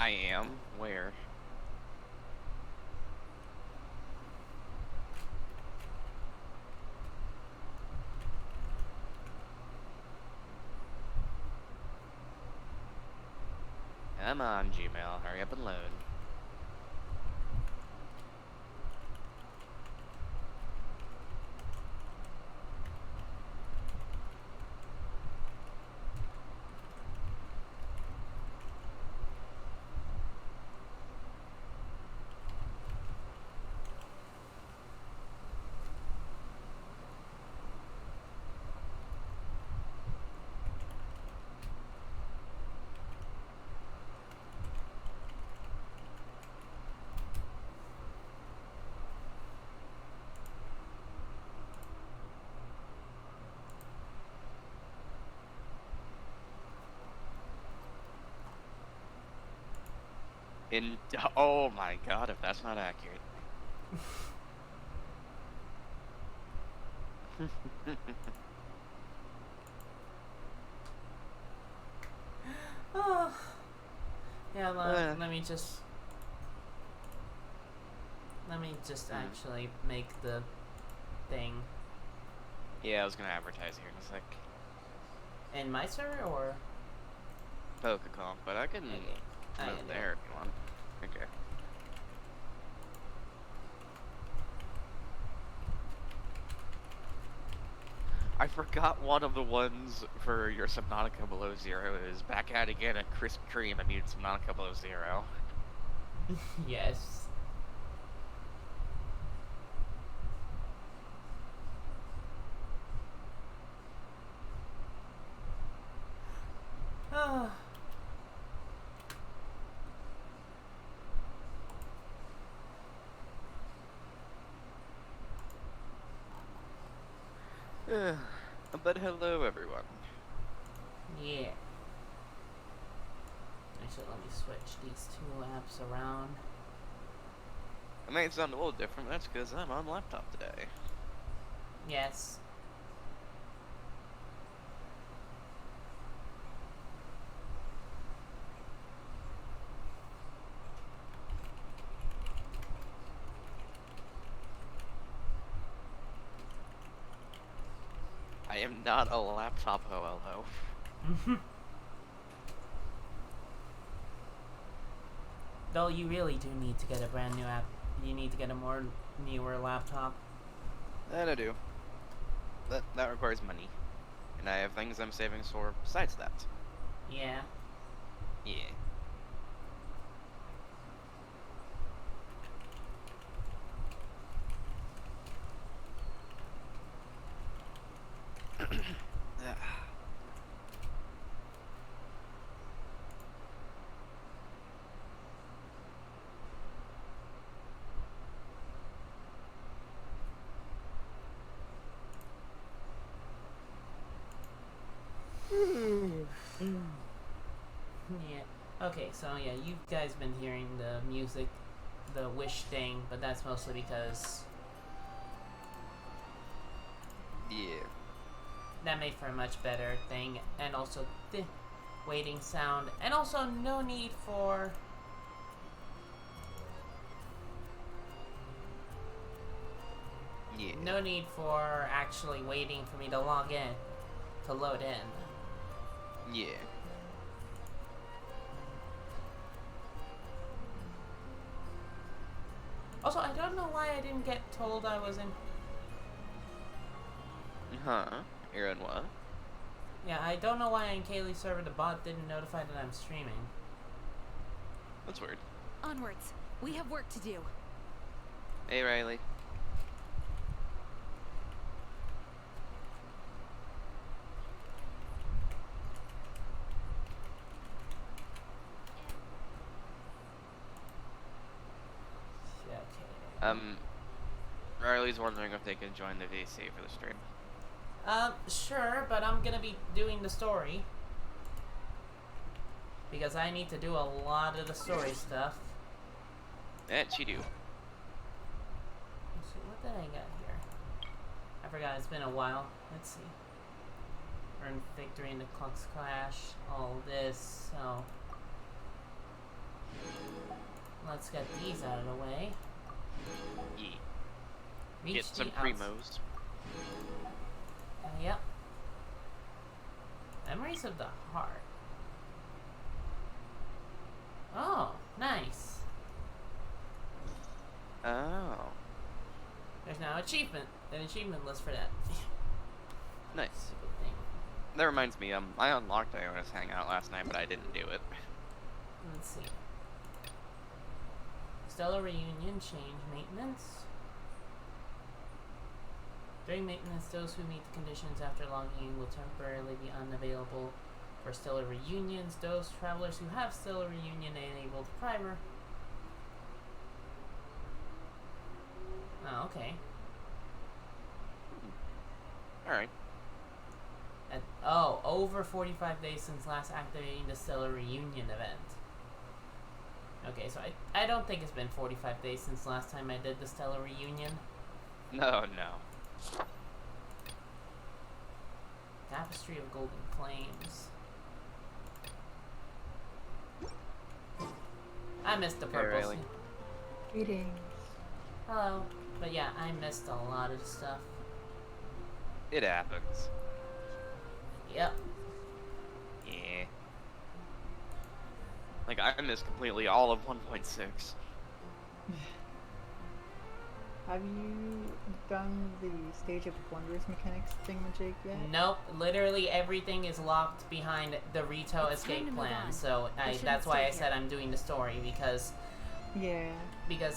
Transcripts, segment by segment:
I am? Where? Come on, Gmail, hurry up and load. Oh my god, if that's not accurate. Oh. Yeah, let me just actually make the thing. Yeah, I was gonna advertise here in a sec. In my server or Pokeconf, but I can okay. move there if you want. Okay. I forgot one of the ones for your Subnautica Below Zero is back at again at Krispy Kreme and needed Subnautica Below Zero. Yes. Oh. But hello, everyone. Yeah. Actually, let me switch these two labs around. It may sound a little different, that's because I'm on laptop today. Yes. I am not a laptop OLO. Though you really do need to get a brand new app. You need to get a more newer laptop. That I do. That requires money. And I have things I'm saving for besides that. Yeah. Yeah. Yeah. Okay, so yeah, you guys been hearing the music, the wish thing, but that's mostly because Yeah. that made for a much better thing, and also the waiting sound, and also no need for Yeah. no need for actually waiting for me to log in, to load in. Yeah. Also, I don't know why I didn't get told I was in. Huh? You're in what? Yeah, I don't know why in Kaylee's server the bot didn't notify that I'm streaming. That's weird. Onwards. We have work to do. Hey, Riley. Yeah, okay. Riley's wondering if they can join the VC for the stream. Sure, but I'm gonna be doing the story. Because I need to do a lot of the story stuff. She do. Let's see, what did I get here? I forgot, it's been a while. Let's see. Earn victory in the Clock's Clash, all this, so... let's get these out of the way. Yeah. Reach Get some the outs- primos. Yep. Memories of the Heart. Oh, nice. Oh. There's now an achievement list for that. Nice. Stupid thing. That reminds me, I unlocked Iona's Hangout last night, but I didn't do it. Let's see. Stellar Reunion change maintenance. During maintenance, those who meet the conditions after logging in will temporarily be unavailable for Stellar Reunions. Those travelers who have Stellar Reunion enabled prior. Oh, okay. Alright. Over 45 days since last activating the Stellar Reunion event. Okay, so I don't think it's been 45 days since last time I did the Stellar Reunion. No, no. Tapestry of Golden Flames. I missed the Hey, purples. Riley. Greetings. Hello. But yeah, I missed a lot of stuff. It happens. Yep. Yeah. Like, I missed completely all of 1.6. Have you done the Stage of Wonders mechanics thingamajig yet? Nope. Literally everything is locked behind the Rito It's time to escape move plan. on. So We shouldn't that's why I stay said here. I'm doing the story because Yeah.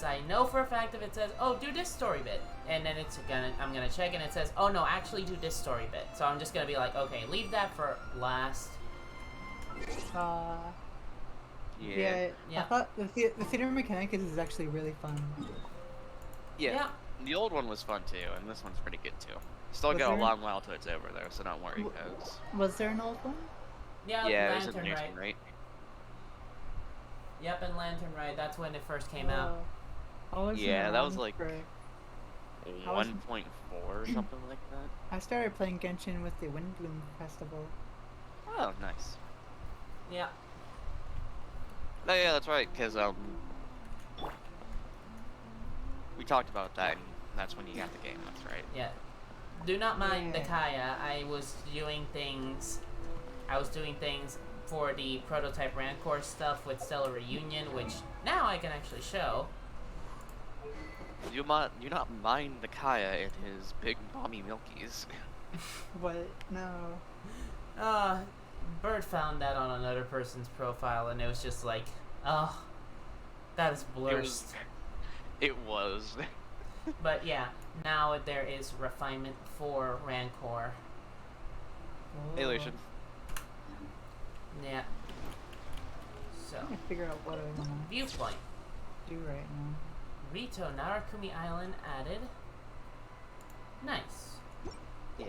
I know for a fact if it says, "Oh, do this story bit," and then I'm gonna check and it says, "Oh no, actually do this story bit." So I'm just gonna be like, "Okay, leave that for last." Yeah. Yeah. I thought the theater mechanic is actually really fun. Yeah. Yeah. The old one was fun too, and this one's pretty good too. Still Was got a there- long while till it's over though, so don't worry, folks. Was there an old one? Yeah, Yeah, it was in Lantern Newton, Ride. right? Yep, and Lantern Ride. That's when it first came out. I wasn't Yeah, that was around like for- 1.4 or something like that. I started playing Genshin with the Wind Bloom Festival. Oh, nice. Yeah. Oh yeah, that's right, because we talked about that, and that's when you got the game. That's right. Yeah. Do not mind the Yeah. Kaya. I was doing things for the prototype Rancor stuff with Stellar Reunion, which now I can actually show. Do not mind the Kaya and his big mommy milkies. What? No. Bird found that on another person's profile, and it was just like, oh, that is blurst. It was. But yeah, now there is refinement for Rancor. Alienation. Yeah. So, I'm trying to figure out what I want viewpoint. to do right now. Rito Narakumi Island added. Nice. Yeah.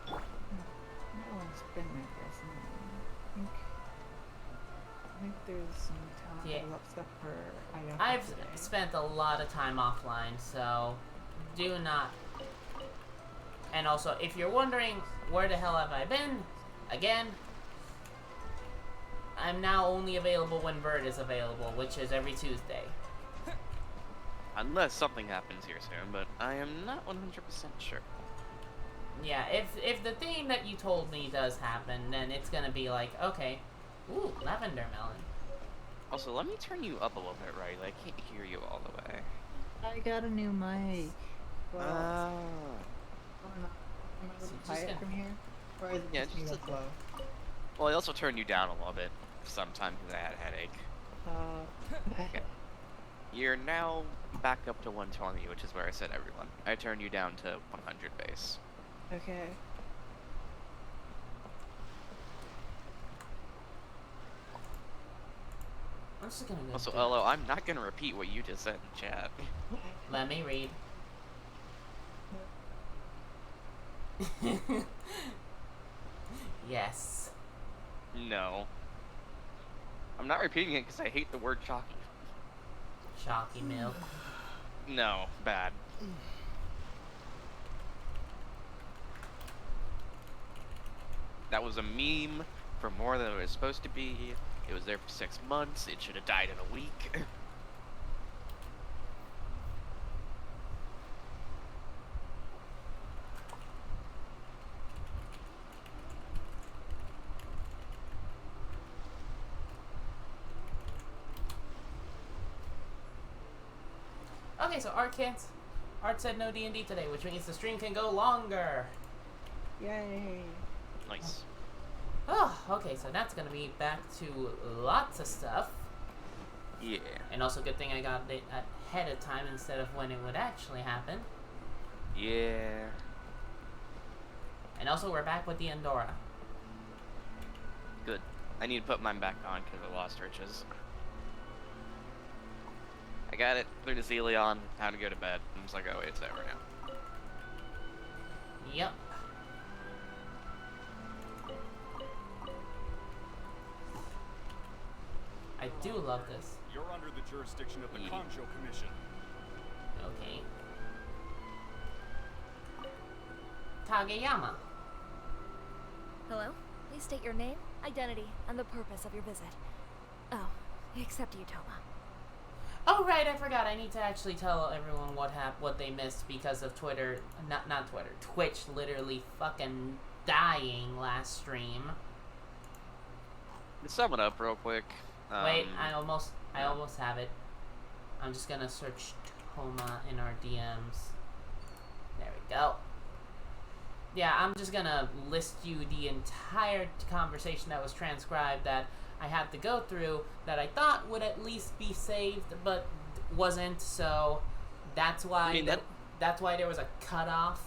No one's been like this. And I think there's some talent Yeah. level up stuff for Ayaka I've today. spent a lot of time offline, so do not. And also, if you're wondering where the hell have I been, again, I'm now only available when Bird is available, which is every Tuesday. Unless something happens here soon, but I am not 100% sure. Yeah, if the thing that you told me does happen, then it's gonna be like, okay, ooh, lavender melon. Also, let me turn you up a little bit, right? I can't hear you all the way. I got a new mic. Well, Ah. I don't know. Am I So able to just tie it gonna- from here? Or is it Yeah, just me just that's low? Well, I also turned you down a little bit sometime because I had a headache. Okay. You're now back up to 120, which is where I said everyone. I turned you down to 100 base. Okay. I'm just gonna go. Also, do- Elo, I'm not gonna repeat what you just said in chat. Let me read. Yes. No. I'm not repeating it because I hate the word chalky. Chalky milk. No, bad. That was a meme for more than it was supposed to be. It was there for 6 months. It should have died in a week. Okay, so Art said no D&D today, which means the stream can go longer. Yay. Nice. Oh, okay, so that's gonna be back to lots of stuff. Yeah. And also, good thing I got it ahead of time instead of when it would actually happen. Yeah. And also, we're back with the Endora. Good. I need to put mine back on because I lost riches. I got it through the Zelion, how to go to bed. I'm just like, oh, it's over now. Yep. I do love this. You're under the jurisdiction of the Conjo Commission. Okay. Kageyama. Hello? Please state your name, identity, and the purpose of your visit. Oh, except you, Toma. Oh right, I forgot. I need to actually tell everyone what they missed because of Twitter. Not Twitter. Twitch literally fucking dying last stream. Let's sum it up real quick. Wait, I almost have it. I'm just gonna search Toma in our DMs. There we go. Yeah, I'm just gonna list you the entire conversation that was transcribed that I had to go through that I thought would at least be saved, but wasn't. So that's why that's why there was a cutoff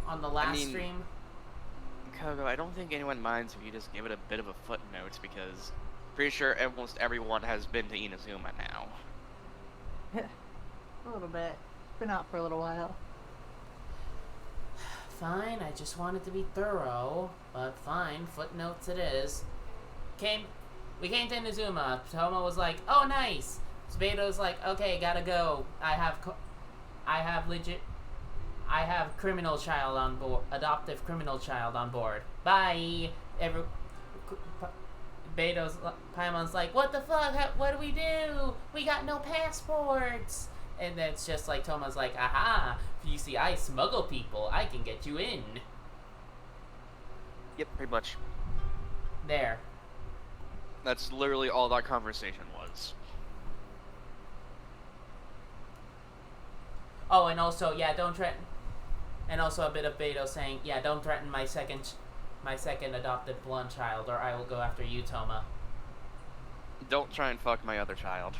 on the last stream. Kogo, I don't think anyone minds if you just give it a bit of a footnote because pretty sure almost everyone has been to Inazuma now. A little bit. Been out for a little while. Fine, I just wanted to be thorough, but fine, footnotes it is. We came to Inazuma. Toma was like, "Oh, nice." Spato's like, "Okay, gotta go. I have criminal child on board, adoptive criminal child on board. Bye." Paimon's like, "What the fuck? What do we do? We got no passports." And then it's just like Toma's like, "Aha! You see, I smuggle people. I can get you in." Yep, pretty much. There. That's literally all that conversation was. Oh, and also, yeah, don't threaten. And also a bit of Beto saying, "Yeah, don't threaten my second adopted blonde child, or I will go after you, Toma." Don't try and fuck my other child.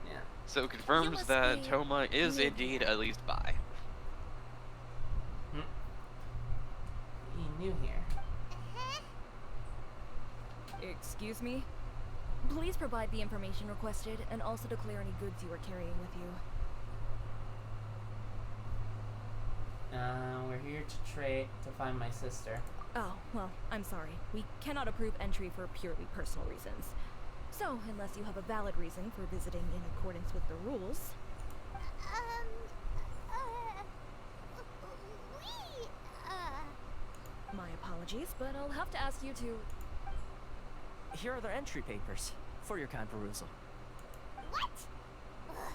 Yeah. So it confirms that Toma is indeed at least bi. He new here. Excuse me? Please provide the information requested and also declare any goods you are carrying with you. We're here to find my sister. Oh, well, I'm sorry. We cannot approve entry for purely personal reasons. So, unless you have a valid reason for visiting in accordance with the rules... My apologies, but I'll have to ask you to... Here are their entry papers, for your kind perusal. What? Ugh,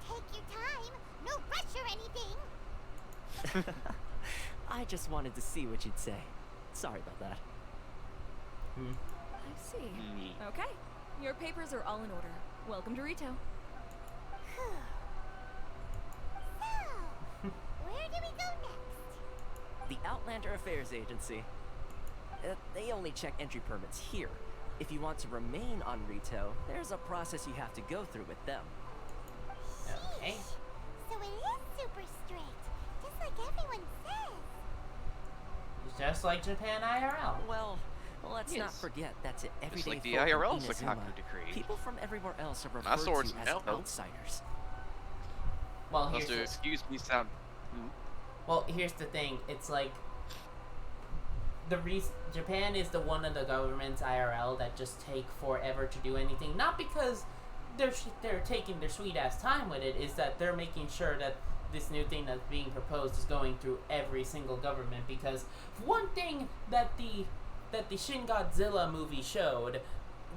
take your time. No rush or anything. I just wanted to see what you'd say. Sorry about that. I see. Okay. Your papers are all in order. Welcome to Rito. So, where do we go next? The Outlander Affairs Agency. They only check entry permits here. If you want to remain on Rito, there's a process you have to go through with them. Okay. Sheesh. So it is super strict, just like everyone says. Just like Japan IRL. Well, let's not Yes. forget that to everyday like the folk in IRL's the Inazuma, Kaku decree. people from everywhere else are My referred sword's to as no. outsiders. Well, here's Also, the, excuse me, sound. here's the thing. It's like Japan is the one of the governments IRL that just take forever to do anything. Not because they're taking their sweet ass time with it. Is that they're making sure that this new thing that's being proposed is going through every single government, because one thing that the Shin Godzilla movie showed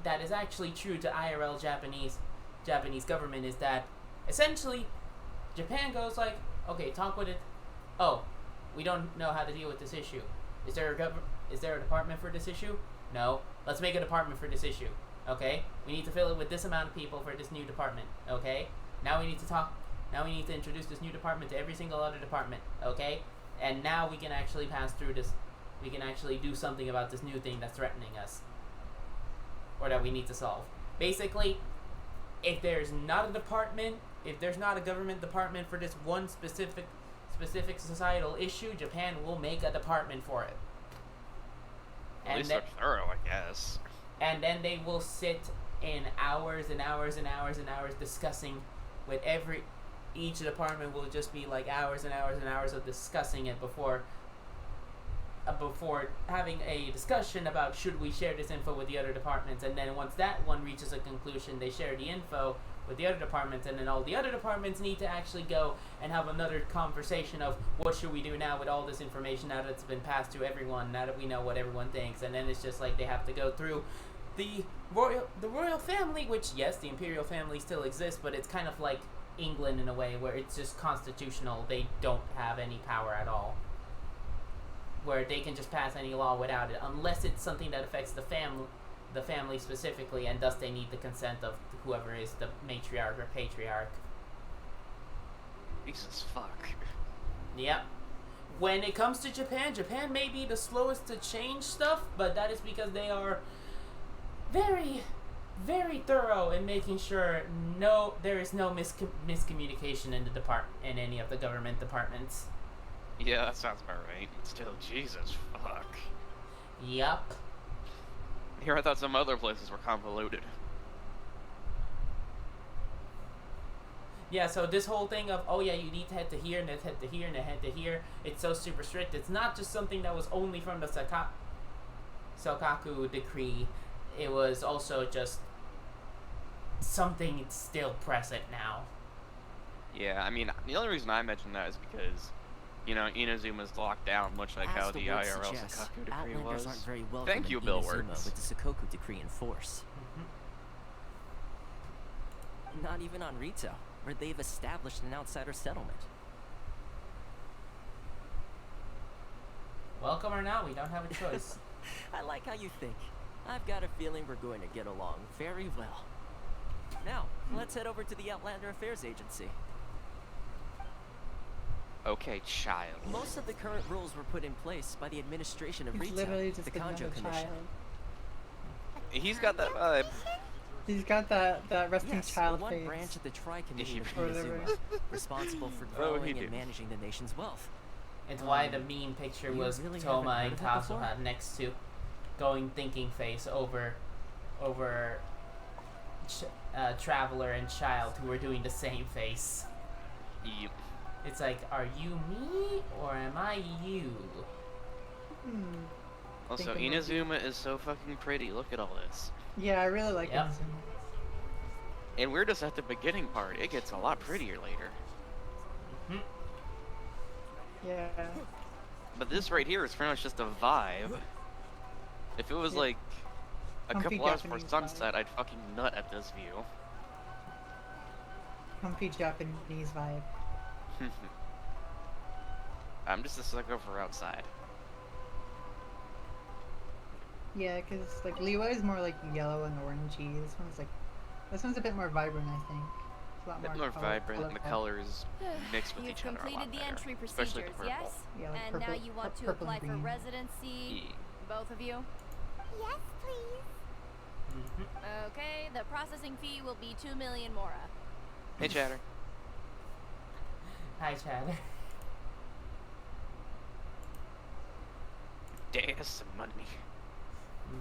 that is actually true to IRL Japanese government is that essentially Japan goes like, okay, talk with it. Oh, we don't know how to deal with this issue. Is there a department for this issue? No. Let's make a department for this issue. Okay? We need to fill it with this amount of people for this new department. Okay? Now we need to talk. Now we need to introduce this new department to every single other department. Okay? And now we can actually pass through this. We can actually do something about this new thing that's threatening us. Or that we need to solve. Basically, if there's not a department, if there's not a government department for this one specific societal issue, Japan will make a department for it. At least they're thorough, I guess. And then they will sit in hours and hours and hours and hours discussing with each department will just be like hours and hours and hours of discussing it before having a discussion about should we share this info with the other departments, and then once that one reaches a conclusion, they share the info with the other departments, and then all the other departments need to actually go and have another conversation of what should we do now with all this information now that it's been passed to everyone, now that we know what everyone thinks. And then it's just like they have to go through the royal family, which yes, the imperial family still exists, but it's kind of like England in a way where it's just constitutional. They don't have any power at all, where they can just pass any law without it, unless it's something that affects the family specifically, and thus they need the consent of whoever is the matriarch or patriarch. Jesus fuck. Yep. When it comes to Japan may be the slowest to change stuff, but that is because they are very, very thorough in making sure there is no miscommunication in any of the government departments. Yeah, that sounds about right. Still, Jesus fuck. Yup. Here I thought some other places were convoluted. Yeah, so this whole thing of, oh yeah, you need to head to here, and then head to here, and then head to here, it's so super strict. It's not just something that was only from the Sokaku decree. It was also just something still present now. Yeah, I mean, the only reason I mention that is because, you know, Inazuma's locked down, much like how the IRL Sokaku decree was. Aren't very welcome Thank you, in Bill Inazuma Works. with the Sokoku decree in force. Not even on Rito, where they've established an outsider settlement. Welcome or not, we don't have a choice. I like how you think. I've got a feeling we're going to get along very well. Now, let's head over to the Outlander Affairs Agency. Okay, child. Most of the current rules were put in place by the administration of He's Rito, literally just the Kanjo another Commission. child. He's got that vibe. He's got that resting Yes, child one face. branch of the Tri-Commission of Or whatever. Inazuma, responsible for Oh, growing he and did. managing the nation's wealth. It's why the meme picture You was really Toma haven't and heard of that before? Kazuha next to going thinking face over Traveler and Child, who were doing the same face. Yep. It's like, are you me or am I you? Also, Thinking of you. Inazuma is so fucking pretty. Look at all this. Yeah, I really like Yep. Inazuma. And we're just at the beginning part. It gets a lot prettier later. Yeah. But this right here is pretty much just a vibe. If it was Yeah. like a Comfy couple hours before Japanese sunset, I'd fucking nut at this view. Comfy Japanese vibe. I'm just a sucker for outside. Yeah, because like Liwa is more like yellow and orangey. This one's a bit more vibrant, I think. It's a lot A bit more vibrant, and the colorful. colors mix with You've each other a lot completed the better, entry especially the procedures, purple. yes? Yeah, like And purple, now you want to purple apply and for green. residency, Yeah. both of you? Yes, please. Okay, the processing fee will be 2 million mora. Hey, Chatter. Hi, Chad. There's some money.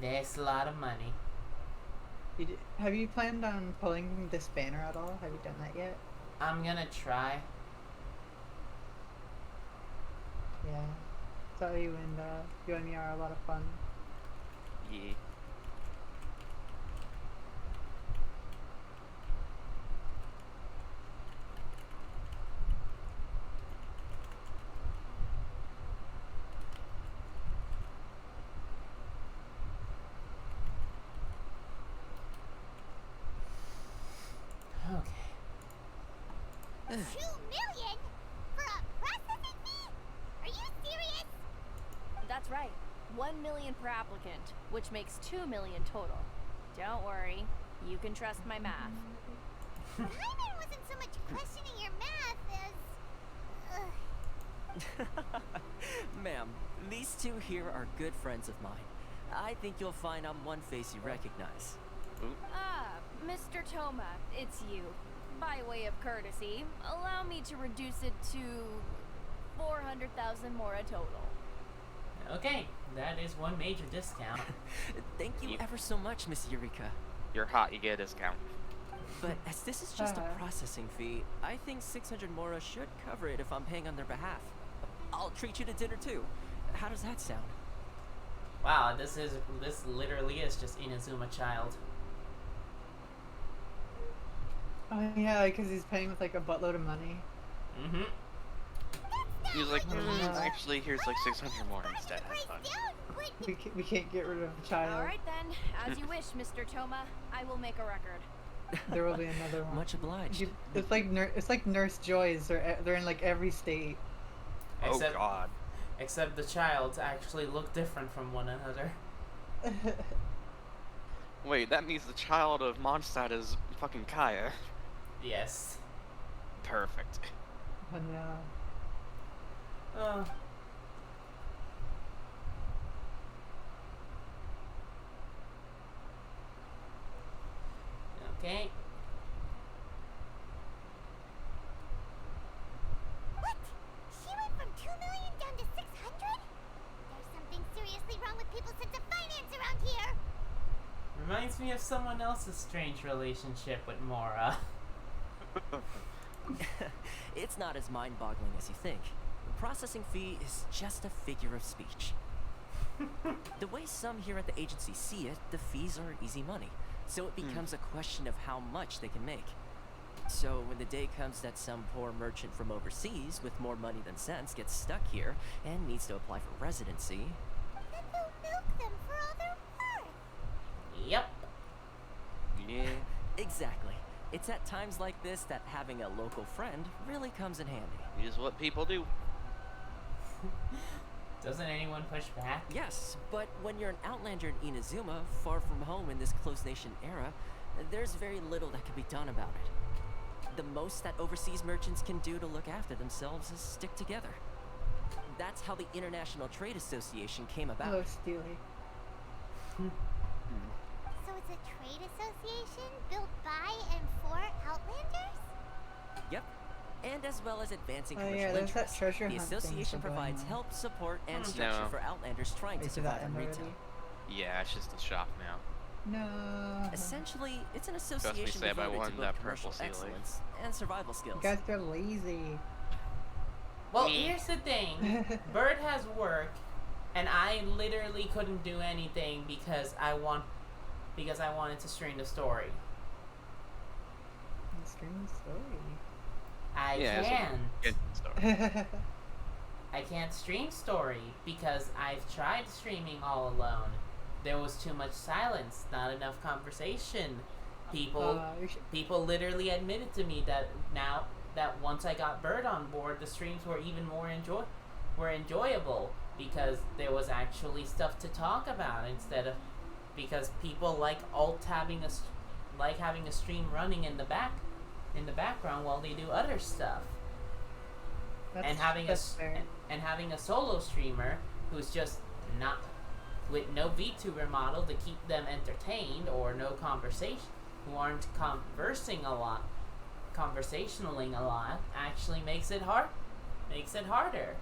That's a lot of money. Have you planned on pulling this banner at all? Have you done that yet? I'm gonna try. Yeah. So you and me are a lot of fun. Yeah. million? For a processing fee? Are you serious? That's right. 1 million per applicant, which makes 2 million total. Don't worry, you can trust my math. Hyman wasn't so much questioning your math as... Ma'am, these two here are good friends of mine. I think you'll find I'm one face you recognize. Ah, Mr. Toma, it's you. By way of courtesy, allow me to reduce it to 400,000 more a total. Okay, that is one major discount. Thank you ever so much, Miss Eureka. You're hot, you get a discount. But as this is just a processing fee, I think 600 Mora should cover it if I'm paying on their behalf. I'll treat you to dinner too. How does that sound? Wow, this literally is just Inazuma Child. Oh yeah, because he's paying with like a buttload of money. Mm-hmm. He was like, Yeah. actually, here's like 600 more instead. Have fun. We can't get rid of the child. Alright then, as you wish, Mr. Toma. I will make a record. There will be another one. Much obliged. It's like Nurse Joy's. They're in like every state. Oh god. Except the childs actually look different from one another. Wait, that means the child of Mondstadt is fucking Kaya. Yes. Perfect. Oh no. Oh. Okay. What? She went from 2 million down to 600? There's something seriously wrong with people's sense of finance around here. Reminds me of someone else's strange relationship with Mora. It's not as mind-boggling as you think. The processing fee is just a figure of speech. The way some here at the agency see it, the fees are easy money. So it becomes a question of how much they can make. So when the day comes that some poor merchant from overseas with more money than sense gets stuck here and needs to apply for residency... Then they'll milk them for all they're worth. Yep. Yeah. Exactly. It's at times like this that having a local friend really comes in handy. Is what people do. Doesn't anyone push back? Yes, but when you're an outlander in Inazuma, far from home in this closed nation era, there's very little that can be done about it. The most that overseas merchants can do to look after themselves is stick together. That's how the International Trade Association came about. Hello, Steely. So it's a trade association built by and for Outlanders? Yep. And as well as advancing Oh, commercial yeah, there's that interests, treasure the hunt thing association still going provides on. help, support, and structure No. for outlanders trying to Wait, did survive that in end retail. already? Yeah, it's just a shop now. No. Essentially, it's an association Sam, I devoted won to that both commercial purple Sealy. excellence and survival skills. You guys are lazy. Well, Me. here's the thing. Bird has work, and I literally couldn't do anything because I wanted to stream the story. Stream story. I Yeah, it's a can. good story. I can't stream story because I've tried streaming all alone. There was too much silence, not enough conversation. People literally admitted to me that now that once I got Bird on board, the streams were even more enjoyable because there was actually stuff to talk about instead of because people like having a stream running in the background while they do other stuff. And having a solo streamer who's just not with no VTuber model to keep them entertained or no conversation, who aren't conversationaling a lot, actually makes it harder.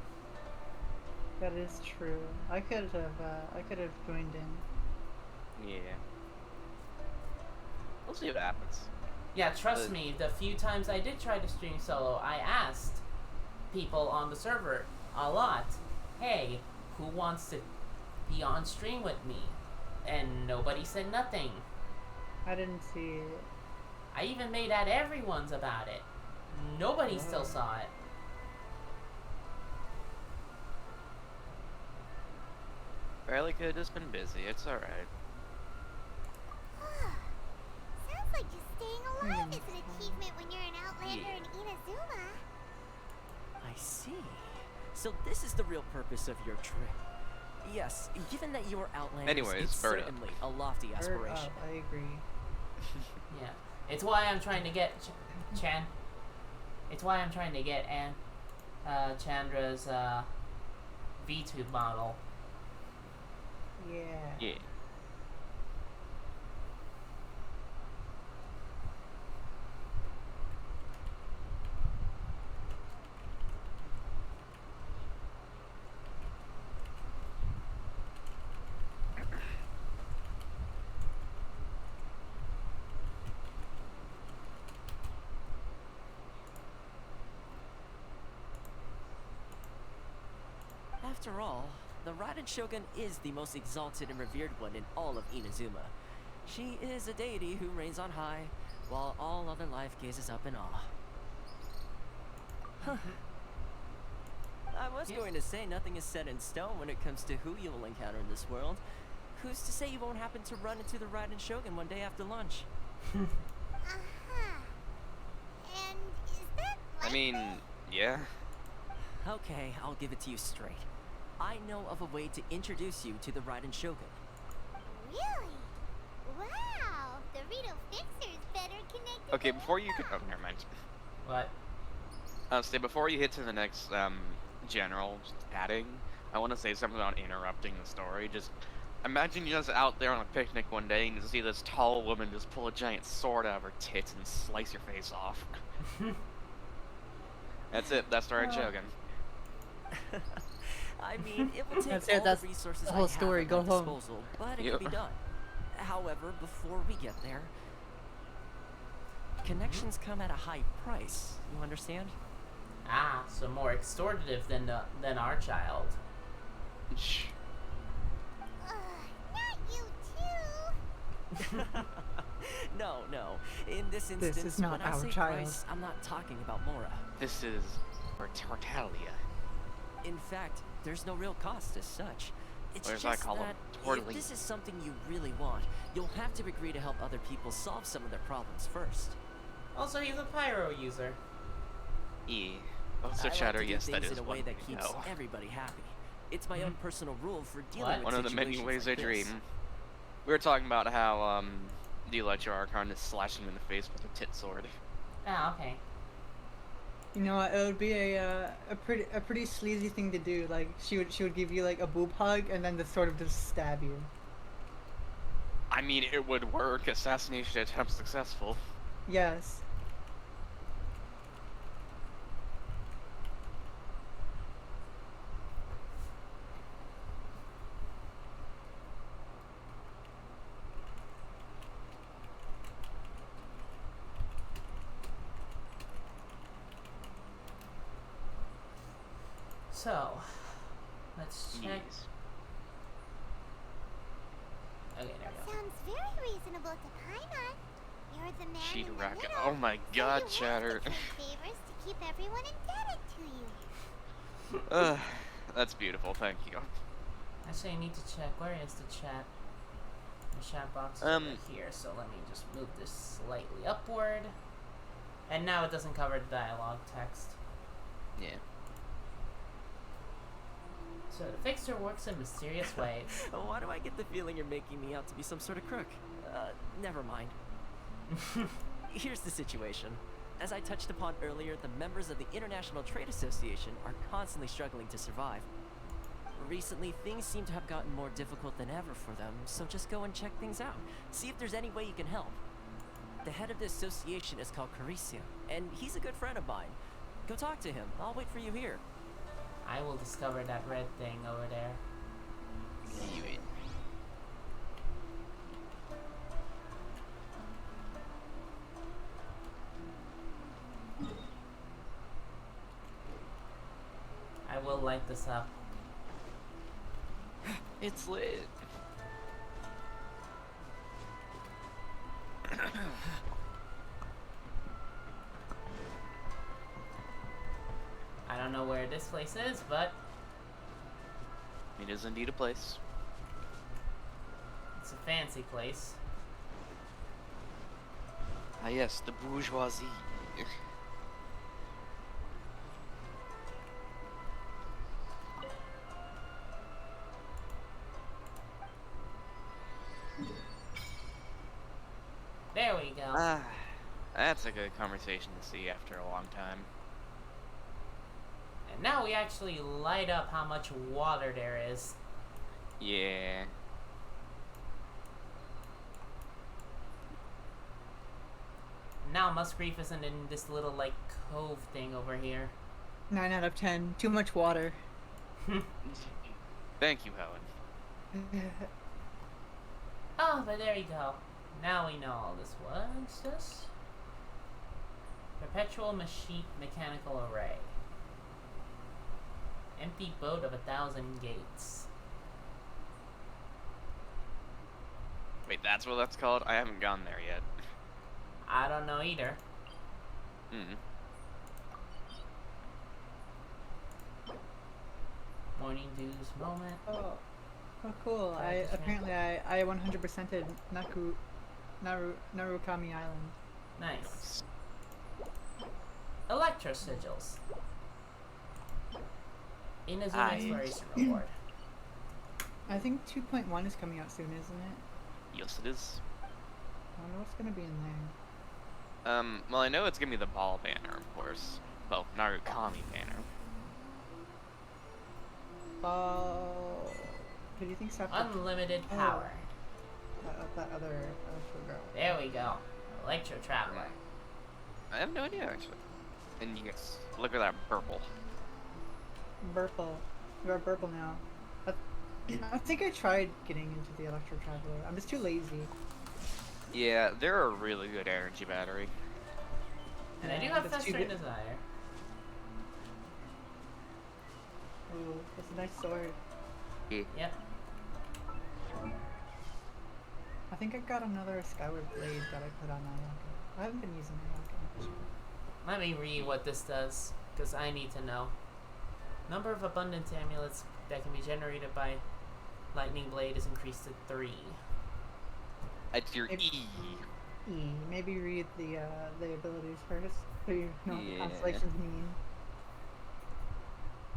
That is true. I could have joined in. Yeah. We'll see what happens. Yeah, trust me, the few times I did try to stream solo, I asked people on the server a lot, hey, who wants to be on stream with me? And nobody said nothing. I didn't see it. I even made at everyone's about it. Nobody still saw it. Barely could have just been busy. It's alright. Sounds like just staying alive is an achievement when you're an outlander in Inazuma. I see. So this is the real purpose of your trip. Yes, given that you are outlanders, Anyways, it's bird up. certainly a lofty aspiration. I agree. Yeah. It's why I'm trying to get Chan. It's why I'm trying to get Chandra's VTube model. Yeah. Yeah. After all, the Raiden Shogun is the most exalted and revered one in all of Inazuma. She is a deity who reigns on high, while all other life gazes up in awe. Huh. I was going to say nothing is set in stone when it comes to who you will encounter in this world. Who's to say you won't happen to run into the Raiden Shogun one day after lunch? Uh-huh. And is that like I mean, yeah. Okay, I'll give it to you straight. I know of a way to introduce you to the Raiden Shogun. Really? Wow, the Rito Fixer's better connected Okay, than before we you could. thought. Oh, never mind. What? Say before you hit to the next general, just adding. I want to say something about interrupting the story. Just imagine you're just out there on a picnic one day and you see this tall woman just pull a giant sword out of her tits and slice your face off. That's it. That's the Raiden Shogun. I mean, it will take That's it, all that's the resources the whole I have story, at go my home. disposal, but it Yep. can be done. However, before we get there, connections come at a high price. You understand? Ah, so more extortative than our child. Shh. Not you too. No. In this instance, is not when I our say child. price, I'm not talking about Mora. This is Tortalia. In fact, there's no real cost as such. It's Or as I just call 'em, that Tortellini. if this is something you really want, you'll have to agree to help other people solve some of their problems first. Also, he's a pyro user. E. Also, I like Chatter, to do yes, that things is in a one way that keeps no. everybody happy. It's my own personal rule for dealing What? with One of the many situations ways I like this. dream. We were talking about how the Electro Archon is slashing him in the face with a tit sword. Ah, okay. You know what? It would be a pretty sleazy thing to do. Like she would give you like a boob hug and then just sort of just stab you. I mean, it would work. Assassination attempt successful. Yes. So, let's check. Yes. Okay, there we go. Sounds very reasonable to Paimon. You're the man Cheat in the racket. middle, Oh my so god, you have to Chatter. trade favors to keep everyone indebted to you. That's beautiful, thank you. Actually, I need to check. Where is the chat? The chat box is over here, so let me just move this slightly upward. And now it doesn't cover the dialogue text. Yeah. So the fixture works in mysterious ways. Why do I get the feeling you're making me out to be some sort of crook? Never mind. Here's the situation. As I touched upon earlier, the members of the International Trade Association are constantly struggling to survive. Recently, things seem to have gotten more difficult than ever for them, so just go and check things out. See if there's any way you can help. The head of the association is called Caricio, and he's a good friend of mine. Go talk to him. I'll wait for you here. I will discover that red thing over there. I will light this up. It's lit. I don't know where this place is, but It is indeed a place. it's a fancy place. Ah yes, the bourgeoisie. There we go. Ah, that's a good conversation to see after a long time. And now we actually light up how much water there is. Yeah. Now Musgrave isn't in this little, like, cove thing over here. 9 out of 10. Too much water. Thank you, Helen. Oh, but there you go. Now we know all this. What's this? Perpetual mechanical array. Empty boat of 1,000 gates. Wait, that's what that's called? I haven't gone there yet. I don't know either. Hmm. Morning dews moment. Oh, cool. I 100%ed Narukami Island. Nice. Electro sigils. Inazuma Nice. exploration reward. I think 2.1 is coming out soon, isn't it? Yes, it is. I wonder what's gonna be in there. Well, I know it's gonna be the ball banner, of course. Well, Narukami banner. Who do you think's after Unlimited power. that other girl? There we go. Electro traveler. I have no idea, actually. And yes, look at that purple. Burple. You're a Burple now. I think I tried getting into the Electro Traveler. I'm just too lazy. Yeah, they're a really good energy battery. And I do Yeah, have that's too Festering good. Desire. Ooh, that's a nice sword. Yep. I think I got another Skyward Blade that I put on my rocket. I haven't been using my rocket much. Let me read what this does, because I need to know. Number of abundance amulets that can be generated by Lightning Blade is increased to 3. It's your Maybe- E. Maybe read the abilities first, so you know what the Yeah. constellations mean.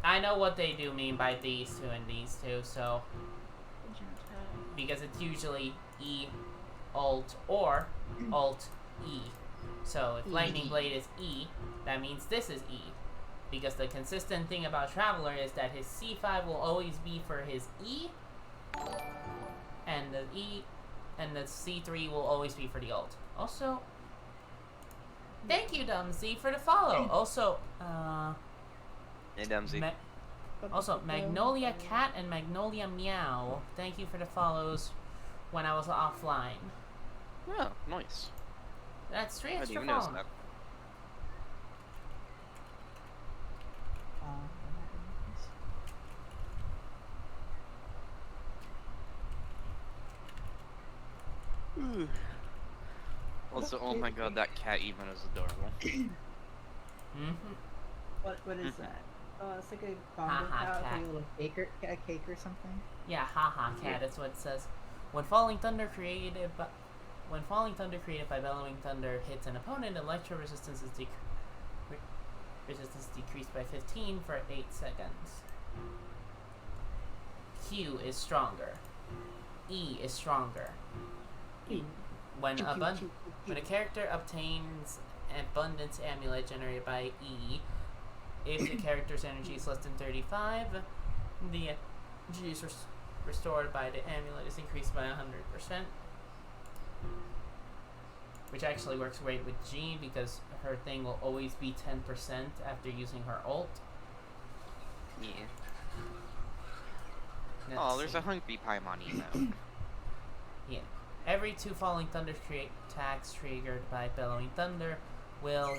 I know what they do mean by these two and these two, so... Because it's usually E, Alt, or Alt, E. So if Lightning Blade is E, that means this is E. Because the consistent thing about Traveler is that his C5 will always be for his E, and the C3 will always be for the Alt. Also, thank you, Dumsy, for the follow. Also, Hey, Dumsy. Also, Magnolia Cat and Magnolia Meow, thank you for the follows when I was offline. Oh, nice. That's 3 How do extra you notice follow. that? Also, oh my god, that cat even is adorable. What is that? Oh, it's like a Ha bongo ha cow, cat. like a little a cake or something. Yeah, haha cat, that's what it says. When Falling Thunder created by Bellowing Thunder hits an opponent, electro resistance is decreased by 15 for 8 seconds. Q is stronger. E is stronger. When a character obtains Abundance Amulet generated by E, if the character's energy is less than 35, the energy is restored by the amulet is increased by 100%. Which actually works great with G because her thing will always be 10% after using her ult. Yeah. Let's Oh, there's see. a Hunky Paimon emote. Yeah. Every 2 Falling Thunder attacks triggered by Bellowing Thunder will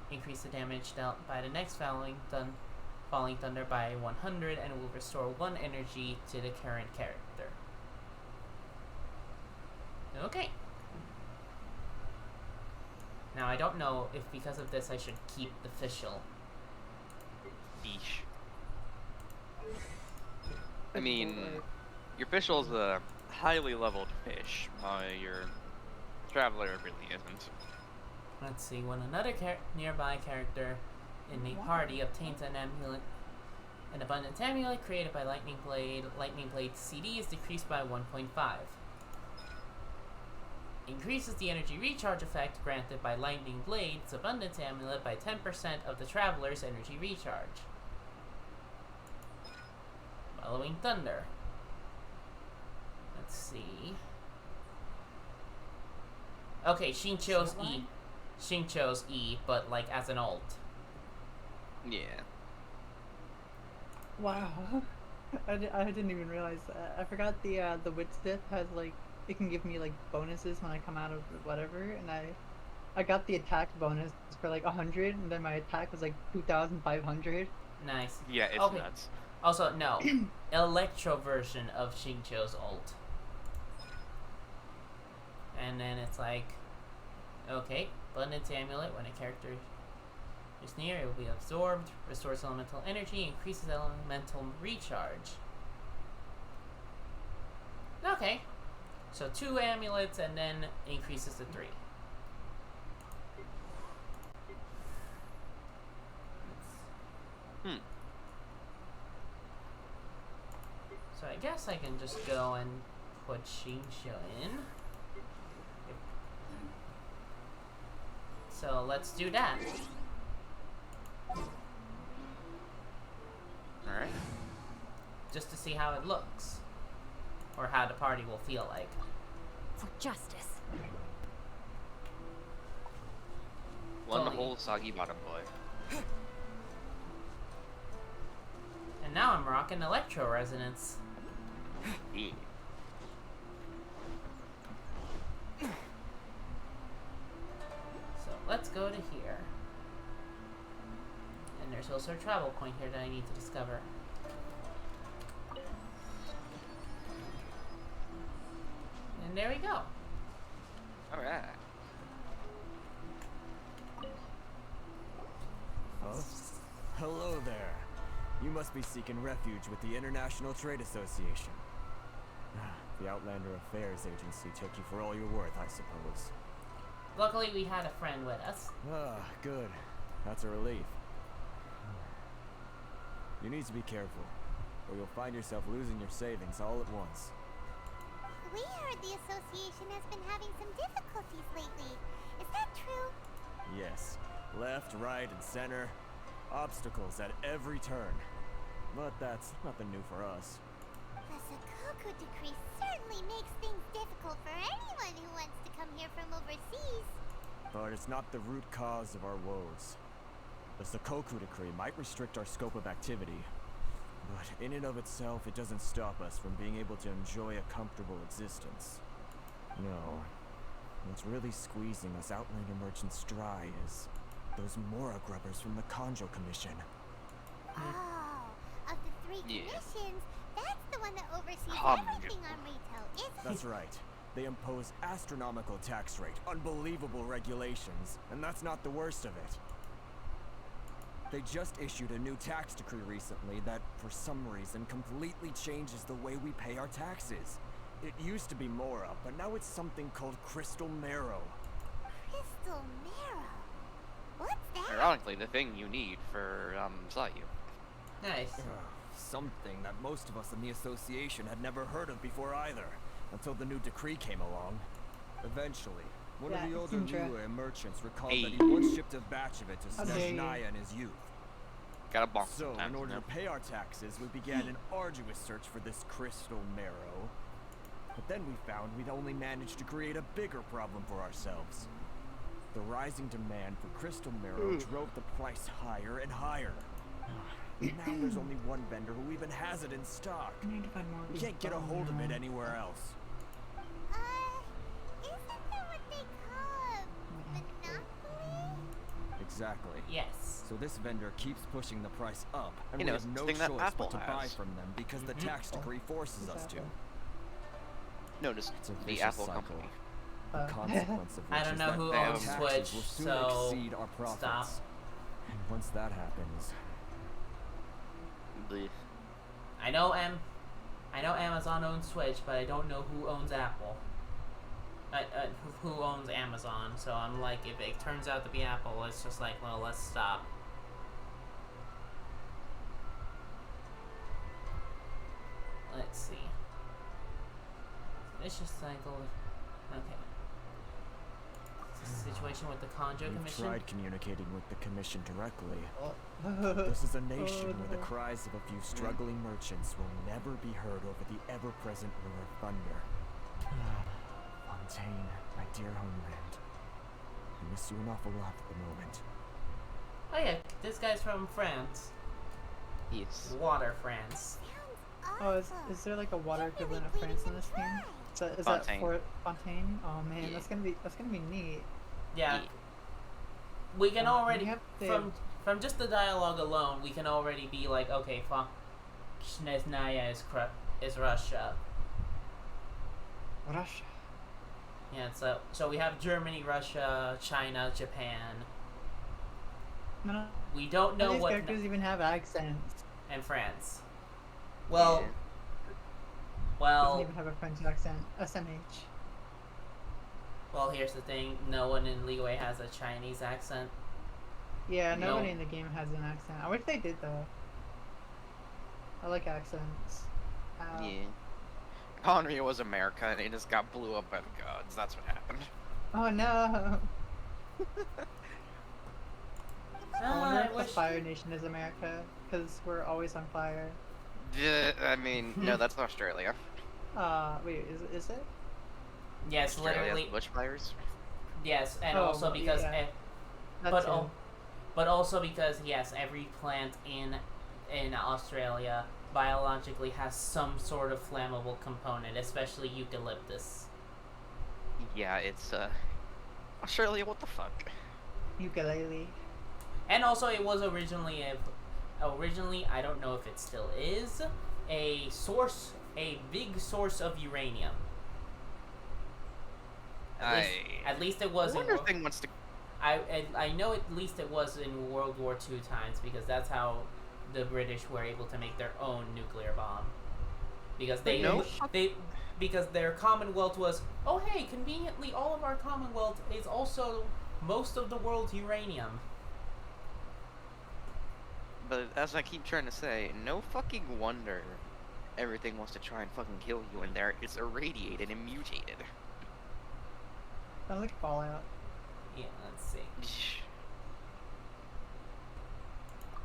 increase the damage dealt by the next Falling Thunder by 100 and will restore 1 energy to the current character. Okay. Now I don't know if because of this I should keep the Fischl. Yeesh. I mean, your Fischl's a highly leveled fish, while your Traveler really isn't. Let's see. When another nearby character in a party obtains an amulet, an abundance amulet created by Lightning Blade CD is decreased by 1.5. Increases the energy recharge effect granted by Lightning Blade's abundance amulet by 10% of the traveler's energy recharge. Following Thunder. Let's see. Okay, Shincho's E. Shincho's E, but like as an alt. Yeah. Wow. I didn't even realize that. I forgot the wit stiff has like, it can give me like bonuses when I come out of whatever, and I got the attack bonus for like 100, and then my attack was like 2,500. Nice. Yeah, it's Okay. nuts. Also, no. Electro version of Shincho's ult. And then it's like, okay, abundance amulet. When a character is near, it will be absorbed, restores elemental energy, increases elemental recharge. Okay. So 2 amulets and then increases to 3. So I guess I can just go and put Shincho in. So let's do that. Alright. Just to see how it looks. Or how the party will feel like. For justice. One Totally. whole soggy bottom boy. And now I'm rocking Electro Resonance. Yeah. So let's go to here. And there's also a travel point here that I need to discover. And there we go. Alright. Huh? Hello there. You must be seeking refuge with the International Trade Association. The Outlander Affairs Agency took you for all you're worth, I suppose. Luckily, we had a friend with us. Ah, good. That's a relief. You need to be careful, or you'll find yourself losing your savings all at once. We heard the association has been having some difficulties lately. Is that true? Yes. Left, right, and center. Obstacles at every turn. But that's nothing new for us. The Sakoku decree certainly makes things difficult for anyone who wants to come here from overseas. But it's not the root cause of our woes. The Sakoku decree might restrict our scope of activity, but in and of itself, it doesn't stop us from being able to enjoy a comfortable existence. No. What's really squeezing us Outlander merchants dry is those Mora grubbers from the Conjo Commission. Oh, of the 3 Yeah. commissions, that's the one that oversees Conjo. everything on retail, isn't it? That's right. They impose astronomical tax rate, unbelievable regulations, and that's not the worst of it. They just issued a new tax decree recently that, for some reason, completely changes the way we pay our taxes. It used to be Mora, but now it's something called Crystal Marrow. Crystal Marrow. What's that? Ironically, the thing you need for, Sayu. Nice. Something that most of us in the association had never heard of before either, until the new decree came along. Eventually, one Yeah, of the it's older interesting. Liyue merchants recalled Hey. that he once shipped a batch of it to Okay. Snezhnaya in his youth. Gotta bonk So, sometimes, in order you to know? pay our taxes, we began an arduous search for this crystal marrow. But then we found we'd only managed to create a bigger problem for ourselves. The rising demand for crystal marrow drove the price higher and higher. Now there's only one vendor who even has it in stock. I need to find more of We these can't get a bone hold of it marrow. anywhere else. Isn't that what they call a monopoly? Exactly. Yes. So this vendor keeps pushing the price up, and You we know, have no something that choice Apple but to buy has. from them because the tax decree forces us to. Apple. No, just It's a the vicious Apple cycle. company. The consequence of I which don't is know that who our owns taxes Switch, will soon so exceed our profits. stop. And once that happens, The I know Amazon owns Switch, but I don't know who owns Apple. who owns Amazon. So I'm like, if it turns out to be Apple, it's just like, well, let's stop. Let's see. Vicious cycle. Okay. Situation with the Conjo We've Commission. tried communicating with the commission directly. Oh. This is a nation where the no. cries of a few struggling merchants will never be heard over the ever-present roar of thunder. Fontaine, my dear homeland. I miss you an awful lot at the moment. Oh yeah, this guy's from France. Yes. Water France. Sounds Oh, awful. is there like a water Can't really equivalent of believe France we in this even game? tried. Is Fontaine. that Fort Fontaine? Oh man, Yeah. that's gonna be neat. Yeah. We can already You have to- from just the dialogue alone, we can already be like, okay, Snezhnaya is Russia. Russia. Yeah, so we have Germany, Russia, China, Japan. No, We don't none know of these what characters even have accents. and France. Well, Yeah. Doesn't well, even have a French accent. SMH. well. Here's the thing: no one in Leeway has a Chinese accent. Yeah, No. nobody in the game has an accent. I wish they did though. I like accents. Yeah. Conry was America and it just got blew up by the gods. That's what happened. Oh no! I wonder I if the wish. Fire Nation is America, because we're always on fire. I mean, no, that's Australia. Wait, is it? Yes, Australia has literally. bushfires. Yes, and Oh, also because, yeah. That but too. but also because yes, every plant in Australia biologically has some sort of flammable component, especially eucalyptus. Yeah, it's Australia. What the fuck? Ukulele. And also, it was originally I don't know if it still is, a big source of uranium. At least it was. I wonder if thing wants to. I know at least it was in World War II times, because that's how the British were able to make their own nuclear bomb. Because because their Commonwealth was, oh hey, conveniently all of our Commonwealth is also most of the world's uranium. But as I keep trying to say, no fucking wonder everything wants to try and fucking kill you in there. It's irradiated and mutated. Sounds like Fallout. Yeah, let's see.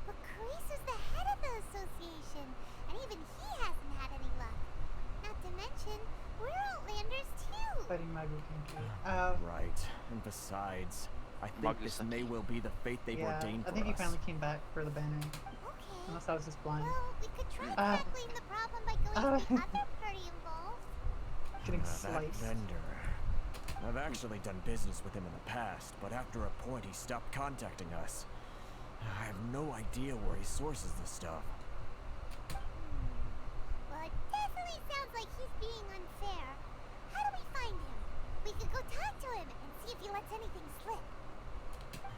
But Carice is the head of the association, and even he hasn't had any luck. Not to mention, we're Outlanders too. Fighting Magu country. Right. And besides, I think this Magu-saki. may well be the fate they've Yeah, ordained I for think he us. finally came back for the banner. Okay. Unless I was just blind. Well, we could try Ah. tackling the problem by going to the other party involved. Getting That sliced. vendor. I've actually done business with him in the past, but after a point he stopped contacting us. I have no idea where he sources this stuff. Well, it definitely sounds like he's being unfair. How do we find him? We could go talk to him and see if he lets anything slip.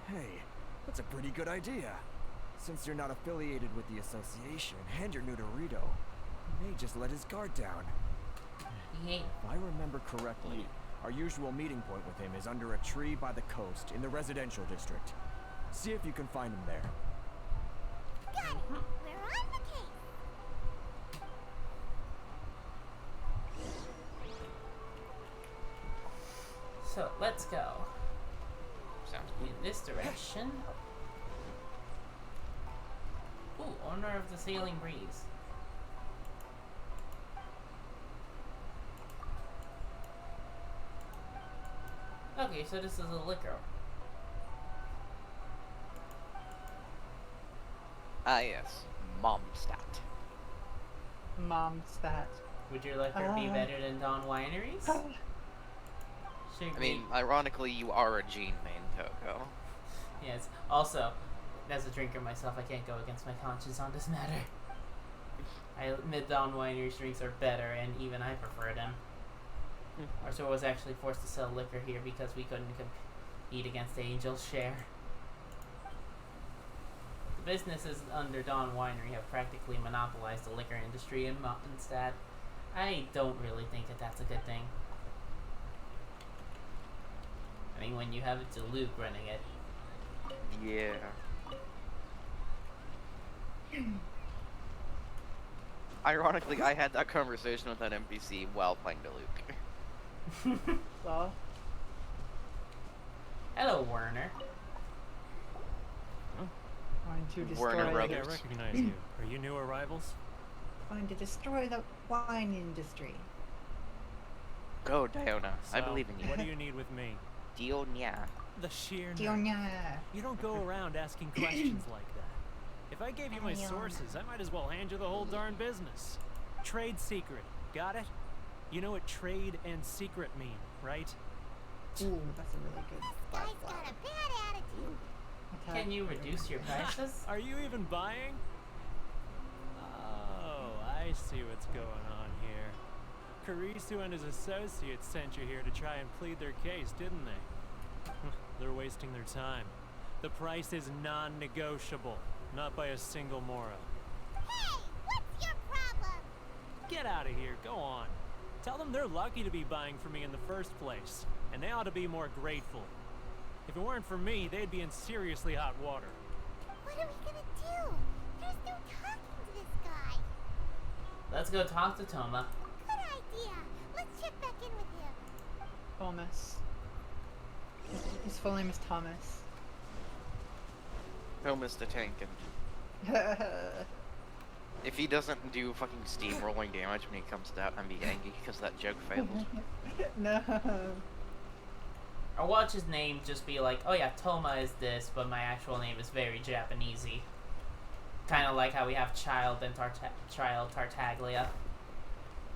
Hey, that's a pretty good idea. Since you're not affiliated with the association and you're new to Rito, you may just let his guard down. He ain't. If I remember correctly, our usual meeting point with him is under a tree by the coast in the residential district. See if you can find him there. Got it. We're on the case. So let's go Sounds in this direction. Ooh, owner of the Sailing Breeze. Okay, so this is a liquor. Ah, yes. Momstat. Mom stat. Would your liquor be better than Dawn Wineries? Should I mean, we- ironically, you are a Gene main, Coco. yes. Also, as a drinker myself, I can't go against my conscience on this matter. I admit Dawn Wineries drinks are better, and even I prefer them. Our store was actually forced to sell liquor here because we couldn't compete against Angel's Share. The businesses under Dawn Winery have practically monopolized the liquor industry in Mondstadt. I don't really think that that's a good thing. programming when you have it to Luke running it. Yeah. Ironically, I had that conversation with that NPC while playing to Luke. Well, Hello, Werner. trying to destroy. Werner I Brothers. recognize you. Are you new arrivals? Trying to destroy the wine industry. Go, Diona. I So, believe in you. What do you need with me? Dionia. The sheer nerve. Dionia. You don't go around asking questions like that. If I gave you my Diona. sources, I might as well hand you the whole darn business. Trade secret. Got it? You know what trade and secret mean, right? Ooh, that's a really good. Guy's got a bad attitude. attack. Can you reduce your prices? Are you even buying? Oh, I see what's going on here. Karisu and his associates sent you here to try and plead their case, didn't they? They're wasting their time. The price is non-negotiable, not by a single Mora. Hey, what's your problem? Get out of here, go on. Tell them they're lucky to be buying from me in the first place, and they ought to be more grateful. If it weren't for me, they'd be in seriously hot water. What are we gonna do? There's no talking to this guy. Let's go talk to Toma. Good idea. Let's check back in with him. Thomas. His full name is Thomas. Thomas the Tank. And if he doesn't do fucking steamrolling damage when he comes out, I'm be angry because that joke failed. No. Or watch his name just be like, oh yeah, Toma is this, but my actual name is very Japanesey. Kind of like how we have Child and Child Tartaglia.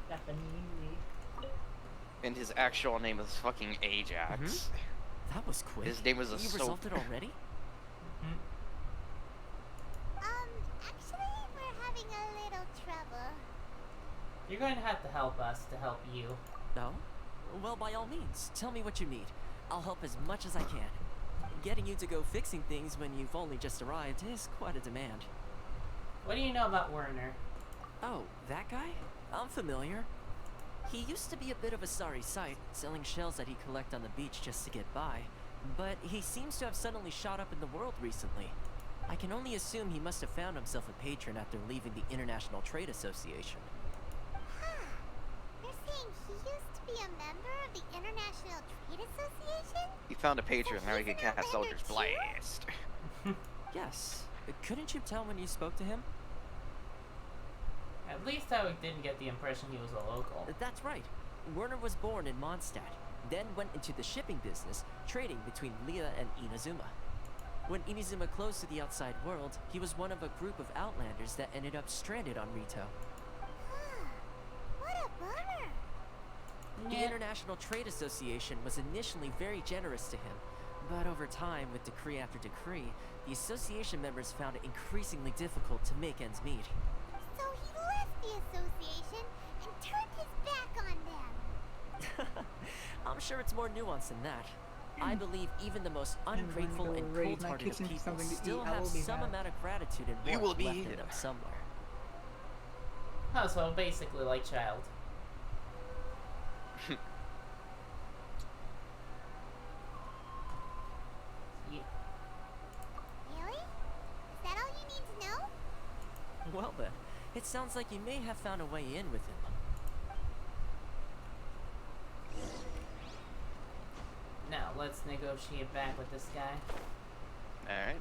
Japanese. And his actual name is fucking Ajax. That was quick. His name was a You soap. resulted already? Actually, we're having a little trouble. You're going to have to help us to help you. No? Well, by all means, tell me what you need. I'll help as much as I can. Getting you to go fixing things when you've only just arrived is quite a demand. What do you know about Werner? Oh, that guy? I'm familiar. He used to be a bit of a sorry sight, selling shells that he'd collect on the beach just to get by. But he seems to have suddenly shot up in the world recently. I can only assume he must have found himself a patron after leaving the International Trade Association. You're saying he used to be a member of the International Trade Association? He found a patron, now he can he's an cast Soldier's offender too? Blast. Yes. Couldn't you tell when you spoke to him? At least I didn't get the impression he was a local. That's right. Werner was born in Mondstadt, then went into the shipping business, trading between Leah and Inazuma. When Inazuma closed to the outside world, he was one of a group of outlanders that ended up stranded on Rito. What a bummer. The International Trade Association was initially very generous to him, but over time, with decree after decree, the association members found it increasingly difficult to make ends meet. So he left the association and turned his back on them. I'm sure it's more nuanced than that. I believe even the most ungrateful go and raid my cold-hearted of kitchen for people something to still eat. I have will be some mad. amount of gratitude and You warmth will left be in them somewhere. Oh, so basically like Child. Yeah. Really? Is that all you need to know? Well then, it sounds like you may have found a way in with him. Now, let's negotiate back with this guy. Alright.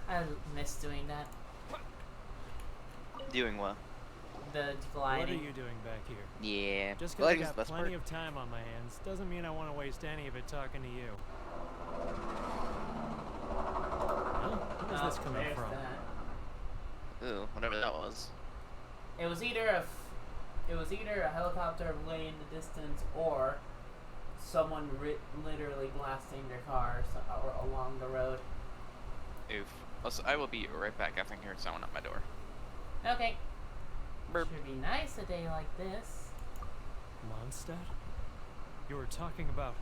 I miss doing that. Doing what? The What are gliding. you doing back here? Yeah. Just because I Gliding's got the best plenty part. of time on my hands doesn't mean I want to waste any of it talking to you. Well, where's Oh, this coming there's from? that. Ooh, whatever that was. It was either a helicopter way in the distance or someone literally blasting their car or along the road. Oof. Also, I will be right back after I hear someone at my door. Okay. Burp. Should be nice a day like this. Mondstadt? You were talking about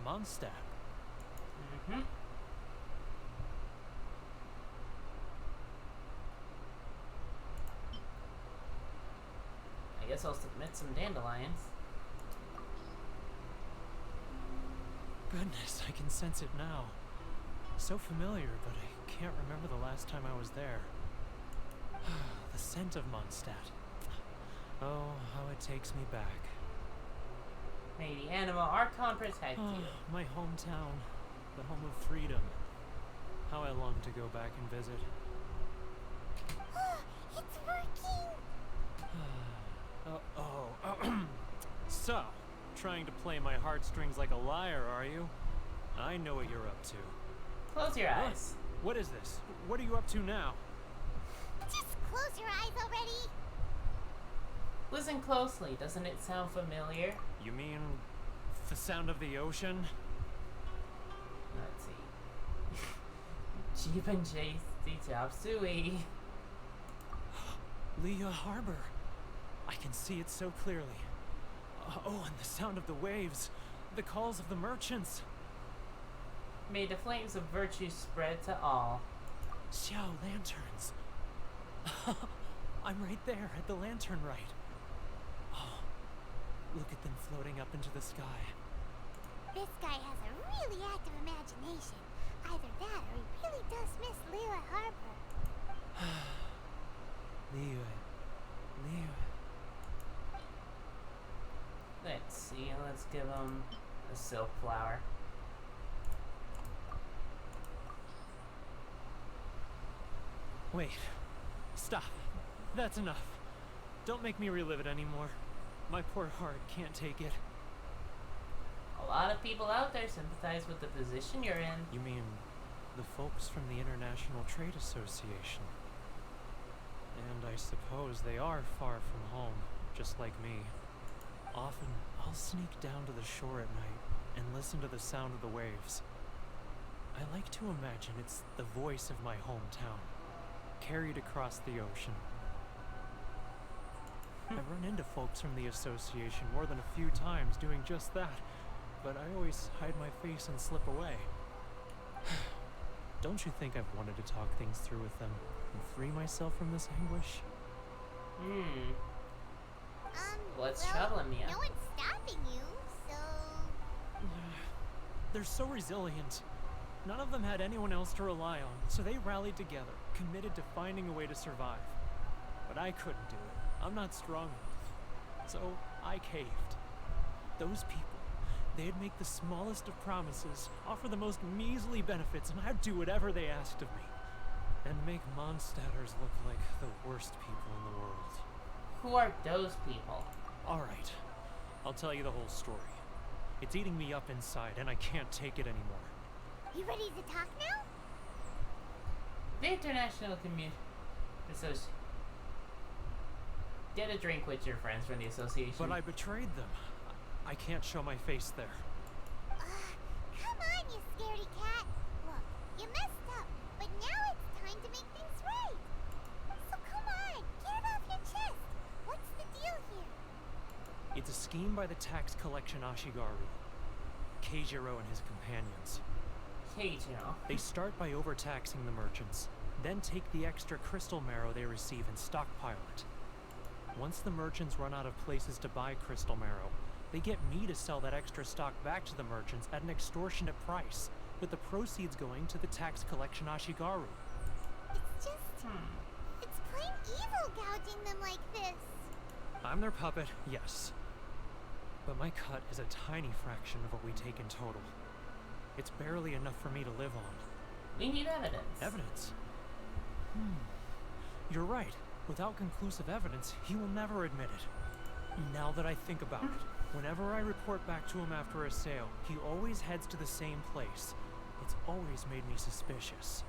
Mondstadt. Mm-hmm. guess I'll submit some dandelions. Goodness, I can sense it now. So familiar, but I can't remember the last time I was there. The scent of Mondstadt. Oh, how it takes me back. May the animal archon protect you. My hometown, the home of freedom. How I long to go back and visit. It's working! So, trying to play my heartstrings like a liar, are you? I know what you're up to. Close your eyes. What is this? What are you up to now? Just close your eyes already! Listen closely. Doesn't it sound familiar? You mean the sound of the ocean? Let's see. Jeep and Chase the Chop Suey. Leah Harbor. I can see it so clearly. Oh, and the sound of the waves. The calls of the merchants. May the flames of virtue spread to all. Xiao lanterns. I'm right there at the lantern right. Oh, look at them floating up into the sky. This guy has a really active imagination. Either that or he really does miss Liyue Harbor. Liyue. Let's see. Let's give him a silk flower. Wait. Stop. That's enough. Don't make me relive it anymore. My poor heart can't take it. A lot of people out there sympathize with the position you're in. You mean the folks from the International Trade Association? And I suppose they are far from home, just like me. Often, I'll sneak down to the shore at night and listen to the sound of the waves. I like to imagine it's the voice of my hometown, carried across the ocean. I've run into folks from the association more than a few times doing just that, but I always hide my face and slip away. Don't you think I've wanted to talk things through with them and free myself from this anguish? What's well, troubling you? No one's stopping you, so... They're so resilient. None of them had anyone else to rely on, so they rallied together, committed to finding a way to survive. But I couldn't do it. I'm not strong enough. So I caved. Those people, they'd make the smallest of promises, offer the most measly benefits, and I'd do whatever they asked of me. And make Mondstadters look like the worst people in the world. Who are those people? Alright, I'll tell you the whole story. It's eating me up inside, and I can't take it anymore. You ready to talk now? The International Community Association. Get a drink with your friends from the association. But I betrayed them. I can't show my face there. Come on, you scaredy cat. Look, you messed up, but now it's time to make things right. So come on, get it off your chest. What's the deal here? It's a scheme by the tax collection Ashigaru, Keijiro and his companions. Keijiro. They start by overtaxing the merchants, then take the extra crystal marrow they receive and stockpile it. Once the merchants run out of places to buy crystal marrow, they get me to sell that extra stock back to the merchants at an extortionate price, with the proceeds going to the tax collection Ashigaru. It's just... It's plain evil gouging them like this. I'm their puppet, yes. But my cut is a tiny fraction of what we take in total. It's barely enough for me to live on. We need evidence. Evidence? You're right. Without conclusive evidence, he will never admit it. Now that I think about it, whenever I report back to him after a sale, he always heads to the same place. It's always made me suspicious.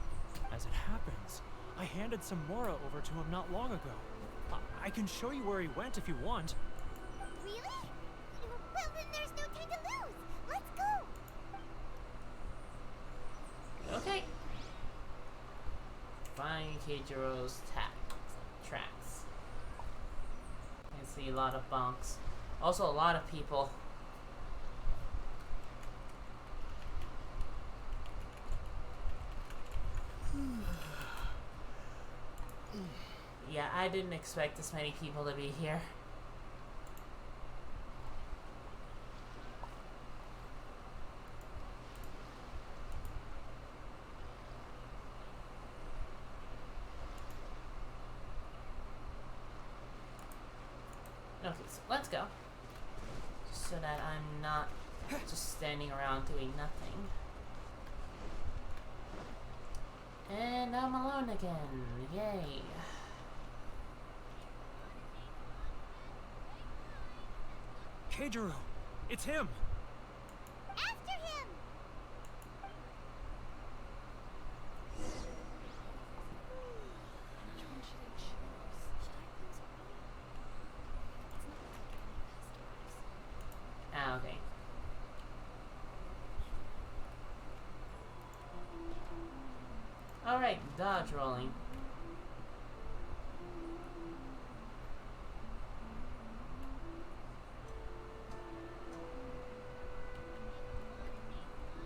As it happens, I handed some Mora over to him not long ago. I can show you where he went if you want. Really? Well, then there's no time to lose. Let's go. Okay. Find Keijiro's tracks. I can see a lot of bunks. Also a lot of people. Yeah, I didn't expect this many people to be here. let's go. Just so that I'm not just standing around doing nothing. And I'm alone again. Yay. Keijiro, it's him. After him! Ah, okay. Alright, dodge rolling.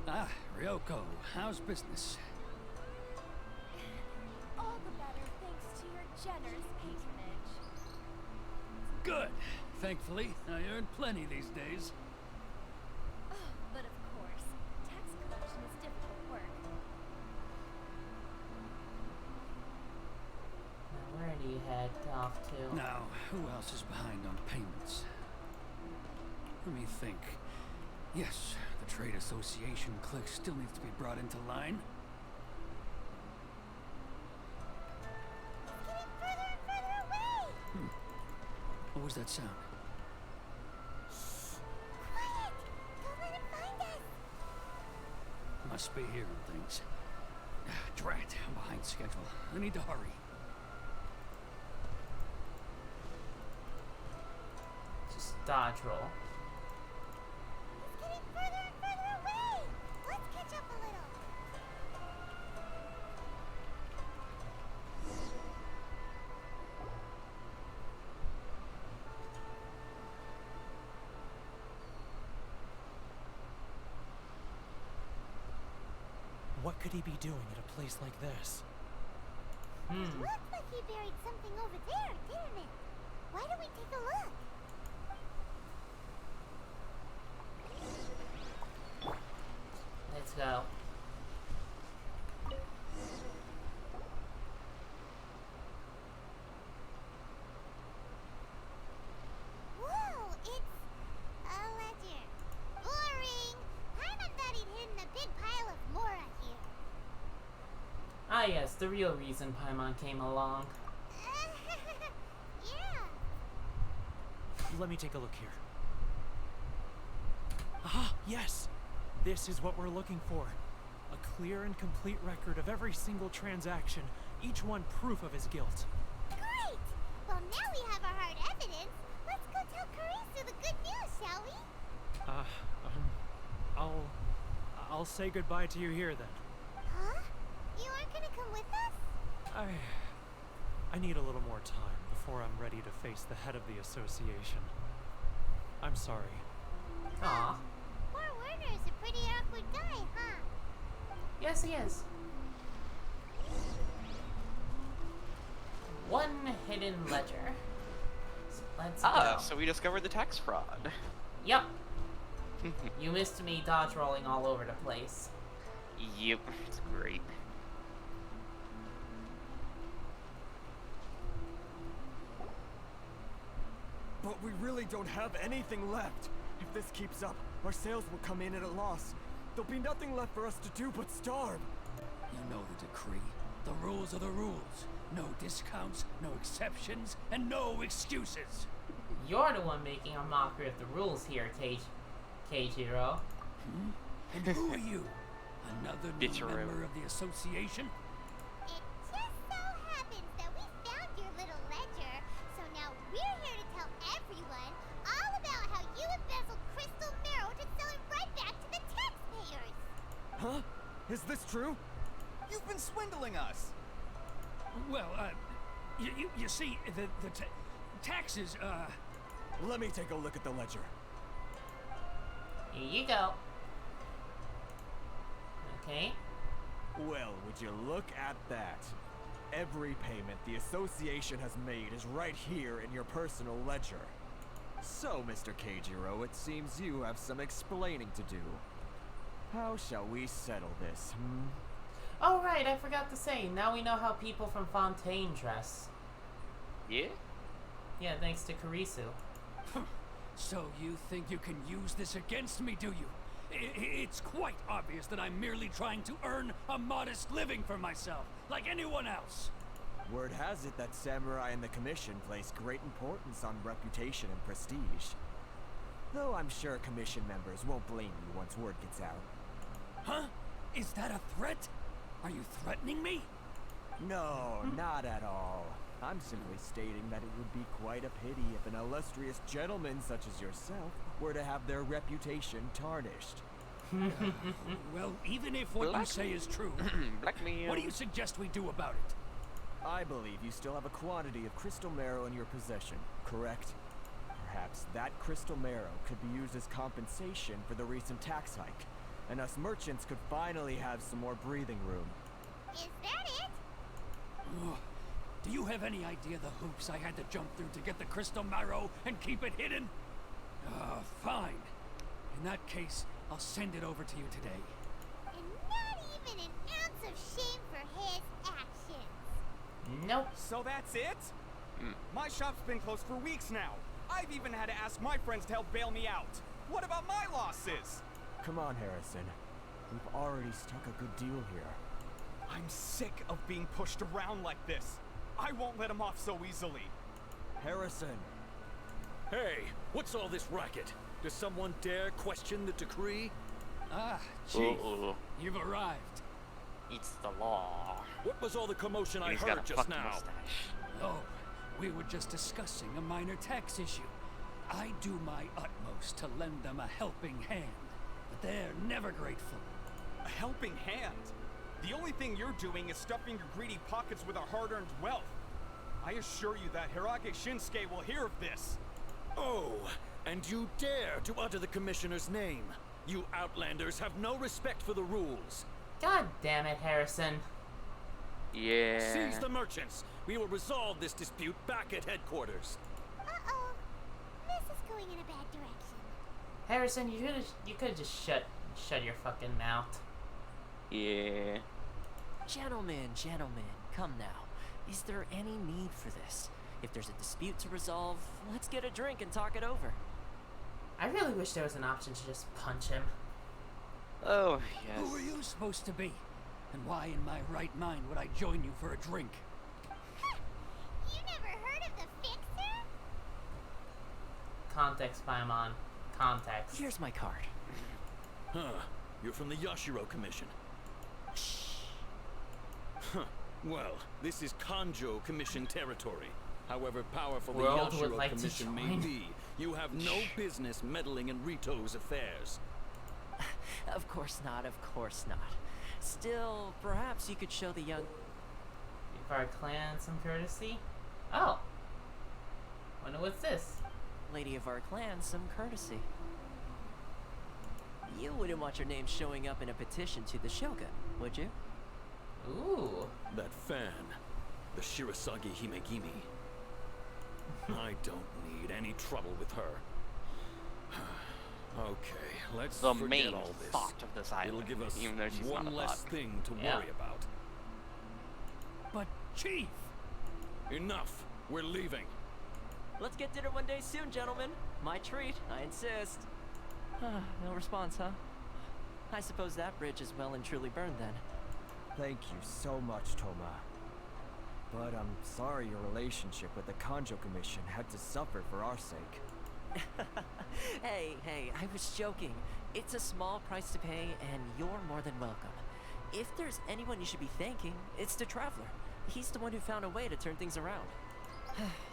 Ah, Ryoko, how's business? All the better thanks to your generous patronage. Good. Thankfully, I earn plenty these days. Oh, but of course, tax collection is difficult work. Now, where do you head off to? Now, who else is behind on payments? Let me think. Yes, the Trade Association clique still needs to be brought into line. It's getting further and further away! What was that sound? Quiet! Don't let him find us! Must be hearing things. Drat, I'm behind schedule. I need to hurry. Just dodge roll. It's getting further and further away! Let's catch up a little. What could he be doing at a place like this? Looks like he buried something over there, didn't it? Why don't we take a look? Let's go. Whoa, it's a ledger. Boring! Paimon thought he'd hidden a big pile of Mora here. Ah yes, the real reason Paimon came along. Yeah. Let me take a look here. Ah, yes! This is what we're looking for. A clear and complete record of every single transaction, each one proof of his guilt. Great! Well, now we have our hard evidence. Let's go tell Karisu the good news, shall we? I'll say goodbye to you here then. Huh? You aren't gonna come with us? I need a little more time before I'm ready to face the head of the association. I'm sorry. Aw. Poor Werner's a pretty awkward guy, huh? Yes, he is. One hidden ledger. So let's go. So we discovered the tax fraud. Yep. You missed me dodge rolling all over the place. Yep, it's great. But we really don't have anything left. If this keeps up, our sales will come in at a loss. There'll be nothing left for us to do but starve. You know the decree. The rules are the rules. No discounts, no exceptions, and no excuses. You're the one making a mockery of the rules here, Keijiro. And who are you? Another new Bitcharoo. member of the association? It just so happens that we found your little ledger, so now we're here to tell everyone all about how you embezzled crystal marrow to sell it right back to the taxpayers. Huh? Is this true? You've been swindling us. Well, you see, the taxes, Let me take a look at the ledger. Here you go. Okay. Well, would you look at that? Every payment the association has made is right here in your personal ledger. So, Mr. Keijiro, it seems you have some explaining to do. How shall we settle this, Oh right, I forgot to say, now we know how people from Fontaine dress. Yeah? Yeah, thanks to Karisu. So you think you can use this against me, do you? It's quite obvious that I'm merely trying to earn a modest living for myself, like anyone else. Word has it that samurai in the commission place great importance on reputation and prestige. Though I'm sure commission members won't blame you once word gets out. Huh? Is that a threat? Are you threatening me? No, not at all. I'm simply stating that it would be quite a pity if an illustrious gentleman such as yourself were to have their reputation tarnished. Well, even if what you say is true, Blackmail. what do you suggest we do about it? I believe you still have a quantity of crystal marrow in your possession, correct? Perhaps that crystal marrow could be used as compensation for the recent tax hike, and us merchants could finally have some more breathing room. Is that it? Ugh. Do you have any idea the hoops I had to jump through to get the crystal marrow and keep it hidden? Fine. In that case, I'll send it over to you today. And not even an ounce of shame for his actions. Nope. So that's it? My shop's been closed for weeks now. I've even had to ask my friends to help bail me out. What about my losses? Come on, Harrison. We've already struck a good deal here. I'm sick of being pushed around like this. I won't let him off so easily. Harrison! Hey, what's all this racket? Does someone dare question the decree? Ah, Chief, you've arrived. It's the law. What was all the commotion I He's got a heard just fucking now? mustache. Oh, we were just discussing a minor tax issue. I do my utmost to lend them a helping hand, but they're never grateful. A helping hand? The only thing you're doing is stuffing your greedy pockets with our hard-earned wealth. I assure you that Hirage Shinsuke will hear of this. Oh, and you dare to utter the commissioner's name. You outlanders have no respect for the rules. God damn it, Harrison. Yeah. Seize the merchants. We will resolve this dispute back at headquarters. Uh-oh. This is going in a bad direction. Harrison, you could have just shut your fucking mouth. Yeah. Gentlemen, come now. Is there any need for this? If there's a dispute to resolve, let's get a drink and talk it over. I really wish there was an option to just punch him. Oh, yes. Who are you supposed to be? And why in my right mind would I join you for a drink? You never heard of the Fixer? Context, Paimon. Context. Here's my card. Huh. You're from the Yashiro Commission. Huh. Well, this is Kanjo Commission territory. However powerful the World would Yashiro like to Commission may join. be, you have no business meddling in Rito's affairs. Of course not, of course not. Still, perhaps you could show the young... Give our clan some courtesy? Oh. Wonder what's this? lady of our clan some courtesy. You wouldn't want your name showing up in a petition to the Shogun, would you? Ooh. That fan, the Shirasagi Himegimi. I don't need any trouble with her. Okay, let's The forget main all this. thought of this island, It'll give us even though she's one not a less thought. thing to Yeah. worry about. But, Chief! Enough. We're leaving. Let's get dinner one day soon, gentlemen. My treat, I insist. No response, huh? I suppose that bridge is well and truly burned then. Thank you so much, Toma. But I'm sorry your relationship with the Kanjo Commission had to suffer for our sake. Hey, I was joking. It's a small price to pay, and you're more than welcome. If there's anyone you should be thanking, it's the Traveler. He's the one who found a way to turn things around.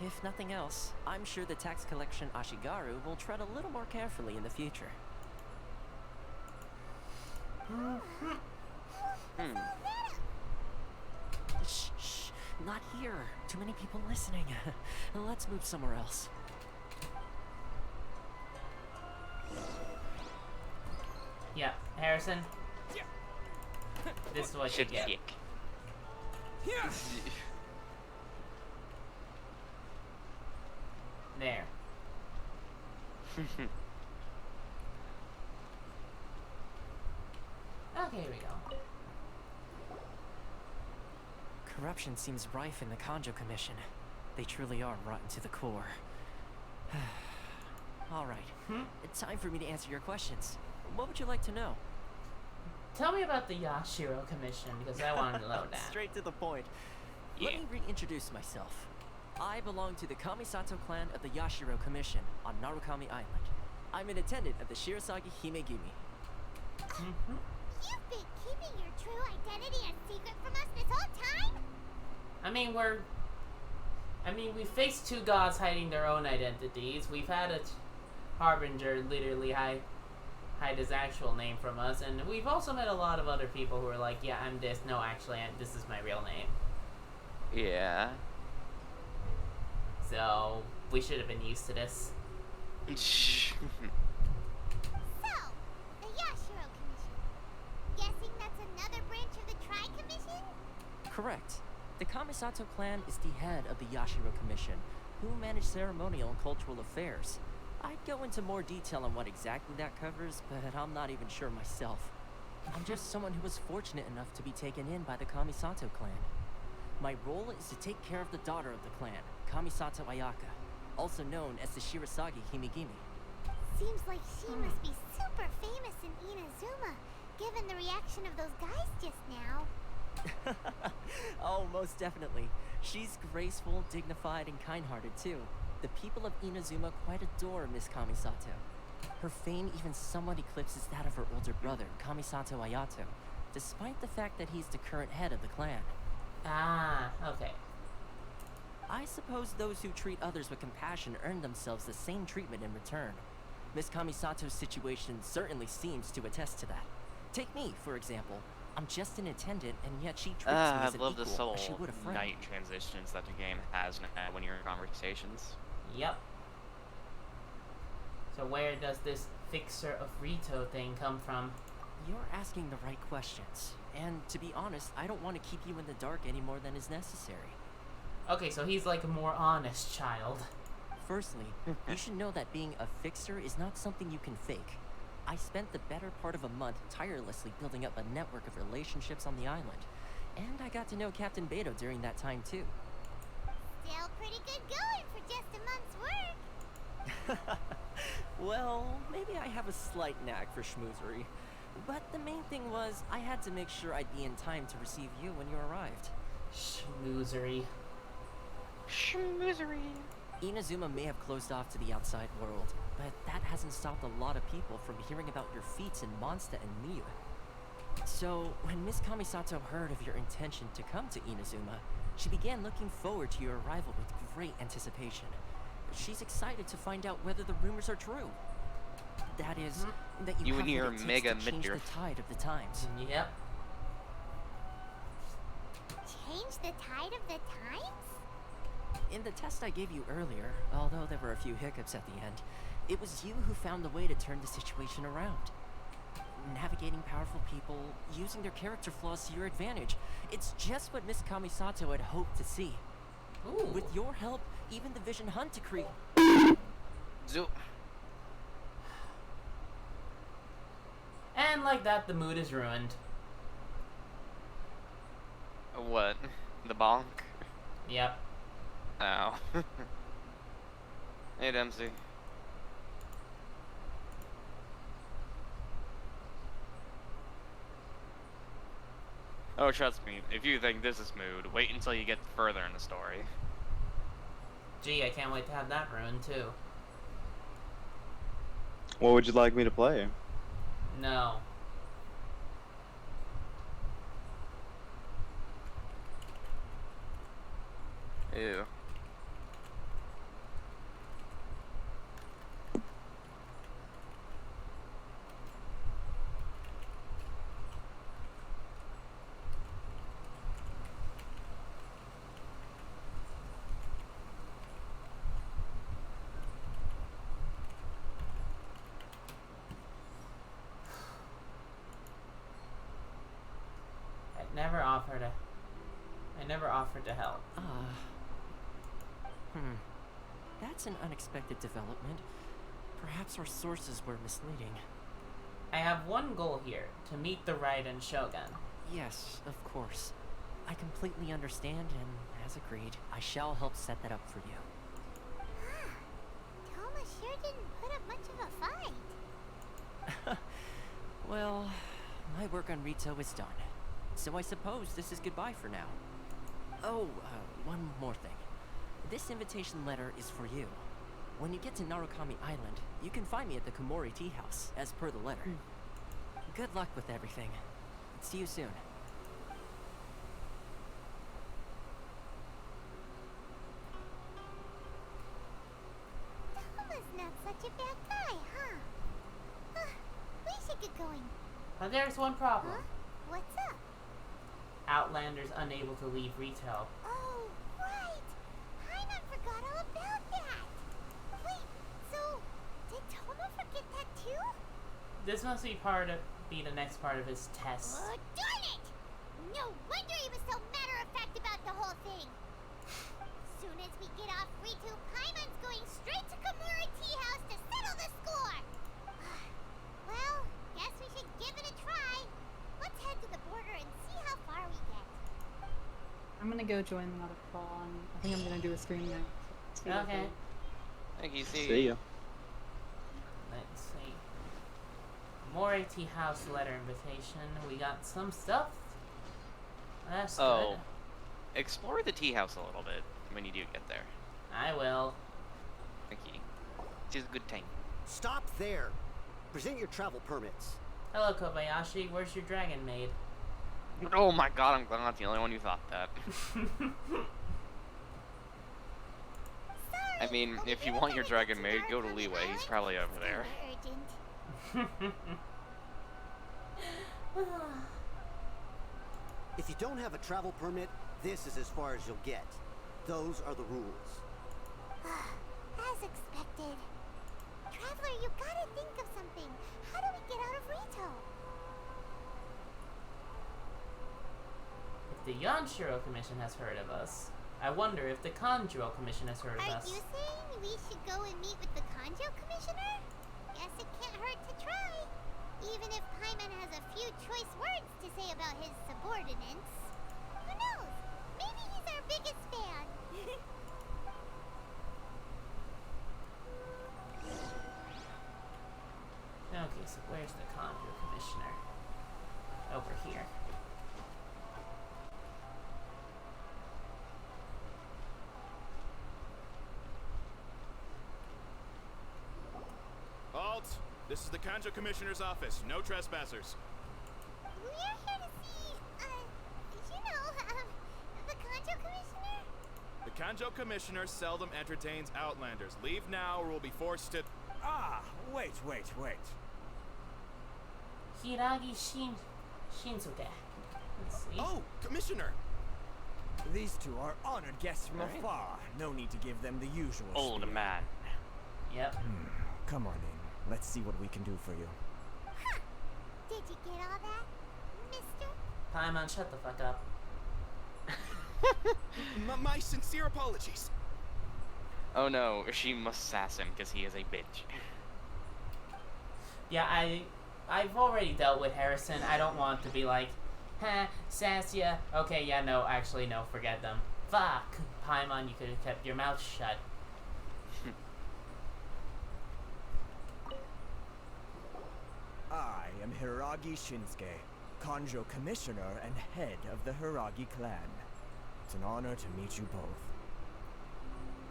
If nothing else, I'm sure the tax collection Ashigaru will tread a little more carefully in the future. Shh, not here. Too many people listening. Let's move somewhere else. Yeah, Harrison. Yeah. This is what you Should get. kick. Yeah. There. Okay, here we go. Corruption seems rife in the Kanjo Commission. They truly are rotten to the core. Alright. It's time for me to answer your questions. What would you like to know? Tell me about the Yashiro Commission, because I want to know that. Straight to the point. Yeah. Let me reintroduce myself. I belong to the Kamisato clan of the Yashiro Commission on Narukami Island. I'm an attendant of the Shirasagi Himegimi. You've been keeping your true identity a secret from us this whole time? We faced two gods hiding their own identities. We've had a harbinger literally hide his actual name from us, and we've also met a lot of other people who are like, yeah, I'm this. No, actually, this is my real name. Yeah. So, we should have been used to this. So, the Yashiro Commission. Guessing that's another branch of the Tri-Commission? Correct. The Kamisato clan is the head of the Yashiro Commission, who manage ceremonial and cultural affairs. I'd go into more detail on what exactly that covers, but I'm not even sure myself. I'm just someone who was fortunate enough to be taken in by the Kamisato clan. My role is to take care of the daughter of the clan, Kamisato Ayaka, also known as the Shirasagi Himegimi. Seems like she must be super famous in Inazuma, given the reaction of those guys just now. Oh, most definitely. She's graceful, dignified, and kind-hearted too. The people of Inazuma quite adore Miss Kamisato. Her fame even somewhat eclipses that of her older brother, Kamisato Ayato, despite the fact that he's the current head of the clan. Ah, okay. I suppose those who treat others with compassion earn themselves the same treatment in return. Miss Kamisato's situation certainly seems to attest to that. Take me, for example. I'm just an attendant, and yet she treats me as I an love the equal, as she subtle would a friend. night transitions that the game has now when you're in conversations. Yep. So where does this fixer of Rito thing come from? You're asking the right questions. And to be honest, I don't want to keep you in the dark any more than is necessary. Okay, so he's like a more honest child. Firstly, you should know that being a fixer is not something you can fake. I spent the better part of a month tirelessly building up a network of relationships on the island. And I got to know Captain Beto during that time too. Still pretty good going for just a month's work. Well, maybe I have a slight knack for schmoozery. But the main thing was, I had to make sure I'd be in time to receive you when you arrived. Schmoozery. Schmoozery. Inazuma may have closed off to the outside world, but that hasn't stopped a lot of people from hearing about your feats in Mondstadt and Miu. So, when Miss Kamisato heard of your intention to come to Inazuma, she began looking forward to your arrival with great anticipation. She's excited to find out whether the rumors are true. That is, that you You have and your what it takes mega to change the midriff. tide of the times. Yep. Change the tide of the times? In the test I gave you earlier, although there were a few hiccups at the end, it was you who found the way to turn the situation around. Navigating powerful people, using their character flaws to your advantage. It's just what Miss Kamisato had hoped to see. Ooh. With your help, even the Vision Hunt decree. And like that, the mood is ruined. What? The bonk? Yep. Oh. Hey, Dempsey. Oh, trust me, if you think this is mood, wait until you get further in the story. Gee, I can't wait to have that ruined too. What would you like me to play? No. Ew. I never offered to help. That's an unexpected development. Perhaps our sources were misleading. I have one goal here, to meet the Raiden Shogun. Yes, of course. I completely understand, and as agreed, I shall help set that up for you. Toma sure sure didn't put up much of a fight. Well, my work on Rito is done. So I suppose this is goodbye for now. Oh, one more thing. This invitation letter is for you. When you get to Narukami Island, you can find me at the Komori Tea House, as per the letter. Good luck with everything. See you soon. Toma's not such a bad guy, huh? We should get going. But there's one problem. Huh? What's up? Outlanders unable to leave retail. Oh, right! Paimon forgot all about that! Wait, so did Toma forget that too? This must be the next part of his test. Oh, darn it! No wonder he was so matter-of-fact about the whole thing! Soon as we get off Ritu, Paimon's going straight to Komori Tea House to settle the score! Well, guess we should give it a try. Let's head to the border and see how far we get. I'm gonna go join another call, and I think I'm gonna do a stream next. Okay. Thank you, See ya. Let's see. Komori Tea House letter invitation. We got some stuff. That's Oh. good. Explore the tea house a little bit when you do get there. I will. Thank you. It's a good time. Stop there. Present your travel permits. Hello, Kobayashi. Where's your dragon maid? Oh my god, I'm glad I'm not the only one who thought that. I mean, if you want your dragon maid, go to Leeway. He's probably over there. If you don't have a travel permit, this is as far as you'll get. Those are the rules. As expected. Traveler, you gotta think of something. How do we get out of Rito? If the Yanshiro Commission has heard of us, I wonder if the Kanjuro Commission has heard of Are us. you saying we should go and meet with the Kanjo Commissioner? Guess it can't hurt to try. Even if Paimon has a few choice words to say about his subordinates. Who knows? Maybe he's our biggest fan. Okay, so where's the Kanjuro Commissioner? Over here. Halt! This is the Kanjo Commissioner's office. No trespassers. We're here to see, the Kanjo Commissioner? The Kanjo Commissioner seldom entertains Outlanders. Leave now or we'll be forced to... Ah, wait. Hiragi Shinsuke. Let's see. Oh, Commissioner! These two are honored guests from Alright. afar. No need to give them the usual Old spiel. man. Yep. Come on in. Let's see what we can do for you. Huh. Did you get all that, mister? Paimon, shut the fuck up. My sincere apologies. Oh no, she must sass him because he is a bitch. Yeah, I've already dealt with Harrison. I don't want to be like, sass ya. Okay, yeah, no, actually, no, forget them. Fuck. Paimon, you could have kept your mouth shut. I am Hiragi Shinsuke, Kanjo Commissioner and head of the Hiragi clan. It's an honor to meet you both.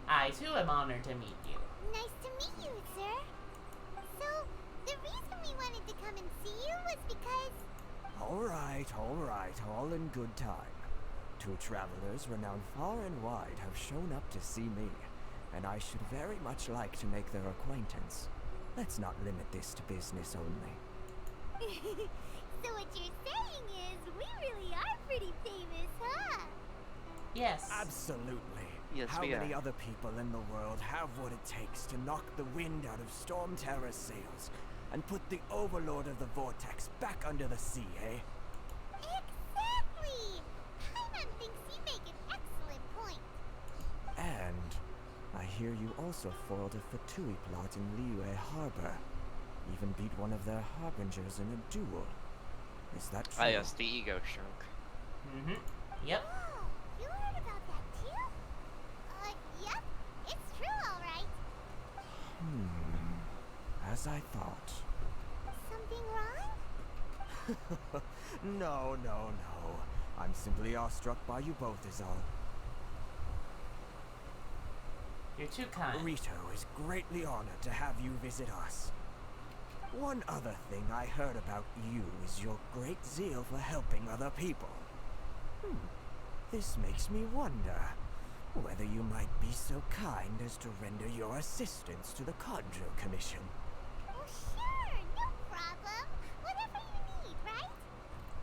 I, too, am honored to meet you. Nice to meet you, sir. So, the reason we wanted to come and see you was because... Alright, all in good time. Two travelers renowned far and wide have shown up to see me, and I should very much like to make their acquaintance. Let's not limit this to business only. So what you're saying is, we really are pretty famous, huh? Yes. Absolutely. Yes, How we many are. other people in the world have what it takes to knock the wind out of Storm Terror's sails and put the Overlord of the Vortex back under the sea, eh? Exactly! Paimon thinks you make an excellent point. And I hear you also foiled a Fatui plot in Liyue Harbor. Even beat one of their harbingers in a duel. Is that true? Ah, yes, the ego stroke. Mm-hmm. Yep. Oh, you heard about that too? Yep, it's true, alright. as I thought. Something wrong? No, no, no. I'm simply awestruck by you both is all. You're too kind. Rito is greatly honored to have you visit us. One other thing I heard about you is your great zeal for helping other people. This makes me wonder whether you might be so kind as to render your assistance to the Chondro Commission. Oh, sure, no problem. Whatever you need, right?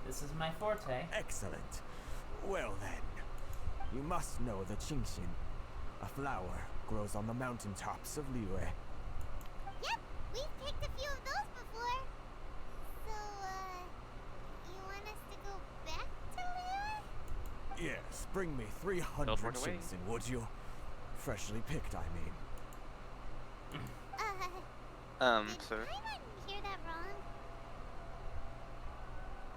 This is my forte. Excellent. Well then, you must know the Qingxin. A flower grows on the mountaintops of Liyue. Yep, we've picked a few of those before. So, you want us to go back to Liyue? Yes, bring me 300 Teleport away. Qingxin, would you? Freshly picked, I mean. Sir. I might hear that wrong.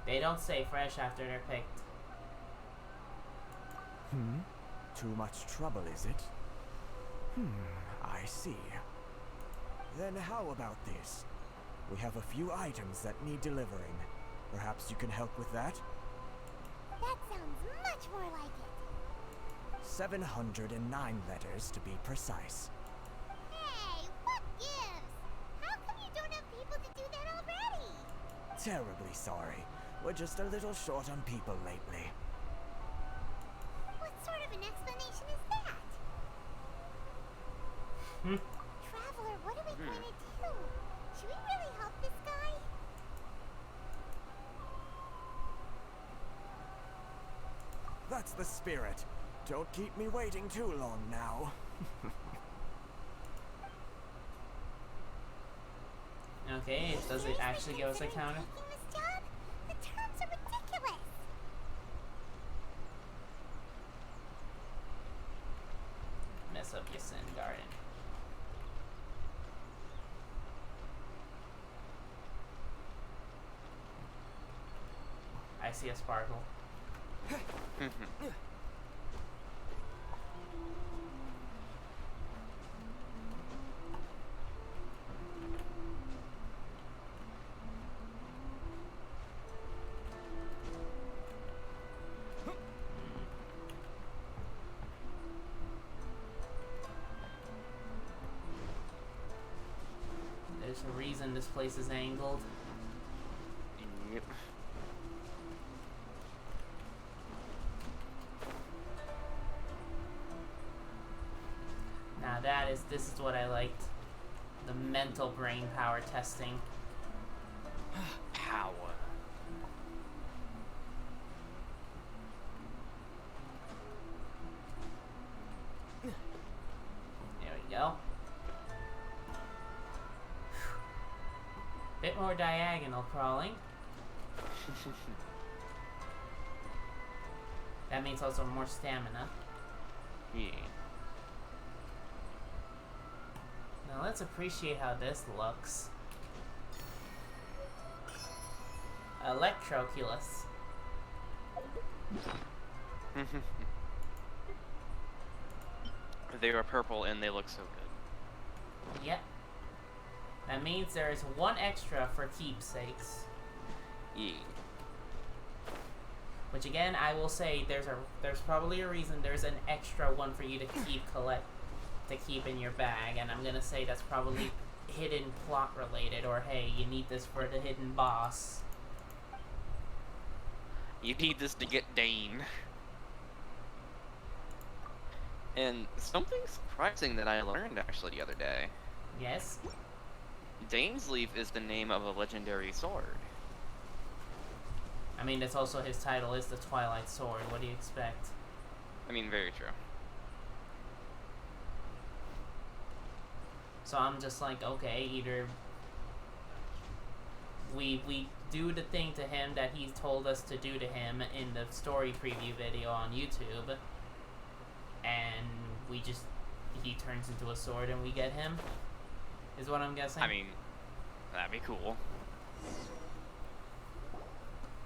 They don't say fresh after they're picked. Too much trouble, is it? I see. Then how about this? We have a few items that need delivering. Perhaps you can help with that? That sounds much more like it. 709 letters to be precise. Hey, what gives? How come you don't have people to do that already? Terribly sorry. We're just a little short on people lately. What sort of an explanation is that? Traveler, what are we going to do? Should we really help this guy? That's the spirit. Don't keep me waiting too long now. Okay, does it actually give us a counter? Taking this job? The terms are ridiculous. Mess up your sin garden. I see a sparkle. There's a reason this place is angled. Yep. Now this is what I liked. The mental brain power testing. Power. There we go. Bit more diagonal crawling. That means also more stamina. Yeah. Now let's appreciate how this looks. Electroculus. They were purple and they look so good. Yep. That means there is one extra for keepsakes. Yeah. Which again, I will say there's probably a reason there's an extra one for you to keep in your bag, and I'm gonna say that's probably hidden plot related, or hey, you need this for the hidden boss. You need this to get Dane. And something surprising that I learned actually the other day. Yes? Dane's Leaf is the name of a legendary sword. I mean, that's also his title, is the Twilight Sword. What do you expect? I mean, very true. So I'm just like, okay, either we do the thing to him that he told us to do to him in the story preview video on YouTube, and he turns into a sword and we get him, is what I'm guessing. I mean, that'd be cool.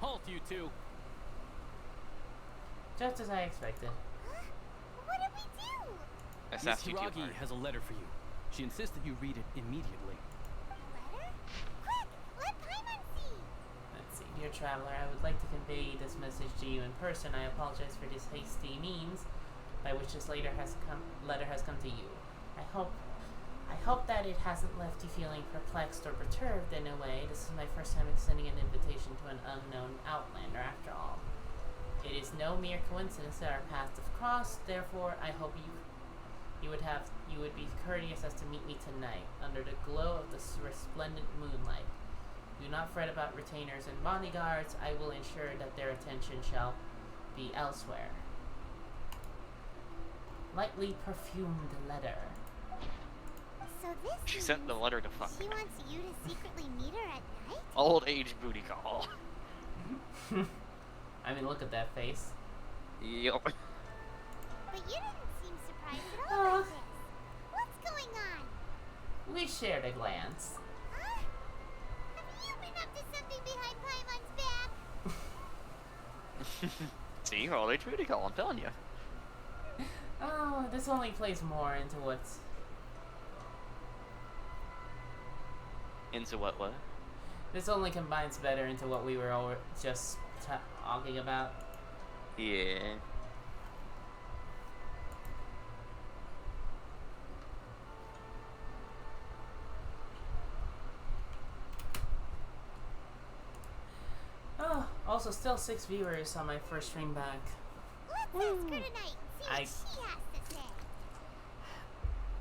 Halt, you two! Just as I expected. What did we do? I Miss sassed you too Hiragi hard. has a letter for you. She insists that you read it immediately. dear traveler, I would like to convey this message to you in person. I apologize for this hasty means by which this letter has come to you. I hope that it hasn't left you feeling perplexed or perturbed in a way. This is my first time extending an invitation to an unknown outlander, after all. It is no mere coincidence that our paths have crossed, therefore I hope you would be courteous as to meet me tonight, under the glow of the resplendent moonlight. Do not fret about retainers and bodyguards. I will ensure that their attention shall be elsewhere. Lightly perfumed letter. So this She sent the letter to fuck. She wants you to secretly meet her at night? Old age booty call. I mean, look at that face. Yup. But you didn't seem surprised at all by this. What's going on? We shared a glance. Huh? Have you been up to something behind Paimon's back? See, old age booty call, I'm telling you. Oh, this only plays more into what's... Into what? This only combines better into what we were all just talking about. Yeah. Oh, also still 6 viewers on my first stream back. Let's ask her tonight and see what she has to say.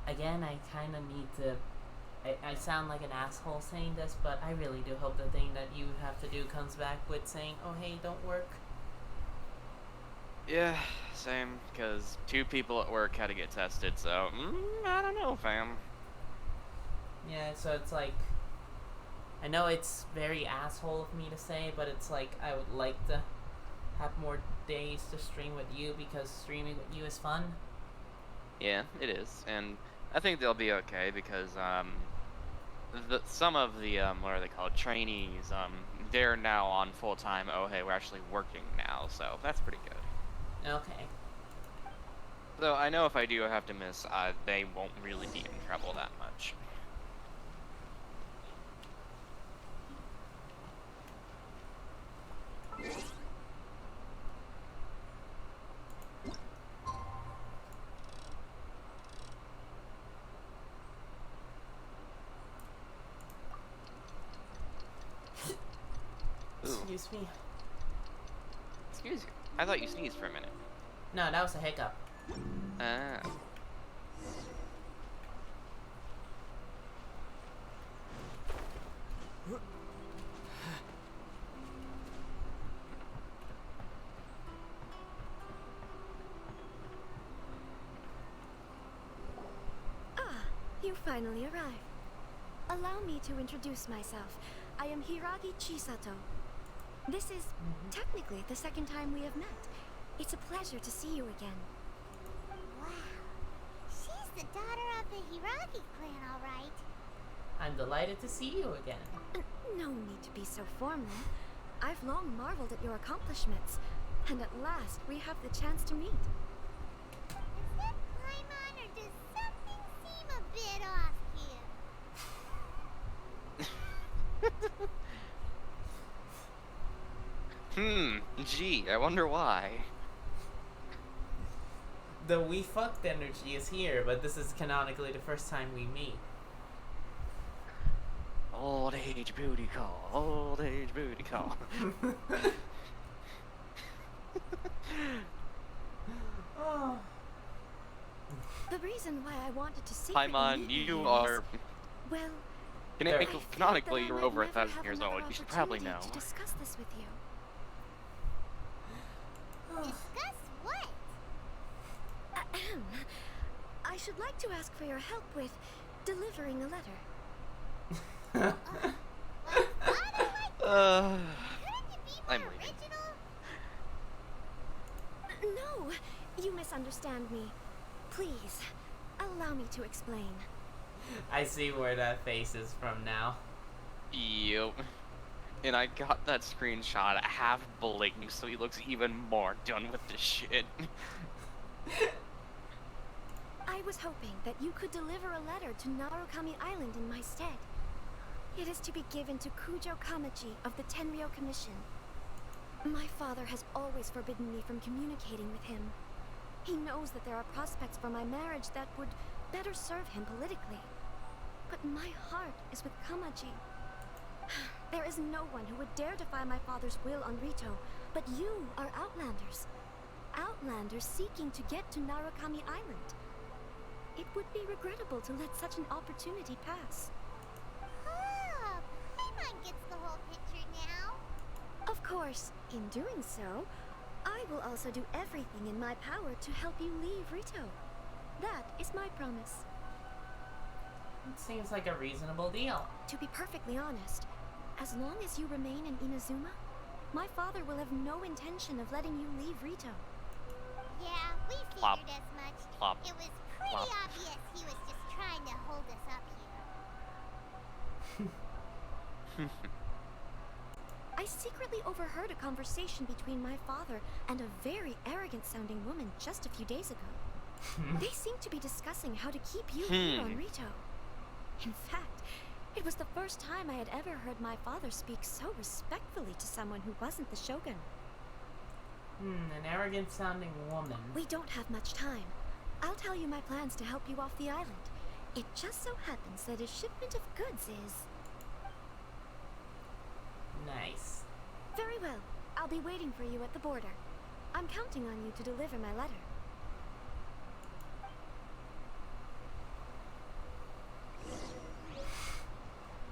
Again, I kind of need to... I sound like an asshole saying this, but I really do hope the thing that you have to do comes back with saying, oh hey, don't work. Yeah, same, because 2 people at work had to get tested, so, I don't know, fam. Yeah, so it's like... I know it's very asshole of me to say, but it's like, I would like to have more days to stream with you, because streaming with you is fun. Yeah, it is, and I think they'll be okay, because, some of the, what are they called, trainees, they're now on full-time, oh hey, we're actually working now, so that's pretty good. Okay. So I know if I do have to miss, they won't really be in trouble that much. Excuse me. Excuse you. I thought you sneezed for a minute. No, that was a hiccup. Ah. You finally arrived. Allow me to introduce myself. I am Hiragi Chisato. This is technically the second time we have met. It's a pleasure to see you again. Wow. She's the daughter of the Hiragi clan, all right. I'm delighted to see you again. No need to be so formal. I've long marveled at your accomplishments, and at last we have the chance to meet. Is that Paimon, or does something seem a bit off here? Gee, I wonder why. The we fucked energy is here, but this is canonically the first time we meet. Old age booty call. Old age booty call. Oh. The reason why I wanted to see Paimon, you are... Well, canonically, you're over 1,000 years old. You should probably know. to discuss this with you. Discuss what? I should like to ask for your help with delivering a letter. I'm leaving. No, you misunderstand me. Please, allow me to explain. I see where that face is from now. Yep. And I got that screenshot half blinking, so he looks even more done with this shit. I was hoping that you could deliver a letter to Narukami Island in my stead. It is to be given to Kujo Kamachi of the Tenryo Commission. My father has always forbidden me from communicating with him. He knows that there are prospects for my marriage that would better serve him politically. But my heart is with Kamaji. There is no one who would dare defy my father's will on Rito, but you are Outlanders. Outlanders seeking to get to Narukami Island. It would be regrettable to let such an opportunity pass. Oh, Paimon gets the whole picture now. Of course, in doing so, I will also do everything in my power to help you leave Rito. That is my promise. It seems like a reasonable deal. To be perfectly honest, as long as you remain in Inazuma, my father will have no intention of letting you leave Rito. Yeah, we figured Plop. as much. Plop. It was pretty Plop. obvious he was just trying to hold us up here. I secretly overheard a conversation between my father and a very arrogant-sounding woman just a few days ago. They seemed to be discussing how to keep you here on Rito. In fact, it was the first time I had ever heard my father speak so respectfully to someone who wasn't the Shogun. An arrogant-sounding woman. We don't have much time. I'll tell you my plans to help you off the island. It just so happens that a shipment of goods is... Nice. Very well. I'll be waiting for you at the border. I'm counting on you to deliver my letter.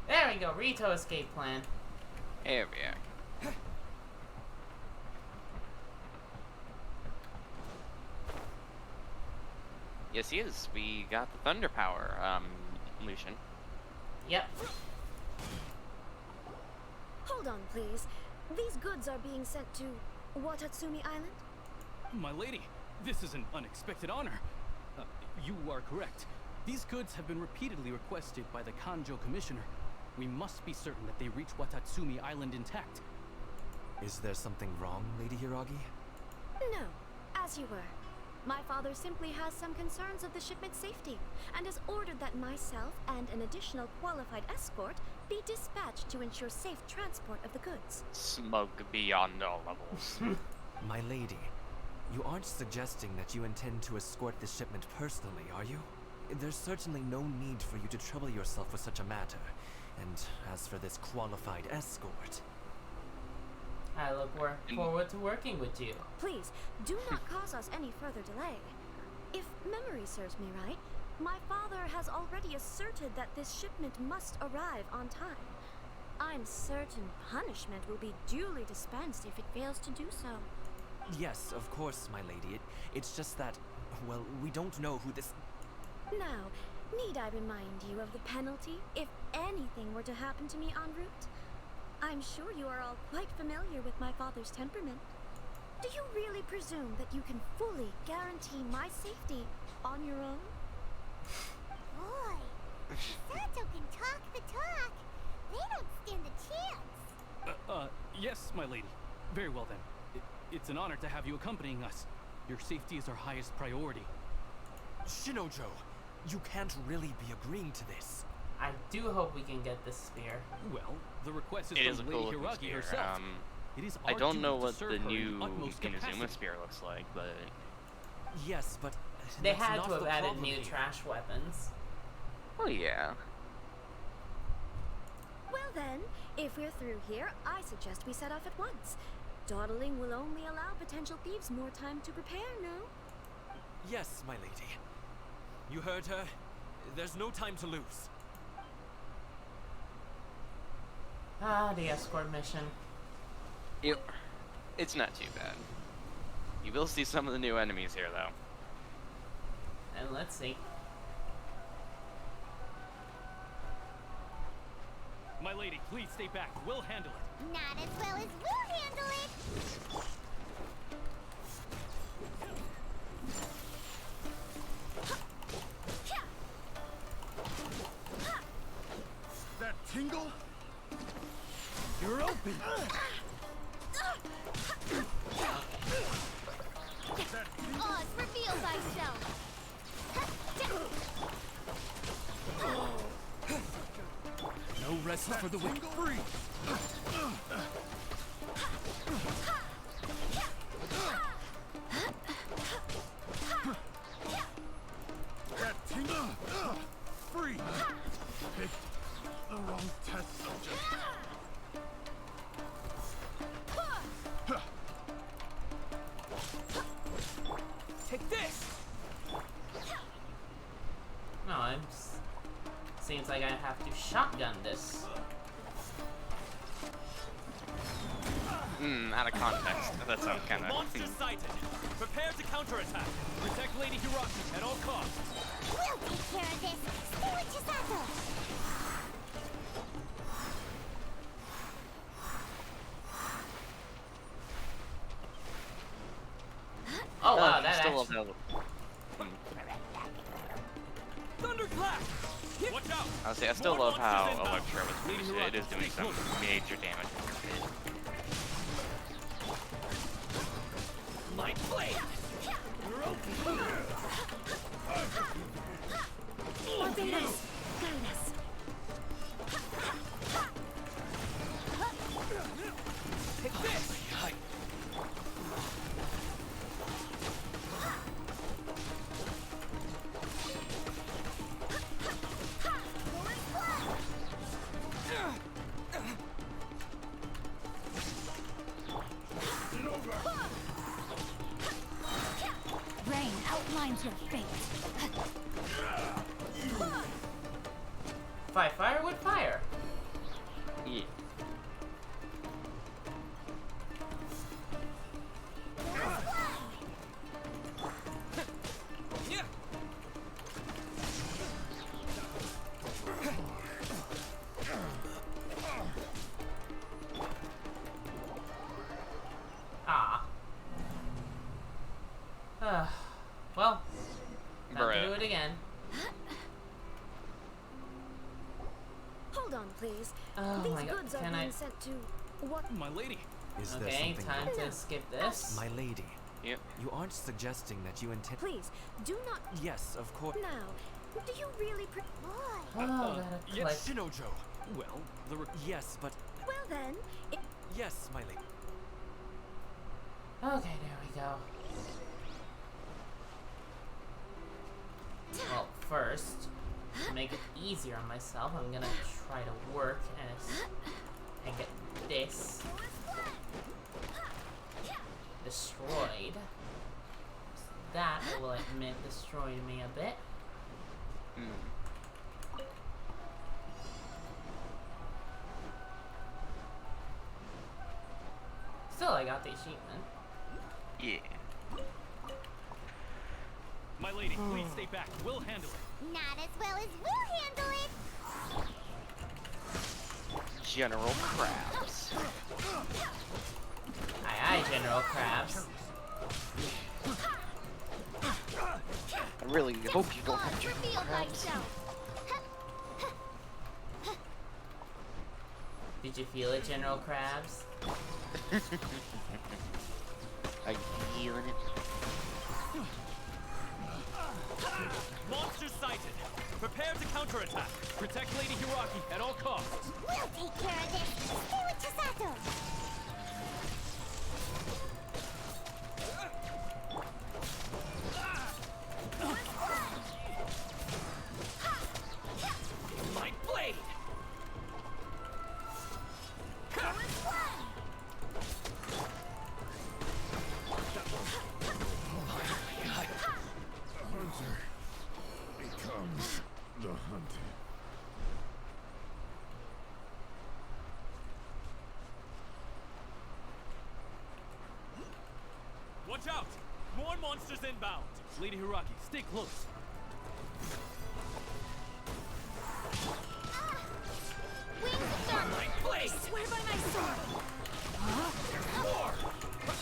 There we go, Rito escape plan. Here we are. Yes, we got the thunder power, Lucian. Yep. Hold on, please. These goods are being sent to Watatsumi Island? My lady, this is an unexpected honor. You are correct. These goods have been repeatedly requested by the Kanjo Commissioner. We must be certain that they reach Watatsumi Island intact. Is there something wrong, Lady Hiragi? No, as you were. My father simply has some concerns of the shipment's safety, and has ordered that myself and an additional qualified escort be dispatched to ensure safe transport of the goods. Smug beyond all levels. My lady, you aren't suggesting that you intend to escort the shipment personally, are you? There's certainly no need for you to trouble yourself with such a matter. And as for this qualified escort... I look forward to working with you. Please, do not cause us any further delay. If memory serves me right, my father has already asserted that this shipment must arrive on time. I'm certain punishment will be duly dispensed if it fails to do so. Yes, of course, my lady. It's just that, well, we don't know who this... Now, need I remind you of the penalty if anything were to happen to me en route? I'm sure you are all quite familiar with my father's temperament. Do you really presume that you can fully guarantee my safety on your own? Boy, Sato can talk the talk. They don't stand a chance. Yes, my lady. Very well then. It's an honor to have you accompanying us. Your safety is our highest priority. Shinojo, you can't really be agreeing to this. I do hope we can get this spear. Well, the request It is is a from cool Lady looking Hiragi spear. herself. It is I our don't know duty to what serve the her in new utmost Inazuma capacity. spear looks like, but... Yes, but... They that's had not to have the added problem new here. trash weapons. Oh yeah. Well then, if we're through here, I suggest we set off at once. Dawdling will only allow potential thieves more time to prepare, no? Yes, my lady. You heard her. There's no time to lose. Ah, the escort mission. It's not too bad. You will see some of the new enemies here, though. And let's see. My lady, please stay back. We'll handle it. Not as well as we'll handle it. That tingle? You're open! Oz, reveal thyself. No rest for the wicked. Free! No, seems like I have to shotgun this. Out of context. That sounds kind of. Monster sighted. Prepare to counterattack. Protect Lady Hiraki at all costs. We'll take care of this. Stay with Chisato. Oh wow, I that still actually... love Thunderclap! Watch out! Honestly, I still love how Electro was boosted. It is doing some major damage. Light blade! Barbados, guide us. Take this! Rain outlines your fate. Fight fire with fire. Yeah. Ah. Well, time to Bruh. do it again. Hold on, please. Oh These my god, goods are can I... being sent to what? My lady. Is there Okay, something time wrong? to skip this. My lady. Yep. You aren't suggesting that you intend. Please, do not. Yes, of course. Now, do you really Oh, gotta Yes, collect... Shinojo. Well, Yes, but Well then, yes, my lady. Okay, there we go. Well, first, to make it easier on myself, I'm gonna try to work and get this destroyed. That will admit destroy me a bit. Still, I got the achievement. Yeah. My lady, please stay back. We'll handle it. Not as well as we'll handle it. General Crabs. Aye aye, General Crabs. I really hope you don't have General Reveal Crabs. thyself. Did you feel it, General Crabs? I'm feeling it. Monster sighted. Prepare to counterattack. Protect Lady Hiraki at all costs. We'll take care of this. Stay with Chisato. Light blade. Hunter becomes the hunted. Watch out! More monsters inbound. Lady Hiraki, stay close. Light blade. Swear by my sword. More.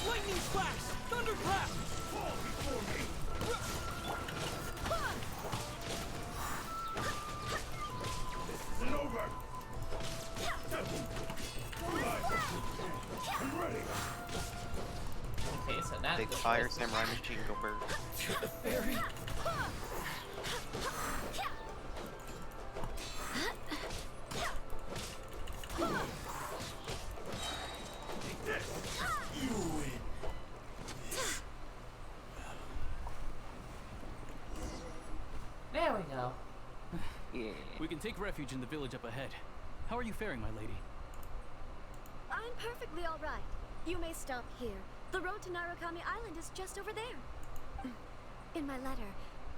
Lightning flash. Thunderclap. Fall before me. This isn't over. I'm ready. Okay, so that... Big fire samurai machine go bird. To the fairy. You win. There we go. Yeah. We can take refuge in the village up ahead. How are you faring, my lady? I'm perfectly all right. You may stop here. The road to Narukami Island is just over there. In my letter,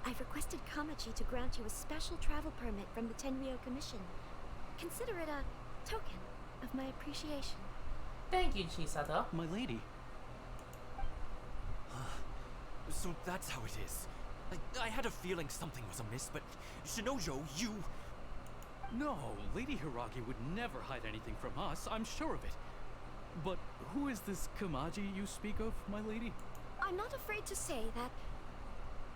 I've requested Kamachi to grant you a special travel permit from the Tenryou Commission. Consider it a token of my appreciation. Thank you, Chisato. My lady. So that's how it is. I had a feeling something was amiss, but Shinojo, you... No, Lady Hiragi would never hide anything from us, I'm sure of it. But who is this Kamaji you speak of, my lady? I'm not afraid to say that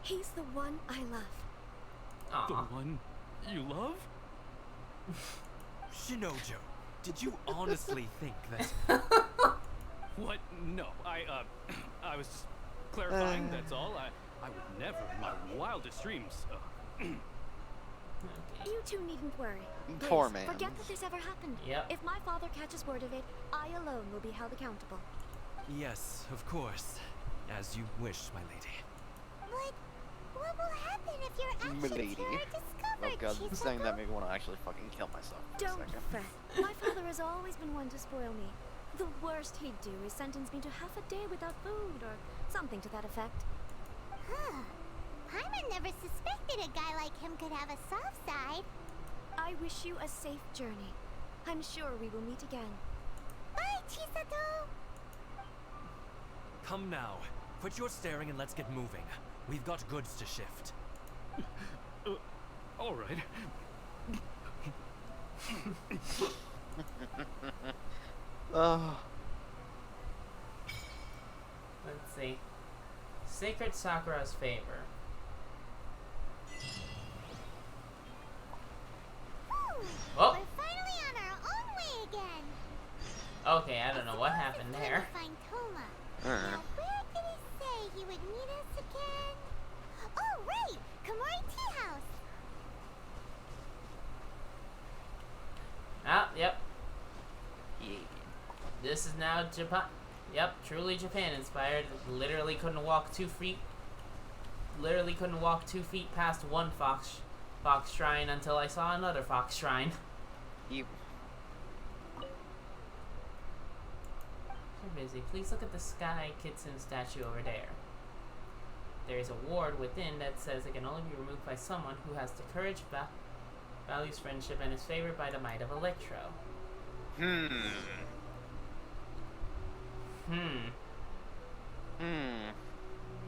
he's the one I love. The one you love? Shinojo, did you honestly think that... What? No, I was just clarifying, that's all. I would never, in my wildest dreams, You two needn't worry. Poor Please, man. forget that this ever happened. Yep. If my father catches word of it, I alone will be held accountable. Yes, of course. As you wish, my lady. But what will happen if your actions Milady. here are discovered, Oh god, saying that Chisato? made me want to actually fucking kill myself for a Don't second. fret. My father has always been one to spoil me. The worst he'd do is sentence me to half a day without food or something to that effect. Huh. Paimon never suspected a guy like him could have a soft side. I wish you a safe journey. I'm sure we will meet again. Bye, Chisato! Come now. Quit your staring and let's get moving. We've got goods to shift. all right. Oh. Let's see. Sacred Sakura's favor. Oh. We're finally on our own way again. Okay, I don't know what happened Time there. to find Toma. Uh. Now, where did he say he would meet us again? Oh, right! Komori Tea House. Ah, yep. Yeah. This is now Japan. Yep, truly Japan inspired. Literally couldn't walk 2 feet. Literally couldn't walk 2 feet past one fox shrine until I saw another fox shrine. You. So busy. Please look at the Sky Kitsune statue over there. There is a ward within that says it can only be removed by someone who has the courage, values friendship, and is favored by the might of Electro.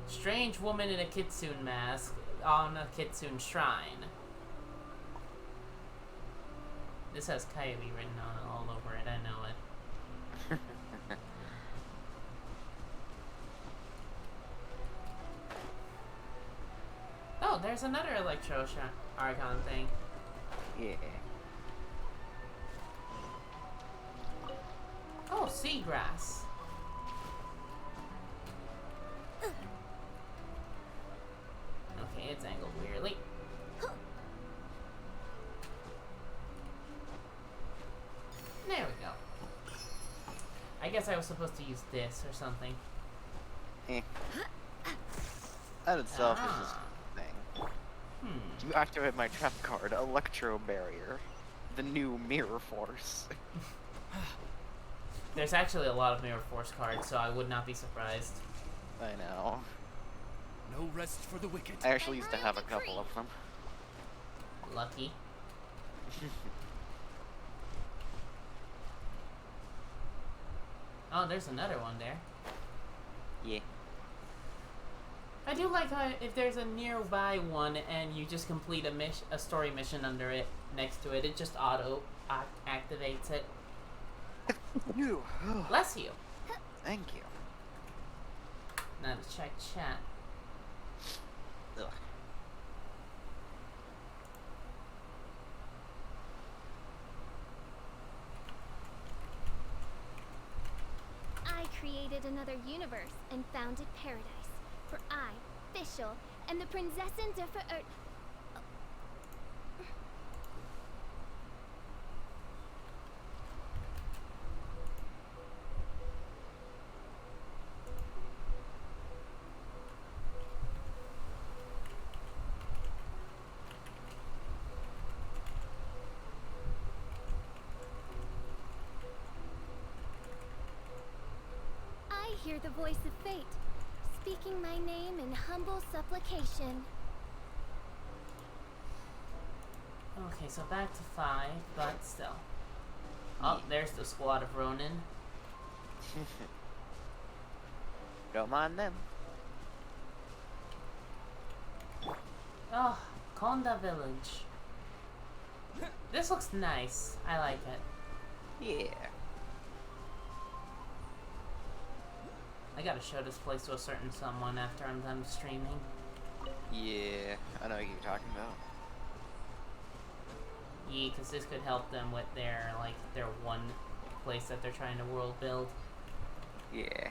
Strange woman in a kitsune mask on a kitsune shrine. This has Kylie written on all over it, I know it. Oh, there's another Electro Archon thing. Yeah. Oh, seagrass. Okay, it's angled weirdly. There we go. I guess I was supposed to use this or something. Eh. That itself is just a thing. You activate my trap card, Electro Barrier. The new Mirror Force. There's actually a lot of Mirror Force cards, so I would not be surprised. I know. No rest for the wicked. I actually used to have a couple of them. Lucky. Oh, there's another one there. Yeah. I do like how if there's a nearby one and you just complete a story mission under it, next to it, it just auto activates it. You. Bless you. Thank you. Now to check chat. Ugh. I created another universe and founded paradise. For I, Fischl, and the Prinzessin der Verirrt. I hear the voice of fate, speaking my name in humble supplication. Okay, so back to 5, but still. Oh, there's the squad of Ronin. Don't mind them. Oh, Konda Village. This looks nice. I like it. Yeah. I gotta show this place to a certain someone after I'm done streaming. Yeah, I know what you're talking about. Yeah, because this could help them with their, like, their one place that they're trying to world build. Yeah.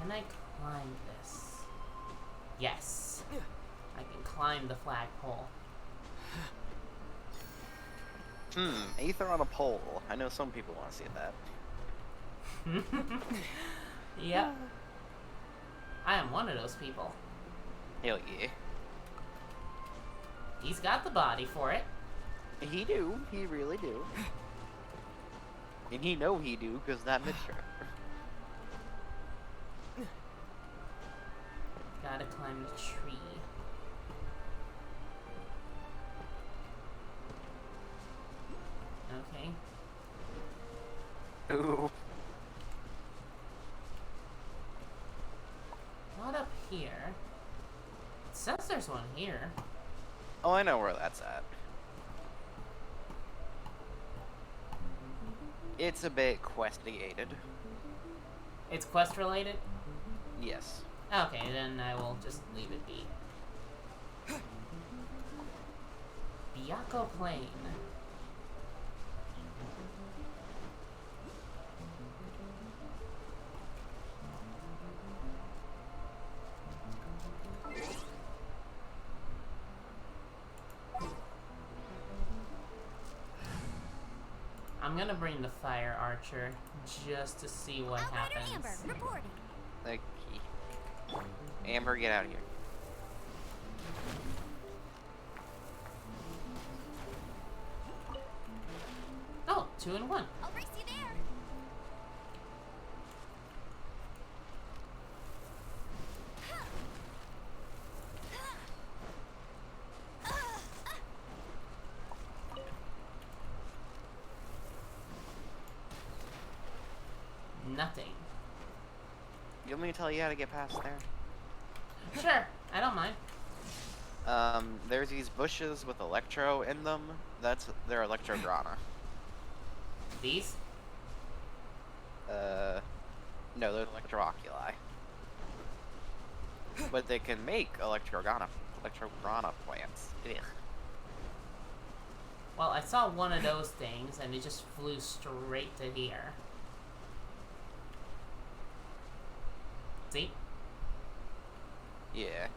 Can I climb this? Yes. I can climb the flagpole. Aether on a pole. I know some people want to see that. Yep. I am one of those people. Hell yeah. He's got the body for it. He do. He really do. And he know he do, because that mixture. Gotta climb the tree. Okay. Ooh. Not up here. It says there's one here. Oh, I know where that's at. It's a bit questigated. It's quest related? Yes. Okay, then I will just leave it be. Byakuya Plain. I'm gonna bring the fire archer just to see what happens. Amber, reporting. Like, Amber, get out of here. Oh, 2 in 1. I'll race you there. Nothing. You want me to tell you how to get past there? Sure, I don't mind. There's these bushes with electro in them. They're electrograna. These? No, they're electrooculi. But they can make electrograna plants. Ugh. Well, I saw one of those things and it just flew straight to here. See? Yeah.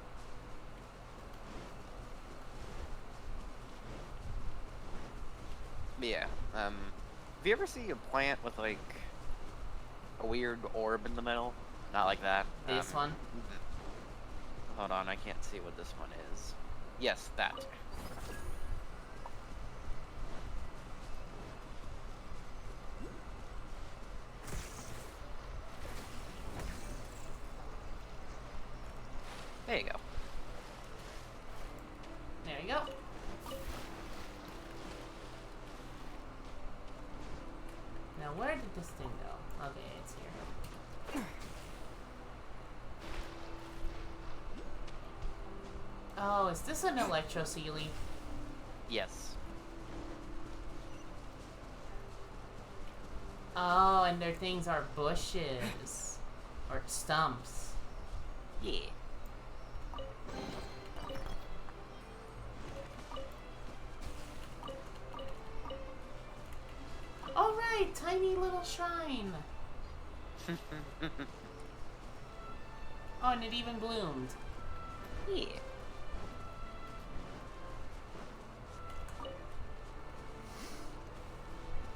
But yeah, have you ever seen a plant with, like, a weird orb in the middle? Not like that. This one? Hold on, I can't see what this one is. Yes, that. There you go. There you go. Now, where did this thing go? Okay, it's here. Oh, is this an electro sealy? Yes. Oh, and their things are bushes. Or stumps. Yeah. Alright, tiny little shrine. Oh, and it even bloomed. Yeah.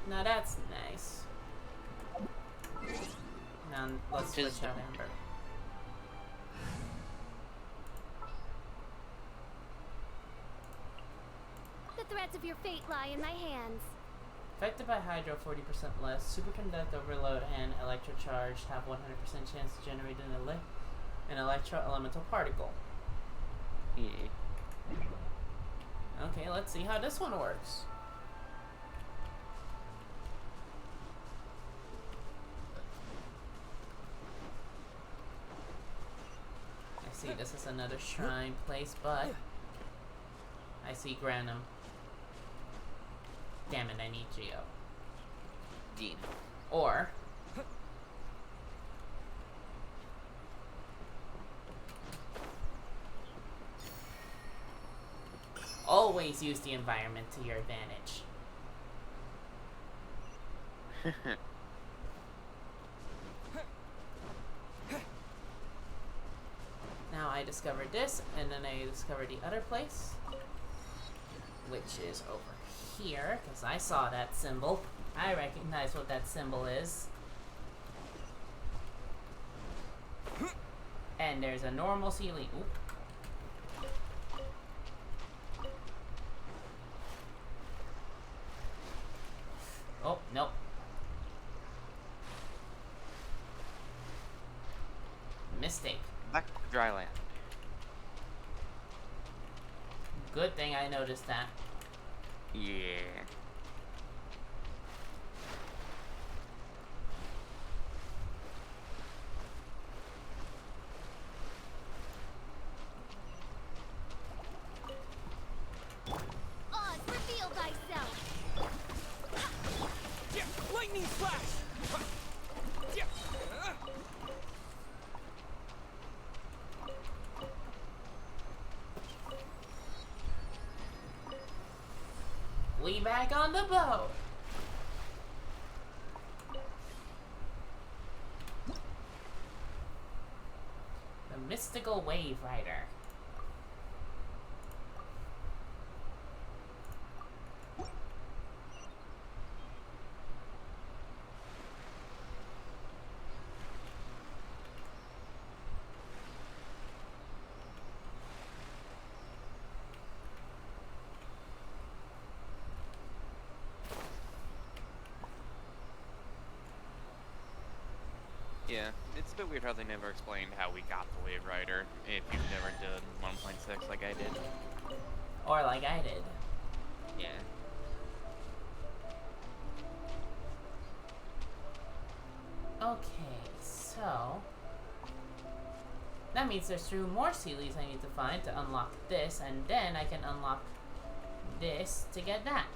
Now that's nice. Now let's switch out Amber. The threads of your fate lie in my hands. Affected by Hydro 40% less, Superconduct Overload and Electrocharge have 100% chance to generate an electro elemental particle. Yeah. Okay, let's see how this one works. I see this is another shrine place, but I see Granum. Damn it, I need Geo. Dean. Or always use the environment to your advantage. Now I discovered this, and then I discovered the other place, which is over here, because I saw that symbol. I recognize what that symbol is. And there's a normal ceiling. Oop. Oh, nope. Mistake. Back to dry land. Good thing I noticed that. Yeah. Oz, reveal thyself! Yeah, lightning flash! Yeah. We back on the boat. The mystical wave rider. Yeah, it's a bit weird how they never explained how we got the Wave Rider if you've never done 1.6 like I did. Or like I did. Yeah. Okay, so that means there's 2 more Sealies I need to find to unlock this, and then I can unlock this to get that.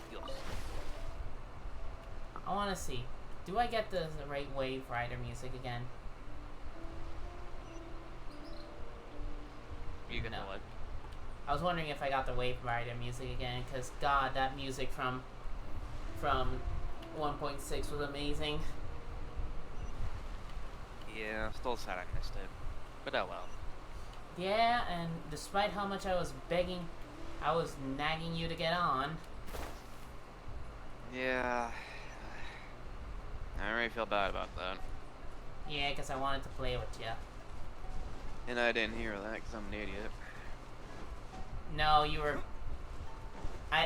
Yes. I want to see. Do I get the right Wave Rider music again? You can No. know it. I was wondering if I got the Wave Rider music again, because God, that music from 1.6 was amazing. Yeah, still sad I missed it. But oh well. Yeah, and despite how much I was begging, I was nagging you to get on. Yeah. I really feel bad about that. Yeah, because I wanted to play with you. And I didn't hear that because I'm an idiot. No, you were...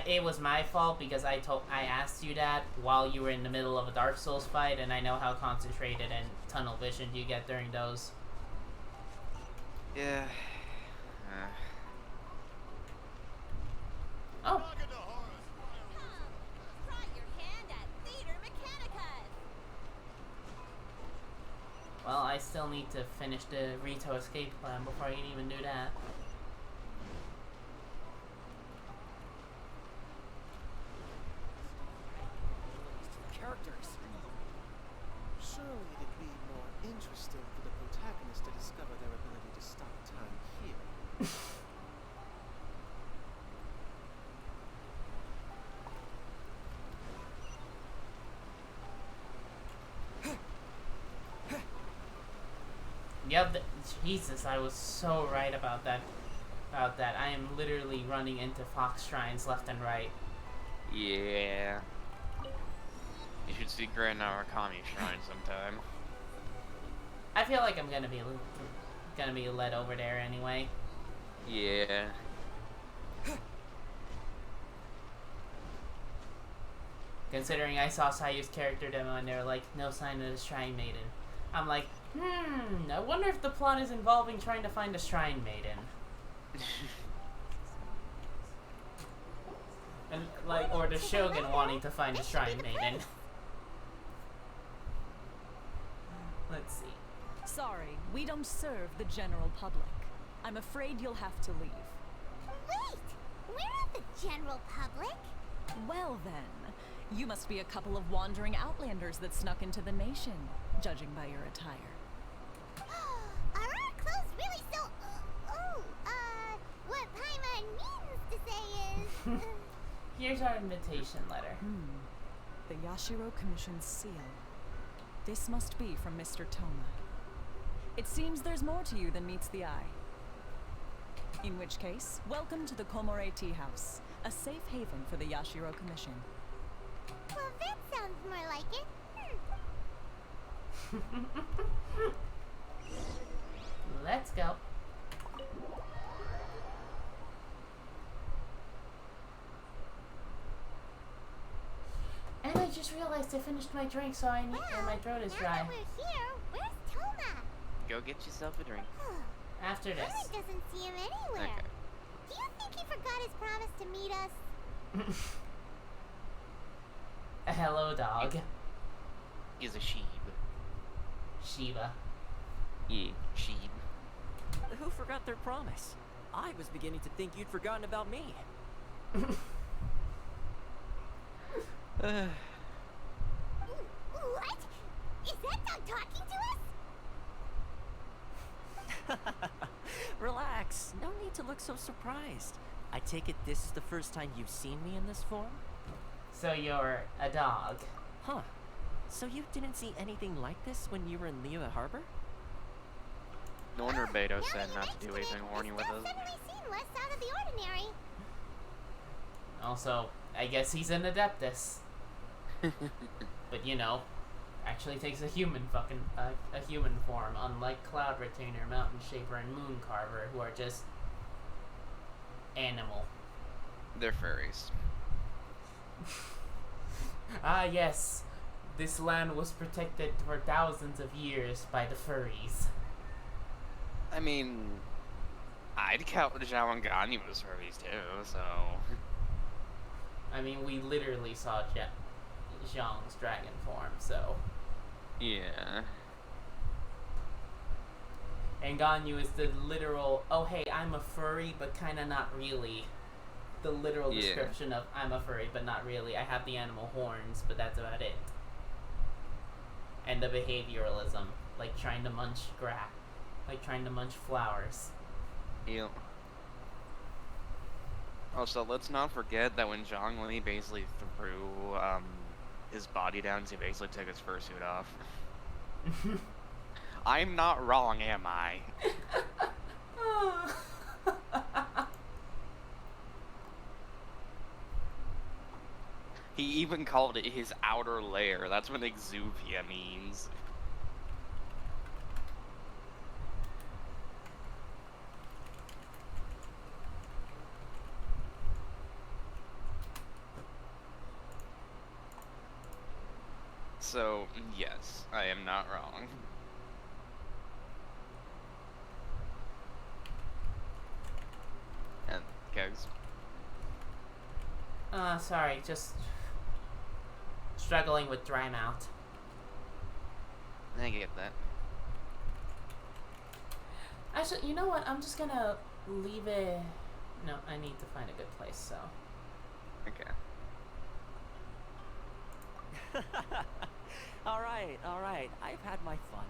it was my fault because I asked you that while you were in the middle of a Dark Souls fight, and I know how concentrated and tunnel vision you get during those. Yeah. Oh. Try your hand at Theater Mechanicus! Well, I still need to finish the Rito escape plan before I can even do that. Characters. Surely it'd be more interesting for the protagonist to discover their ability to stop time here. Yep, Jesus, I was so right about that. I am literally running into fox shrines left and right. Yeah. You should see Grand Narakami Shrine sometime. I feel like I'm gonna be led over there anyway. Yeah. Considering I saw Sayu's character demo and they're like, no sign of the Shrine Maiden. I'm like, I wonder if the plot is involving trying to find a Shrine Maiden. And, like, or the Shogun wanting to find a Shrine Maiden. Let's see. Sorry, we don't serve the general public. I'm afraid you'll have to leave. Wait! We're not the general public! Well then, you must be a couple of wandering outlanders that snuck into the nation, judging by your attire. Are our clothes really so... what Paimon means to say is... Here's our invitation letter. The Yashiro Commission's seal. This must be from Mr. Toma. It seems there's more to you than meets the eye. In which case, welcome to the Komore Tea House, a safe haven for the Yashiro Commission. Well, that sounds more like it. Let's go. And I just realized I finished my drink, so I need, and my throat is dry. Now that we're here, where's Toma? Go get yourself a drink. After this. Paimon doesn't see him anywhere. Okay. Do you think he forgot his promise to meet us? A hello, dog. He's a sheep. Shiba. Yeah, sheep. Who forgot their promise? I was beginning to think you'd forgotten about me. What? Is that dog talking to us? Relax. No need to look so surprised. I take it this is the first time you've seen me in this form? So you're a dog. Huh. So you didn't see anything like this when you were in Liyue Harbor? Norner Beto said not to do anything horny with us. Suddenly seem less out of the ordinary. Also, I guess he's an Adeptus. But you know, actually takes a human a human form, unlike Cloud Retainer, Mountain Shaper, and Moon Carver, who are just animal. They're furries. Ah yes, this land was protected for thousands of years by the furries. I mean, I'd count Zhao and Ganyu as furries too, so... I mean, we literally saw Zhang's dragon form, so... Yeah. And Ganyu is the literal, oh hey, I'm a furry, but kinda not really. The literal description of, I'm a furry, but not really. I have the animal horns, but that's about it. And the behavioralism, like trying to munch grass, like trying to munch flowers. Yep. Also, let's not forget that when Zhang Li basically threw his body down, he basically took his fursuit off. I'm not wrong, am I? He even called it his outer layer. That's what exuvia means. So, yes, I am not wrong. And Kegs? Sorry, just struggling with dry mouth. I get that. Actually, you know what? I'm just gonna leave it... No, I need to find a good place, so... Okay. Alright. I've had my fun.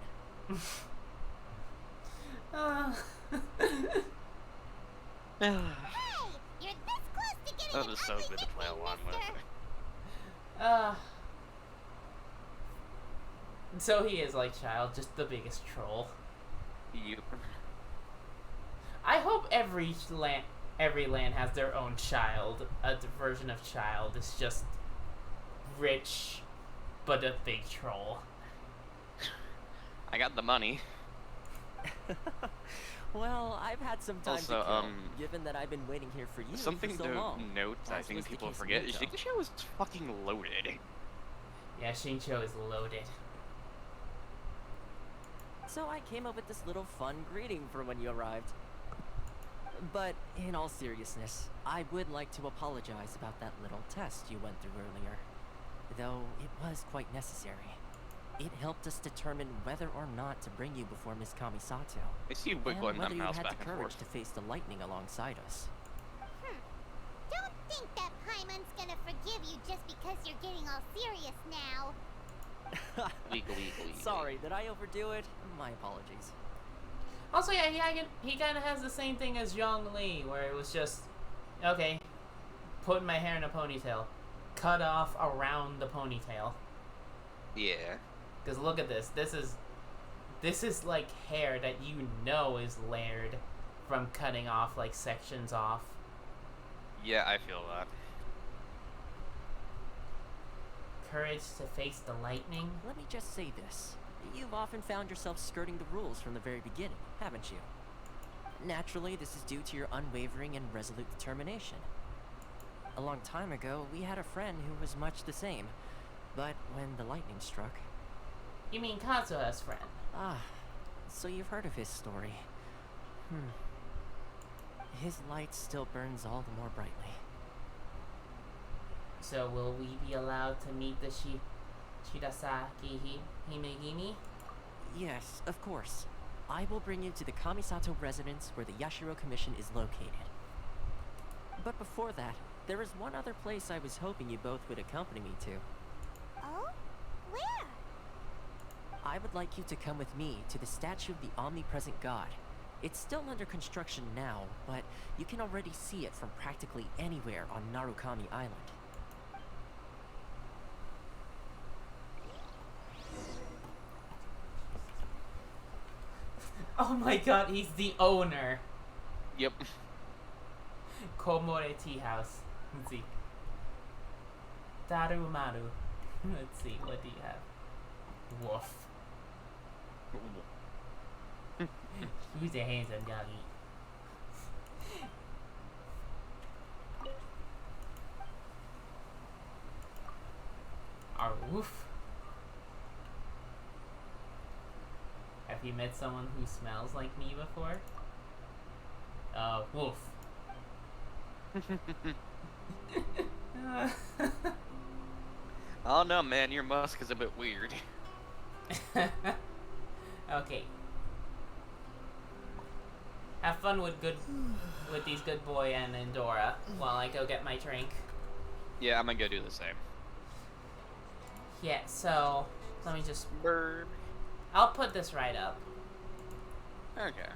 Hey! You're this close to getting That was so good to play along with. So he is like Child, just the biggest troll. Yep. I hope every land has their own Child. A version of Child is just rich, but a big troll. I got the money. Well, I've had some time Also, to kill, given that I've been waiting here for you something for so to long. note, I As think was the people case of forget, is Miko. Shincho is fucking loaded. Yeah, Shincho is loaded. So I came up with this little fun greeting for when you arrived. But in all seriousness, I would like to apologize about that little test you went through earlier. Though it was quite necessary. It helped us determine whether or not to bring you before Miss Kamisato. I see you And wiggling whether that you mouse had back the and courage forth. to face the lightning alongside us. Don't think that Paimon's gonna forgive you just because you're getting all serious now. Legally. Sorry, did I overdo it? My apologies. Also, yeah, he kind of has the same thing as Zhong Li, where it was just, okay, put my hair in a ponytail, cut off around the ponytail. Yeah. Because look at this. This is like hair that you know is layered from cutting off like sections off. Yeah, I feel that. Courage to face the lightning. Let me just say this. You've often found yourself skirting the rules from the very beginning, haven't you? Naturally, this is due to your unwavering and resolute determination. A long time ago, we had a friend who was much the same. But when the lightning struck... You mean Kazuha's friend? Ah, so you've heard of his story. His light still burns all the more brightly. So will we be allowed to meet the Shirasaki Himegimi? Yes, of course. I will bring you to the Kamisato residence where the Yashiro Commission is located. But before that, there is one other place I was hoping you both would accompany me to. Oh? Where? I would like you to come with me to the statue of the omnipresent god. It's still under construction now, but you can already see it from practically anywhere on Narukami Island. Oh my god, he's the owner. Yep. Komore Tea House. Let's see. Darumaru. Let's see, what do you have? Woof. Who's a handsome doggy? Woof. Have you met someone who smells like me before? Woof. Oh no, man, your musk is a bit weird. Okay. Have fun with these good boy and Endora while I go get my drink. Yeah, I'm gonna go do the same. Yeah, so let me just Bird. I'll put this right up. Okay.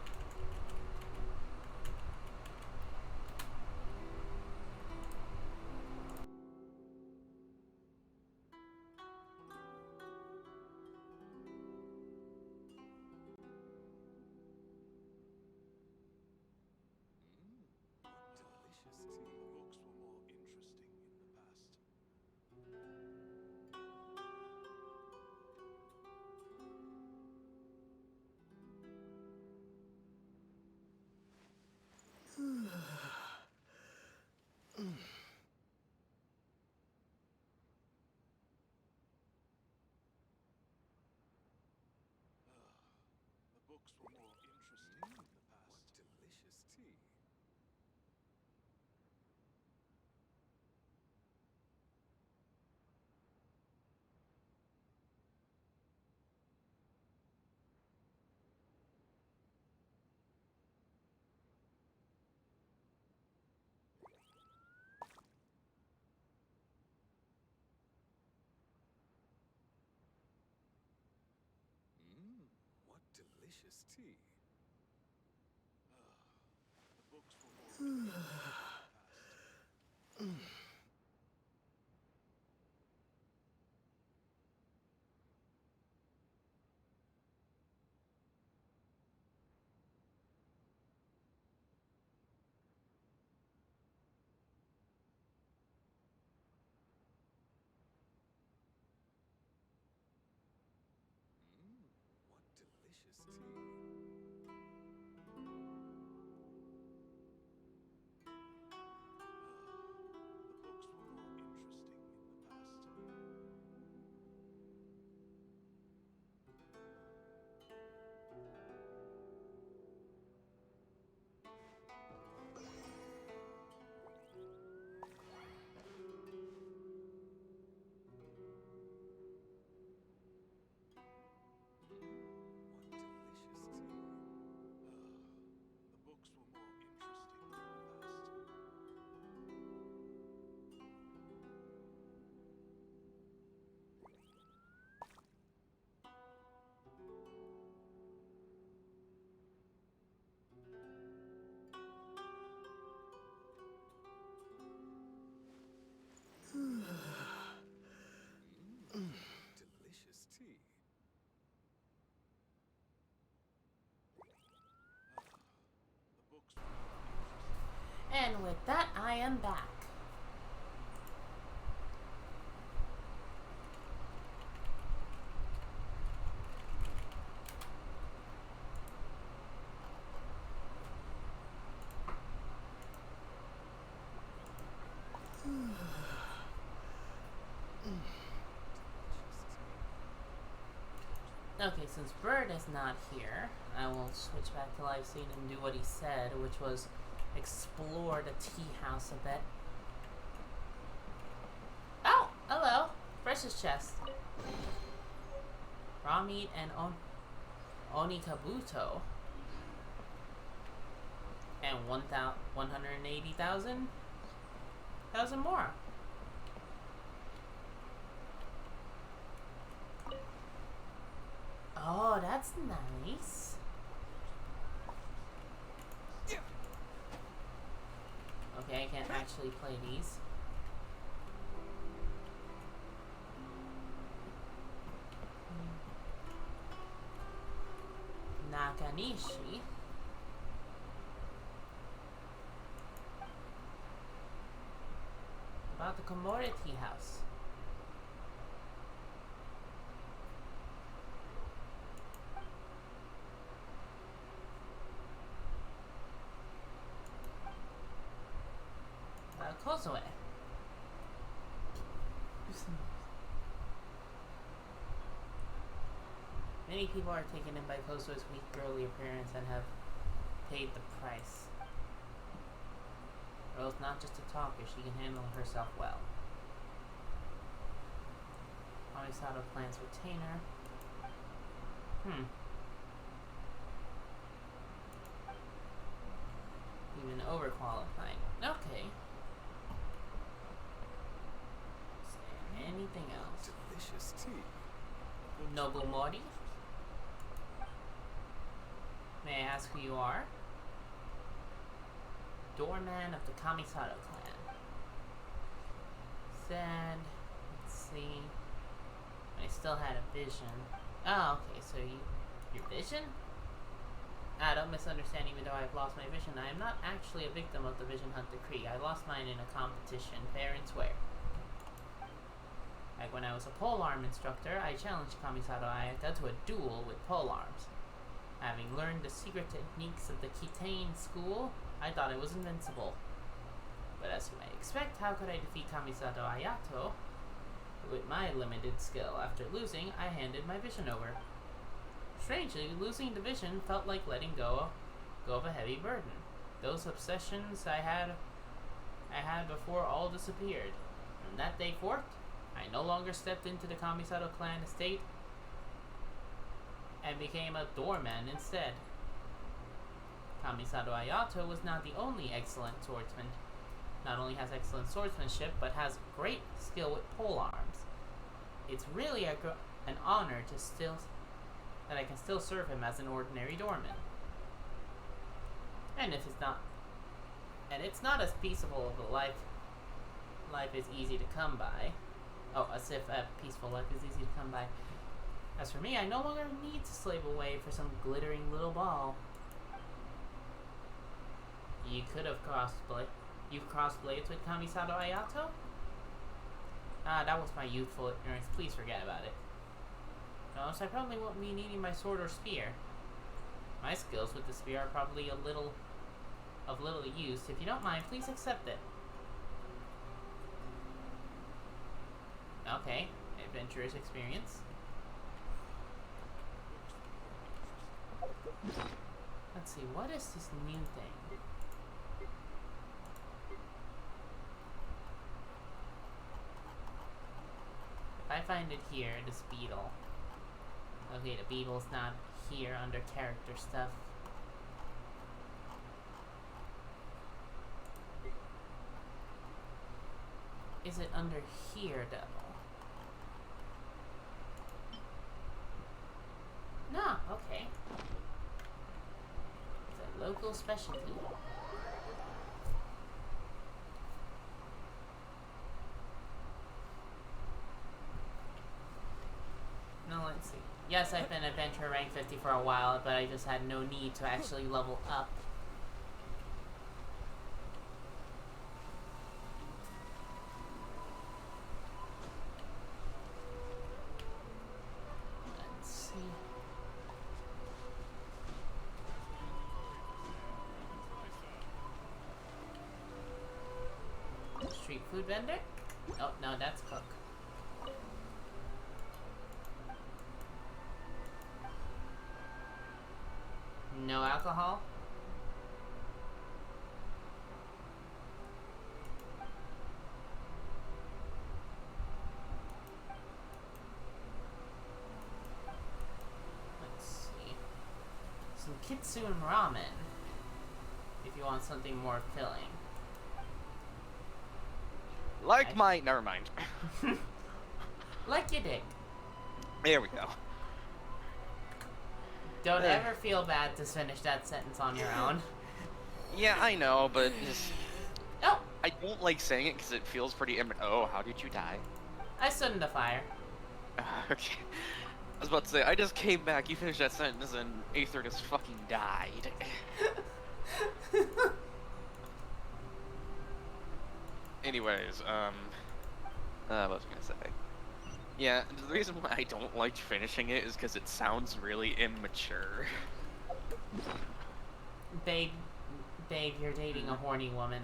Books were more interesting in the past. What delicious tea. What delicious tea. The books were more interesting in the past. What delicious tea. The books were more interesting in the past. And with that, I am back. Okay, since Bird is not here, I will switch back to live scene and do what he said, which was explore the tea house a bit. Oh, hello. Precious chest. Raw meat and onikabuto. And 180,000 more. Oh, that's nice. Okay, I can't actually play these. Nakanishi. About the commodity house. Kozue. Many people are taken in by Kozue's weak girly appearance and have paid the price. Rose not just a talker, she can handle herself well. Amisato plans retainer. Even overqualified. Okay. Anything else? Delicious tea. Nobumori? May I ask who you are? Doorman of the Kamisato clan. Said, let's see. I still had a vision. Oh, okay, so your vision? Don't misunderstand, even though I've lost my vision. I am not actually a victim of the Vision Hunt decree. I lost mine in a competition, fair and square. Like when I was a polearm instructor, I challenged Kamisato Ayaka to a duel with polearms. Having learned the secret techniques of the Kitane school, I thought I was invincible. But as you might expect, how could I defeat Kamisato Ayato with my limited skill? After losing, I handed my vision over. Strangely, losing the vision felt like letting go of a heavy burden. Those obsessions I had before all disappeared. From that day forth, I no longer stepped into the Kamisato clan estate and became a doorman instead. Kamisato Ayato was not the only excellent swordsman. Not only has excellent swordsmanship, but has great skill with polearms. It's really an honor that I can still serve him as an ordinary doorman. And it's not as peaceable of a life is easy to come by. Oh, as if a peaceful life is easy to come by. As for me, I no longer need to slave away for some glittering little ball. You've crossed blades with Kamisato Ayato? That was my youthful ignorance. Please forget about it. No, so I probably won't be needing my sword or spear. My skills with the spear are probably of little use. If you don't mind, please accept it. Okay, adventurous experience. Let's see, what is this new thing? If I find it here, this beetle. Okay, the beetle's not here under character stuff. Is it under here, though? No, okay. It's a local specialty. Now let's see. Yes, I've been adventurer rank 50 for a while, but I just had no need to actually level up. street food vendor? Oh, no, that's cook. No alcohol? Let's see. Some kitsune ramen. If you want something more filling. Like my... Never mind. Like you did. There we go. Don't ever feel bad to finish that sentence on your own. Yeah, I know, but just... Oh! I don't like saying it because it feels pretty... Oh, how did you die? I stood in the fire. Okay. I was about to say, I just came back, you finished that sentence, and Aether just fucking died. Anyways, what was I gonna say? Yeah, the reason why I don't like finishing it is because it sounds really immature. Babe, you're dating a horny woman.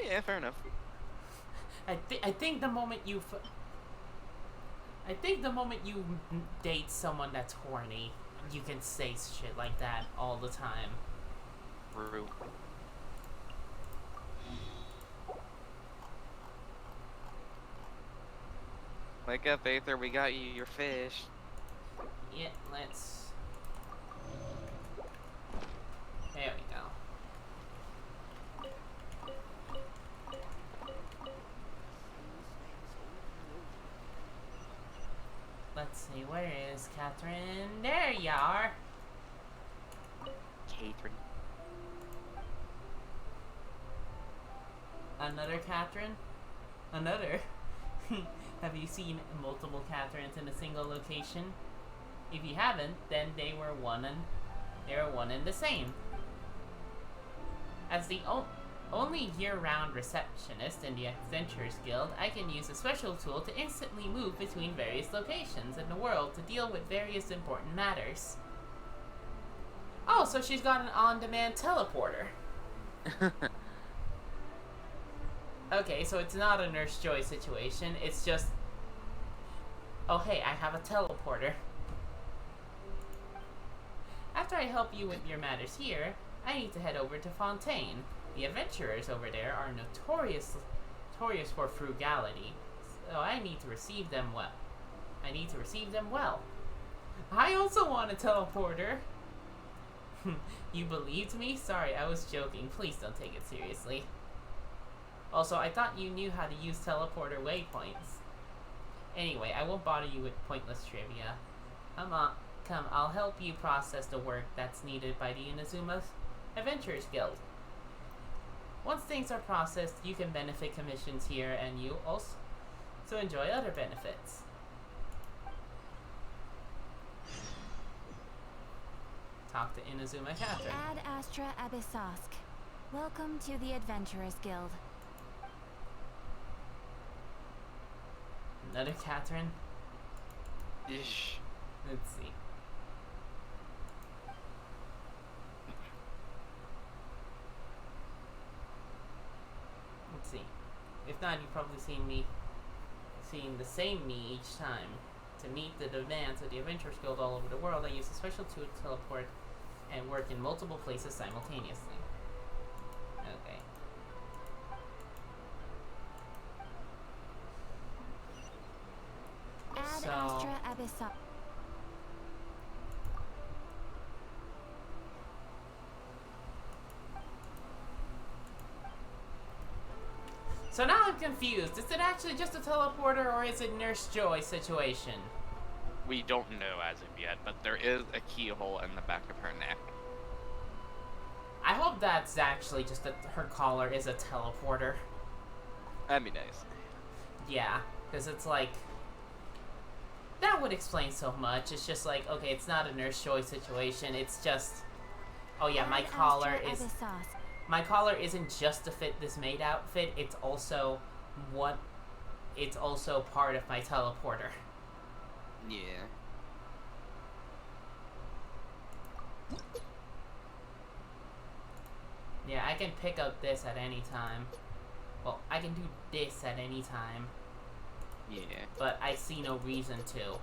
Yeah, fair enough. I think the moment you date someone that's horny, you can say shit like that all the time. True. Wake up, Aether, we got you your fish. Yeah, let's... There we go. Let's see, where is Catherine? There you are! Catherine. Another Catherine? Another? Have you seen multiple Catherines in a single location? If you haven't, then they were one and the same. As the only year-round receptionist in the Adventurers Guild, I can use a special tool to instantly move between various locations in the world to deal with various important matters. Oh, so she's got an on-demand teleporter. Okay, so it's not a Nurse Joy situation, it's just... Oh hey, I have a teleporter. After I help you with your matters here, I need to head over to Fontaine. The adventurers over there are notorious for frugality, so I need to receive them well. I also want a teleporter. You believed me? Sorry, I was joking. Please don't take it seriously. Also, I thought you knew how to use teleporter waypoints. Anyway, I won't bother you with pointless trivia. Come, I'll help you process the work that's needed by the Inazuma Adventurers Guild. Once things are processed, you can benefit commissions here, and you also enjoy other benefits. Talk to Inazuma Catherine. Ad Astra Abyssosk. Welcome to the Adventurers Guild. Another Catherine? Ish. Let's see. Let's see. If not, you've probably seen the same me each time. To meet the demands of the Adventurers Guild all over the world, I use a special tool to teleport and work in multiple places simultaneously. Okay. Ad Astra Abyssosk. So now I'm confused. Is it actually just a teleporter, or is it Nurse Joy situation? We don't know as of yet, but there is a keyhole in the back of her neck. I hope that's actually just that her collar is a teleporter. That'd be nice. Yeah, because it's like... That would explain so much. It's just like, okay, it's not a Nurse Joy situation, it's just... Oh yeah, my collar is... My collar isn't just to fit this maid outfit, it's also part of my teleporter. Yeah. Yeah, I can pick up this at any time. Well, I can do this at any time. Yeah. But I see no reason to.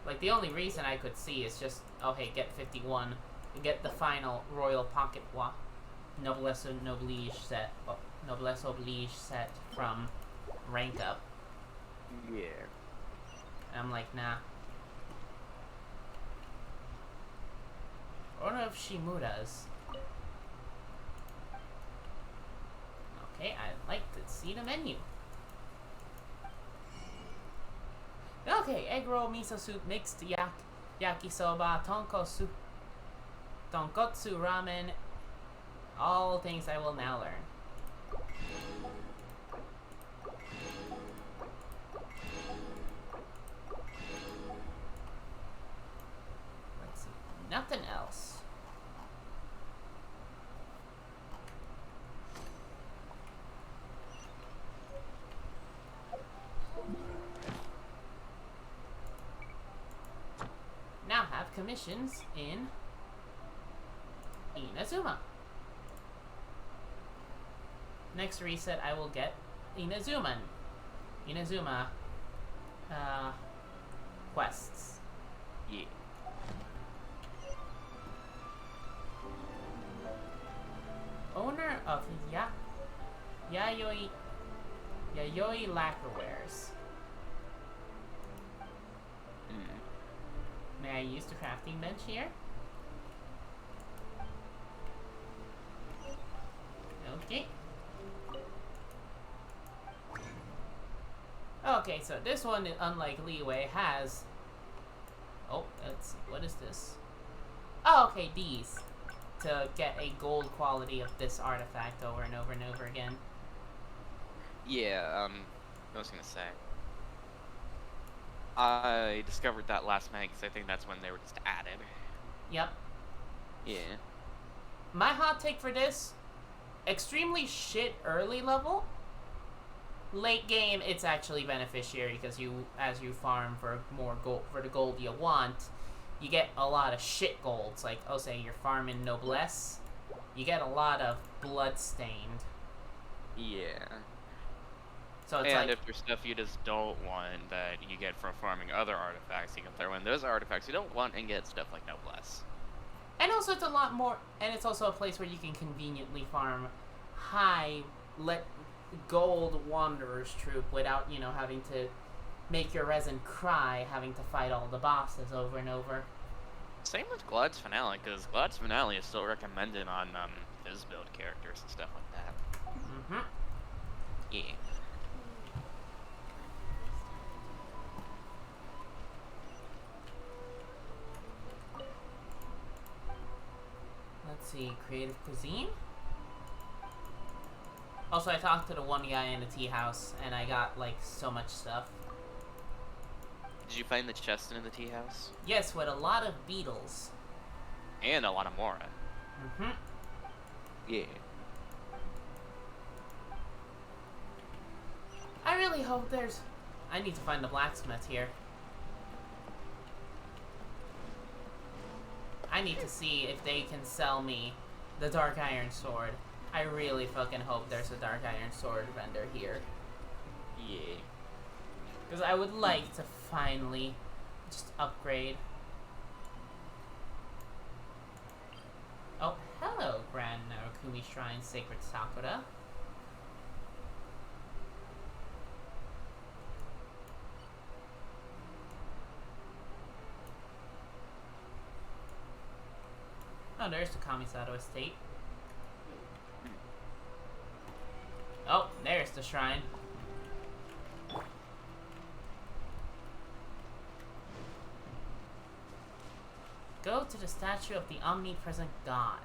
Like, the only reason I could see is just, oh hey, get 51, and get the final Royal Pocket Noblesse Oblige set, Noblesse Oblige set from Rank Up. Yeah. And I'm like, nah. I wonder if Shimura's. Okay, I'd like to see the menu. Okay, egg roll, miso soup, mixed yakisoba, tonkotsu, ramen, all things I will now learn. Let's see, nothing else. Now have commissions in Inazuma. Next reset I will get Inazuma quests. Yeah. Owner of Yayoi Lacquerwares. May I use the crafting bench here? Okay. Okay, so this one, unlike Leeway, has... Oh, let's see, what is this? Oh, okay, these. To get a gold quality of this artifact over and over and over again. Yeah, I was gonna say. I discovered that last night because I think that's when they were just added. Yep. Yeah. My hot take for this, extremely shit early level. Late game, it's actually beneficiary because as you farm for more gold, for the gold you want, you get a lot of shit golds. Like, oh, say you're farming Noblesse, you get a lot of Bloodstained. Yeah. So it's and like, if there's stuff you just don't want that you get from farming other artifacts, you can throw in those artifacts you don't want and get stuff like Noblesse. and also it's a lot more, and it's also a place where you can conveniently farm high gold Wanderer's Troop without, you know, having to make your resin cry, having to fight all the bosses over and over. Same with Glad's Finale, because Glad's Finale is still recommended on his build characters and stuff like that. Mm-hmm. Yeah. Let's see, creative cuisine. Also, I talked to the one guy in the tea house, and I got, like, so much stuff. Did you find the chest in the tea house? Yes, with a lot of beetles. And a lot of Mora. Mm-hmm. Yeah. I really hope there's... I need to find the blacksmith here. I need to see if they can sell me the Dark Iron Sword. I really fucking hope there's a Dark Iron Sword vendor here. Yeah. Because I would like to finally just upgrade. Oh, hello, Grand Narukumi Shrine Sacred Sakura. Oh, there's the Kamisato Estate. Oh, there's the shrine. Go to the statue of the omnipresent God.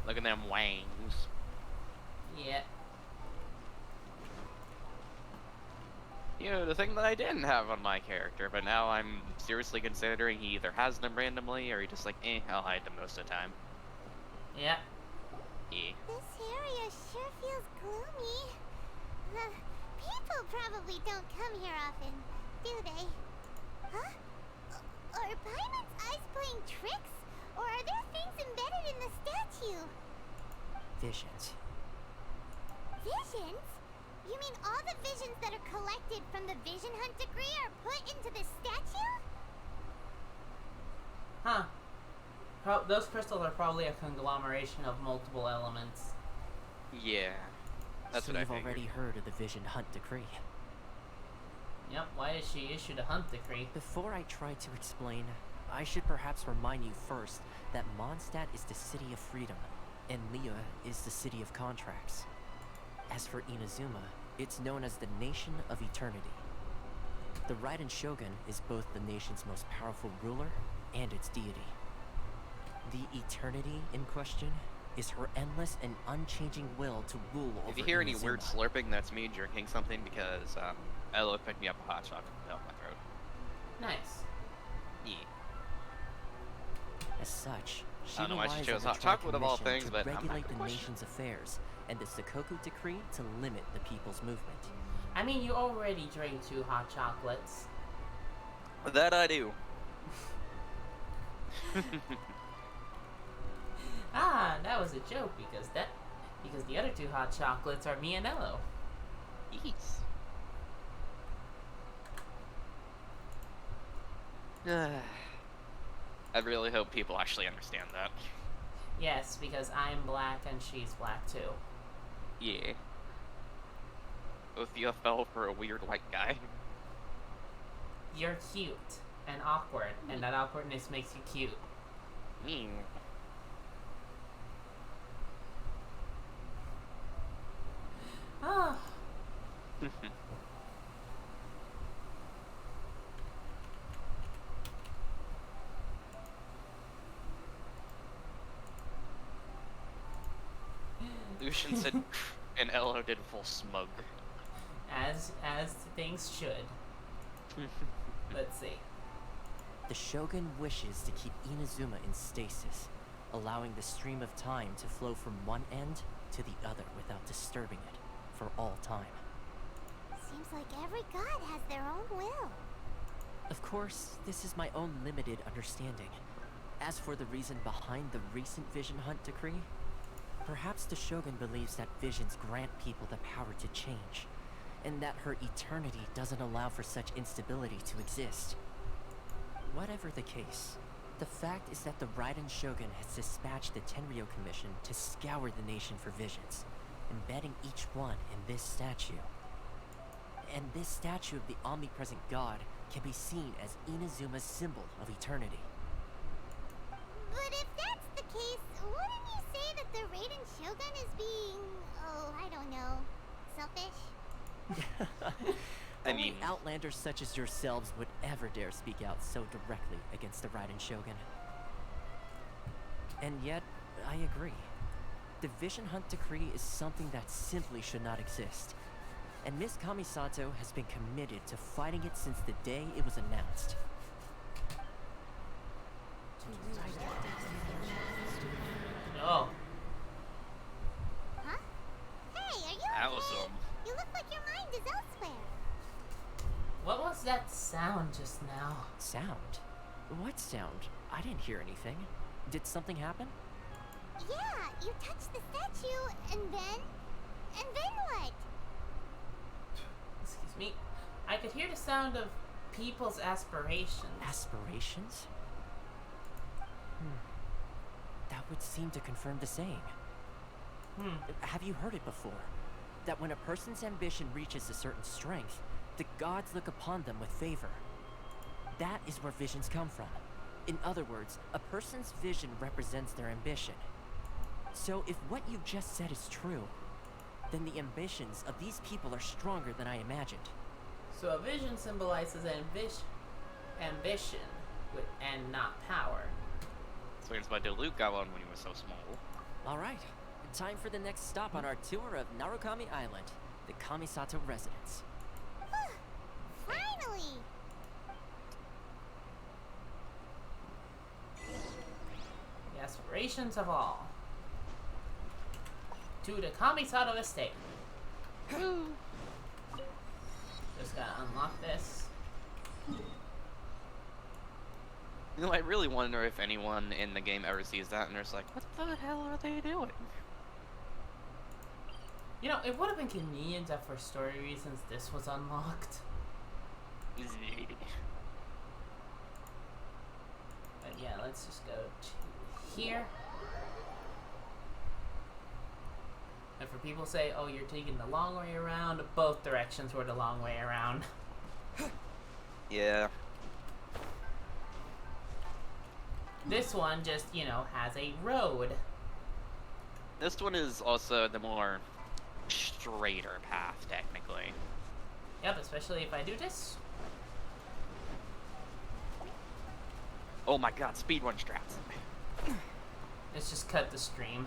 Look at them wings. Yeah. You know, the thing that I didn't have on my character, but now I'm seriously considering he either has them randomly or he just like, I'll hide them most of the time. Yeah. Yeah. This area sure feels gloomy. People probably don't come here often, do they? Huh? Are Paimon's eyes playing tricks? Or are there things embedded in the statue? Visions. Visions? You mean all the visions that are collected from the Vision Hunt degree are put into this statue? Huh. Those crystals are probably a conglomeration of multiple elements. Yeah. That's So what I you've figured. already heard of the Vision Hunt decree. Yep, why did she issue the hunt decree? Before I try to explain, I should perhaps remind you first that Mondstadt is the city of freedom, and Liyue is the city of contracts. As for Inazuma, it's known as the Nation of Eternity. The Raiden Shogun is both the nation's most powerful ruler and its deity. The Eternity in question is her endless and unchanging will to rule over If you hear any Inazuma. weird slurping, that's me drinking something because Ella picked me up a hot chocolate down my throat. Nice. Yeah. As such, she I don't know why she relies chose on the hot chocolate of all Tri-Commission things, to but I'm not regulate gonna the question nation's affairs, and the Sakoku Decree to limit the people's movement. I mean, you already drank 2 hot chocolates. That I do. Ah, that was a joke because the other 2 hot chocolates are me and Ello. Yes. I really hope people actually understand that. Yes, because I'm black and she's black too. Yeah. Both of you fell for a weird white guy. You're cute and awkward, and that awkwardness makes you cute. Ah. Lucian said, and Elo did full smug. As things should. Let's see. The Shogun wishes to keep Inazuma in stasis, allowing the stream of time to flow from one end to the other without disturbing it for all time. Seems like every god has their own will. Of course, this is my own limited understanding. As for the reason behind the recent Vision Hunt decree, perhaps the Shogun believes that visions grant people the power to change, and that her eternity doesn't allow for such instability to exist. Whatever the case, the fact is that the Raiden Shogun has dispatched the Tenryo Commission to scour the nation for visions, embedding each one in this statue. And this statue of the omnipresent god can be seen as Inazuma's symbol of eternity. But if that's the case, wouldn't you say that the Raiden Shogun is being, I don't know, selfish? Only outlanders such as yourselves would ever dare speak out so directly against the Raiden Shogun. And yet, I agree. The Vision Hunt decree is something that simply should not exist. And Miss Kamisato has been committed to fighting it since the day it was announced. Oh. Huh? Hey, are you That okay? was You look like your mind is elsewhere. What was that sound just now? Sound? What sound? I didn't hear anything. Did something happen? Yeah, you touched the statue, and then what? Excuse me. I could hear the sound of people's aspirations. Aspirations? That would seem to confirm the saying. Have you heard it before? That when a person's ambition reaches a certain strength, the gods look upon them with favor. That is where visions come from. In other words, a person's vision represents their ambition. So if what you just said is true, then the ambitions of these people are stronger than I imagined. So a vision symbolizes ambition, and not power. Explains why Luke got one when he was so small. Alright, time for the next stop on our tour of Narukami Island, the Kamisato residence. Finally! The aspirations of all. To the Kamisato estate. Just gotta unlock this. You know, I really wonder if anyone in the game ever sees that and they're just like, what the hell are they doing? You know, it would have been convenient that for story reasons this was unlocked. But yeah, let's just go to here. And for people say, oh, you're taking the long way around, both directions were the long way around. Yeah. This one just, you know, has a road. This one is also the more straighter path, technically. Yep, especially if I do this. Oh my god, speedrun strats. Let's just cut the stream.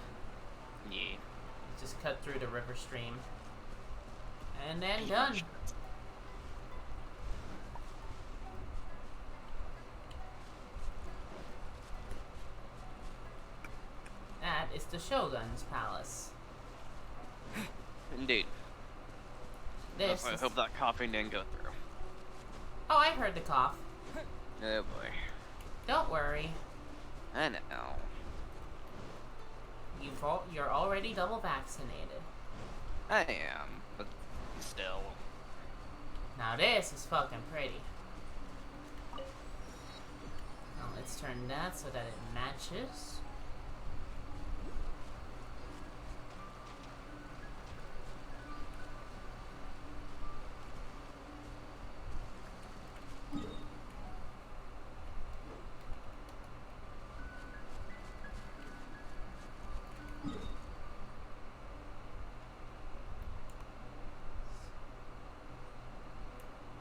Yeah. Just cut through the river stream. And then done. That is the Shogun's palace. Indeed. This I hope that coughing didn't go through. Oh, I heard the cough. Oh boy. Don't worry. I know. You're already double vaccinated. I am, but still. Now this is fucking pretty. Now let's turn that so that it matches.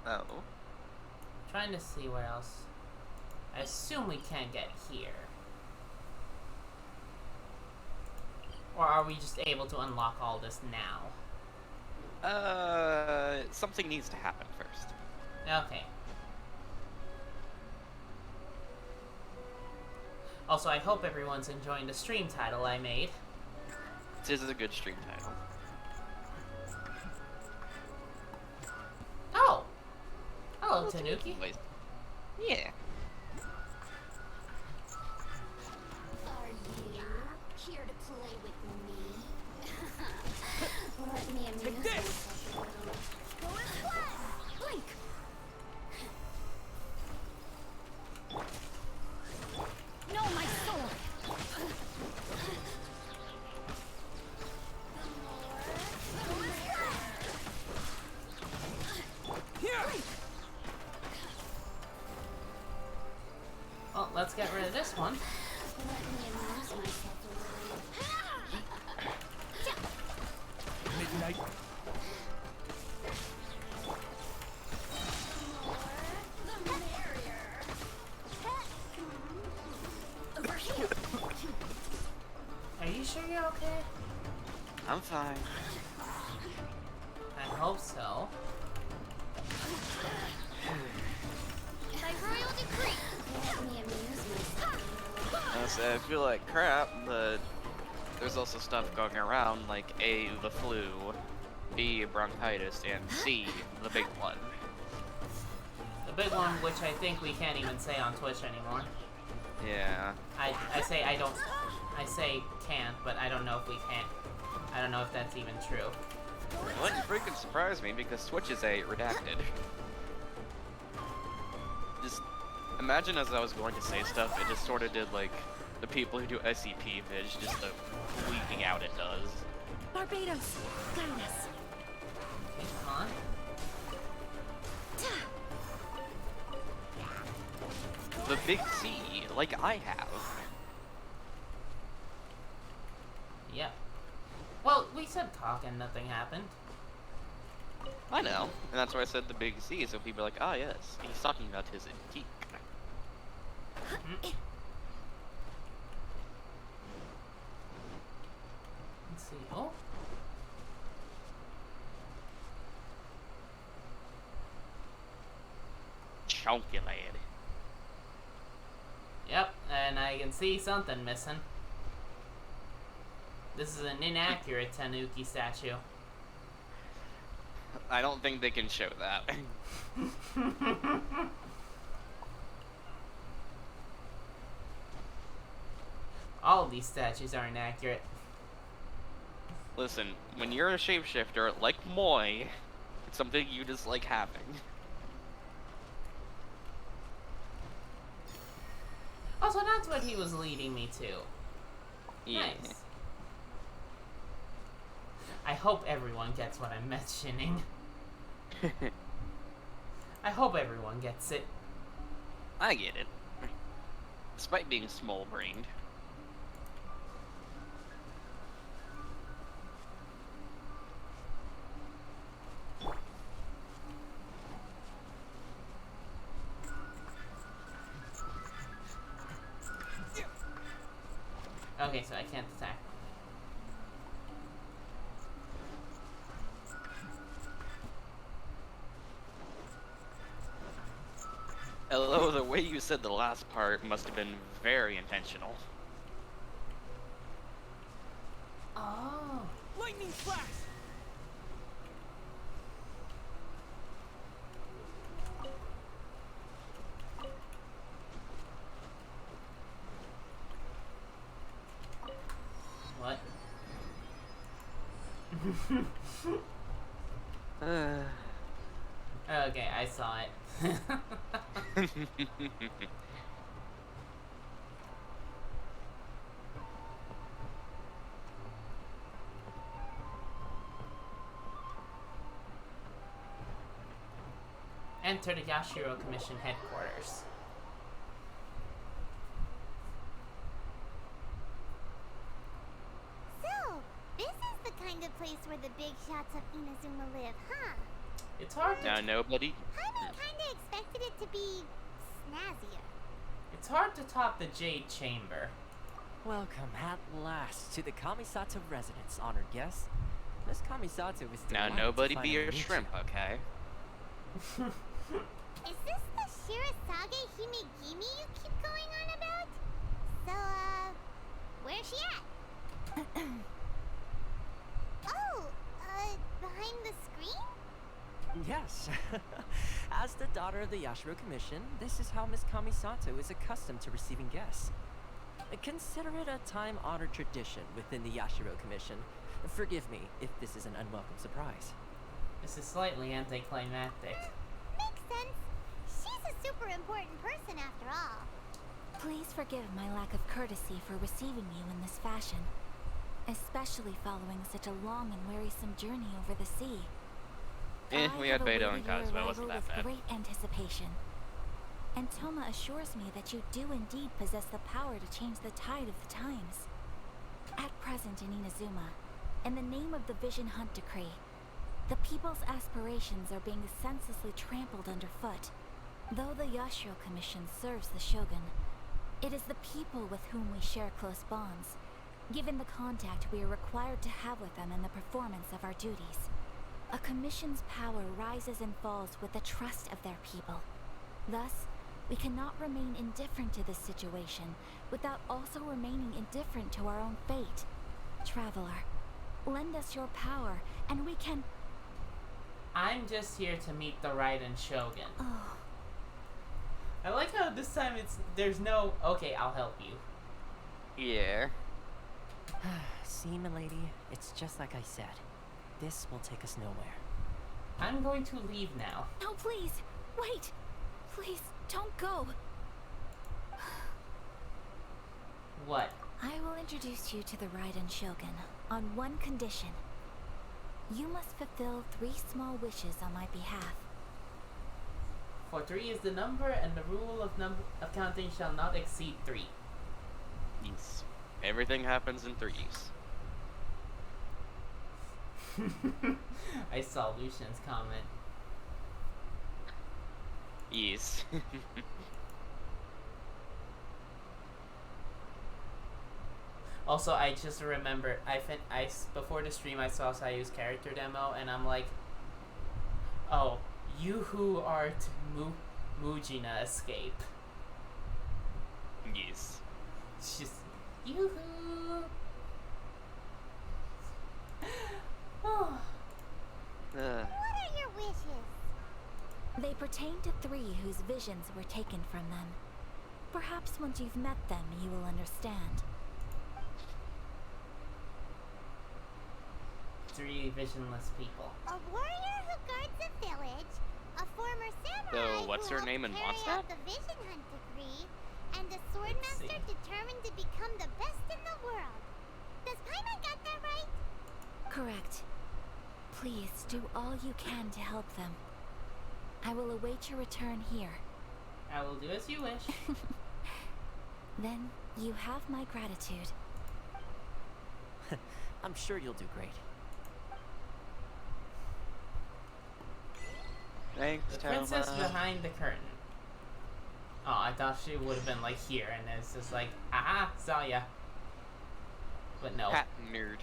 Oh. Trying to see where else. I assume we can't get here. Or are we just able to unlock all this now? Something needs to happen first. Okay. Also, I hope everyone's enjoying the stream title I made. This is a good stream title. Oh! Hello, Tanuki. Yeah. Are you here to play with me? Let me amuse myself a little. Go and play! Blink! No, my sword! Well, let's get rid of this one. Let me amuse myself a little. Midnight. The merrier. Over here. Are you sure you're okay? I'm fine. I hope so. By royal decree. Let me amuse myself. Honestly, I feel like crap, but there's also stuff going around like A, the flu, B, bronchitis, and C, the big one. The big one, which I think we can't even say on Twitch anymore. Yeah. I say can't, but I don't know if we can't. I don't know if that's even true. It wouldn't freaking surprise me because Twitch is a redacted. Just imagine as I was going to say stuff, it just sort of did like the people who do SCP vids, just the leaking out it does. Barbados, Gladys. Okay, come on. The big C, like I have. Yep. Well, we said cock and nothing happened. I know, and that's why I said the big C, so people are like, ah yes, he's talking about his antique. Let's see. Oh. Chunky lad. Yep, and I can see something missing. This is an inaccurate Tanuki statue. I don't think they can show that. All of these statues are inaccurate. Listen, when you're a shapeshifter, like Moy, it's something you just like having. Also, that's what he was leading me to. Yeah. Nice. I hope everyone gets what I'm mentioning. I hope everyone gets it. I get it. Despite being small-brained. Okay, so I can't attack. Although the way you said the last part must have been very intentional. Oh. Lightning flash! What? Okay, I saw it. Enter the Yashiro Commission headquarters. So, this is the kind of place where the big shots of Inazuma live, huh? It's hard to... Now nobody... I kinda expected it to be snazzier. It's hard to top the Jade Chamber. Welcome at last to the Kamisato residence, honored guests. Miss Kamisato is Now delighted nobody to be finally a meet shrimp, you. okay? Is this the Shirasage Himegimi you keep going on about? So, where's she at? Oh, behind the screen? Yes. As the daughter of the Yashiro Commission, this is how Miss Kamisato is accustomed to receiving guests. Consider it a time-honored tradition within the Yashiro Commission. Forgive me if this is an unwelcome surprise. This is slightly anticlimactic. Makes sense. She's a super important person after all. Please forgive my lack of courtesy for receiving you in this fashion, especially following such a long and wearisome journey over the sea. We I had have Beto awaited and your Cosmo, arrival wasn't that with bad. great anticipation. And Toma assures me that you do indeed possess the power to change the tide of the times. At present in Inazuma, in the name of the Vision Hunt Decree, the people's aspirations are being senselessly trampled underfoot. Though the Yashiro Commission serves the Shogun, it is the people with whom we share close bonds, given the contact we are required to have with them in the performance of our duties. A commission's power rises and falls with the trust of their people. Thus, we cannot remain indifferent to this situation without also remaining indifferent to our own fate. Traveler, lend us your power, and we can... I'm just here to meet the Raiden Shogun. Oh. I like how this time there's no, okay, I'll help you. Yeah. See, milady, it's just like I said. This will take us nowhere. I'm going to leave now. No, please, wait. Please, don't go. What? I will introduce you to the Raiden Shogun on one condition. You must fulfill 3 small wishes on my behalf. For 3 is the number, and the rule of counting shall not exceed 3. Yes. Everything happens in threes. I saw Lucian's comment. Yes. Also, I just remember, before the stream I saw Sayu's character demo, and I'm like, oh, you who are to Mujina escape. Yes. It's just, yoo-hoo! Oh. What are wishes? They pertain to three whose visions were taken from them. Perhaps once you've met them, you will understand. Three visionless people. A warrior who guards a village, a former samurai So, what's who her helped name in carry Mondstadt? out the vision hunt decree, and a swordmaster determined to become the best in the world. Does Paimon got that right? Correct. Please do all you can to help them. I will await your return here. I will do as you wish. Then you have my gratitude. I'm sure you'll do great. Thanks, The princess Toma. behind the curtain. Oh, I thought she would have been like here, and it's just like, aha, saw ya. But no. Hat nerd.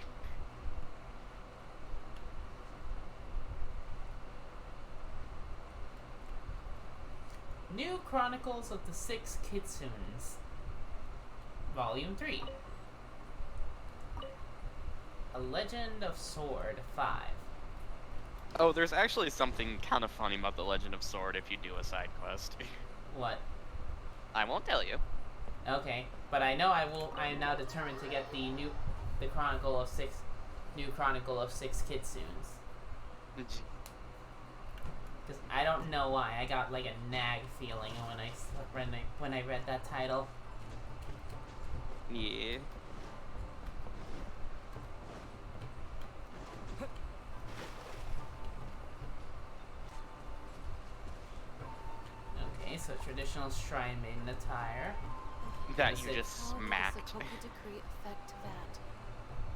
New Chronicles of the Six Kitsunes. Volume 3. A Legend of Sword 5. Oh, there's actually something kind of funny about the Legend of Sword if you do a side quest. What? I won't tell you. Okay, but I know I am now determined to get the new Chronicle of Six Kitsunes. Because I don't know why, I got like a nag feeling when I read that title. Yeah. Okay, so traditional shrine maiden attire. That Because you it- just smacked.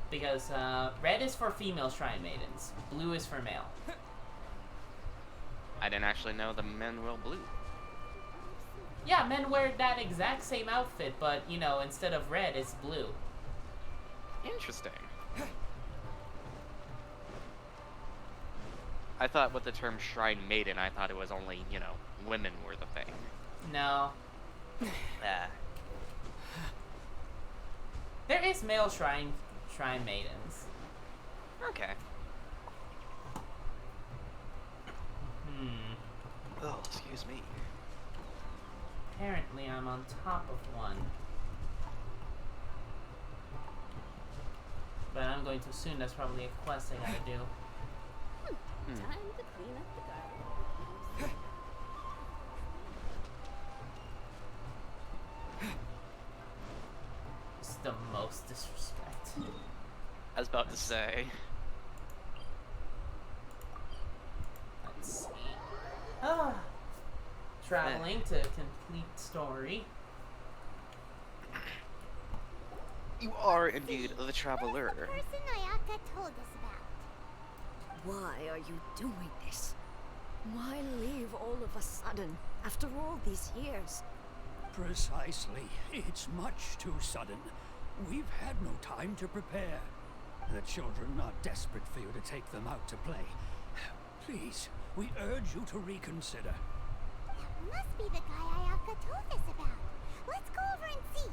Because red is for female shrine maidens, blue is for male. I didn't actually know the men were blue. Yeah, men wear that exact same outfit, but you know, instead of red, it's blue. Interesting. I thought with the term shrine maiden, I thought it was only, you know, women were the thing. No. There is male shrine maidens. Okay. Oh, excuse me. Apparently I'm on top of one. But I'm going to assume that's probably a quest I gotta do. Time to clean up the garden. It's the most disrespect. I was about to say. Let's see. Traveling to complete story. You are indeed the traveler. The person Ayaka told us about. Why are you doing this? Why leave all of a sudden, after all these years? Precisely. It's much too sudden. We've had no time to prepare. The children are desperate for you to take them out to play. Please, we urge you to reconsider. That must be the guy Ayaka told us about. Let's go over and see.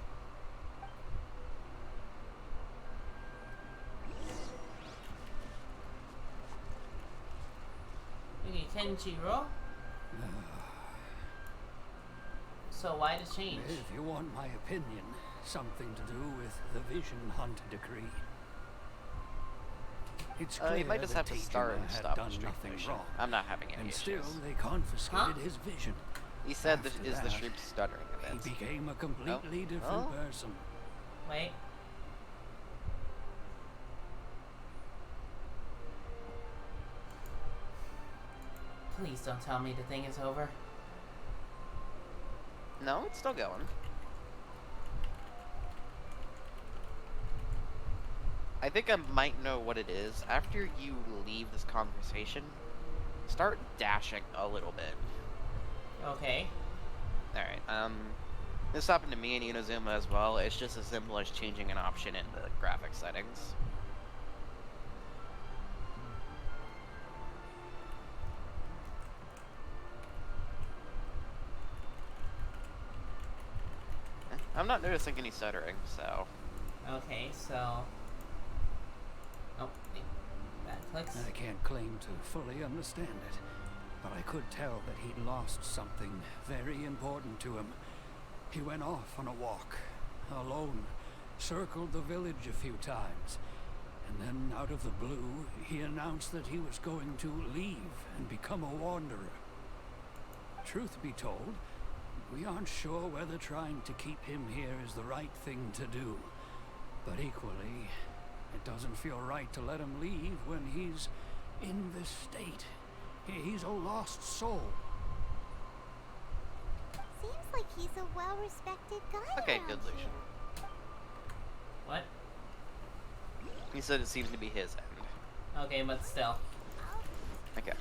Okay, Kenjiro. So why the change? If you want my opinion, something to do with the Vision Hunt decree. It's clear he might just that have to Tejima start and had stop done Street nothing Fighter. wrong. I'm not having any And issues. still, they confiscated his vision. He said this After is the that, street stuttering event. He became a completely different person. Wait. Please don't tell me the thing is over. No, it's still going. I think I might know what it is. After you leave this conversation, start dashing a little bit. Okay. Alright, this happened to me in Inazuma as well. It's just as simple as changing an option in the graphic settings. I'm not noticing any stuttering, so... Okay, so... Oh, that clicks. I can't claim to fully understand it, but I could tell that he'd lost something very important to him. He went off on a walk, alone, circled the village a few times, and then out of the blue, he announced that he was going to leave and become a wanderer. Truth be told, we aren't sure whether trying to keep him here is the right thing to do. But equally, it doesn't feel right to let him leave when he's in this state. He's a lost soul. Seems like he's a well-respected guy. Okay, around good, here. Lucian. What? He said it seems to be his end. Okay, but still. Okay.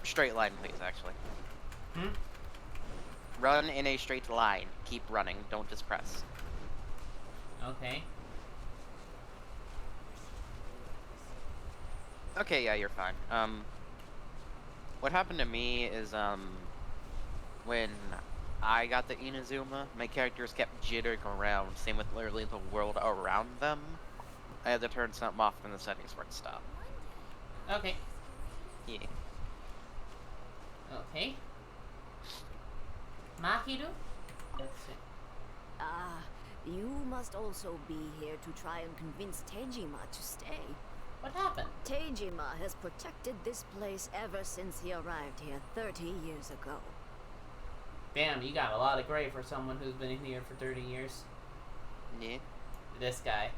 Straight line, please, actually. Hmm? Run in a straight line. Keep running. Don't just press. Okay. Okay, yeah, you're fine. What happened to me is, when I got the Inazuma, my characters kept jittering around, same with literally the world around them. I had to turn something off in the settings for it to stop. Okay. Yeah. Okay. Mahiru? Let's see. Ah, you must also be here to try and convince Tejima to stay. What happened? Tejima has protected this place ever since he arrived here 30 years ago. Damn, you got a lot of gray for someone who's been in here for 30 years. Yeah. This guy.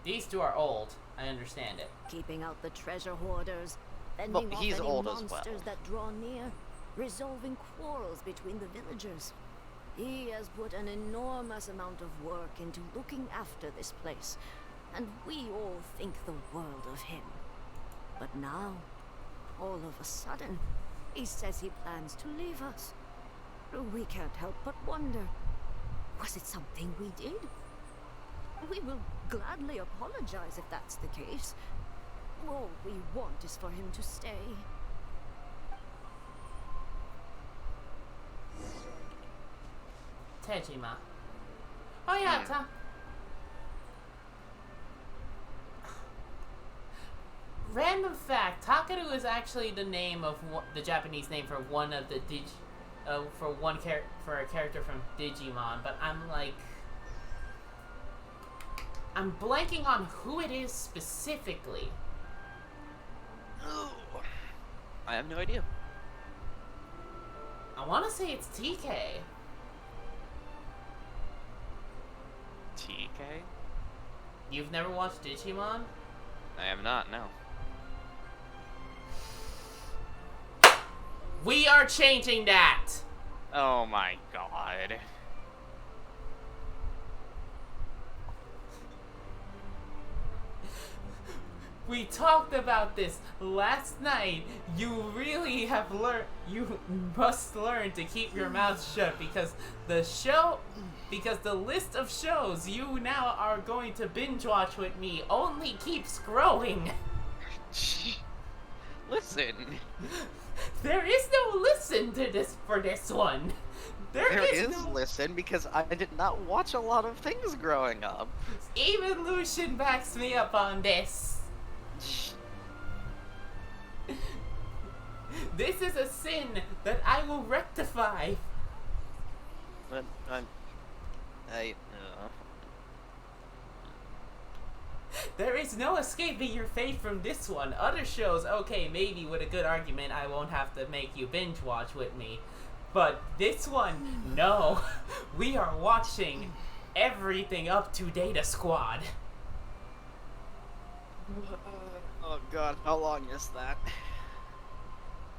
These two are old. I understand it. Keeping out the treasure hoarders, Well, fending off he's any old as monsters well. that draw near, resolving quarrels between the villagers. He has put an enormous amount of work into looking after this place, and we all think the world of him. But now, all of a sudden, he says he plans to leave us. We can't help but wonder, was it something we did? We will gladly apologize if that's the case. All we want is for him to stay. Tejima. Oh yeah, Random fact: Takaru is actually the name of the Japanese name for one of the for a character from Digimon. But I'm blanking on who it is specifically. I have no idea. I want to say it's TK. TK? You've never watched Digimon? I have not, no. We are changing that! Oh my god. We talked about this last night. You really have learned. You must learn to keep your mouth shut because the list of shows you now are going to binge watch with me only keeps growing. Listen. There is no listen to this for this one. There is no listen because I did not watch a lot of things growing up. Even Lucian backs me up on this. This is a sin that I will rectify. But There is no escaping your fate from this one. Other shows, okay, maybe with a good argument, I won't have to make you binge watch with me. But this one, no. We are watching everything up to Data Squad. Oh god, how long is that?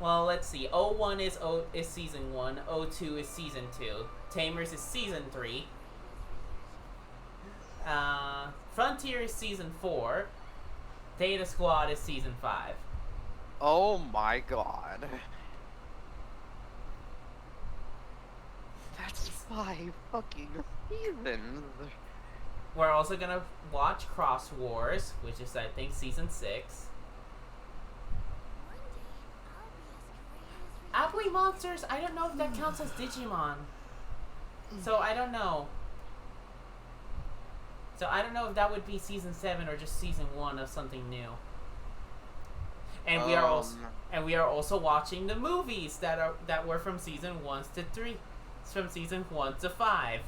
Well, let's see. 01 is season 1. 02 is season 2. Tamers is season 3. Frontier is season 4. Data Squad is season 5. Oh my god. That's 5 fucking seasons. We're also gonna watch Cross Wars, which is, I think, season 6. Apply Monsters, I don't know if that counts as Digimon. So I don't know. So I don't know if that would be season 7 or just season 1 of something new. And we are also watching the movies that were from season 1 to 3, from season 1 to 5.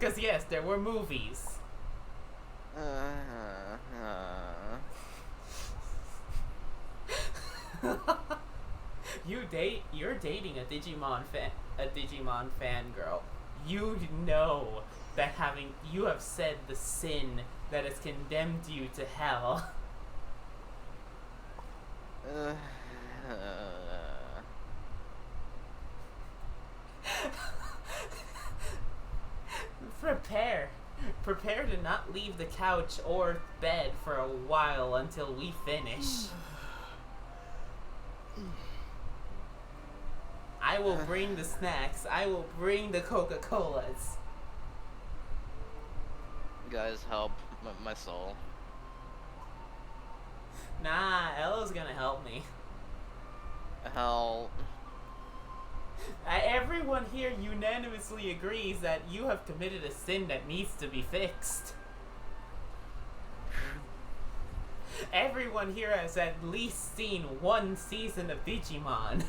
Cause yes, there were movies. You're dating a Digimon fangirl. You know that you have said the sin that has condemned you to hell. Prepare to not leave the couch or bed for a while until we finish. I will bring the snacks. I will bring the Coca-Colas. Guys, help my soul. Nah, Ella's gonna help me. Help. Everyone here unanimously agrees that you have committed a sin that needs to be fixed. Everyone here has at least seen one season of Digimon.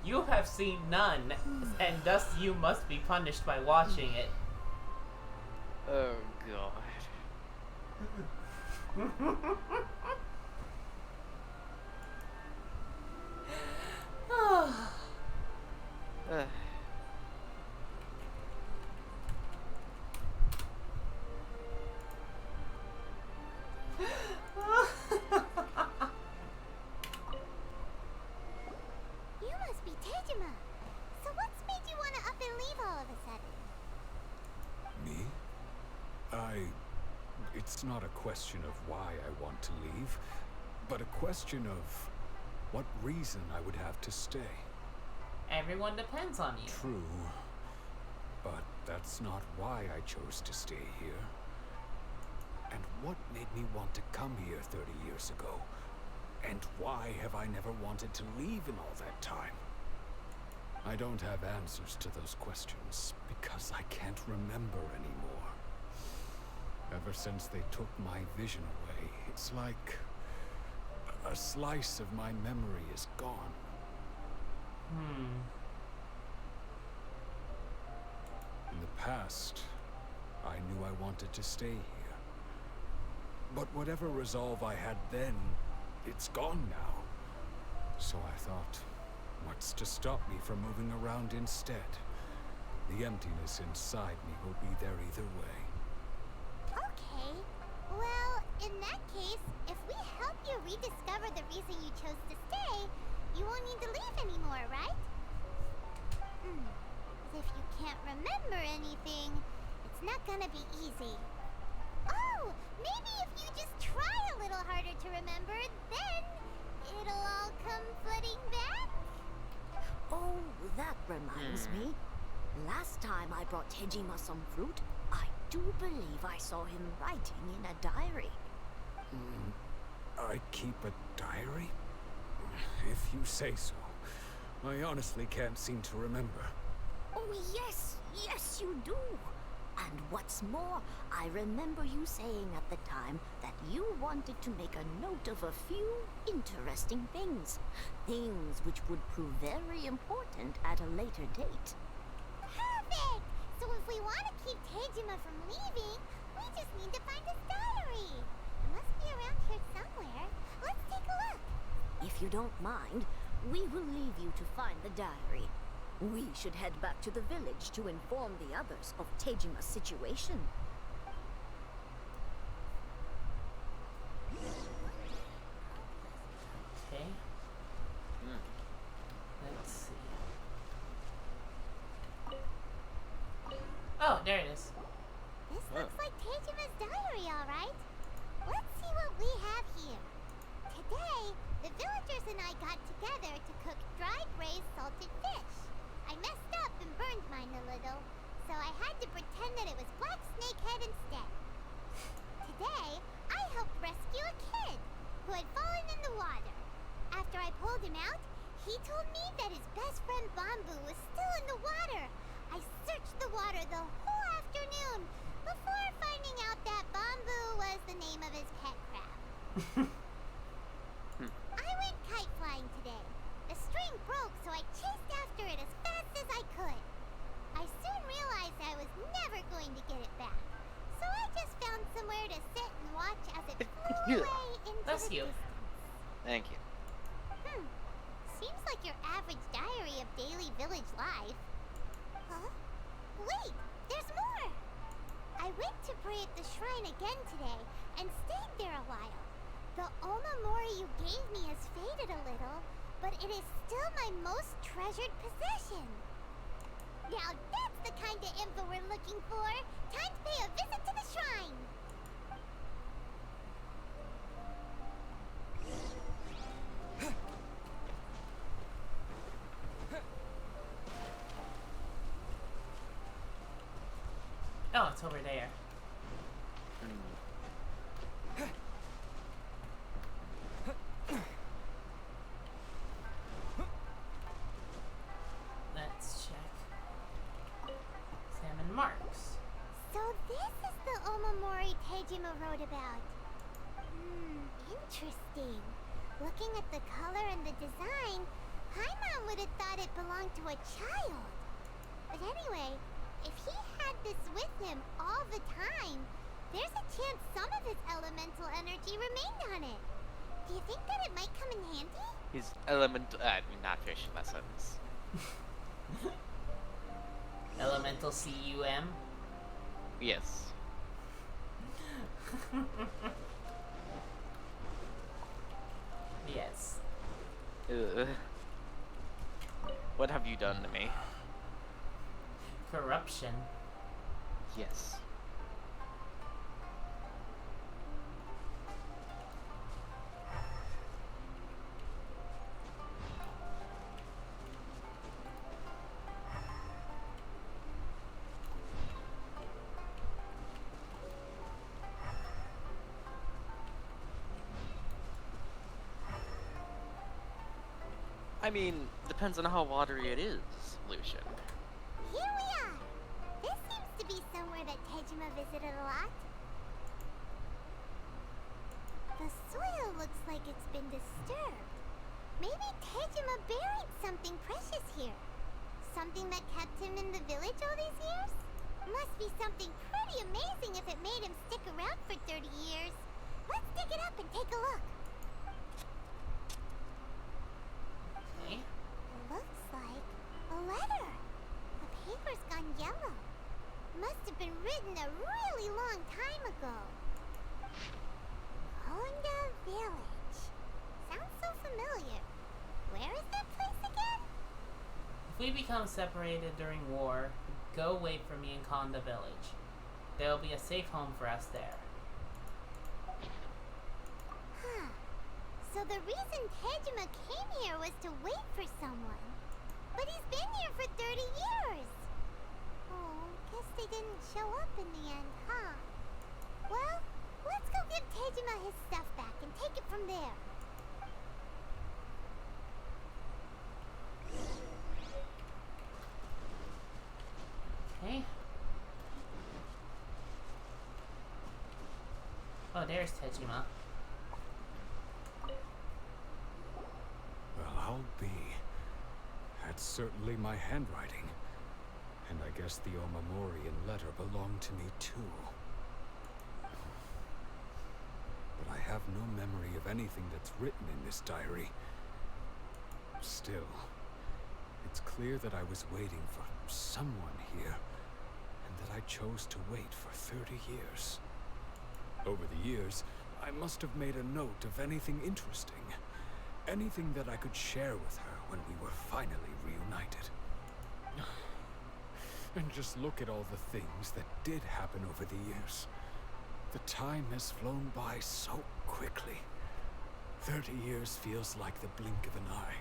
You have seen none, and thus you must be punished by watching it. Oh god. You must be Tejima. So what's made you want to up and leave all of a sudden? Me? It's not a question of why I want to leave, but a question of what reason I would have to stay. Everyone depends on you. True, but that's not why I chose to stay here. And what made me want to come here 30 years ago? And why have I never wanted to leave in all that time? I don't have answers to those questions because I can't remember anymore. Ever since they took my vision away, it's like a slice of my memory is gone. In the past, I knew I wanted to stay here. But whatever resolve I had then, it's gone now. So I thought, what's to stop me from moving around instead? The emptiness inside me will be there either way. Okay. Well, in that case, if we help you rediscover the reason you chose to stay, you won't need to leave anymore, right? If you can't remember anything, it's not gonna be easy. Oh, maybe if you just try a little harder to remember, then it'll all come flooding back? Oh, that reminds me. Last time I brought Tejima some fruit, I do believe I saw him writing in a diary. I keep a diary? If you say so. I honestly can't seem to remember. Oh, yes, yes you do. And what's more, I remember you saying at the time that you wanted to make a note of a few interesting things. Things which would prove very important at a later date. Perfect! So if we want to keep Tejima from leaving, we just need to find his diary. It must be around here somewhere. Let's take a look. If you don't mind, we will leave you to find the diary. We should head back to the village to inform the others of Tejima's situation. Okay. Let's see. Oh, there it is. This looks like Tejima's diary, alright. Let's see what we have here. Today, the villagers and I got together to cook dried braised salted fish. I messed up and burned mine a little, so I had to pretend that it was Black Snakehead instead. Today, I helped rescue a kid who had fallen in the water. After I pulled him out, he told me that his best friend Bamboo was still in the water. I searched the water the whole afternoon before finding out that Bamboo was the name of his pet crab. I went kite flying today. The string broke, so I chased after it as fast as I could. I soon realized I was never going to get it back, so I just found somewhere to sit and watch as it flew away into the distance. Thank you. Seems like your average diary of daily village life. Huh? Wait, there's more! I went to pray at the shrine again today and stayed there a while. The Omamori you gave me has faded a little, but it is still my most treasured possession. Now that's the kind of info we're looking for. Time to pay a visit to the shrine. Oh, it's over there. Let's check. Salmon marks. So this is the Omamori Tejima wrote about. Interesting. Looking at the color and the design, Paimon would have thought it belonged to a child. But anyway, if he had this with him all the time, there's a chance some of his elemental energy remained on it. Do you think that it might come in handy? His elemental, not fish lessons. Elemental CUM? Yes. Yes. Ugh. What have you done to me? Corruption. Yes. I mean, depends on how watery it is, Lucian. Here we are. This seems to be somewhere that Tejima visited a lot. The soil looks like it's been disturbed. Maybe Tejima buried something precious here. Something that kept him in the village all these years? Must be something pretty amazing if it made him stick around for 30 years. Let's dig it up and take a look. Okay. Looks like a letter. The paper's gone yellow. Must have been written a really long time ago. Honda Village. Sounds so familiar. Where is that place again? If we become separated during war, go wait for me in Konda Village. There will be a safe home for us there. Huh. So the reason Tejima came here was to wait for someone. But he's been here for 30 years. Oh, guess they didn't show up in the end, huh? Well, let's go give Tejima his stuff back and take it from there. Okay. Oh, there's Tejima. Well, I'll be. That's certainly my handwriting. And I guess the Omamorian letter belonged to me too. But I have no memory of anything that's written in this diary. Still, it's clear that I was waiting for someone here, and that I chose to wait for 30 years. Over the years, I must have made a note of anything interesting. Anything that I could share with her when we were finally reunited. And just look at all the things that did happen over the years. The time has flown by so quickly. 30 years feels like the blink of an eye.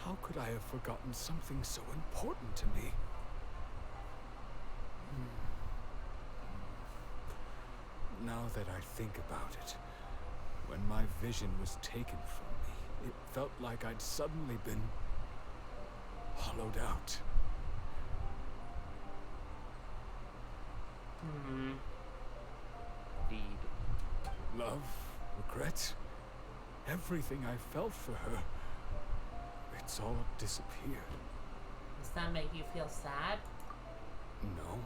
How could I have forgotten something so important to me? Now that I think about it, when my vision was taken from me, it felt like I'd suddenly been hollowed out. Indeed. Love, regret, everything I felt for her, it's all disappeared. Does that make you feel sad? No,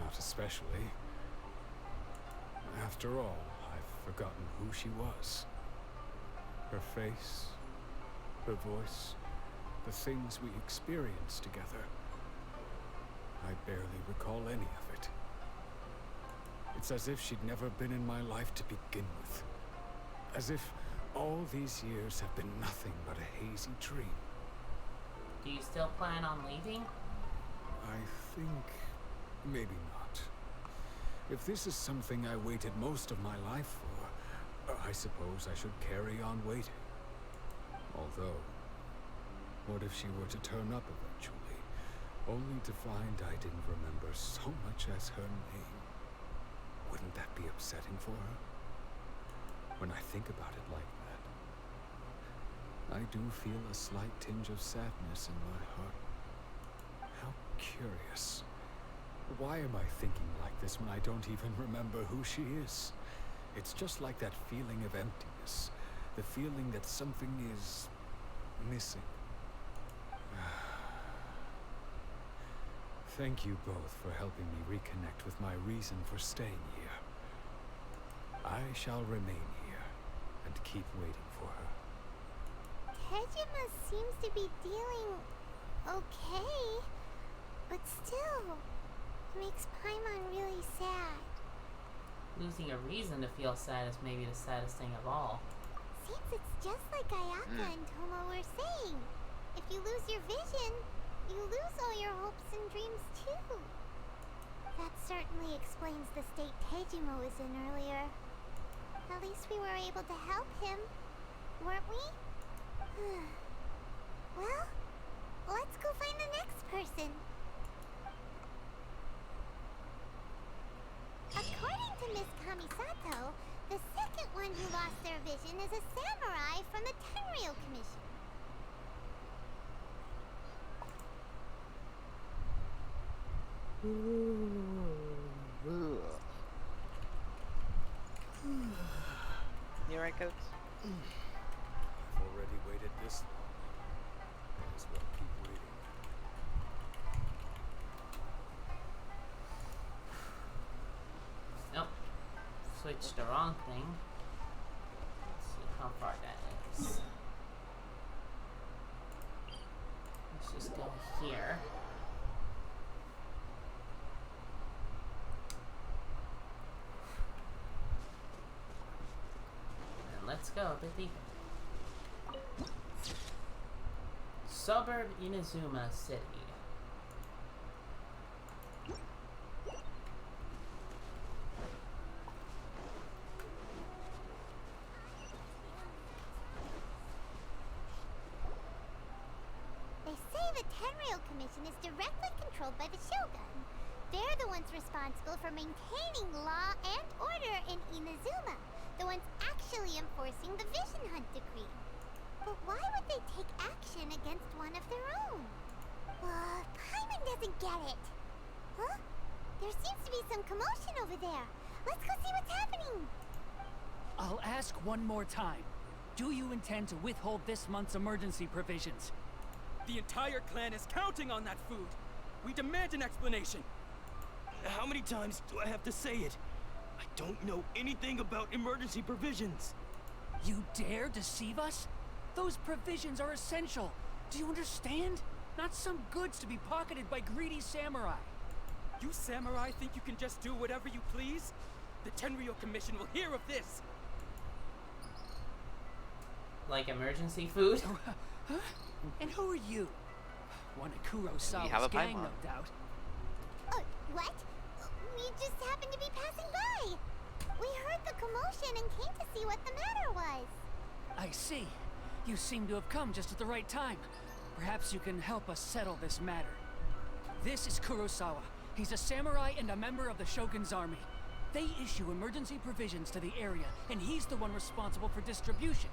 not especially. After all, I've forgotten who she was. Her face, her voice, the things we experienced together. I barely recall any of it. It's as if she'd never been in my life to begin with. As if all these years have been nothing but a hazy dream. Do you still plan on leaving? I think maybe not. If this is something I waited most of my life for, I suppose I should carry on waiting. Although, what if she were to turn up eventually, only to find I didn't remember so much as her name? Wouldn't that be upsetting for her? When I think about it like that, I do feel a slight tinge of sadness in my heart. How curious. Why am I thinking like this when I don't even remember who she is? It's just like that feeling of emptiness. The feeling that something is missing. Thank you both for helping me reconnect with my reason for staying here. I shall remain here and keep waiting for her. Tejima seems to be dealing okay, but still, it makes Paimon really sad. Losing a reason to feel sad is maybe the saddest thing of all. Seems it's just like Ayaka and Toma were saying. If you lose your vision, you lose all your hopes and dreams too. That certainly explains the state Tejima was in earlier. At least we were able to help him, weren't we? Well, let's go find the next person. According to Miss Kamisato, the second one who lost their vision is a samurai from the Tenryou Commission. You alright, Coates? I've already waited this long. Might as well keep waiting. Nope. Switched the wrong thing. Let's see how far that is. Let's just go here. And let's go a bit deeper. Suburb Inazuma City. They say the Tenryou Commission is directly controlled by the Shogun. They're the ones responsible for maintaining law and order in Inazuma. The ones actually enforcing the Vision Hunt decree. But why would they take action against one of their own? Paimon doesn't get it. Huh? There seems to be some commotion over there. Let's go see what's happening. I'll ask one more time. Do you intend to withhold this month's emergency provisions? The entire clan is counting on that food. We demand an explanation. How many times do I have to say it? I don't know anything about emergency provisions. You dare deceive us? Those provisions are essential. Do you understand? Not some goods to be pocketed by greedy samurai. You samurai think you can just do whatever you please? The Tenryou Commission will hear of this. Like emergency food? Huh? And who are you? One of have Kurosawa's a gang, Paimon. no doubt. What? We just happened to be passing by. We heard the commotion and came to see what the matter was. I see. You seem to have come just at the right time. Perhaps you can help us settle this matter. This is Kurosawa. He's a samurai and a member of the Shogun's army. They issue emergency provisions to the area, and he's the one responsible for distribution.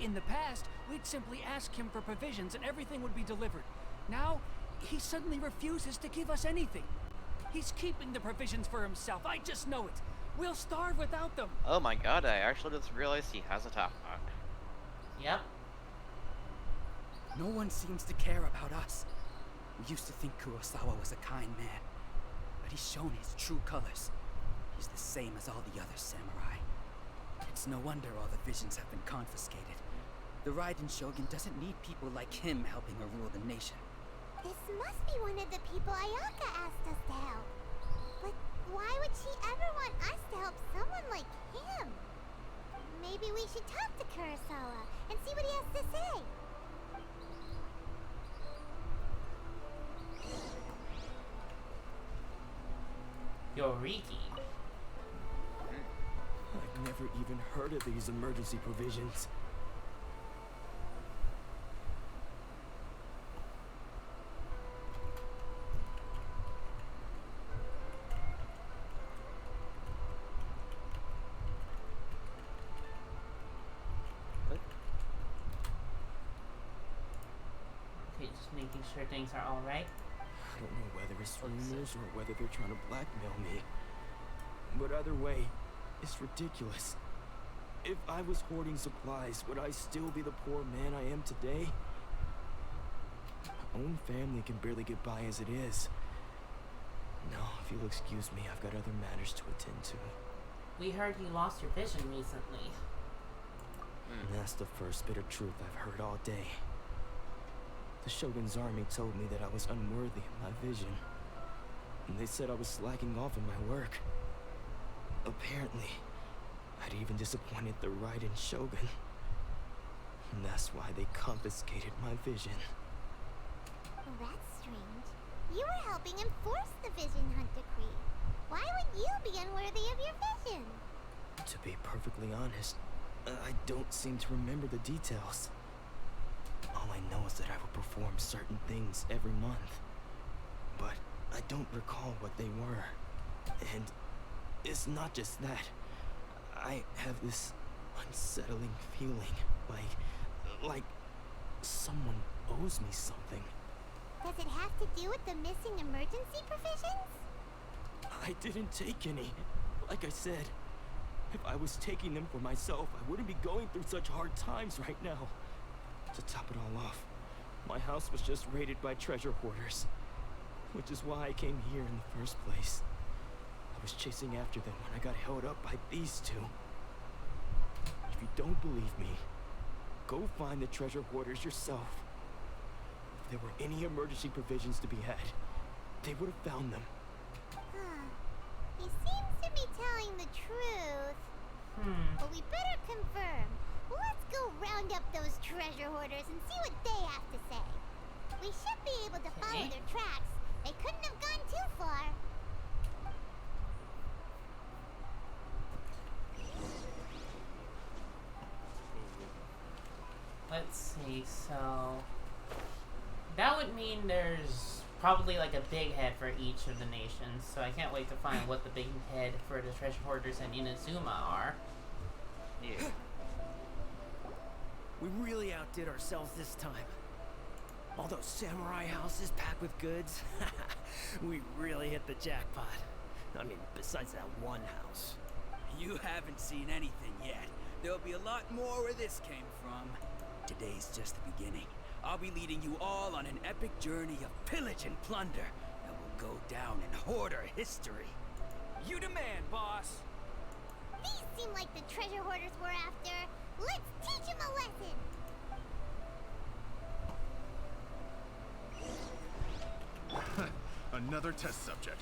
In the past, we'd simply ask him for provisions and everything would be delivered. Now, he suddenly refuses to give us anything. He's keeping the provisions for himself, I just know it. We'll starve without them. Oh my god, I actually just realized he has a top knot. Yep. No one seems to care about us. We used to think Kurosawa was a kind man, but he's shown his true colors. He's the same as all the other samurai. It's no wonder all the visions have been confiscated. The Raiden Shogun doesn't need people like him helping her rule the nation. This must be one of the people Ayaka asked us to help. But why would she ever want us to help someone like him? Maybe we should talk to Kurosawa and see what he has to say. Yoriki. I've never even heard of these emergency provisions. Okay, just making sure things are alright. I don't know whether it's rumors or whether they're trying to blackmail me. But either way, it's ridiculous. If I was hoarding supplies, would I still be the poor man I am today? My own family can barely get by as it is. No, if you'll excuse me, I've got other matters to attend to. We heard you lost your vision recently. And that's the first bit of truth I've heard all day. The Shogun's army told me that I was unworthy of my vision. And they said I was slacking off in my work. Apparently, I'd even disappointed the Raiden Shogun. And that's why they confiscated my vision. Well, that's strange. You were helping enforce the Vision Hunt decree. Why would you be unworthy of your vision? To be perfectly honest, I don't seem to remember the details. All I know is that I would perform certain things every month. But I don't recall what they were. And it's not just that. I have this unsettling feeling, like someone owes me something. Does it have to do with the missing emergency provisions? I didn't take any. Like I said, if I was taking them for myself, I wouldn't be going through such hard times right now. To top it all off, my house was just raided by treasure hoarders, which is why I came here in the first place. I was chasing after them when I got held up by these two. If you don't believe me, go find the treasure hoarders yourself. If there were any emergency provisions to be had, they would have found them. Huh. He seems to be telling the truth. But we better confirm. Let's go round up those treasure hoarders and see what they have to say. We should be able to follow their tracks. They couldn't have gone too far. Let's see, so... That would mean there's probably like a big head for each of the nations, so I can't wait to find what the big head for the treasure hoarders and Inazuma are. Yeah. We really outdid ourselves this time. All those samurai houses packed with goods. We really hit the jackpot. I mean, besides that one house. You haven't seen anything yet. There'll be a lot more where this came from. Today's just the beginning. I'll be leading you all on an epic journey of pillage and plunder that will go down in hoarder history. You demand, boss! These seem like the treasure hoarders we're after. Let's teach them a lesson! Another test subject.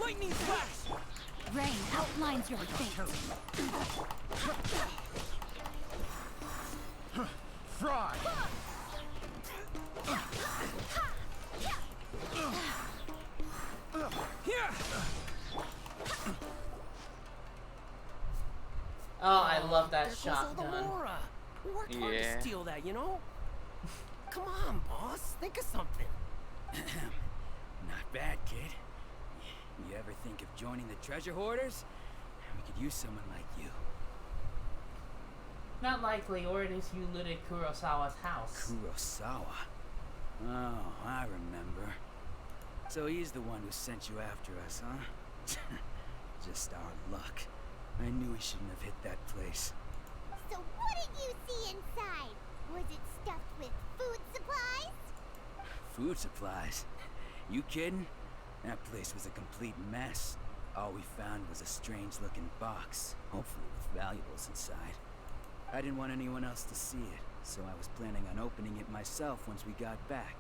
Lightning flash! Rain outlines your fate. Fry! Here! Oh, I love that There goes all the shotgun. Mora. We worked hard to steal that, you know? Come on, boss. Think of something. Not bad, kid. You ever think of joining the treasure hoarders? We could use someone like you. Not likely, or it is you looted Kurosawa's house. Kurosawa? Oh, I remember. So he's the one who sent you after us, huh? Just our luck. I knew we shouldn't have hit that place. So what did you see inside? Was it stuffed with food supplies? Food supplies? You kidding? That place was a complete mess. All we found was a strange-looking box, hopefully with valuables inside. I didn't want anyone else to see it, so I was planning on opening it myself once we got back.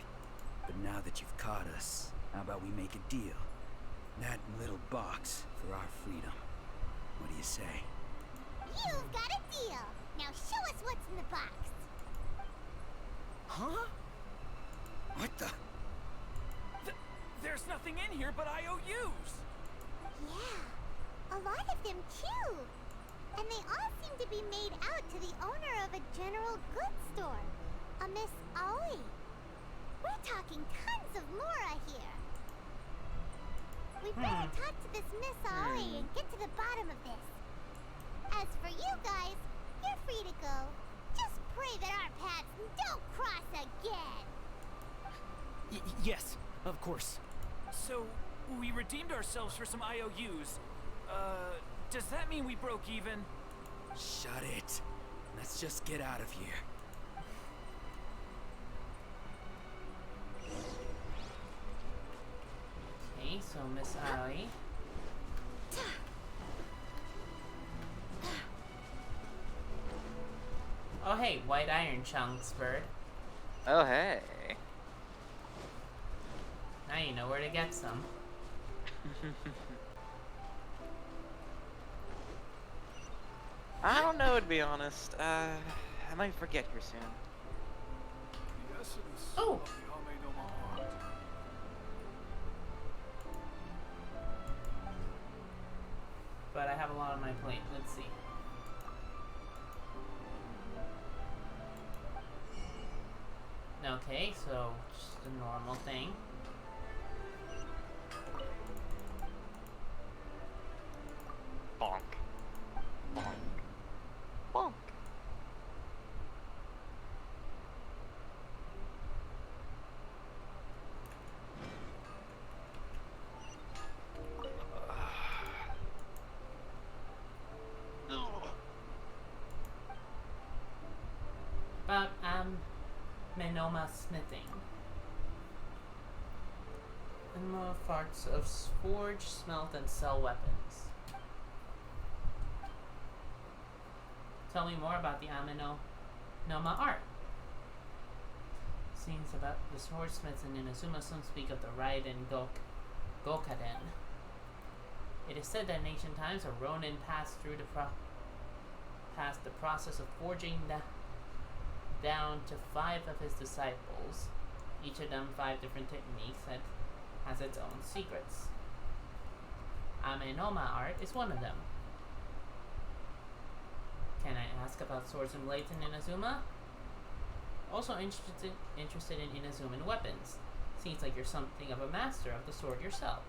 But now that you've caught us, how about we make a deal? That little box for our freedom. What do you say? You've got a deal. Now show us what's in the box. Huh? What the? There's nothing in here but IOUs! Yeah, a lot of them too. And they all seem to be made out to the owner of a general goods store, a Miss Aoi. We're talking tons of Mora here. We better talk to this Miss Aoi and get to the bottom of this. As for you guys, you're free to go. Just pray that our paths don't cross again. Yes, of course. So, we redeemed ourselves for some IOUs. Does that mean we broke even? Shut it. Let's just get out of here. Okay, so Miss Aoi. Oh hey, white iron chunks, bird. Oh hey. Now you know where to get some. I don't know, to be honest. I might forget here soon. Oh! But I have a lot on my plate. Let's see. Okay, so just a normal thing. Bonk. Bonk. Bonk. About, Menoma smithing. And more parts of forge, smelt, and sell weapons. Tell me more about the Noma art. Scenes about the swordsmiths in Inazuma some speak of the Raiden Gokaden. It is said that in ancient times a Ronin passed through the process of forging down to 5 of his disciples, each of them 5 different techniques that has its own secrets. Amenoma art is one of them. Can I ask about swords and blades in Inazuma? Also interested in Inazuman weapons. Seems like you're something of a master of the sword yourself.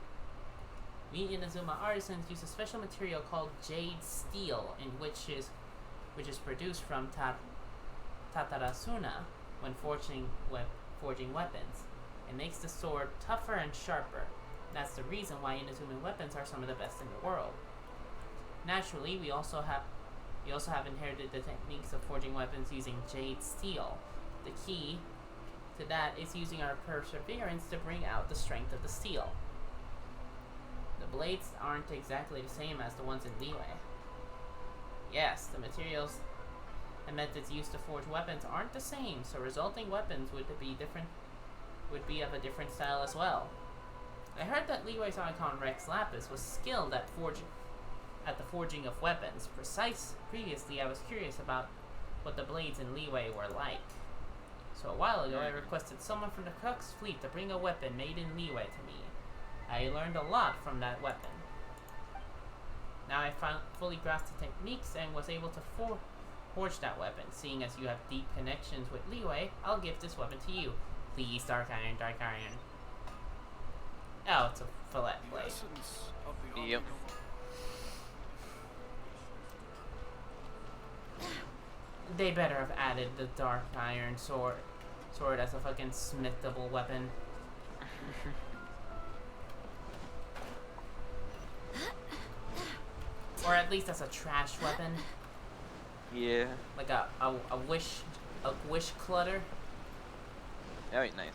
We Inazuma artisans use a special material called jade steel, which is produced from Tatarasuna when forging weapons. It makes the sword tougher and sharper. That's the reason why Inazuman weapons are some of the best in the world. Naturally, we also have inherited the techniques of forging weapons using jade steel. The key to that is using our perseverance to bring out the strength of the steel. The blades aren't exactly the same as the ones in Liyue. Yes, the materials and methods used to forge weapons aren't the same, so resulting weapons would be of a different style as well. I heard that Liyue's archon Rex Lapis was skilled at the forging of weapons. Previously, I was curious about what the blades in Liyue were like. So a while ago, I requested someone from the Crux fleet to bring a weapon made in Liyue to me. I learned a lot from that weapon. Now I fully grasped the techniques and was able to forge that weapon. Seeing as you have deep connections with Liyue, I'll give this weapon to you. Please, Dark Iron, Dark Iron. Oh, it's a fillet blade. Yep. They better have added the Dark Iron sword as a fucking smithable weapon. Or at least as a trash weapon. Yeah. Like a wish clutter. Very nice.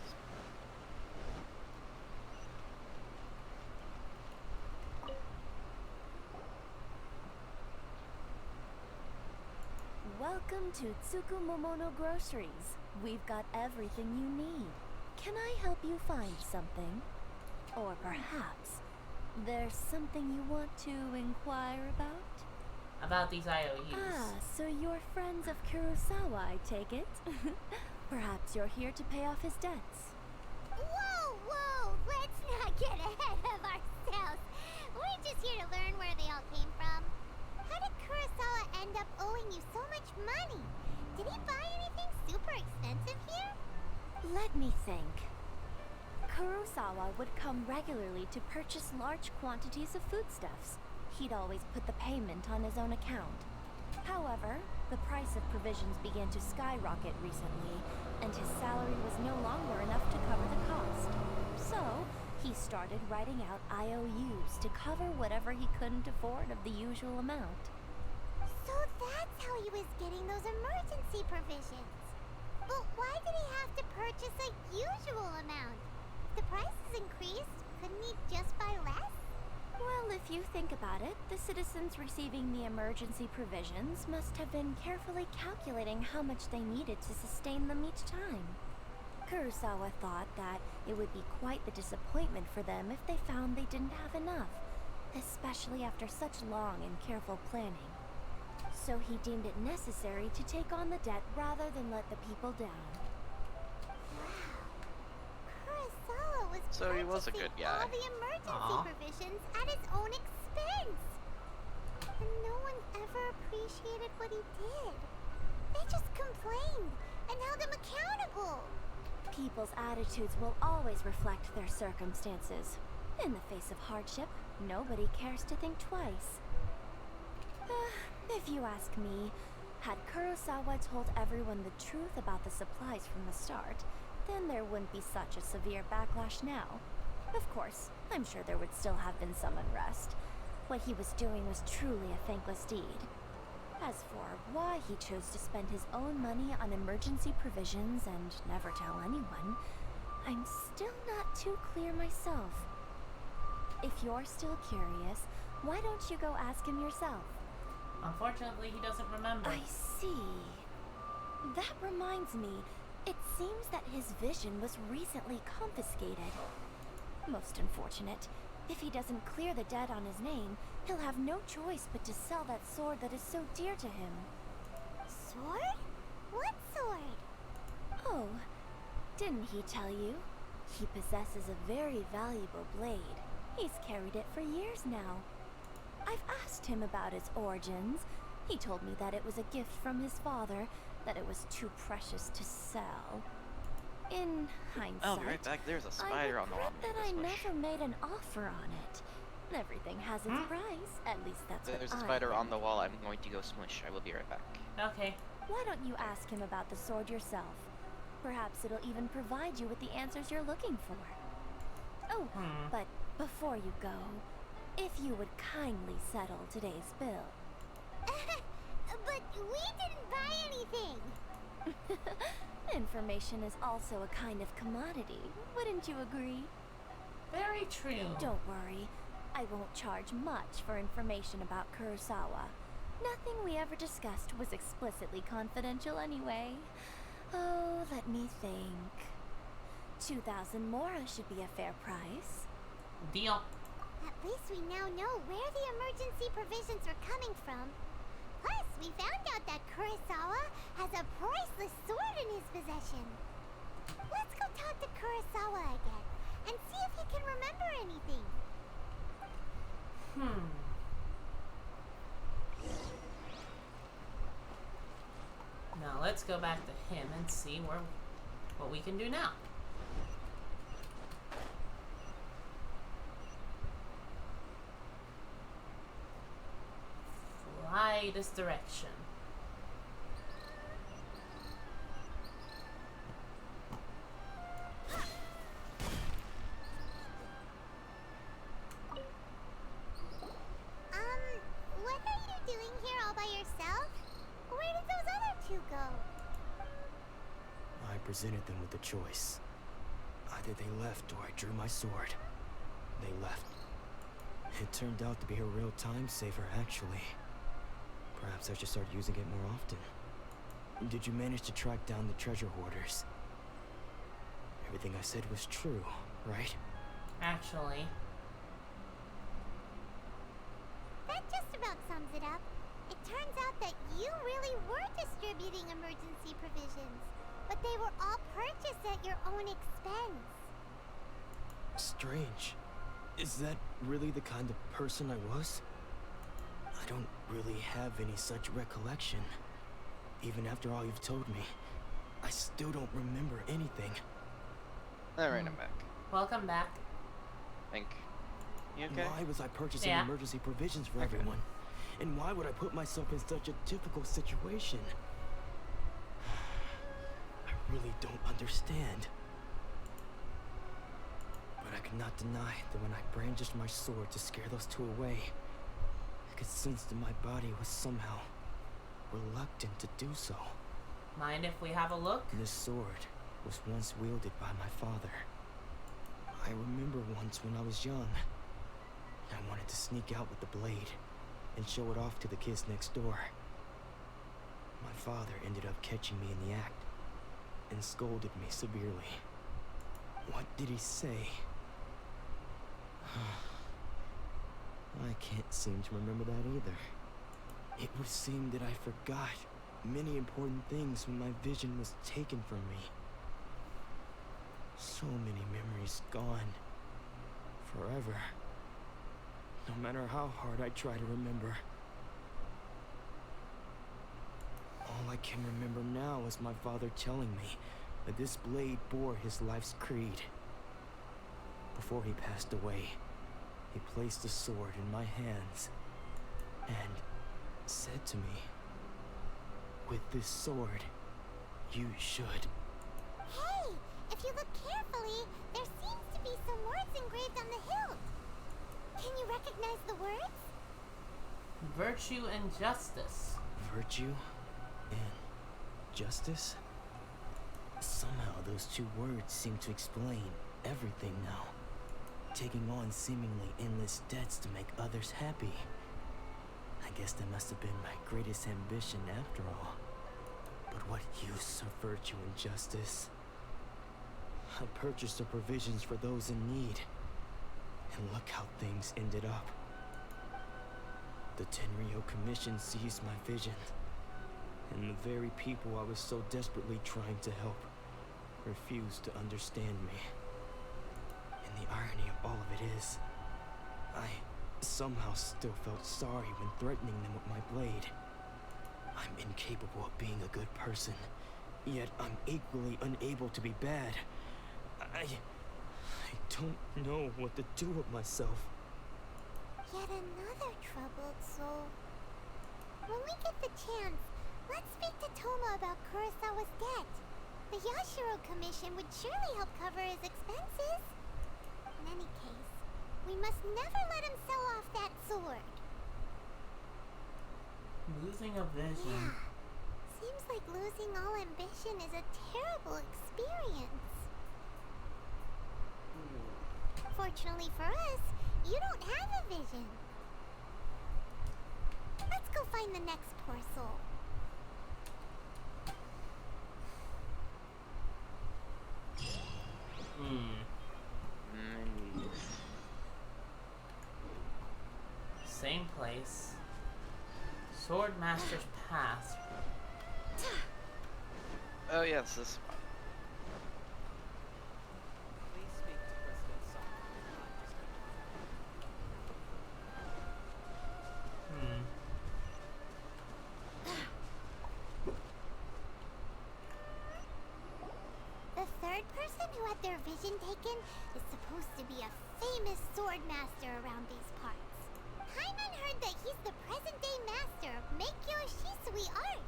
Welcome to Tsukumomono Groceries. We've got everything you need. Can I help you find something? Or perhaps there's something you want to inquire about? About these IOUs. Ah, so you're friends of Kurosawa, I take it? Perhaps you're here to pay off his debts. Whoa, whoa! Let's not get ahead of ourselves. We're just here to learn where they all came from. How did Kurosawa end up owing you so much money? Did he buy anything super expensive here? Let me think. Kurosawa would come regularly to purchase large quantities of foodstuffs. He'd always put the payment on his own account. However, the price of provisions began to skyrocket recently, and his salary was no longer enough to cover the cost. So, he started writing out IOUs to cover whatever he couldn't afford of the usual amount. So that's how he was getting those emergency provisions. But why did he have to purchase a usual amount? If the prices increased, couldn't he just buy less? Well, if you think about it, the citizens receiving the emergency provisions must have been carefully calculating how much they needed to sustain them each time. Kurosawa thought that it would be quite the disappointment for them if they found they didn't have enough, especially after such long and careful planning. So he deemed it necessary to take on the debt rather than let the people down. Kurosawa was So he was a good guy. all the emergency provisions at his own expense. And no one ever appreciated what he did. They just complained and held him accountable. People's attitudes will always reflect their circumstances. In the face of hardship, nobody cares to think twice. If you ask me, had Kurosawa told everyone the truth about the supplies from the start, then there wouldn't be such a severe backlash now. Of course, I'm sure there would still have been some unrest. What he was doing was truly a thankless deed. As for why he chose to spend his own money on emergency provisions and never tell anyone, I'm still not too clear myself. If you're still curious, why don't you go ask him yourself? Unfortunately, he doesn't remember. I see. That reminds me, it seems that his vision was recently confiscated. Most unfortunate. If he doesn't clear the debt on his name, he'll have no choice but to sell that sword that is so dear to him. Sword? What sword? Oh, didn't he tell you? He possesses a very valuable blade. He's carried it for years now. I've asked him about its origins. He told me that it was a gift from his father, that it was too precious to sell. In hindsight, I'll be right back. There's a spider on the wall. that I never made an offer on it. Everything has its price. At least that's what There's a I spider on think. the wall. I'm going to go smush. I will be right back. Okay. Why don't you ask him about the sword yourself? Perhaps it'll even provide you with the answers you're looking for. Oh, but before you go, if you would kindly settle today's bill. But we didn't buy anything. Information is also a kind of commodity, wouldn't you agree? Very true. Don't worry, I won't charge much for information about Kurosawa. Nothing we ever discussed was explicitly confidential anyway. Oh, let me think. 2,000 mora should be a fair price. Deal. At least we now know where the emergency provisions are coming from. Plus, we found out that Kurosawa has a priceless sword in his possession. Let's go talk to Kurosawa again and see if he can remember anything. Now let's go back to him and see what we can do now. Fly this direction. What are two go? I presented them with a choice. Either they left or I drew my sword. They left. It turned out to be a real time saver, actually. Perhaps I should start using it more often. Did you manage to track down the treasure hoarders? Everything I said was true, right? Actually. That just about sums it up. It turns out that you really were distributing emergency provisions, but they were all purchased at your own expense. Strange. Is that really the kind of person I was? I don't really have any such recollection. Even after all you've told me, I still don't remember anything. Alright, I'm back. Welcome back. Think. You okay? Why was I purchasing Yeah. emergency provisions for everyone? And why would I put myself in such a difficult situation? I really don't understand. But I could not deny that when I brandished my sword to scare those two away, I could sense that my body was somehow reluctant to do so. Mind if we have a look? This sword was once wielded by my father. I remember once when I was young, I wanted to sneak out with the blade and show it off to the kids next door. My father ended up catching me in the act and scolded me severely. What did he say? I can't seem to remember that either. It would seem that I forgot many important things when my vision was taken from me. So many memories gone. Forever. No matter how hard I try to remember. All I can remember now is my father telling me that this blade bore his life's creed. Before he passed away, he placed the sword in my hands and said to me, "With this sword, you should." Hey, if you look carefully, there seems to be some words engraved on the hilt. Can you recognize the words? Virtue and justice. Virtue and justice? Somehow those two words seem to explain everything now. Taking on seemingly endless debts to make others happy. I guess that must have been my greatest ambition after all. But what use of virtue and justice? I purchased the provisions for those in need. And look how things ended up. The Tenryo Commission seized my vision. And the very people I was so desperately trying to help refused to understand me. And the irony of all of it is, I somehow still felt sorry when threatening them with my blade. I'm incapable of being a good person, yet I'm equally unable to be bad. I don't know what to do with myself. Yet another troubled soul. When we get the chance, let's speak to Toma about Kurosawa's debt. The Yashiro Commission would surely help cover his expenses. In any case, we must never let him sell off that sword. Losing a vision. Yeah. Seems like losing all ambition is a terrible experience. Fortunately for us, you don't have a vision. Let's go find the next poor soul. Same place. Swordmaster's Path. Oh yes, this one. The third person who had their vision taken is supposed to be a famous swordmaster around these parts. Paimon heard that he's the present-day master of Meikyo Shisui art.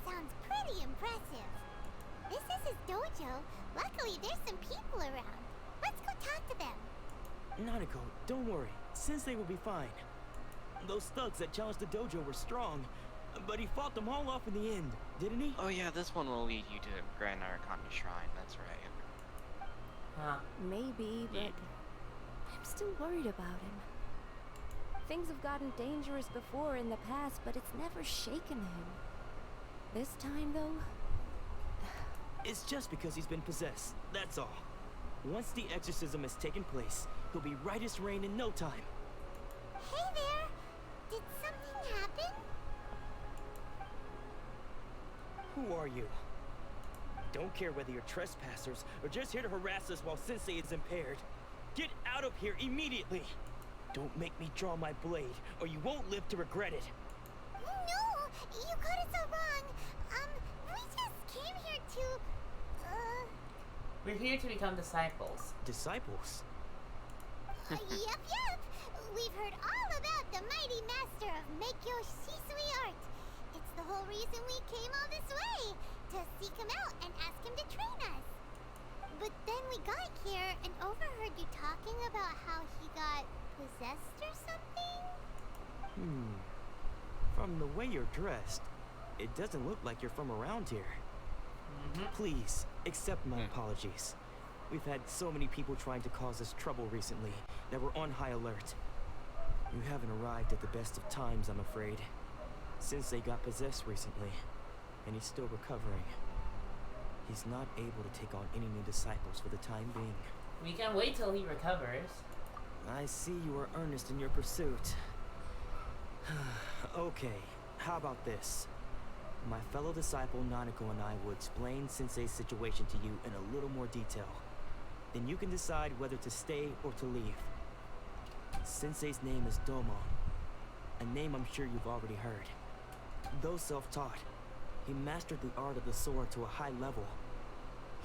Sounds pretty impressive. This is his dojo. Luckily, there's some people around. Let's go talk to them. Nanako, don't worry. Sensei will be fine. Those thugs that challenged the dojo were strong, But he fought them all off in the end, didn't he? Oh yeah, this one will lead you to Grand Archon Shrine, that's right. Huh. Maybe, but I'm still worried about him. Things have gotten dangerous before in the past, but it's never shaken him. This time, though... It's just because he's been possessed, that's all. Once the exorcism has taken place, he'll be right as rain in no time. Hey there! Did something happen? Who are you? Don't care whether you're trespassers or just here to harass us while Sensei is impaired. Get out of here immediately! Don't make me draw my blade, or you won't live to regret it. No! You got it so wrong! We just came here to... We're here to become disciples. Disciples? Yep. We've heard all about the mighty master of Meikyo Shisui art. It's the whole reason we came all this way, to seek him out and ask him to train us. But then we got here and overheard you talking about how he got possessed or something? From the way you're dressed, it doesn't look like you're from around here. Please, accept my apologies. We've had so many people trying to cause us trouble recently that we're on high alert. You haven't arrived at the best of times, I'm afraid. Sensei got possessed recently, and he's still recovering. He's not able to take on any new disciples for the time being. We can wait till he recovers. I see you are earnest in your pursuit. Okay, how about this? My fellow disciple Nanako and I will explain Sensei's situation to you in a little more detail. Then you can decide whether to stay or to leave. Sensei's name is Domon, a name I'm sure you've already heard. Though self-taught, he mastered the art of the sword to a high level.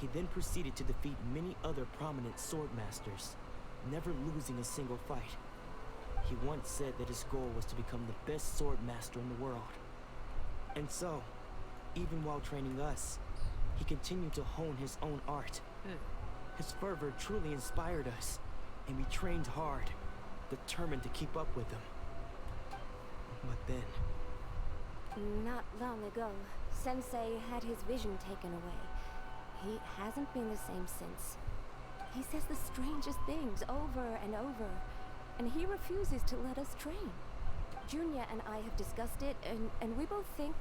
He then proceeded to defeat many other prominent sword masters, never losing a single fight. He once said that his goal was to become the best sword master in the world. And so, even while training us, he continued to hone his own art. His fervor truly inspired us, and we trained hard, determined to keep up with him. But then... Not long ago, Sensei had his vision taken away. He hasn't been the same since. He says the strangest things over and over, and he refuses to let us train. Junya and I have discussed it, and we both think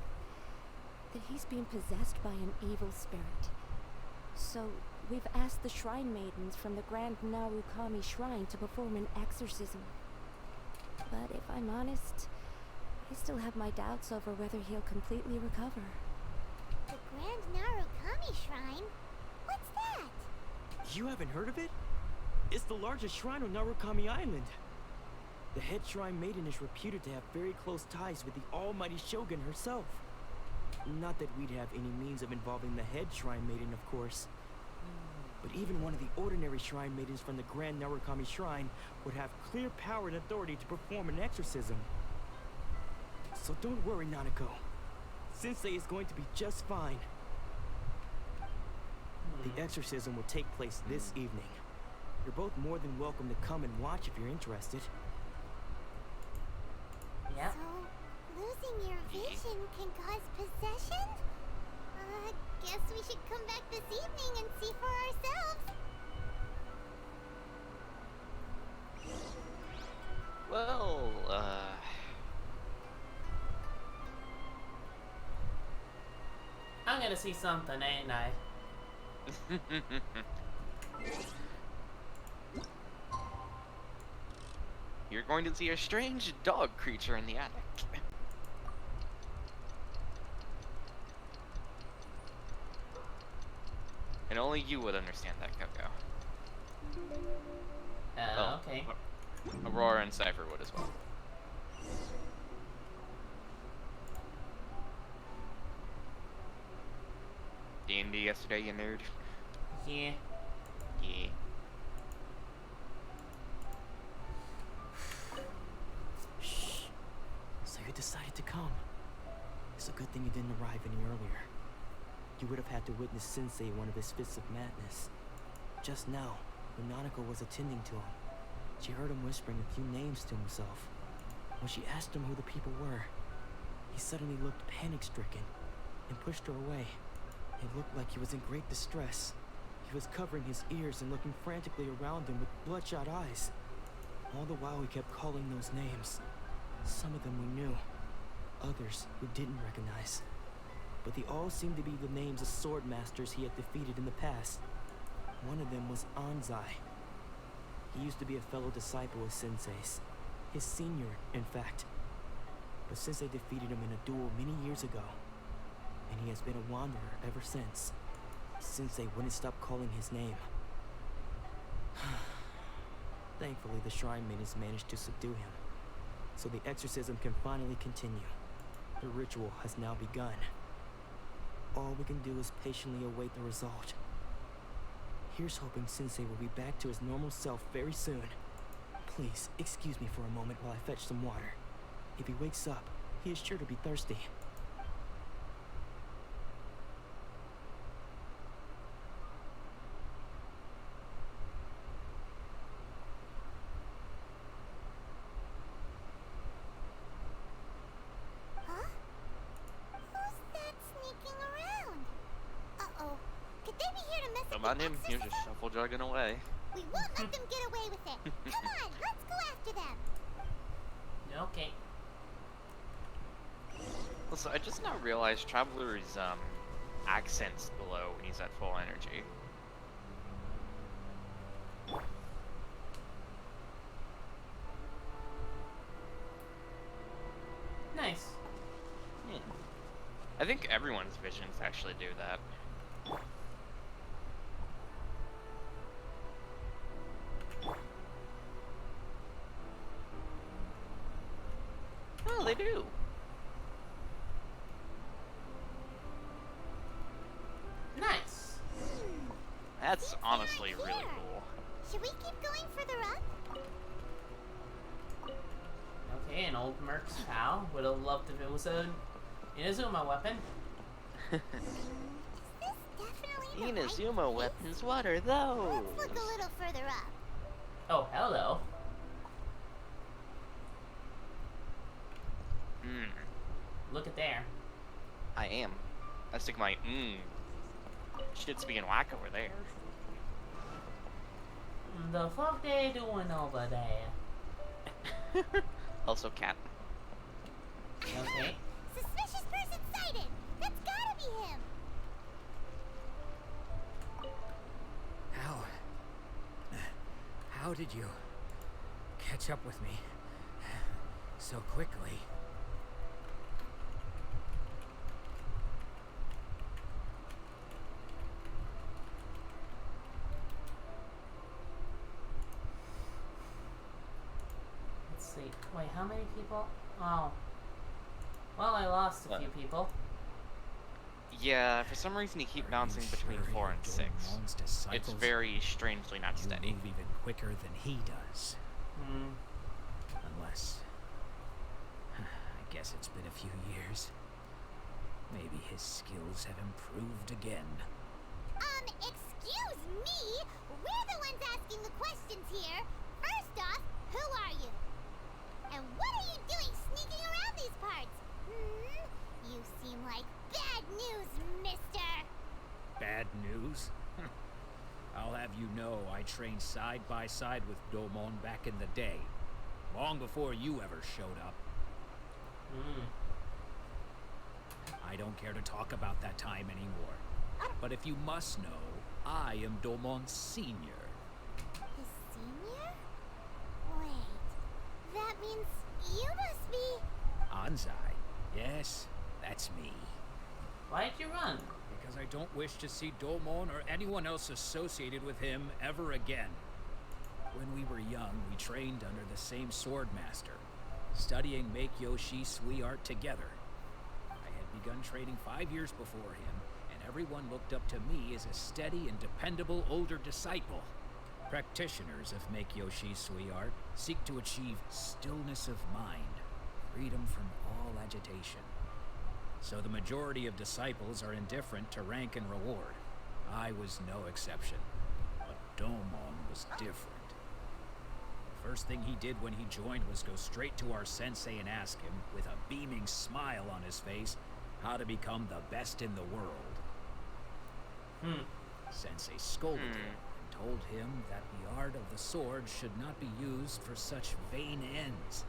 that he's being possessed by an evil spirit. So, we've asked the shrine maidens from the Grand Narukami Shrine to perform an exorcism. But if I'm honest, I still have my doubts over whether he'll completely recover. The Grand Narukami Shrine? What's that? You haven't heard of it? It's the largest shrine on Narukami Island. The head shrine maiden is reputed to have very close ties with the almighty Shogun herself. Not that we'd have any means of involving the head shrine maiden, of course. But even one of the ordinary shrine maidens from the Grand Narukami Shrine would have clear power and authority to perform an exorcism. So don't worry, Nanako. Sensei is going to be just fine. The exorcism will take place this evening. You're both more than welcome to come and watch if you're interested. Yeah. So, losing your vision can cause possession? Guess we should come back this evening and see for ourselves. Well, I'm gonna see something, ain't I? You're going to see a strange dog creature in the attic. And only you would understand that, Coco. Okay. Aurora and Cypher would as well. D&D yesterday, you nerd? Yeah. Yeah. Shh. So you decided to come. It's a good thing you didn't arrive any earlier. You would have had to witness Sensei one of his fits of madness. Just now, when Nanako was attending to him, she heard him whispering a few names to himself. When she asked him who the people were, He suddenly looked panic-stricken and pushed her away. It looked like he was in great distress. He was covering his ears and looking frantically around him with bloodshot eyes. All the while he kept calling those names. Some of them we knew, others we didn't recognize. But they all seemed to be the names of sword masters he had defeated in the past. One of them was Anzai. He used to be a fellow disciple of Sensei's. His senior, in fact. But Sensei defeated him in a duel many years ago, and he has been a wanderer ever since. Sensei wouldn't stop calling his name. Thankfully, the shrine maidens managed to subdue him, so the exorcism can finally continue. The ritual has now begun. All we can do is patiently await the result. Here's hoping Sensei will be back to his normal self very soon. Please, excuse me for a moment while I fetch some water. If he wakes up, he is sure to be thirsty. Huh? Who's that sneaking around? Uh-oh. Could they be here to mess Don't up mind the him, he was just shuffle jugging away. We won't let them get away with it. Come on, let's go after them. Okay. Also, I just now realized Traveler's accent's below when he's at full energy. Nice. I think everyone's visions actually do that. Oh, they do. Nice. That's honestly really cool. Should we keep going further up? Okay, an old Merc's pal. Would have loved if it was a Inazuma weapon. Inazuma weapons, what are those? Let's look a little further up. Oh, hello. Look at there. I am. I stick my shit's being whack over there. The fuck they doing over there? Also cat. Okay. Suspicious person sighted. That's gotta be him. How did you catch up with me so quickly? Let's see. Wait, how many people? Oh. Well, I lost a few people. Yeah, for some reason you keep bouncing between 4 and 6. It's very strangely not steady. You move even quicker than he does. Unless... I guess it's been a few years. Maybe his skills have improved again. Excuse me? We're the ones asking the questions here. First off, who are you? And what are you doing sneaking around these parts? You seem like bad news, mister. Bad news? I'll have you know I trained side by side with Domon back in the day. Long before you ever showed up. I don't care to talk about that time anymore. But if you must know, I am Domon's senior. His senior? Wait, that means you must be... Anzai. Yes, that's me. Why'd you run? Because I don't wish to see Domon or anyone else associated with him ever again. When we were young, we trained under the same sword master, studying Make-Yoshi Sui art together. I had begun training 5 years before him, and everyone looked up to me as a steady and dependable older disciple. Practitioners of Make-Yoshi Sui art seek to achieve stillness of mind, freedom from all agitation. So the majority of disciples are indifferent to rank and reward. I was no exception, but Domon was different. First thing he did when he joined was go straight to our sensei and ask him, with a beaming smile on his face, how to become the best in the world. Sensei scolded him and told him that the art of the sword should not be used for such vain ends.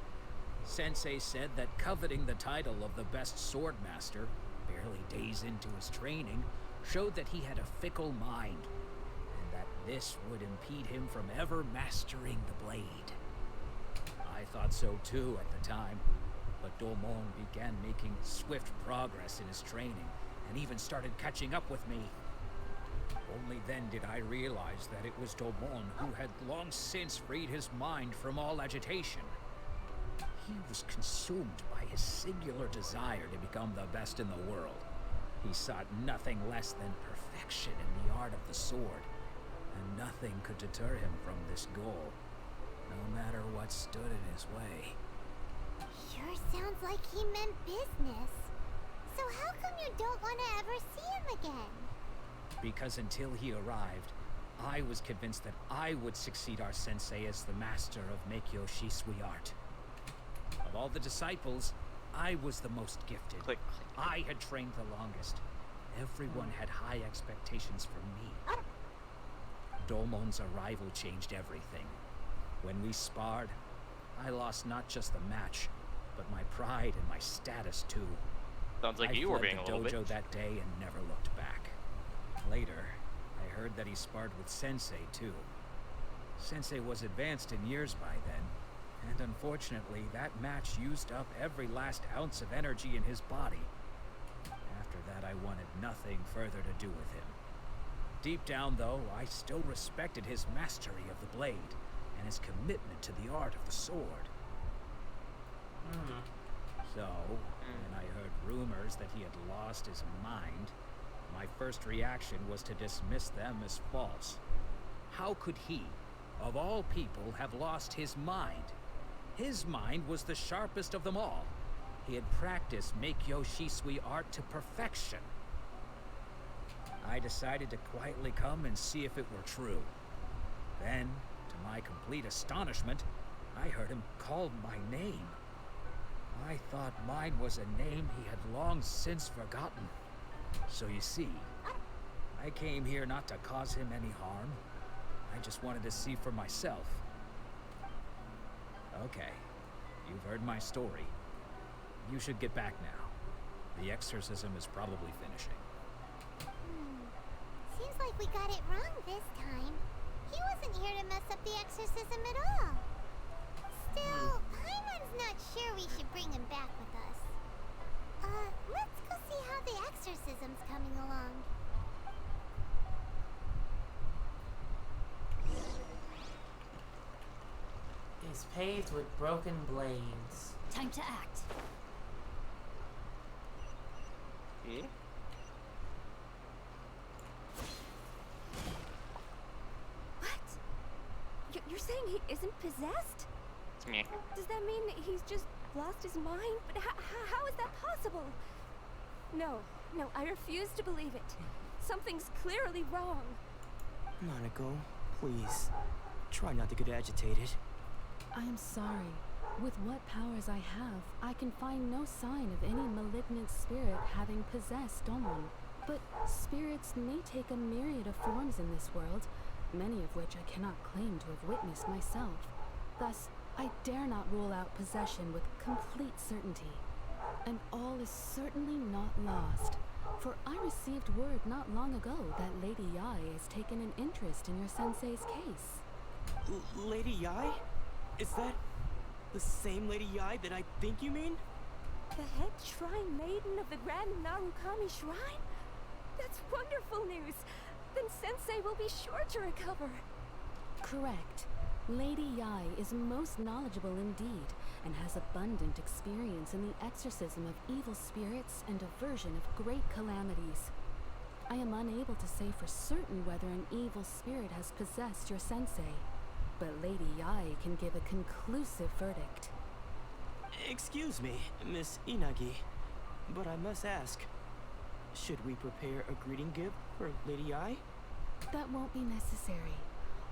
Sensei said that coveting the title of the best sword master, barely days into his training, showed that he had a fickle mind, and that this would impede him from ever mastering the blade. I thought so too at the time, but Domon began making swift progress in his training, and even started catching up with me. Only then did I realize that it was Domon who had long since freed his mind from all agitation. He was consumed by his singular desire to become the best in the world. He sought nothing less than perfection in the art of the sword, and nothing could deter him from this goal, no matter what stood in his way. Sure sounds like he meant business. So how come you don't want to ever see him again? Because until he arrived, I was convinced that I would succeed our sensei as the master of Meikyo Shisui art. Of all the disciples, I was the most gifted. I had trained the longest. Everyone had high expectations for me. Domon's arrival changed everything. When we sparred, I lost not just the match, but my pride and my status too. Sounds like you were being a little bitch. I fled the dojo that day and never looked back. Later, I heard that he sparred with Sensei too. Sensei was advanced in years by then, and unfortunately, that match used up every last ounce of energy in his body. After that, I wanted nothing further to do with him. Deep down, though, I still respected his mastery of the blade, and his commitment to the art of the sword. So, when I heard rumors that he had lost his mind, my first reaction was to dismiss them as false. How could he, of all people, have lost his mind? His mind was the sharpest of them all. He had practiced Meikyo Shisui art to perfection. I decided to quietly come and see if it were true. Then, to my complete astonishment, I heard him call my name. I thought mine was a name he had long since forgotten. So you see, I came here not to cause him any harm. I just wanted to see for myself. Okay, you've heard my story. You should get back now. The exorcism is probably finishing. Seems like we got it wrong this time. He wasn't here to mess up the exorcism at all. Still, Paimon's not sure we should bring him back with us. Let's go see how the exorcism's coming along. Is paved with broken blades. Time to act. Yeah? What? You're saying he isn't possessed? It's me. Does that mean that he's just lost his mind? But how is that possible? No, I refuse to believe it. Something's clearly wrong. Nanako, please. Try not to get agitated. I am sorry. With what powers I have, I can find no sign of any malignant spirit having possessed Domon. But spirits may take a myriad of forms in this world, many of which I cannot claim to have witnessed myself. Thus, I dare not rule out possession with complete certainty. And all is certainly not lost, for I received word not long ago that Lady Yai has taken an interest in your sensei's case. Lady Yai? Is that the same Lady Yai that I think you mean? The head shrine maiden of the Grand Narukami Shrine? That's wonderful news! Then Sensei will be sure to recover. Correct. Lady Yai is most knowledgeable indeed, and has abundant experience in the exorcism of evil spirits and aversion of great calamities. I am unable to say for certain whether an evil spirit has possessed your sensei, but Lady Yai can give a conclusive verdict. Excuse me, Miss Inagi, but I must ask, should we prepare a greeting gift for Lady Yai? That won't be necessary.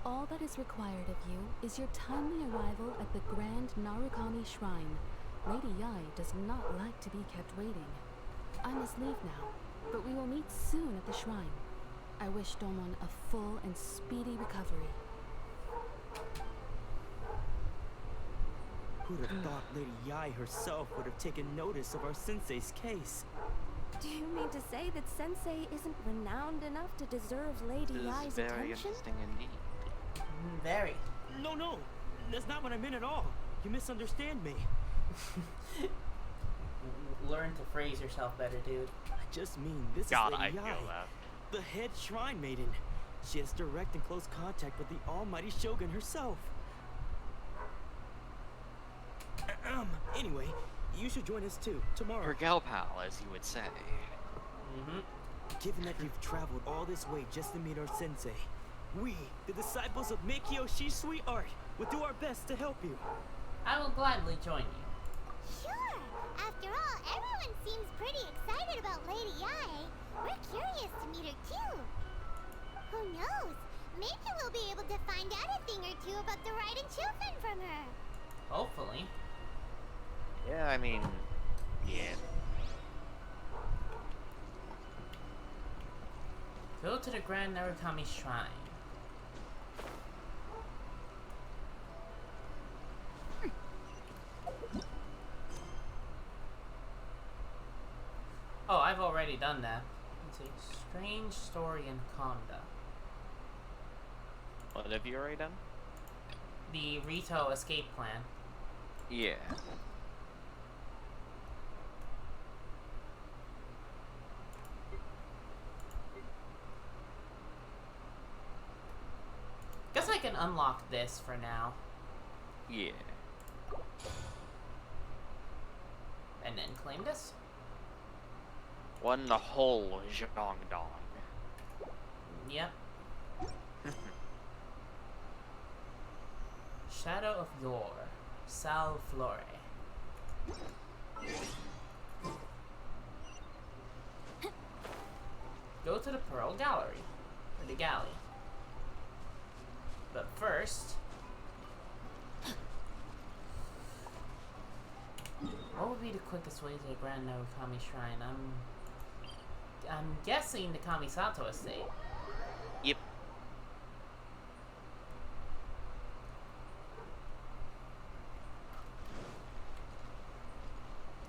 All that is required of you is your timely arrival at the Grand Narukami Shrine. Lady Yai does not like to be kept waiting. I must leave now, but we will meet soon at the shrine. I wish Domon a full and speedy recovery. Who'd have thought Lady Yai herself would have taken notice of our sensei's case? Do you mean to say that Sensei isn't renowned enough to deserve Lady Yai's Very attention? interesting indeed. Very. No, that's not what I meant at all. You misunderstand me. Learn to phrase yourself better, dude. I just mean this God, is I Lady feel Yai, that. the head shrine maiden. She has direct and close contact with the almighty Shogun herself. Anyway, you should join us too, tomorrow. Her gal pal, as you would say. Given that you've traveled all this way just to meet our sensei, we, the disciples of Meikyo Shisui Art, will do our best to help you. I will gladly join you. Sure. After all, everyone seems pretty excited about Lady Yai. We're curious to meet her too. Who knows? Maybe we'll be able to find out a thing or two about the Raiden children from her. Hopefully. Yeah, I mean, yeah. Go to the Grand Narukami Shrine. Oh, I've already done that. It's a strange story in Honda. What have you already done? The Rito escape plan. Yeah. Guess I can unlock this for now. Yeah. And then claim this? Won the whole Zhang Dong. Yep. Shadow of Yore. Sal Flore. Go to the Pearl Gallery. Or the galley. But first... what would be the quickest way to the Grand Narukami Shrine? I'm guessing the Kamisato estate. Yep.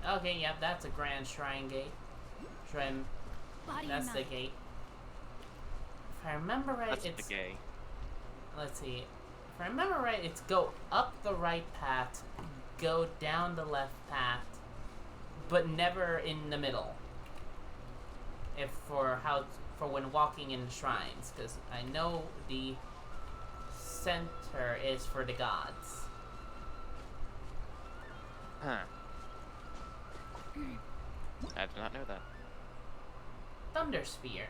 Okay, yep, that's a Grand Shrine gate. Shrine. That's the gate. If I remember right, That's it's... the gay. Let's see. If I remember right, it's go up the right path, go down the left path, but never in the middle. If for when walking in shrines, because I know the center is for the gods. Huh. I did not know that. Thunder Sphere.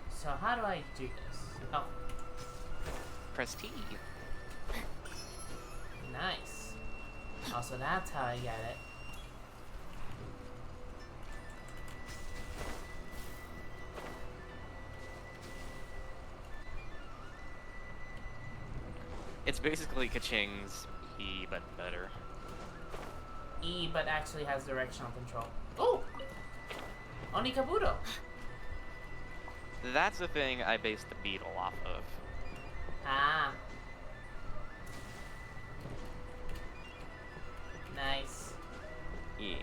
So how do I do this? Oh. Press T. Nice. Also, that's how I get it. It's basically Kaching's E, but better. E, but actually has directional control. Oh! Onikabudo! That's the thing I based the beetle off of. Ah. Nice. E.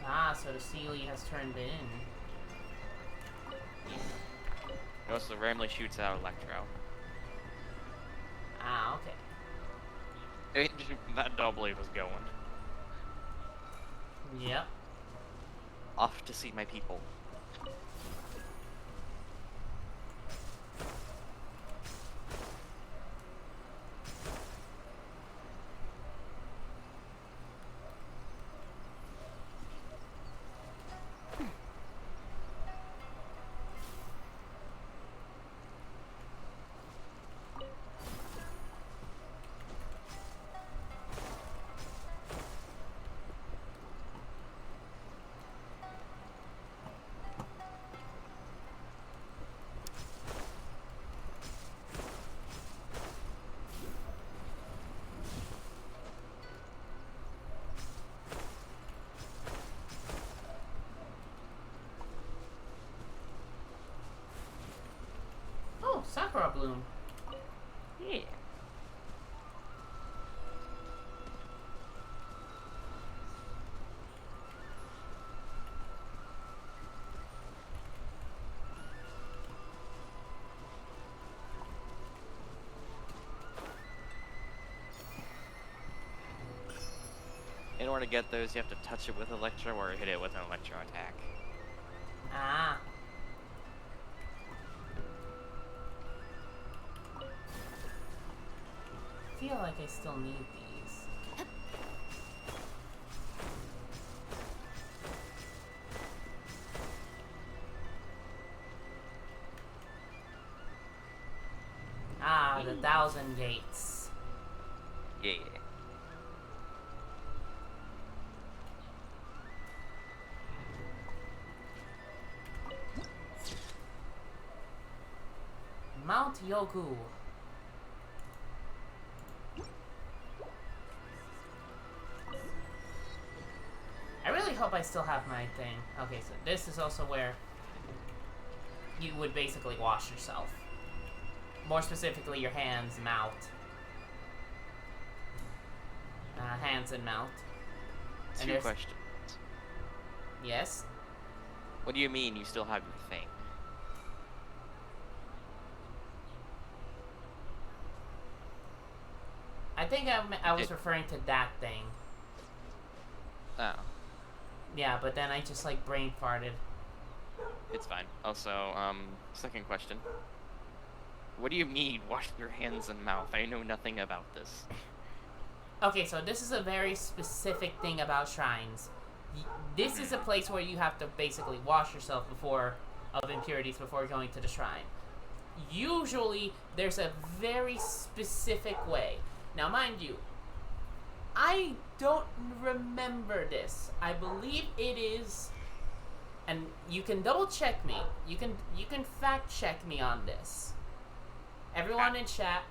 Ah, so the Sealy has turned it in. It also randomly shoots out Electro. Ah, okay. That doubly was going. Yep. Off to see my people. bloom. Yeah. In order to get those, you have to touch it with Electro or hit it with an Electro attack. Ah. I feel like I still need these. Ah, the 1,000 gates. Yeah. Mount Yogu. I really hope I still have my thing. Okay, so this is also where you would basically wash yourself. More specifically, your hands, mouth. Hands and mouth. And Two there's- questions. Yes? What do you mean you still have your thing? I think I was referring to that thing. Oh. Yeah, but then I just like brain farted. It's fine. Also, second question. What do you mean, wash your hands and mouth? I know nothing about this. Okay, so this is a very specific thing about shrines. This is a place where you have to basically wash yourself of impurities before going to the shrine. Usually, there's a very specific way. Now, mind you, I don't remember this. I believe it is, and you can double check me. You can fact check me on this. Everyone in chat,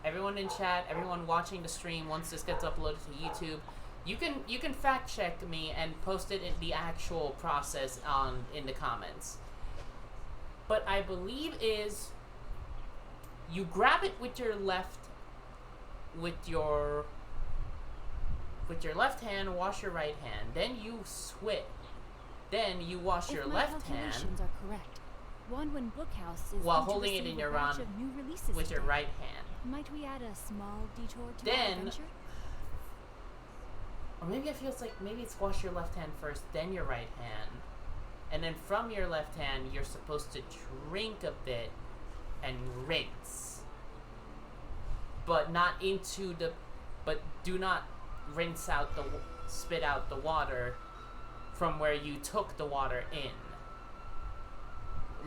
everyone watching the stream once this gets uploaded to YouTube, you can fact check me and post it in the actual process in the comments. But I believe is you grab it with your left hand, wash your right hand, then you switch. Then you wash your left hand. If my calculations are correct, Wanwen Bookhouse is while due to holding it receive in a your batch hand of new releases with your today. right hand. Might we add a small detour to Then- our adventure? Or maybe it feels like maybe it's wash your left hand first, then your right hand. And then from your left hand, you're supposed to drink a bit and rinse. But not into the... But do not rinse out spit out the water from where you took the water in.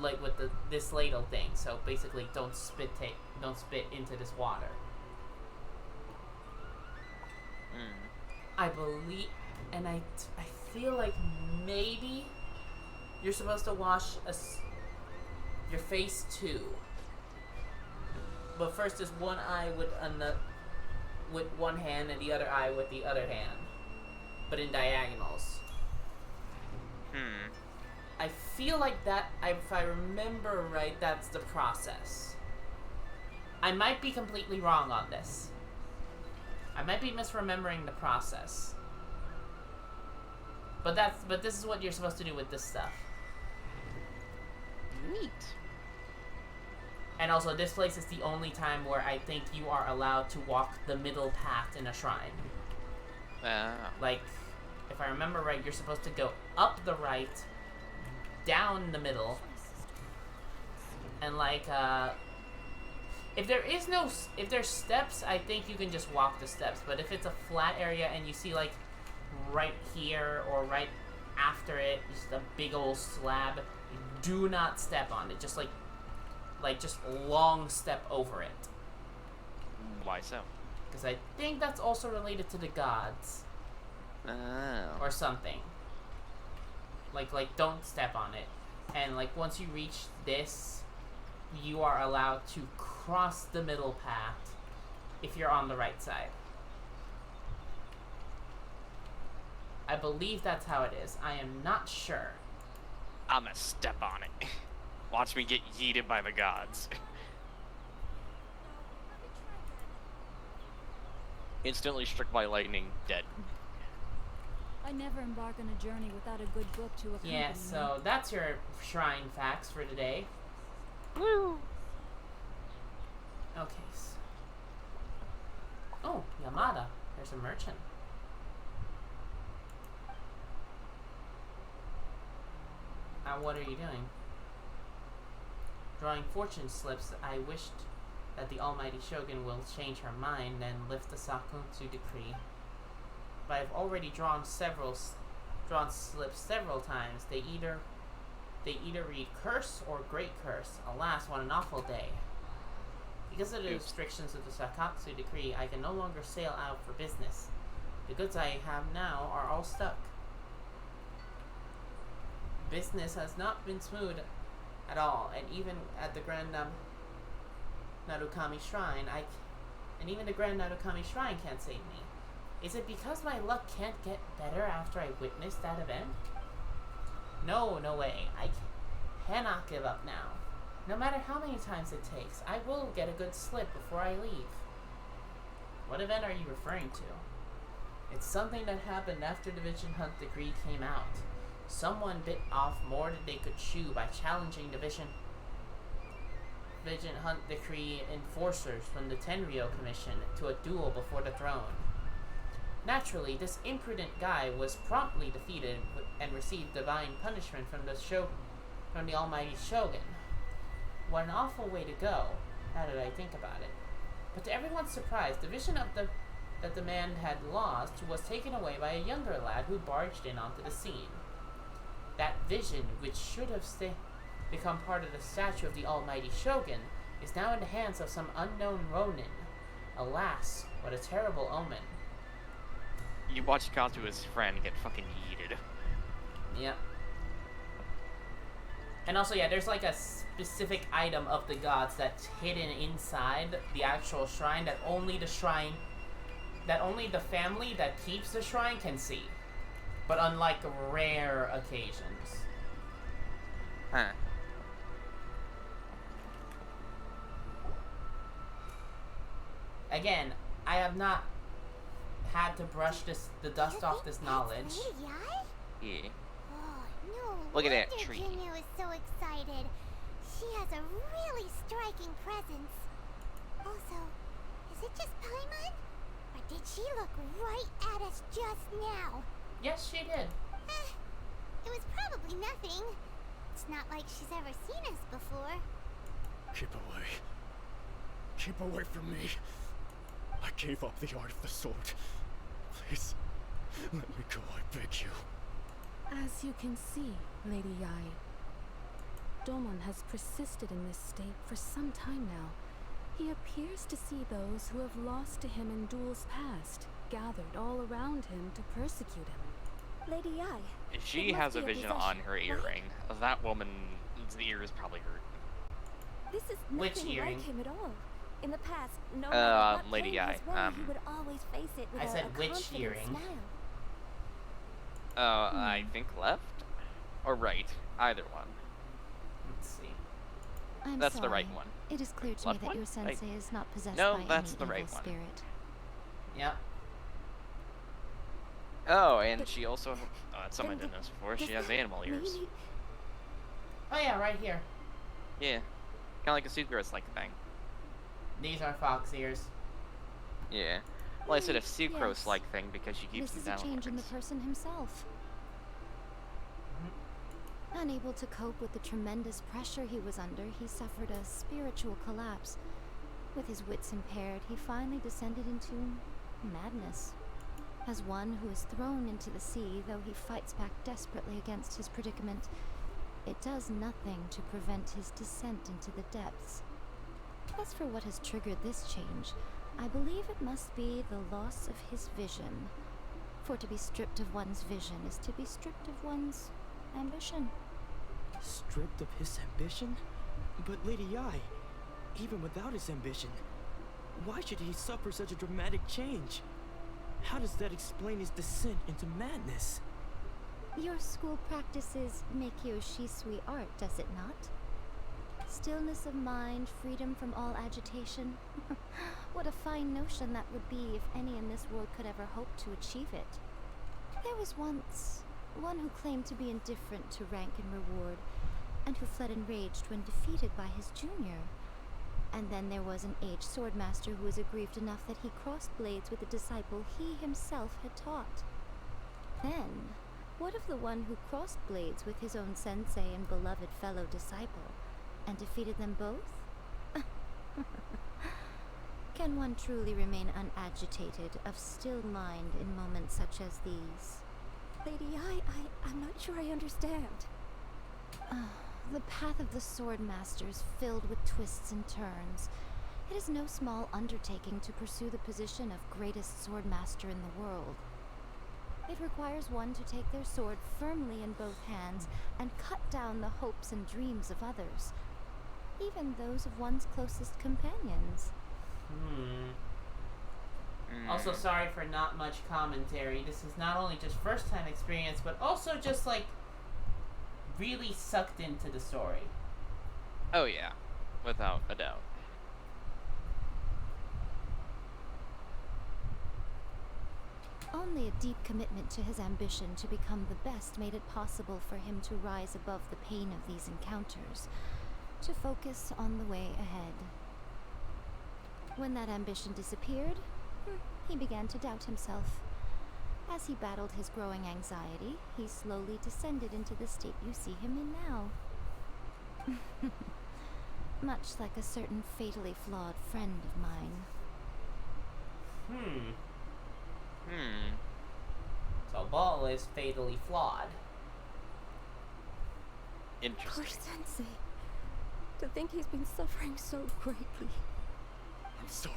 Like with this ladle thing. So basically, don't spit into this water. I believe, and I feel like maybe you're supposed to wash your face too. But first is one eye with one hand and the other eye with the other hand, but in diagonals. I feel like that, if I remember right, that's the process. I might be completely wrong on this. I might be misremembering the process. But this is what you're supposed to do with this stuff. Neat. And also, this place is the only time where I think you are allowed to walk the middle path in a shrine. Like, if I remember right, you're supposed to go up the right, down the middle, and like, if there's steps, I think you can just walk the steps. But if it's a flat area and you see like right here or right after it, just a big old slab, do not step on it. Just just long step over it. Why so? Because I think that's also related to the gods. Oh. Or something. Like don't step on it. And like once you reach this, you are allowed to cross the middle path if you're on the right side. I believe that's how it is. I am not sure. I'ma step on it. Watch me get yeeted by the gods. Instantly struck by lightning, dead. I never embark on a journey without a good book to accompany Yeah, me. so that's your shrine facts for today. Woo! Okay. Oh, Yamada. There's a merchant. What are you doing? Drawing fortune slips. I wished that the almighty shogun will change her mind and lift the Sakuntsu decree. But I've already drawn slips several times. They either read curse or great curse. Alas, what an awful day. Because of the restrictions of the Sakatsu decree, I can no longer sail out for business. The goods I have now are all stuck. Business has not been smooth at all, and even at the Grand Narukami Shrine, can't save me. Is it because my luck can't get better after I witnessed that event? No way. I cannot give up now. No matter how many times it takes, I will get a good slip before I leave. What event are you referring to? It's something that happened after the Vision Hunt decree came out. Someone bit off more than they could chew by challenging the Vision Hunt decree enforcers from the Tenryo Commission to a duel before the throne. Naturally, this imprudent guy was promptly defeated and received divine punishment from the almighty shogun. What an awful way to go, now that I think about it. But to everyone's surprise, the vision that the man had lost was taken away by a younger lad who barged in onto the scene. That vision, which should have become part of the statue of the almighty shogun, is now in the hands of some unknown ronin. Alas, what a terrible omen. You watch Kazuha's friend get fucking yeeted. Yep. And also, yeah, there's like a specific item of the gods that's hidden inside the actual shrine that only the family that keeps the shrine can see. But unlike rare occasions. Huh. Again, I have not had to brush the dust off this knowledge. Yeah. Oh, no Look at that wonder tree. Jinyu is so excited. She has a really striking presence. Also, is it just Paimon? Or did she look right at us just now? Yes, she did. It was probably nothing. It's not like she's ever seen us before. Keep away. Keep away from me. I gave up the art of the sword. Please, let me go, I beg you. As you can see, Lady Yai, Domon has persisted in this state for some time now. He appears to see those who have lost to him in duels past, gathered all around him to persecute him. Lady Yai. If she has a vision on her earring, that woman's ear is probably hurt. This is Which nothing earring? like him at all. In the past, no matter what Lady came Yai, his way, he would always face it with I a said which confident earring? smile. I think left? Or right. Either one. Let's see. I'm That's sorry. the right one. It is clear to Left me that one? your sensei is not possessed No, by that's any the right evil one. spirit. Yep. Oh, and she also... Oh, that's something I didn't notice before. She has animal ears. Oh yeah, right here. Yeah. Kinda like a Sucrose-like thing. These are fox ears. Yeah. Well, I said a Yes. Sucrose-like thing because she keeps This them is a down. change in the person himself. Unable to cope with the tremendous pressure he was under, he suffered a spiritual collapse. With his wits impaired, he finally descended into madness. As one who is thrown into the sea, though he fights back desperately against his predicament, it does nothing to prevent his descent into the depths. As for what has triggered this change, I believe it must be the loss of his vision. For to be stripped of one's vision is to be stripped of one's ambition. Stripped of his ambition? But Lady Yai, even without his ambition, why should he suffer such a dramatic change? How does that explain his descent into madness? Your school practices make you shisui art, does it not? Stillness of mind, freedom from all agitation. What a fine notion that would be if any in this world could ever hope to achieve it. There was once one who claimed to be indifferent to rank and reward, and who fled enraged when defeated by his junior. And then there was an aged swordmaster who was aggrieved enough that he crossed blades with a disciple he himself had taught. Then, what of the one who crossed blades with his own sensei and beloved fellow disciple, and defeated them both? Can one truly remain unagitated, of still mind in moments such as these? Lady, I'm not sure I understand. The path of the Swordmaster is filled with twists and turns. It is no small undertaking to pursue the position of greatest Swordmaster in the world. It requires one to take their sword firmly in both hands and cut down the hopes and dreams of others, even those of one's closest companions. Also, sorry for not much commentary. This is not only just first-time experience, but also just, like, really sucked into the story. Oh yeah, without a doubt. Only a deep commitment to his ambition to become the best made it possible for him to rise above the pain of these encounters, to focus on the way ahead. When that ambition disappeared, he began to doubt himself. As he battled his growing anxiety, he slowly descended into the state you see him in now. Much like a certain fatally flawed friend of mine. So Ball is fatally flawed. Interesting. Poor Sensei. To think he's been suffering so greatly. I'm sorry.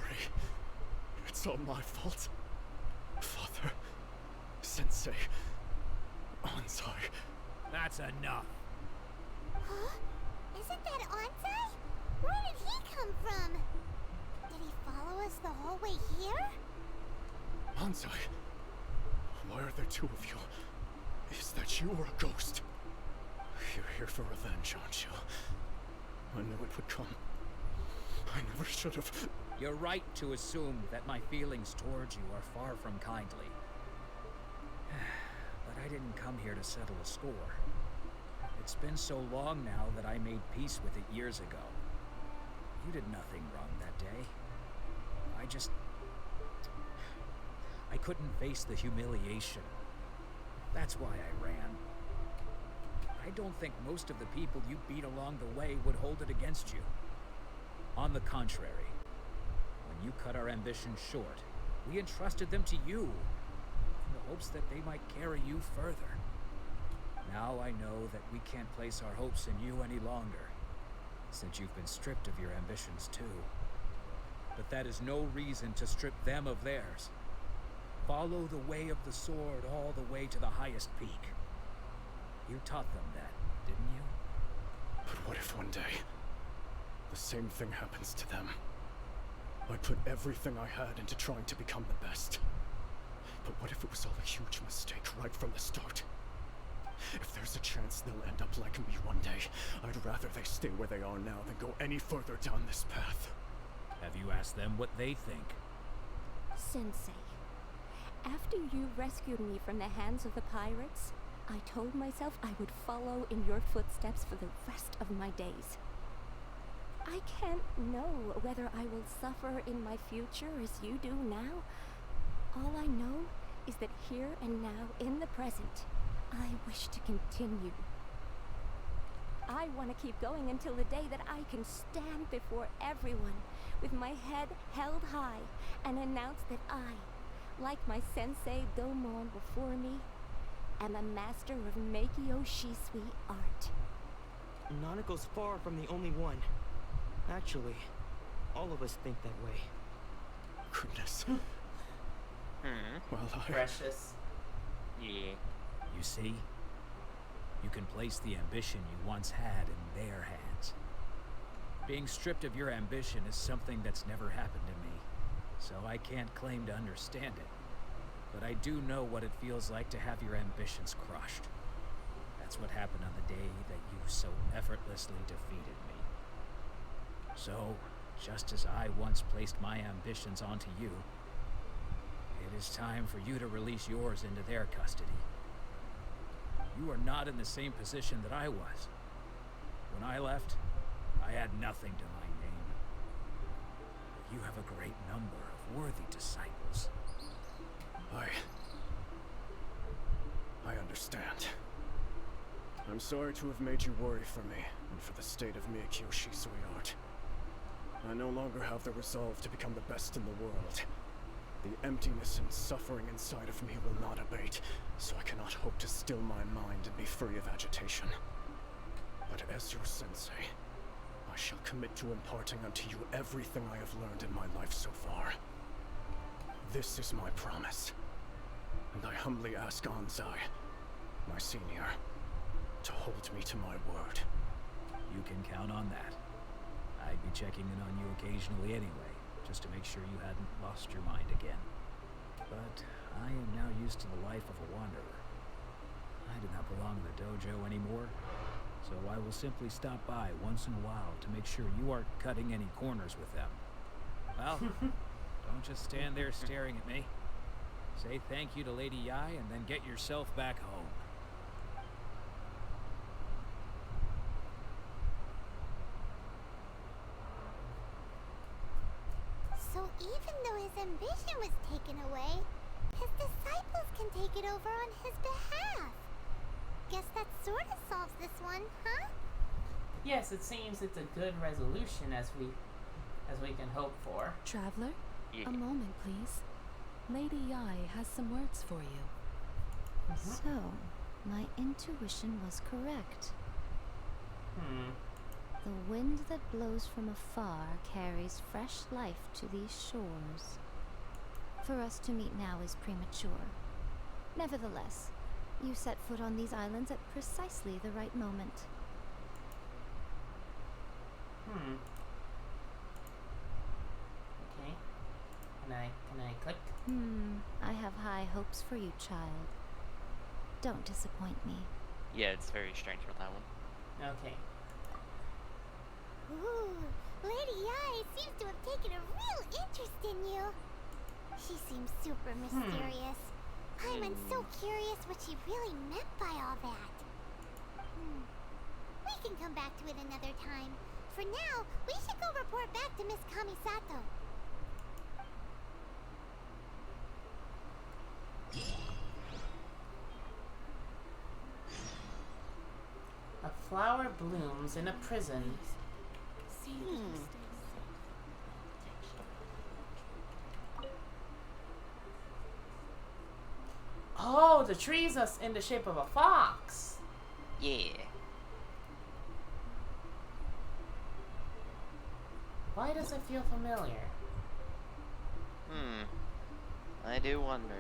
It's all my fault. Father, Sensei, Ansai. That's enough. Huh? Isn't that Ansai? Where did he come from? Did he follow us the whole way here? Ansai, why are there two of you? Is that you or a ghost? You're here for revenge, aren't you? I knew it would come. I never should have. You're right to assume that my feelings towards you are far from kindly. But I didn't come here to settle a score. It's been so long now that I made peace with it years ago. You did nothing wrong that day. I couldn't face the humiliation. That's why I ran. I don't think most of the people you beat along the way would hold it against you. On the contrary, when you cut our ambitions short, we entrusted them to you, in the hopes that they might carry you further. Now I know that we can't place our hopes in you any longer, since you've been stripped of your ambitions too. But that is no reason to strip them of theirs. Follow the way of the sword all the way to the highest peak. You taught them that, didn't you? But what if one day, the same thing happens to them? I put everything I had into trying to become the best. But what if it was all a huge mistake right from the start? If there's a chance they'll end up like me one day, I'd rather they stay where they are now than go any further down this path. Have you asked them what they think? Sensei, after you rescued me from the hands of the pirates, I told myself I would follow in your footsteps for the rest of my days. I can't know whether I will suffer in my future as you do now. All I know is that here and now, in the present, I wish to continue. I want to keep going until the day that I can stand before everyone with my head held high and announce that I, like my sensei Domon before me, am a master of Meikyo Shisui art. Nanako's far from the only one. Actually, all of us think that way. Goodness. Well, Precious. Yeah. You see? You can place the ambition you once had in their hands. Being stripped of your ambition is something that's never happened to me, so I can't claim to understand it. But I do know what it feels like to have your ambitions crushed. That's what happened on the day that you so effortlessly defeated me. So, just as I once placed my ambitions onto you, it is time for you to release yours into their custody. You are not in the same position that I was. When I left, I had nothing to my name. But you have a great number of worthy disciples. I understand. I'm sorry to have made you worry for me, and for the state of Miyakyo Shisui art. I no longer have the resolve to become the best in the world. The emptiness and suffering inside of me will not abate, so I cannot hope to still my mind and be free of agitation. But as your sensei, I shall commit to imparting unto you everything I have learned in my life so far. This is my promise, and I humbly ask Anzai, my senior, to hold me to my word. You can count on that. I'd be checking in on you occasionally anyway, just to make sure you hadn't lost your mind again. But I am now used to the life of a wanderer. I do not belong in the dojo anymore, so I will simply stop by once in a while to make sure you aren't cutting any corners with them. Well, don't just stand there staring at me. Say thank you to Lady Yai and then get yourself back home. So even though his ambition was taken away, his disciples can take it over on his behalf. Guess that sort of solves this one, huh? Yes, it seems it's a good resolution as we can hope for. Traveler, Yeah. a moment, please. Lady Yai has some words for you. So, my intuition was correct. The wind that blows from afar carries fresh life to these shores. For us to meet now is premature. Nevertheless, you set foot on these islands at precisely the right moment. Okay. Can I click? I have high hopes for you, child. Don't disappoint me. Yeah, it's very strange with that one. Okay. Ooh, Lady Yai seems to have taken a real interest in you. She seems super mysterious. I'm so curious what she really meant by all that. We can come back to it another time. For now, we should go report back to Miss Kamisato. A flower blooms in a prison. Oh, the tree's in the shape of a fox. Yeah. Why does it feel familiar? I do wonder.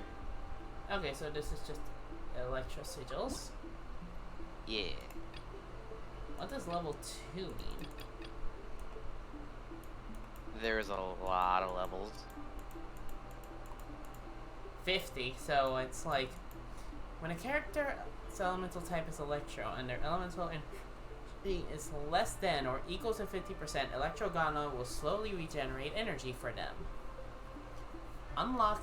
Okay, so this is just electro sigils. Yeah. What does level 2 mean? There's a lot of levels. 50, so it's like when a character's elemental type is electro and their elemental energy is less than or equal to 50%, Electro Gana will slowly regenerate energy for them. Unlock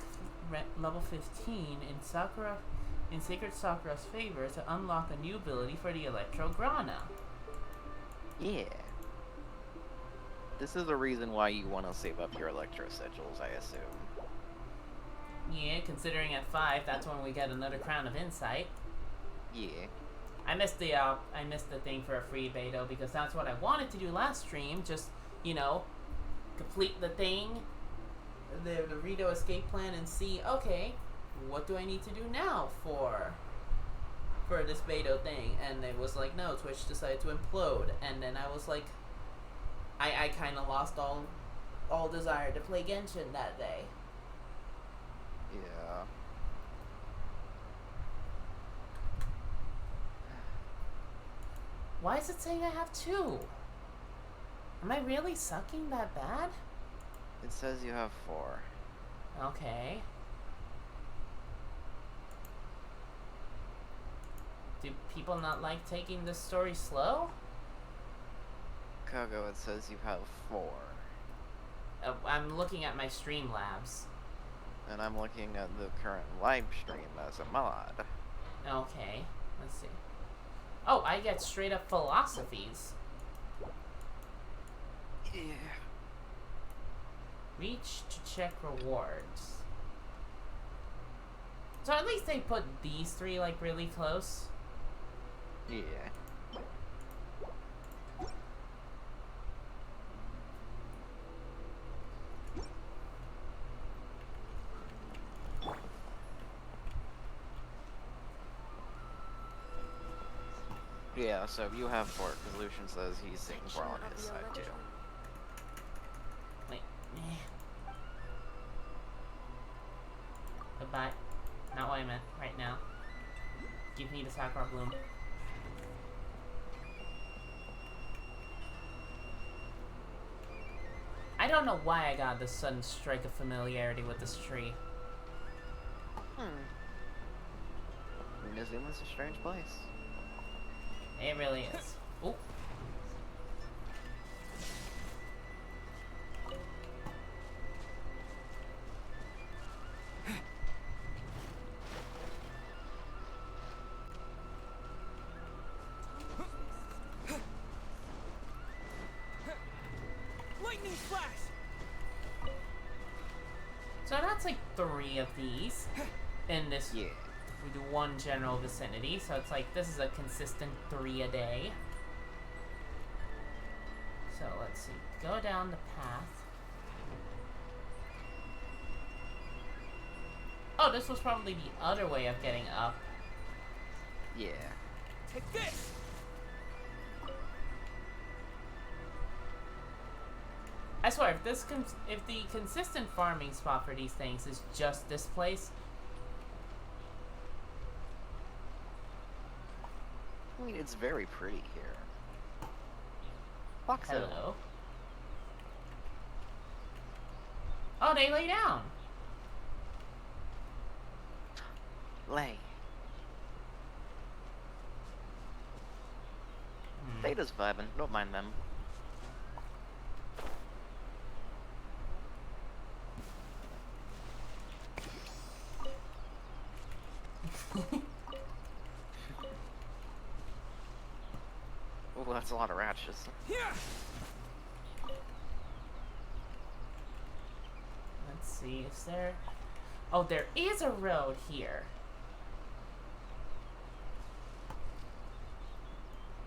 level 15 in Sacred Sakura's favor to unlock a new ability for the Electro Grana. Yeah. This is the reason why you want to save up your electro sigils, I assume. Yeah, considering at 5, that's when we get another Crown of Insight. Yeah. I missed the thing for a free beta because that's what I wanted to do last stream. Just, you know, complete the thing, the Rito escape plan, and see, okay, what do I need to do now for this beta thing? And it was like, no, Twitch decided to implode, and then I was like, I kind of lost all desire to play Genshin that day. Yeah. Why is it saying I have 2? Am I really sucking that bad? It says you have 4. Okay. Do people not like taking this story slow? Kogo, it says you have 4. I'm looking at my Streamlabs. And I'm looking at the current live stream as a mod. Okay, let's see. Oh, I get straight up philosophies. Yeah. Reach to check rewards. So at least they put these 3 like really close. Yeah. Yeah, so if you have 4, because Lucian says he's taking 4 on his side too. Wait. Goodbye. Not what I meant right now. Give me the Sakura Bloom. I don't know why I got this sudden strike of familiarity with this tree. Inazuma's a strange place. It really is. Ooh. Lightning flash! So that's like 3 of these in this. Yeah. We do 1 general vicinity, so it's like this is a consistent 3 a day. So let's see. Go down the path. Oh, this was probably the other way of getting up. Yeah. Take this! I swear, if the consistent farming spot for these things is just this place. I mean, it's very pretty here. Hello. Oh, they lay down. Lay. They just vibing. Don't mind them. Oh, that's a lot of ratchets. Let's see, is there... Oh, there is a road here.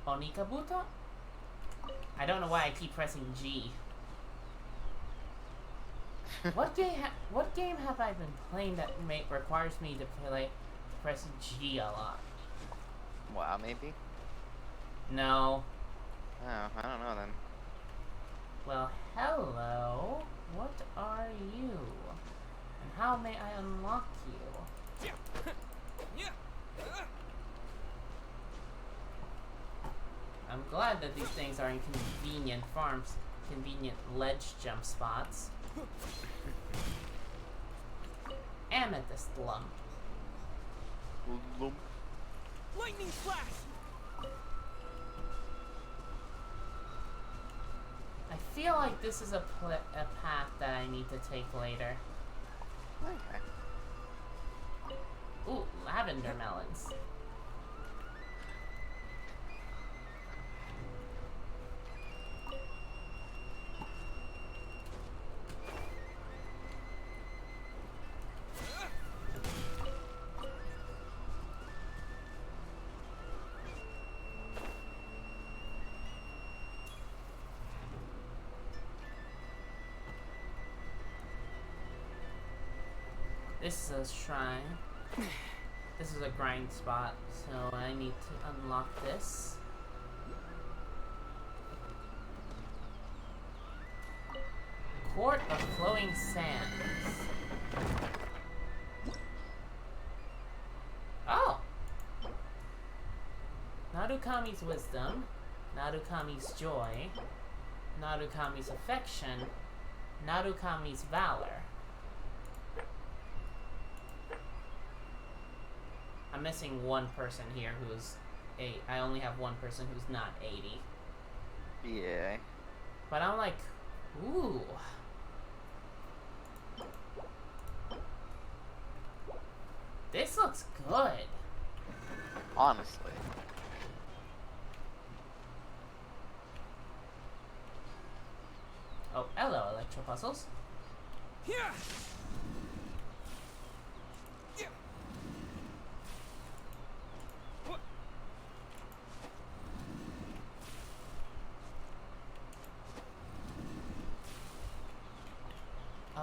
Onikabuto? I don't know why I keep pressing G. What game have I been playing that requires me to press G a lot? Wow, maybe? No. Oh, I don't know then. Well, hello. What are you? And how may I unlock you? I'm glad that these things are in convenient farms, convenient ledge jump spots. Amethyst lump. Lightning flash! I feel like this is a path that I need to take later. Okay. Ooh, lavender melons. This is a shrine. This is a grind spot, so I need to unlock this. Court of Flowing Sands. Oh! Narukami's wisdom, Narukami's joy, Narukami's affection, Narukami's valor. I'm missing one person here who's I only have one person who's not 80. Yeah. But I'm like, ooh. This looks good. Honestly. Oh, hello, Electro Puzzles. Yeah.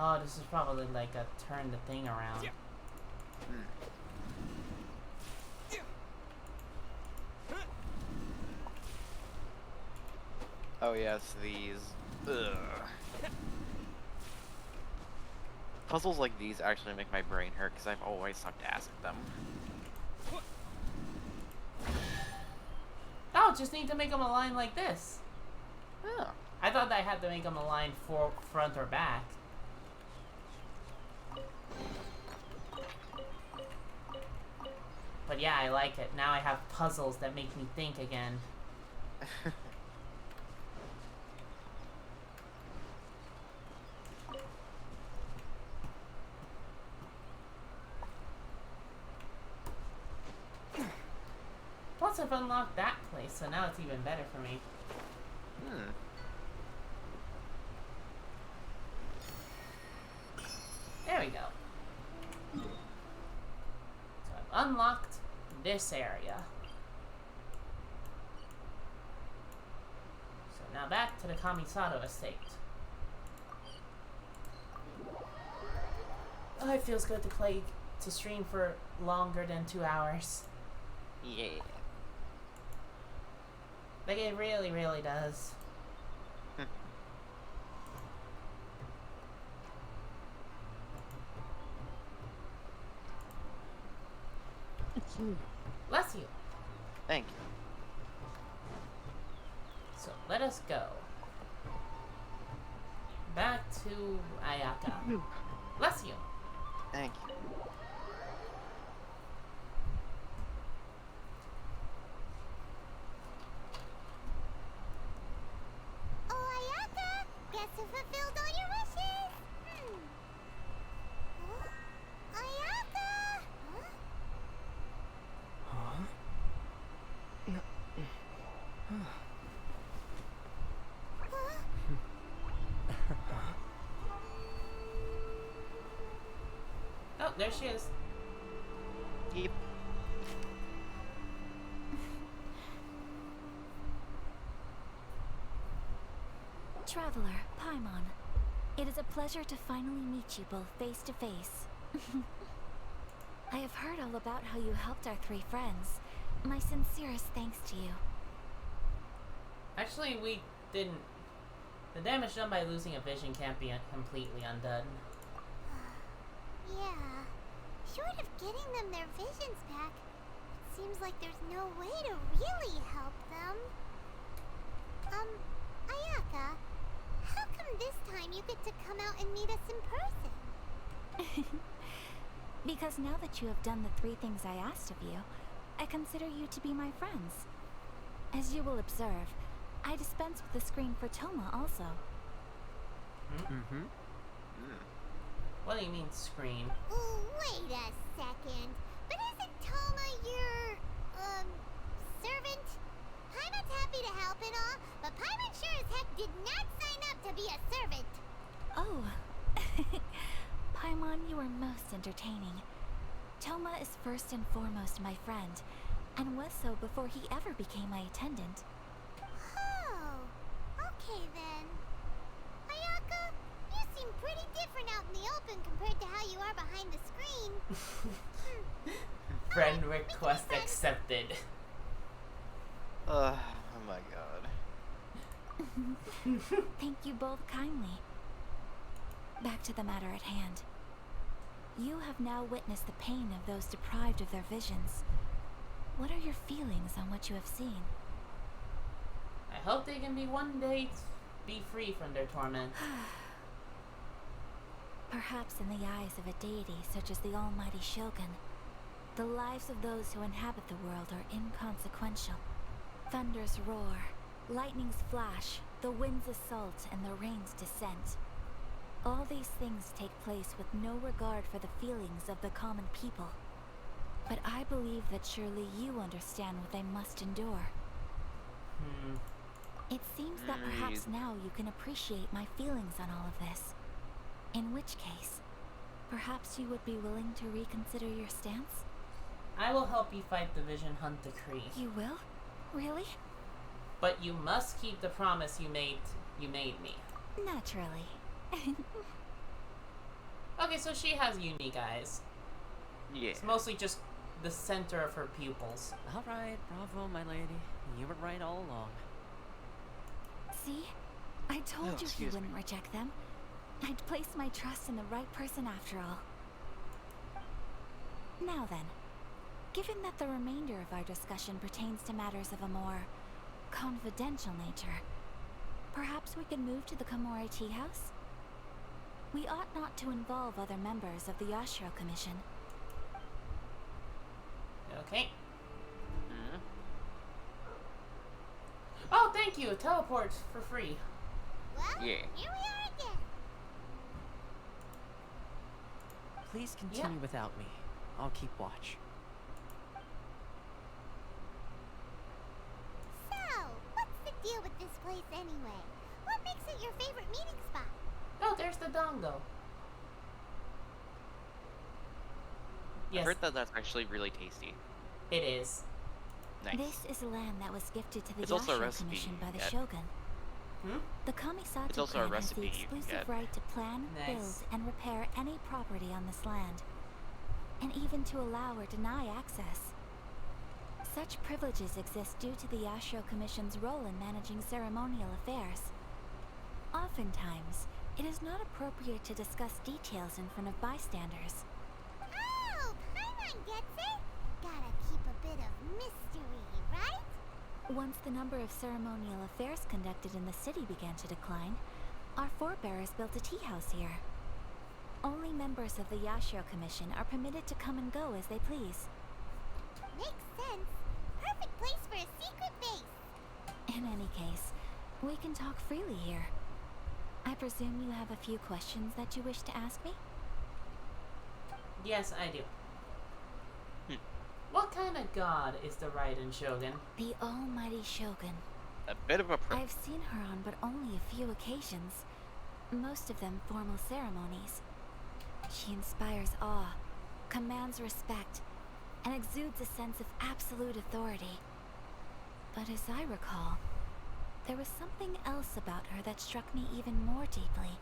Oh, this is probably like a turn the thing around. Oh yes, these. Ugh. Puzzles like these actually make my brain hurt because I've always sucked ass at them. Oh, just need to make them align like this. Yeah. I thought I had to make them align for front or back. But yeah, I like it. Now I have puzzles that make me think again. Plus, I've unlocked that place, so now it's even better for me. There we go. So I've unlocked this area. So now back to the Kamisato estate. Oh, it feels good to stream for longer than 2 hours. Yeah. Like, it really, really does. Bless you. Thank you. So, let us go. Back to Ayaka. Bless you. Thank you. Oh, Ayaka! Guess who fulfilled all your wishes? Huh? Ayaka! Huh? Oh, there she is. Yep. Traveler, Paimon. It is a pleasure to finally meet you both face to face. I have heard all about how you helped our 3 friends. My sincerest thanks to you. Actually, we didn't. The damage done by losing a vision can't be completely undone. Yeah. Short of getting them their visions back, it seems like there's no way to really help them. Ayaka, how come this time you get to come out and meet us in person? Because now that you have done the 3 things I asked of you, I consider you to be my friends. As you will observe, I dispense with the screen for Toma also. What do you mean, screen? Wait a second. But isn't Toma your, servant? Paimon's happy to help and all, but Paimon sure as heck did not sign up to be a servant. Oh. Paimon, you are most entertaining. Toma is first and foremost my friend, and was so before he ever became my attendant. Oh, okay then. Ayaka, you seem pretty different out in the open compared to how you are behind the screen. Friend request accepted. Oh my god. Thank you both kindly. Back to the matter at hand. You have now witnessed the pain of those deprived of their visions. What are your feelings on what you have seen? I hope they can one day be free from their torment. Perhaps in the eyes of a deity such as the almighty Shogun, the lives of those who inhabit the world are inconsequential. Thunders roar, lightnings flash, the wind's assault and the rain's descent. All these things take place with no regard for the feelings of the common people. But I believe that surely you understand what they must endure. It seems that perhaps now you can appreciate my feelings on all of this. In which case, perhaps you would be willing to reconsider your stance? I will help you fight the Vision Hunt Decree. You will? Really? But you must keep the promise you made me. Naturally. Okay, so she has unique eyes. Yeah. It's mostly just the center of her pupils. Alright, bravo, my lady. You were right all along. See? I told you he wouldn't reject them. I'd placed my trust in the right person after all. Now then, given that the remainder of our discussion pertains to matters of a more confidential nature, perhaps we could move to the Komori Tea House? We ought not to involve other members of the Yashiro Commission. Okay. Oh, thank you! Teleport for free. Well, yeah. Here we are again. Please continue without me. I'll keep watch. So, what's the deal with this place anyway? What makes it your favorite meeting spot? Oh, there's the dongo. I heard that that's actually really tasty. It is. Nice. This is land that was gifted to the It's also a Yashiro recipe Commission by the you get. Shogun. The It's Kamisato also a clan has the recipe you can exclusive get. right to plan, build, Nice. and repair any property on this land, and even to allow or deny access. Such privileges exist due to the Yashiro Commission's role in managing ceremonial affairs. Oftentimes, it is not appropriate to discuss details in front of bystanders. Oh, Paimon gets it. Gotta keep a bit of mystery, right? Once the number of ceremonial affairs conducted in the city began to decline, our forebears built a tea house here. Only members of the Yashiro Commission are permitted to come and go as they please. Makes sense. Perfect place for a secret base. In any case, we can talk freely here. I presume you have a few questions that you wish to ask me? Yes, I do. What kind of god is the Raiden Shogun? The almighty Shogun. A bit of a prick. I've seen her on but only a few occasions, most of them formal ceremonies. She inspires awe, commands respect, and exudes a sense of absolute authority. But as I recall, there was something else about her that struck me even more deeply.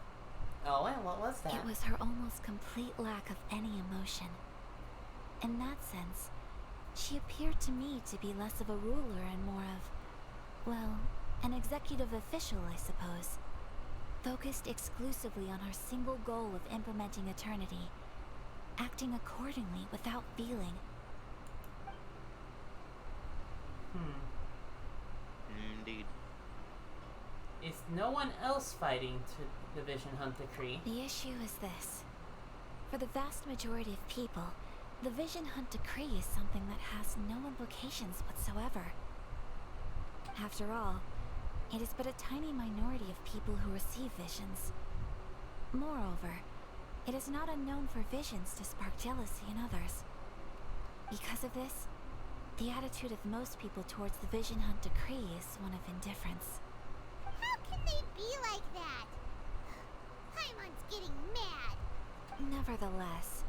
Oh, and what was that? It was her almost complete lack of any emotion. In that sense, she appeared to me to be less of a ruler and more of, well, an executive official, I suppose. Focused exclusively on her single goal of implementing eternity, acting accordingly without feeling. Indeed. Is no one else fighting to the Vision Hunt Decree? The issue is this. For the vast majority of people, the Vision Hunt Decree is something that has no implications whatsoever. After all, it is but a tiny minority of people who receive visions. Moreover, it is not unknown for visions to spark jealousy in others. Because of this, the attitude of most people towards the Vision Hunt Decree is one of indifference. How can they be like that? Paimon's getting mad. Nevertheless,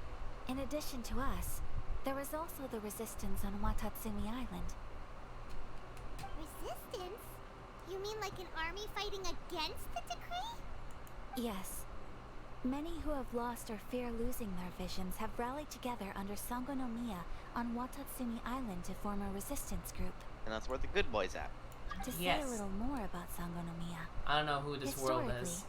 in addition to us, there is also the resistance on Watatsumi Island. Resistance? You mean like an army fighting against the decree? Yes. Many who have lost or fear losing their visions have rallied together under Sango no Miya on Watatsumi Island to form a resistance group. And that's where the good boy's at. To say a little more about Sango no Miya. I don't know who this world is.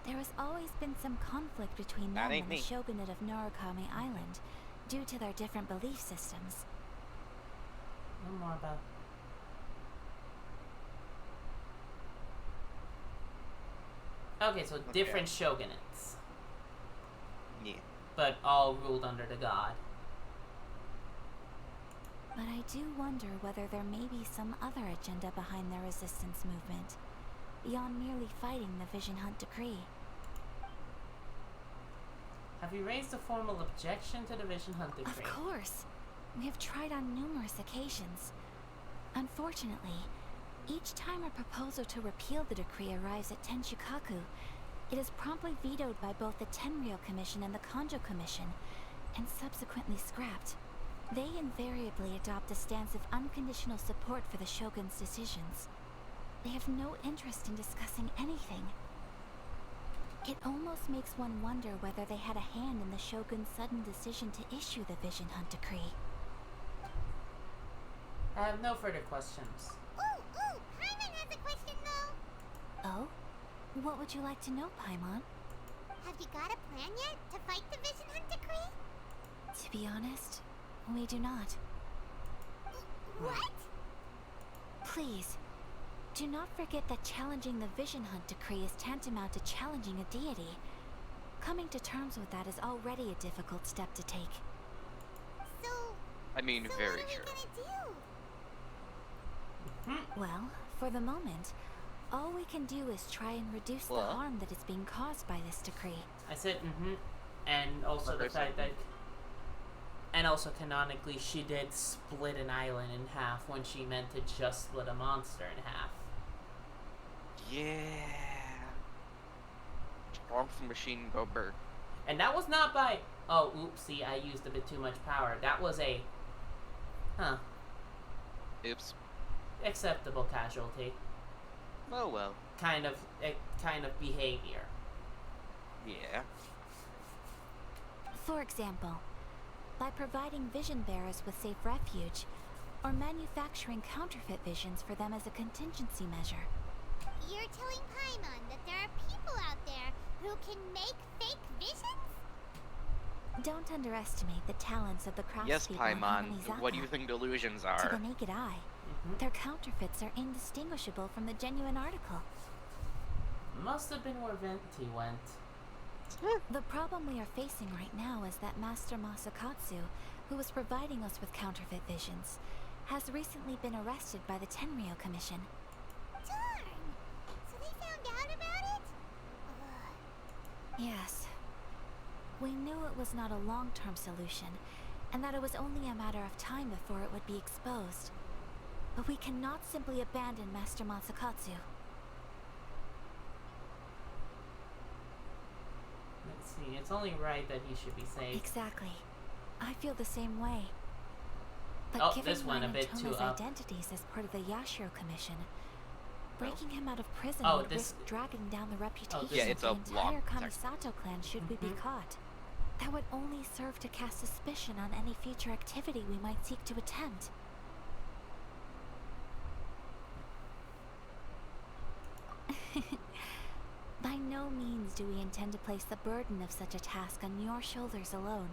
There has always been some conflict between them and the shogunate of Norikami Island due to their different belief systems. No more about... Okay, so different shogunates. Yeah. But all ruled under the god. But I do wonder whether there may be some other agenda behind their resistance movement. beyond merely fighting the Vision Hunt decree. Have you raised a formal objection to the Vision Hunt decree? Of course. We have tried on numerous occasions. Unfortunately, each time a proposal to repeal the decree arrives at Tenchukaku, it is promptly vetoed by both the Tenryou Commission and the Kanjo Commission, and subsequently scrapped. They invariably adopt a stance of unconditional support for the Shogun's decisions. They have no interest in discussing anything. It almost makes one wonder whether they had a hand in the Shogun's sudden decision to issue the Vision Hunt decree. I have no further questions. Ooh, Paimon has a question though. Oh? What would you like to know, Paimon? Have you got a plan yet to fight the Vision Hunt decree? To be honest, we do not. What? Please, do not forget that challenging the Vision Hunt decree is tantamount to challenging a deity. Coming to terms with that is already a difficult step to take. So, I mean, so very what are we true. gonna do? Well, for the moment, all we can do is try and reduce the harm that is being caused by this decree. I said and also the fact that, and also canonically she did split an island in half when she meant to just split a monster in half. Yeah. Strong from machine go burr. And that was not by, oh, oopsie, I used a bit too much power. That was a, Oops. acceptable casualty. Oh well. Kind of behavior. Yeah. For example, by providing vision bearers with safe refuge, or manufacturing counterfeit visions for them as a contingency measure. You're telling Paimon that there are people out there who can make fake visions? Don't underestimate the talents of the craftspeople Yes, in Paimon. Hanamizaka. What do you think delusions To are? the naked eye, their counterfeits are indistinguishable from the genuine article. Must have been where Venti went. The problem we are facing right now is that Master Masakatsu, who was providing us with counterfeit visions, has recently been arrested by the Tenryou Commission. Darn! So they found out about it? Yes. We knew it was not a long-term solution, and that it was only a matter of time before it would be exposed. But we cannot simply abandon Master Masakatsu. Let's see, it's only right that he should be safe. Exactly. I feel the same way. But Oh, given this went a mine bit and too Toma's up. identities as part of the Yashiro Commission, breaking him out of prison Oh, would this- risk dragging down the reputation Yeah, it's of a the long entire text. Kamisato clan should we be caught. That would only serve to cast suspicion on any future activity we might seek to attempt. By no means do we intend to place the burden of such a task on your shoulders alone.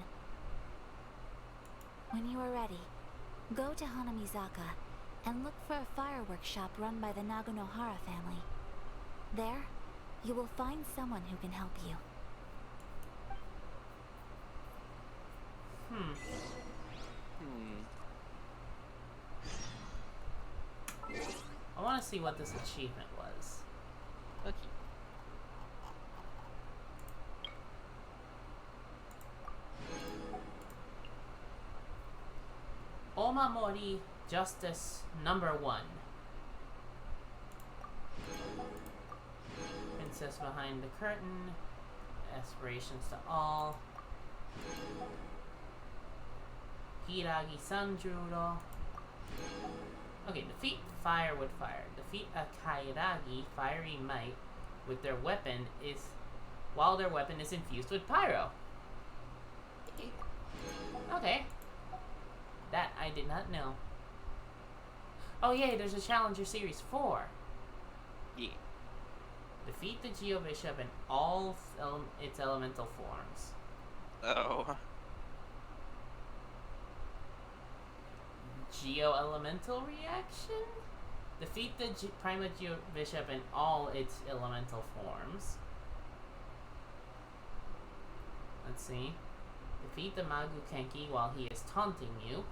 When you are ready, go to Hanamizaka and look for a fireworks shop run by the Naganohara family. There, you will find someone who can help you. I want to see what this achievement was. Okay. Omamori Justice number 1. Princess behind the curtain. Aspirations to all. Hiragi Sanjuro. Okay, defeat fire with fire. Defeat a Kairagi fiery might with their weapon is while their weapon is infused with pyro. Okay. That I did not know. Oh yeah, there's a Challenger Series 4. Yeah. Defeat the Geo Bishop in all its elemental forms. Oh. Geo Elemental Reaction? Defeat the Prima Geo Bishop in all its elemental forms. Let's see. Defeat the Magu Kenki while he is taunting you.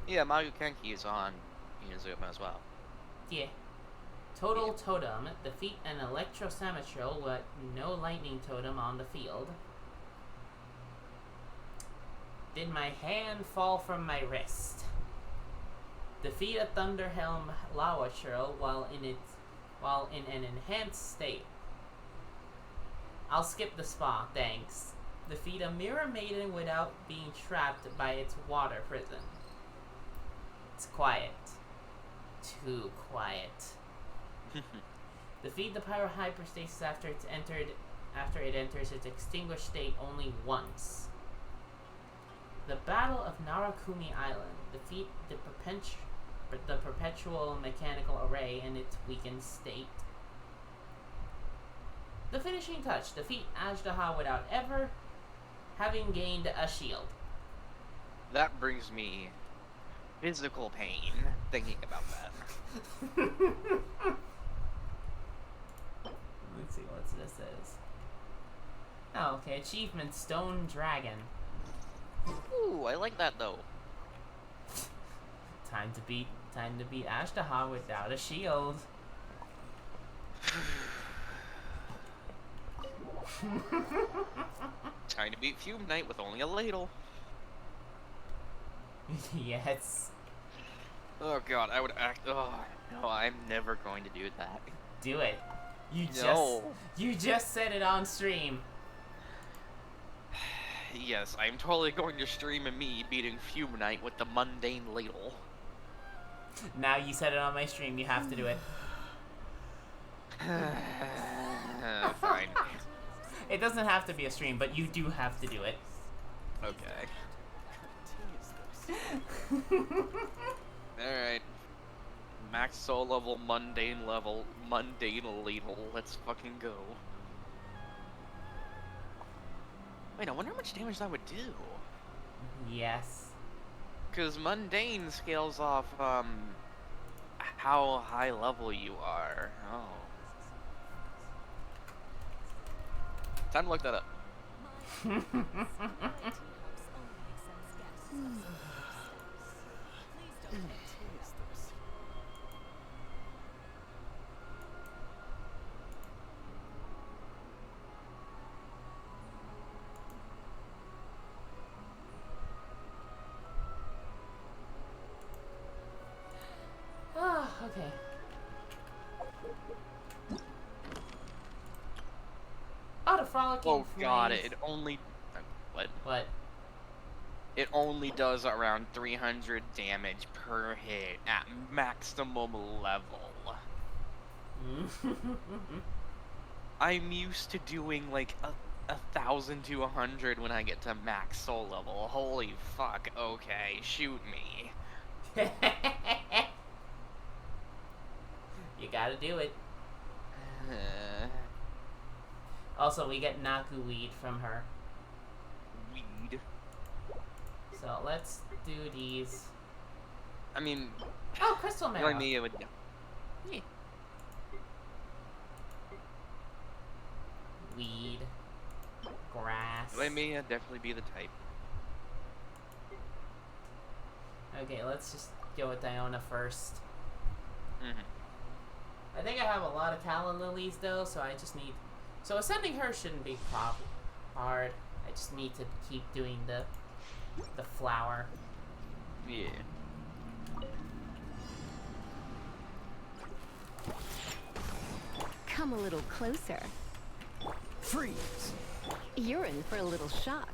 Yeah, Mayu Kenki is on Inazuma as well. Yeah. Total Totem. Defeat an Electro Samatril with no Lightning Totem on the field. Did my hand fall from my wrist? Defeat a Thunderhelm Lawachurl while in an enhanced state. I'll skip the spa, thanks. Defeat a Mirror Maiden without being trapped by its water prison. It's quiet. Too quiet. Defeat the Pyro Hyperstasis after it enters its extinguished state only once. The Battle of Narakumi Island. Defeat the perpetual mechanical array in its weakened state. The finishing touch. Defeat Ajdaha without ever having gained a shield. That brings me physical pain thinking about that. Let's see what this is. Oh, okay. Achievement Stone Dragon. Ooh, I like that though. Time to beat Ashtaha without a shield. Time to beat Fume Knight with only a ladle. Yes. Oh god, I would act. Oh no, I'm never going to do that. Do it. You just said it on stream. Yes, I'm totally going to stream me beating Fume Knight with the mundane ladle. Now you said it on my stream, you have to do it. Fine. It doesn't have to be a stream, but you do have to do it. Okay. Alright. Max soul level, mundane ladle. Let's fucking go. Wait, I wonder how much damage that would do. Yes. Because mundane scales off, how high level you are. Oh. Time to look that up. Ah, okay. Oh, the frolicking Oh god, flames. it only... What? What? It only does around 300 damage per hit at maximum level. I'm used to doing like 1,000 to 100 when I get to max soul level. Holy fuck, okay, shoot me. You gotta do it. Also, we get Naku weed from her. Weed? So let's do these. I mean... Oh, crystal marrow. Knowing me, it would... Yeah. Weed. Grass. Knowing me, I'd definitely be the type. Okay, let's just go with Diona first. Mm-hmm. I think I have a lot of Talon Lilies though, so I just need... So ascending her shouldn't be hard. I just need to keep doing the flower. Yeah. Come a little closer. Freeze! You're in for a little shock.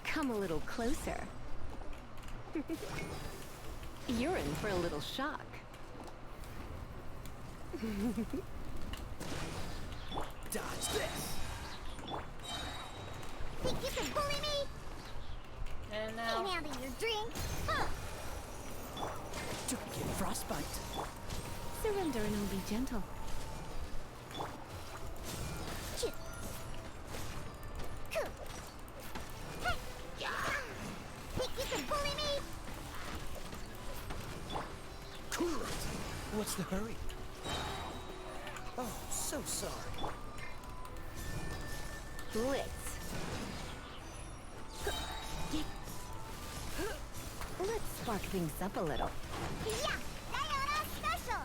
Come a little closer. You're in for a little shock. Dodge this! Think you can bully me? And now... Can't handle your drink, huh? Don't get frostbite. Surrender and I'll be gentle. Think you can bully me? Cool it! What's the hurry? Oh, so sorry. Blitz. Let's spark things up a little. Yeah, Diana special.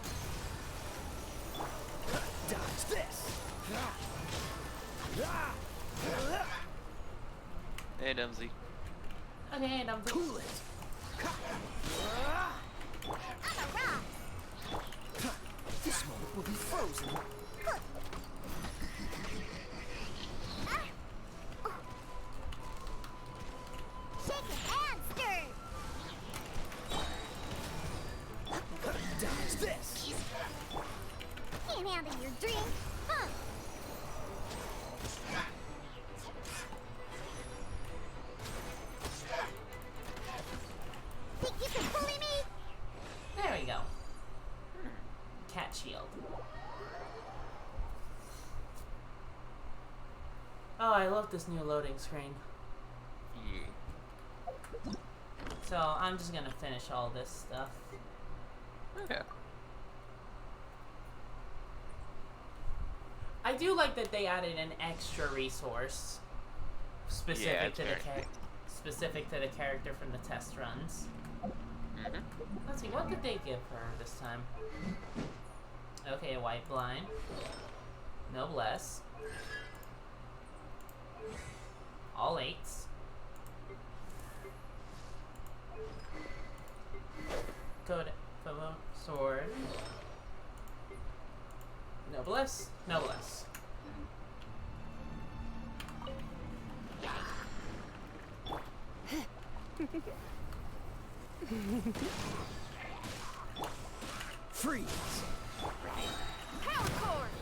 Hey, Dempsey. Okay, Dempsey. Cool it. This moment will be frozen. Shaken and stirred. Dodge this. Can't handle your drink, huh? Think you can bully me? There we go. Cat shield. Oh, I love this new loading screen. Yeah. So I'm just gonna finish all this stuff. Okay. I do like that they added an extra resource specific to the specific to the character from the test runs. Let's see, what did they give her this time? Okay, a white blind. Noblesse. All 8s. Code Fellow Sword. Noblesse. Noblesse. Freeze. Power cord.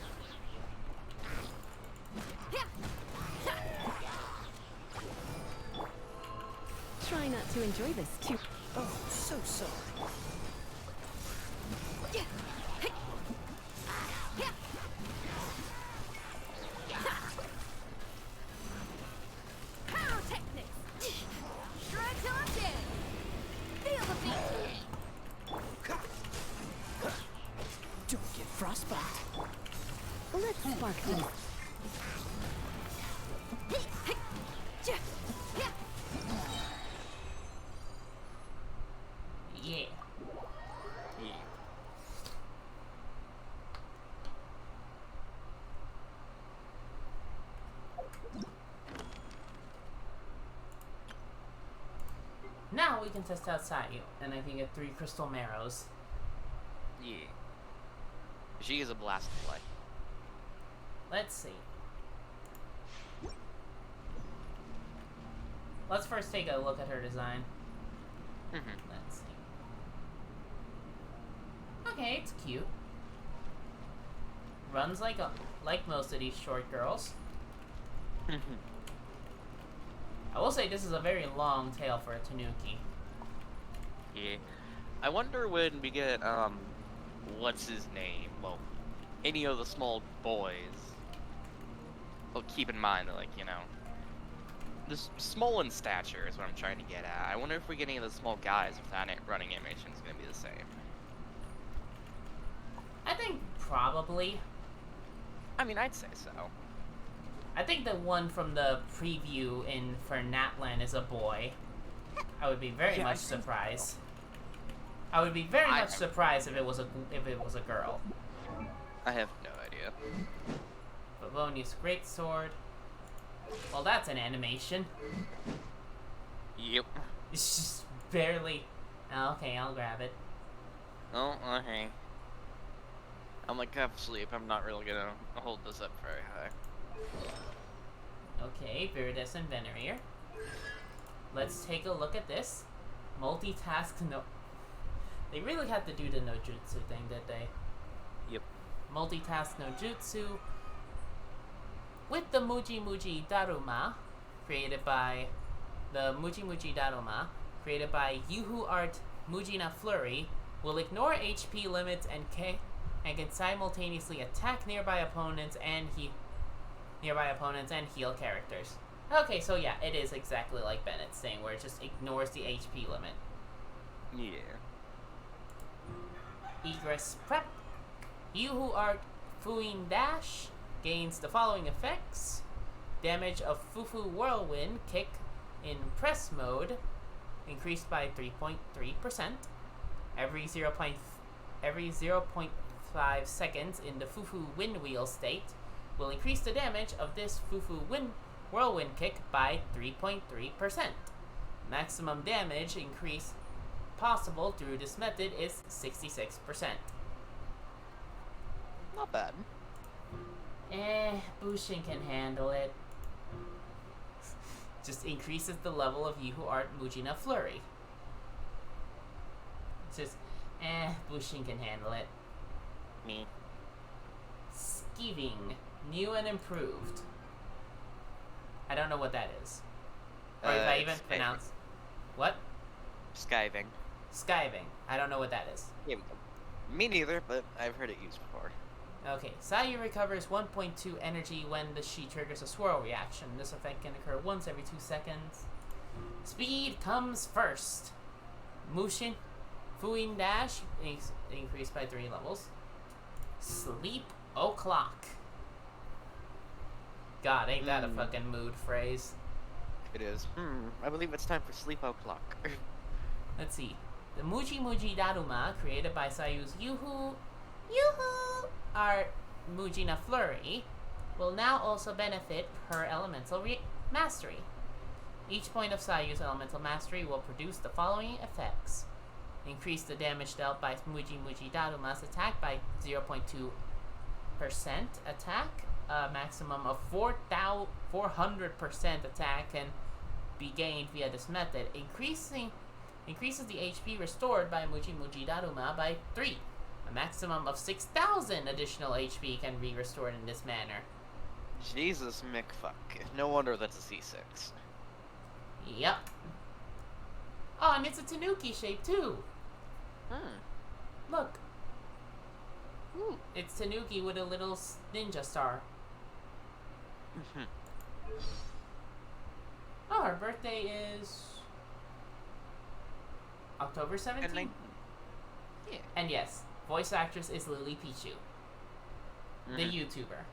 Try not to enjoy this too. Oh, so sorry. Power techniques. Shred till I'm dead. Feel the beat. Don't get frostbite. Let's spark these. Yeah. Now we can test out Sayu, and I can get 3 crystal marrows. Yeah. She is a blast to play. Let's see. Let's first take a look at her design. Let's see. Okay, it's cute. Runs like most of these short girls. I will say this is a very long tail for a Tanuki. Yeah. I wonder when we get, what's his name? Well, any of the small boys. Well, keep in mind that, like, you know, this small in stature is what I'm trying to get at. I wonder if we get any of the small guys, if that running animation is going to be the same. I think probably. I mean, I'd say so. I think the one from the preview for Natlan is a boy. I would be very much surprised. I would be very much surprised if it was a girl. I have no idea. Favonius Greatsword. Well, that's an animation. Yep. It's just barely. Oh, okay, I'll grab it. Oh, okay. I'm like half asleep. I'm not really gonna hold this up very high. Okay, Viridescent Venereer. Let's take a look at this. Multitask no... They really had to do the no jutsu thing, did they? Yep. Multitask no jutsu. With the Muji Muji Daruma, created by... The Muji Muji Daruma, created by Yuhu Art Mujina Flurry, will ignore HP limits and can simultaneously attack nearby opponents and heal characters. Okay, so yeah, it is exactly like Bennett's thing, where it just ignores the HP limit. Yeah. Egress Prep. You who are Fuin Dash gains the following effects. Damage of Fufu Whirlwind Kick in Press Mode increased by 3.3%. Every 0.5 seconds in the Fufu Wind Wheel state, will increase the damage of this Fufu Whirlwind Kick by 3.3%. Maximum damage increase possible through this method is 66%. Not bad. Bushin can handle it. Just increases the level of you who art Mujina Flurry. It's just, Bushin can handle it. Me. Skiving. New and improved. I don't know what that is. Or if I even pronounce... What? Skiving. Skiving. I don't know what that is. Yeah, me neither, but I've heard it used before. Okay, Sayu recovers 1.2 energy when she triggers a swirl reaction. This effect can occur once every 2 seconds. Speed comes first. Mushin, Fuin Dash, increased by 3 levels. Sleep o'clock. God, ain't that a fucking mood phrase? It is. I believe it's time for sleep o'clock. Let's see. The Muji Muji Daruma, created by Sayu's Yoo-hoo art Mujina Flurry, will now also benefit her elemental mastery. Each point of Sayu's elemental mastery will produce the following effects. Increase the damage dealt by Muji Muji Daruma's attack by 0.2% attack. A maximum of 400% attack can be gained via this method. Increases the HP restored by Muji Muji Daruma by 3. A maximum of 6,000 additional HP can be restored in this manner. Jesus McFuck. No wonder that's a C6. Yep. Oh, and it's a Tanuki shape too. Look. It's Tanuki with a little ninja star. Oh, her birthday is October 17th. Yeah. And yes, voice actress is Lily Pichu, the YouTuber.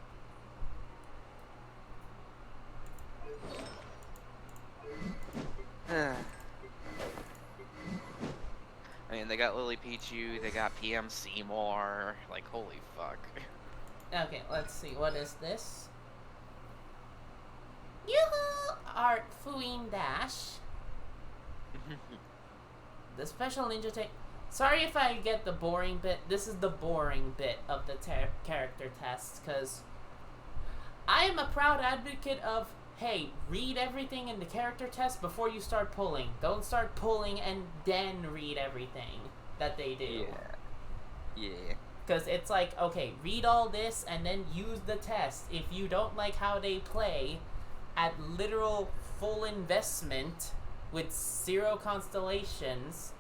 I mean, they got Lily Pichu, they got PM Seymour, like, holy fuck. Okay, let's see, what is this? Yoo-hoo! Art Fuin Dash. The special ninja take. Sorry if I get the boring bit. This is the boring bit of the character test, because I am a proud advocate of, hey, read everything in the character test before you start pulling. Don't start pulling and then read everything that they do. Yeah. Because it's like, okay, read all this and then use the test. If you don't like how they play at literal full investment with 0 constellations,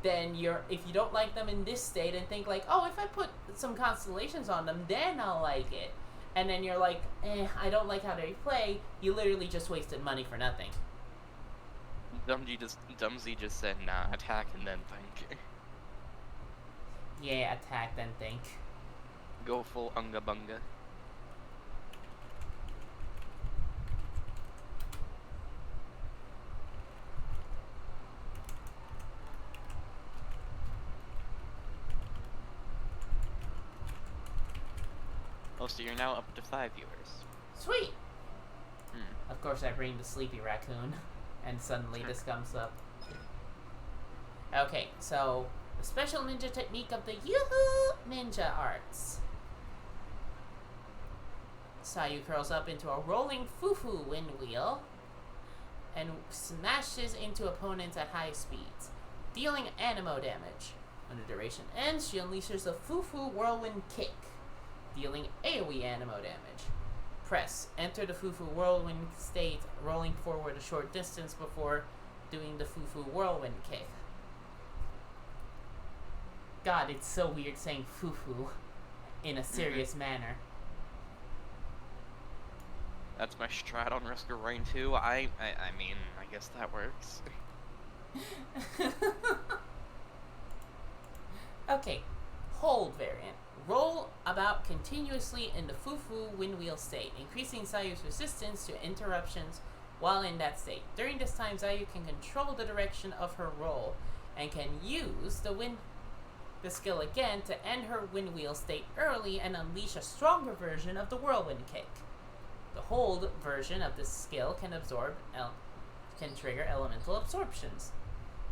then if you don't like them in this state and think like, oh, if I put some constellations on them, then I'll like it. And then you're like, I don't like how they play, you literally just wasted money for nothing. Dumsy just said, nah, attack and then think. Yeah, attack then think. Go full unga bunga. Oh, so you're now up to 5 viewers. Sweet! Of course I bring the sleepy raccoon, and suddenly this comes up. Okay, so the special ninja technique of the Yoo-hoo ninja arts. Sayu curls up into a rolling fufu wind wheel and smashes into opponents at high speeds, dealing anemo damage. When the duration ends, she unleashes a fufu whirlwind kick, dealing AoE anemo damage. Press enter the fufu whirlwind state, rolling forward a short distance before doing the fufu whirlwind kick. God, it's so weird saying fufu in a serious manner. That's my strat on Risk of Rain 2. I mean, I guess that works. Okay, hold variant. Roll about continuously in the fufu windwheel state, increasing Sayu's resistance to interruptions while in that state. During this time, Sayu can control the direction of her roll and can use the the skill again to end her wind wheel state early and unleash a stronger version of the whirlwind kick. The hold version of this skill can trigger elemental absorptions.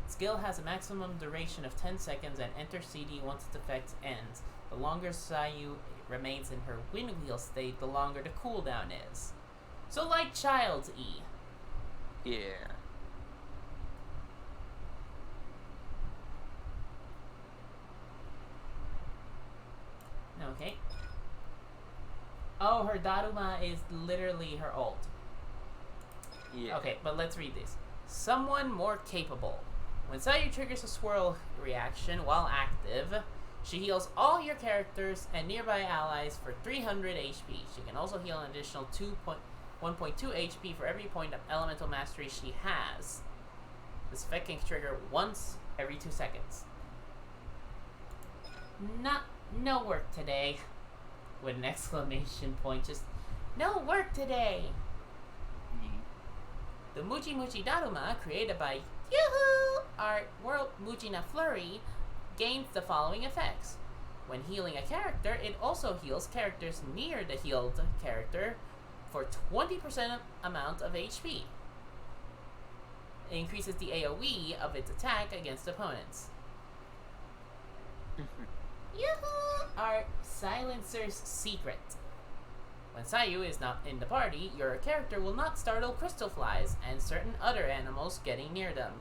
Skill has a maximum duration of 10 seconds and enters CD once its effect ends. The longer Sayu remains in her wind wheel state, the longer the cooldown is. So like Child's E. Yeah. Okay. Oh, her Daruma is literally her ult. Yeah. Okay, but let's read this. Someone more capable. When Sayu triggers a swirl reaction while active, she heals all your characters and nearby allies for 300 HP. She can also heal an additional 1.2 HP for every point of elemental mastery she has. This effect can trigger once every 2 seconds. No work today. With an exclamation point, just no work today. The Muji Muji Daruma, created by Yoo-hoo! Art World Mujina Flurry, gains the following effects. When healing a character, it also heals characters near the healed character for 20% amount of HP. It increases the AoE of its attack against opponents. Yoo-hoo! Art Silencer's Secret. When Sayu is not in the party, your character will not startle crystal flies and certain other animals getting near them.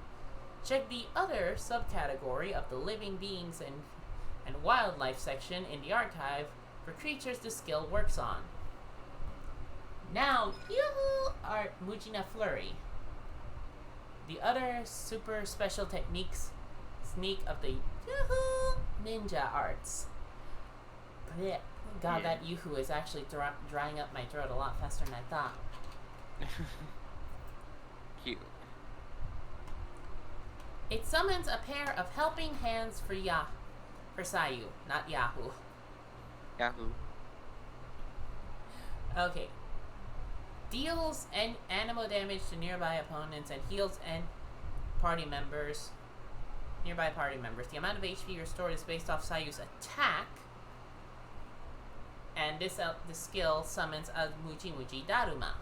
Check the other subcategory of the living beings and wildlife section in the archive for creatures the skill works on. Now, yoo-hoo! Art Mujina Flurry. The other super special techniques sneak of the yoo-hoo ninja arts. Blech. God, Yeah. that yoo-hoo is actually drying up my throat a lot faster than I thought. Cute. It summons a pair of helping hands for Sayu, not Yahoo. Yahoo. Okay. Deals animal damage to nearby opponents and heals nearby party members. The amount of HP restored is based off Sayu's attack. And this skill summons a Muji Muji Daruma.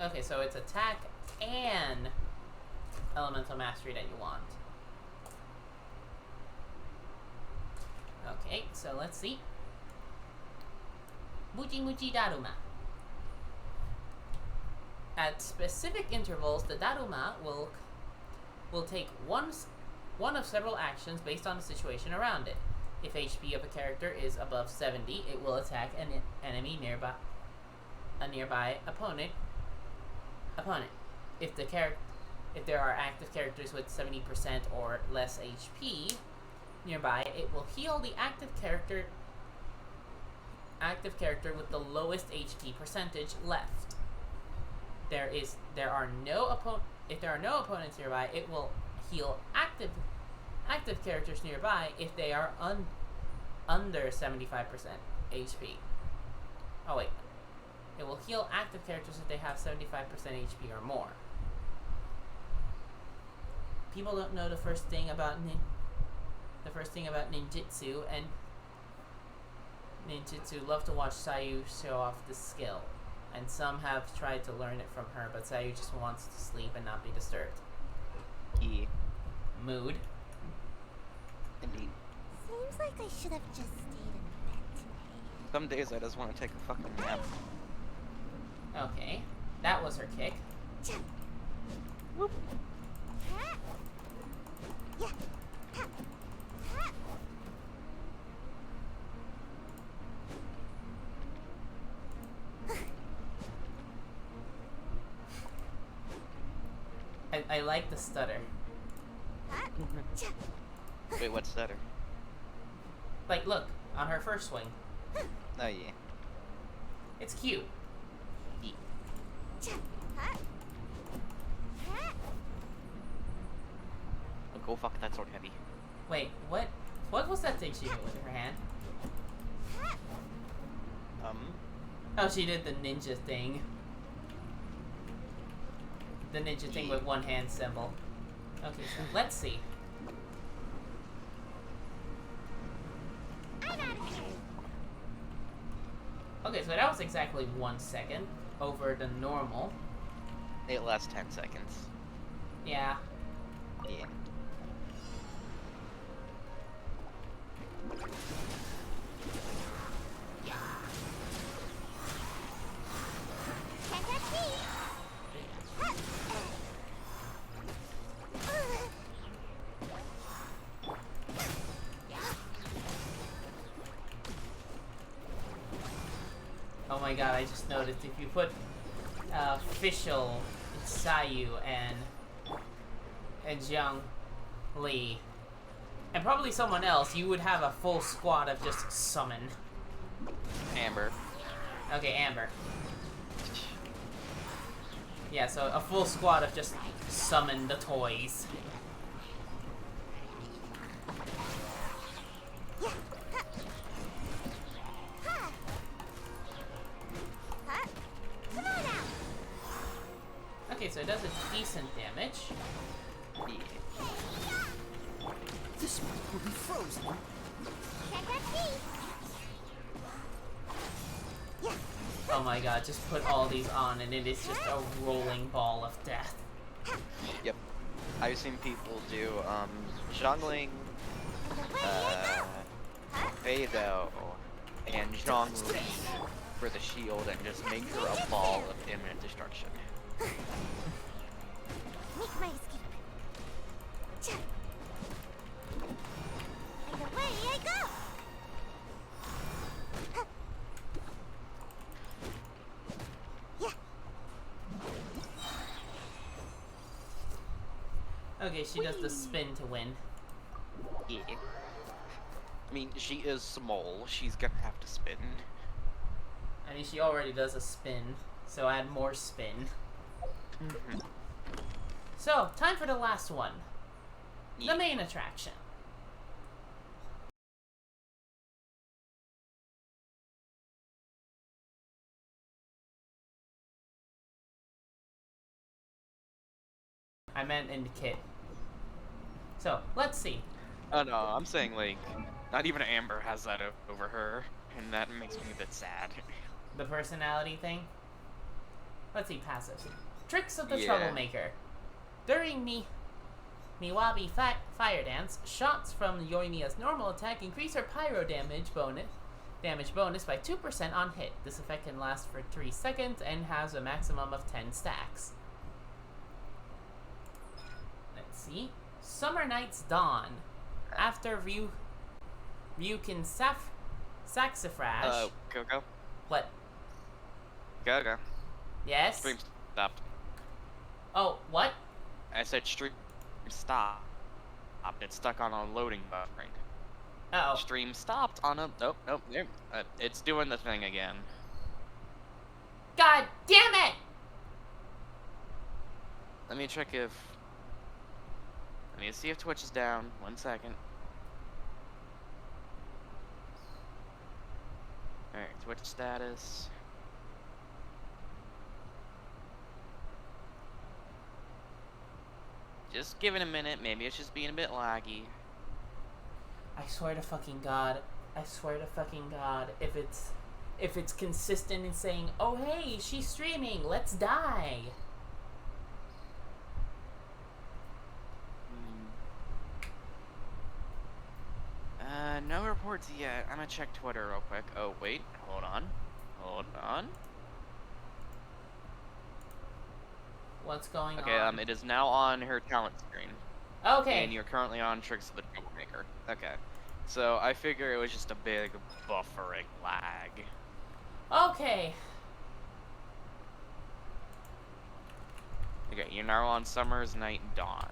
Okay, so it's attack and elemental mastery that you want. Okay, so let's see. Muji Muji Daruma. At specific intervals, the Daruma will take one of several actions based on the situation around it. If HP of a character is above 70, it will attack an enemy nearby, a nearby opponent. If there are active characters with 70% or less HP nearby, it will heal the active character with the lowest HP percentage left. If there are no opponents nearby, it will heal active characters nearby if they are under 75% HP. Oh wait. It will heal active characters if they have 75% HP or more. People don't know the first thing about ninjutsu, and ninjutsu love to watch Sayu show off this skill. And some have tried to learn it from her, but Sayu just wants to sleep and not be disturbed. Yeah. Mood. Indeed. Seems like I should have just stayed in bed today. Some days I just want to take a fucking nap. Okay. That was her kick. Whoop. Yeah. I like the stutter. Wait, what's stutter? Like, look, on her first swing. Oh yeah. It's cute. Oh, go fuck that sword heavy. Wait, what? What was that thing she did with her hand? Oh, she did the ninja thing. The ninja thing with one hand symbol. Okay, so let's see. I'm out of here. Okay, so that was exactly 1 second over the normal. It lasts 10 seconds. Yeah. Yeah. Can't touch me. Oh my god, I just noticed if you put Fischl, Sayu, and Jiang Li, and probably someone else, you would have a full squad of just summon. Amber. Okay, Amber. Yeah, so a full squad of just summon the toys. Okay, so it does a decent damage. This one will be frozen. Can't touch me. Oh my god, just put all these on and it is just a rolling ball of death. Yep. I've seen people do, Zhongling, Beidou, and Zhongli for the shield and just make her a ball of imminent destruction. Make my escape. And away I go. Okay, she does the spin to win. Yeah. I mean, she is small. She's gonna have to spin. I mean, she already does a spin, so add more spin. So, time for the last one. The main attraction. I meant in the kit. So, let's see. Oh no, I'm saying like, not even Amber has that over her, and that makes me a bit sad. The personality thing? Let's see, passive. Tricks of the Yeah. Troublemaker. During Miwabi Fire Dance, shots from Yoimiya's normal attack increase her pyro damage bonus by 2% on hit. This effect can last for 3 seconds and has a maximum of 10 stacks. Let's see. Summer Night's Dawn. After Ryukin Saxifrage. Go. What? Go. Yes? Stream stopped. Oh, what? I said stream stop. It's stuck on a loading buffer. Uh-oh. Stream stopped on a... Nope. There. It's doing the thing again. God damn it! Let me check if... Let me see if Twitch is down. 1 second. Alright, Twitch status. Just give it a minute. Maybe it's just being a bit laggy. I swear to fucking God. If it's consistent in saying, oh hey, she's streaming, let's die. No reports yet. I'm gonna check Twitter real quick. Oh, wait. Hold on. What's going Okay, on? it is now on her talent screen. Okay. And you're currently on Tricks of the Troublemaker. Okay. So, I figure it was just a big buffering lag. Okay. Okay, you're now on Summer's Night Dawn.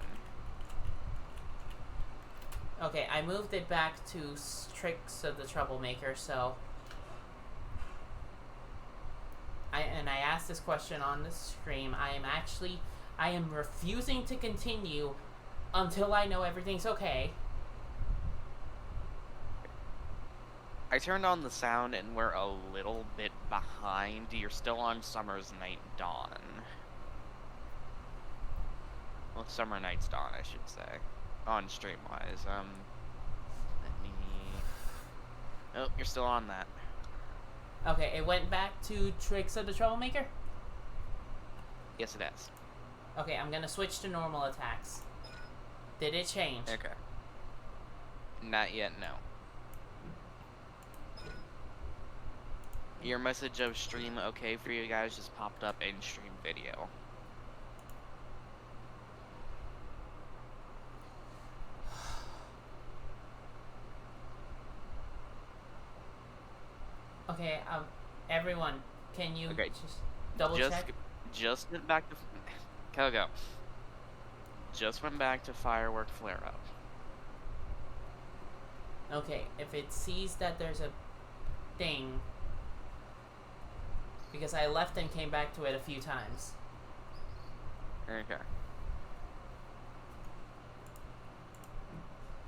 Okay, I moved it back to Tricks of the Troublemaker, so... I asked this question on the stream. I am refusing to continue until I know everything's okay. I turned on the sound and we're a little bit behind. You're still on Summer's Night Dawn. Well, Summer Night's Dawn, I should say. On stream-wise. Let me... Oh, you're still on that. Okay, it went back to Tricks of the Troublemaker? Yes, it has. Okay, I'm gonna switch to normal attacks. Did it change? Okay. Not yet, no. Your message of stream okay for you guys just popped up in stream video. Okay, everyone, can you just double check? Just went back to... Go. Just went back to firework flare-up. Okay, if it sees that there's a thing... Because I left and came back to it a few times. Okay.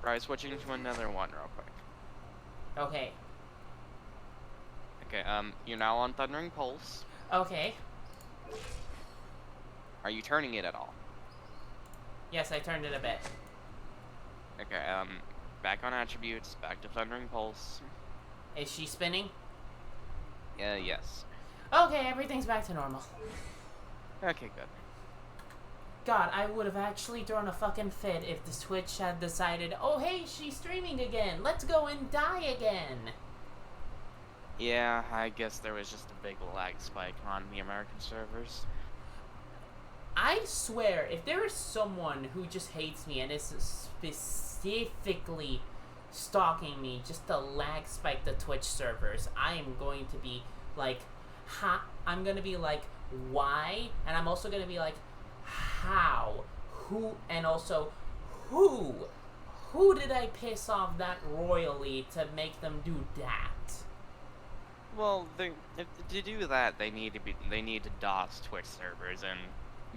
Try switching to another one real quick. Okay. Okay, you're now on Thundering Pulse. Okay. Are you turning it at all? Yes, I turned it a bit. Okay, back on attributes, back to Thundering Pulse. Is she spinning? Yes. Okay, everything's back to normal. Okay, good. God, I would have actually thrown a fucking fit if the Twitch had decided, oh hey, she's streaming again, let's go and die again. Yeah, I guess there was just a big lag spike on the American servers. I swear, if there is someone who just hates me and is specifically stalking me just to lag spike the Twitch servers, I am going to be like, I'm going to be like, why? And I'm also going to be like, how? Who? And also, who? Who did I piss off that royally to make them do that? Well, to do that, they need to DOS Twitch servers, and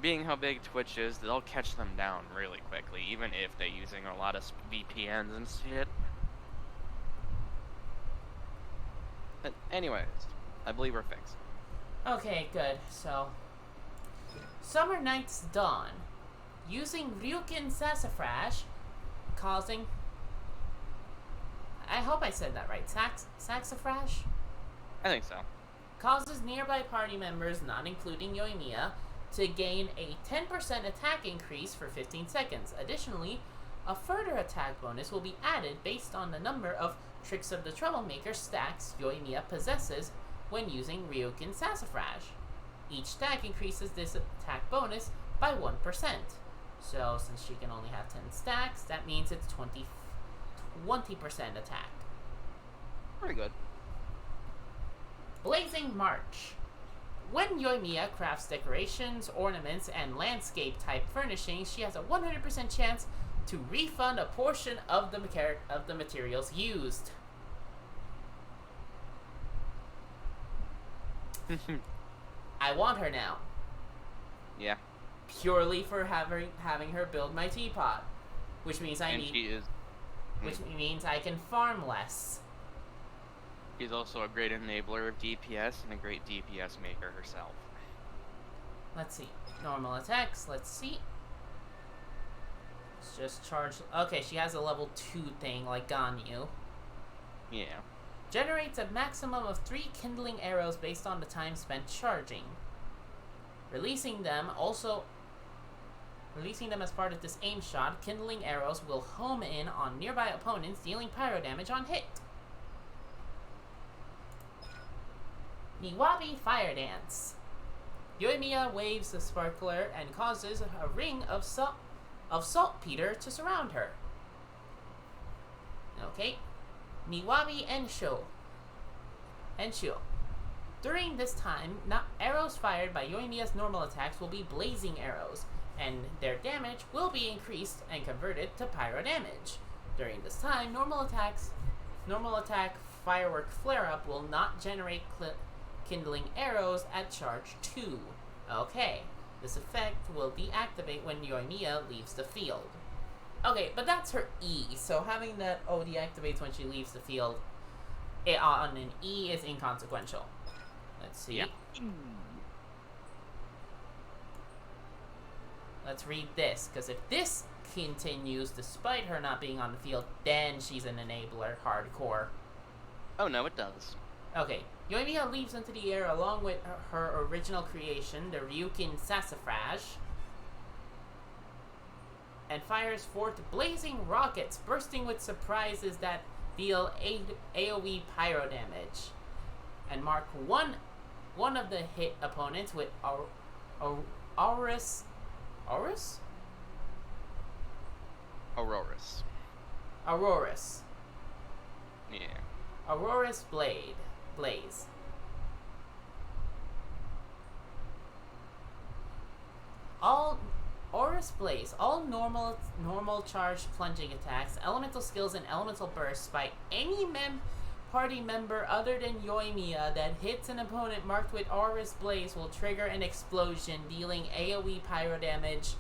being how big Twitch is, they'll catch them down really quickly, even if they're using a lot of VPNs and shit. But anyways, I believe we're fixed. Okay, good. So, Summer Night's Dawn, using Ryukin Sassafras, causing... I hope I said that right. Saxafrash? I think so. Causes nearby party members, not including Yoimiya, to gain a 10% attack increase for 15 seconds. Additionally, a further attack bonus will be added based on the number of Tricks of the Troublemaker stacks Yoimiya possesses when using Ryukin Sassafras. Each stack increases this attack bonus by 1%. So, since she can only have 10 stacks, that means it's 20% attack. Pretty good. Blazing March. When Yoimiya crafts decorations, ornaments, and landscape-type furnishings, she has a 100% chance to refund a portion of the materials used. I want her now. Yeah. Purely for having her build my teapot, which means which means I can farm less. She's also a great enabler of DPS and a great DPS maker herself. Let's see. Normal attacks. Let's see. Let's just charge. Okay, she has a level 2 thing like Ganyu. Yeah. Generates a maximum of 3 kindling arrows based on the time spent charging. Releasing them as part of this aim shot, kindling arrows will home in on nearby opponents, dealing pyro damage on hit. Niwabi Fire Dance. Yoimiya waves the sparkler and causes a ring of saltpeter to surround her. Okay. Niwabi Ensho. During this time, arrows fired by Yoimiya's normal attacks will be blazing arrows, and their damage will be increased and converted to pyro damage. During this time, normal attack firework flare-up will not generate kindling arrows at charge 2. Okay, this effect will deactivate when Yoimiya leaves the field. Okay, but that's her E, so having that deactivates when she leaves the field on an E is inconsequential. Let's see. Yeah. Let's read this, because if this continues despite her not being on the field, then she's an enabler hardcore. Oh no, it does. Okay, Yoimiya leaps into the air along with her original creation, the Ryukin Sassafrage, and fires forth blazing rockets, bursting with surprises that deal AoE pyro damage, and mark one of the hit opponents with Aurora's Yeah. Aurora's Blaze. Aura's Blaze. All normal charged plunging attacks, elemental skills, and elemental bursts by any party member other than Yoimiya that hits an opponent marked with Aura's Blaze will trigger an explosion, dealing AoE pyro damage.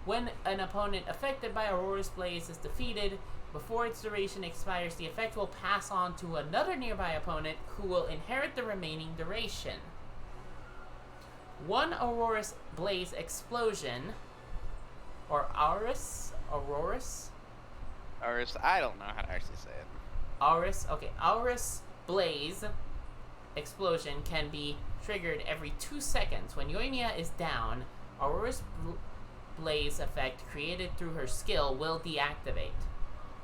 When an opponent affected by Aurora's Blaze is defeated, before its duration expires, the effect will pass on to another nearby opponent who will inherit the remaining duration. One Aurora's Blaze explosion, or Aurora's, I don't know how to actually say it. Aurora's Blaze explosion can be triggered every 2 seconds. When Yoimiya is down, Aurora's Blaze effect created through her skill will deactivate.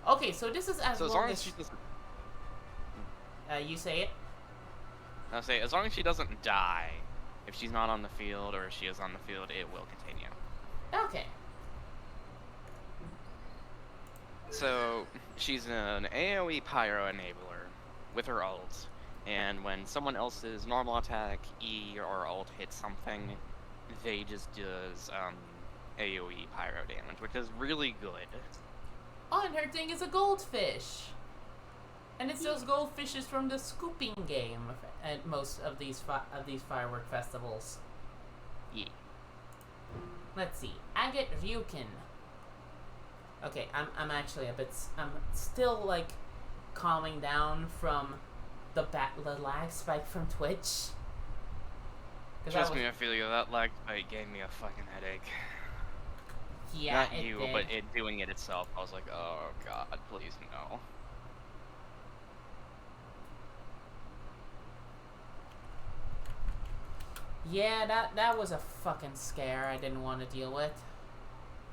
Okay, so this is as long as she doesn't... you say it? I'll say, as long as she doesn't die, if she's not on the field or if she is on the field, it will continue. Okay. So, she's an AoE pyro enabler with her ult, and when someone else's normal attack, E, or ult hits something, they just does AoE pyro damage, which is really good. Oh, and her thing is a goldfish. And it's those goldfishes from the scooping game at most of these firework festivals. Yeah. Let's see. Agate Ryukin. Okay, I'm actually I'm still like calming down from the lag spike from Twitch. Trust me, I feel you. That lag spike gave me a fucking headache. Yeah, not you, but doing it itself. I was like, oh god, please no. Yeah, that was a fucking scare I didn't want to deal with.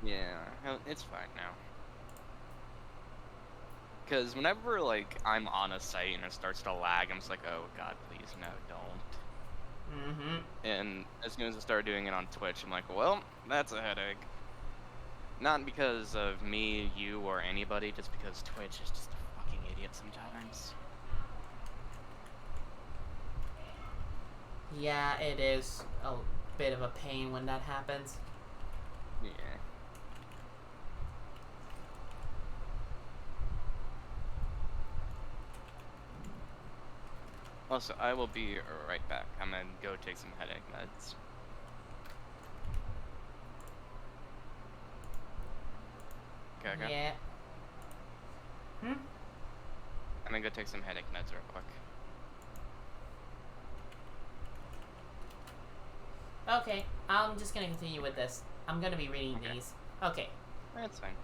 Yeah, it's fine now. Because whenever, like, I'm on a site and it starts to lag, I'm just like, oh god, please, no, don't. Mm-hmm. And as soon as I start doing it on Twitch, I'm like, well, that's a headache. Not because of me, you, or anybody, just because Twitch is just a fucking idiot sometimes. Yeah, it is a bit of a pain when that happens. Yeah. Also, I will be right back. I'm gonna go take some headache meds. Okay. Yeah. I'm gonna go take some headache meds real quick. Okay, I'm just gonna continue with this. I'm gonna be reading these. Okay. That's fine.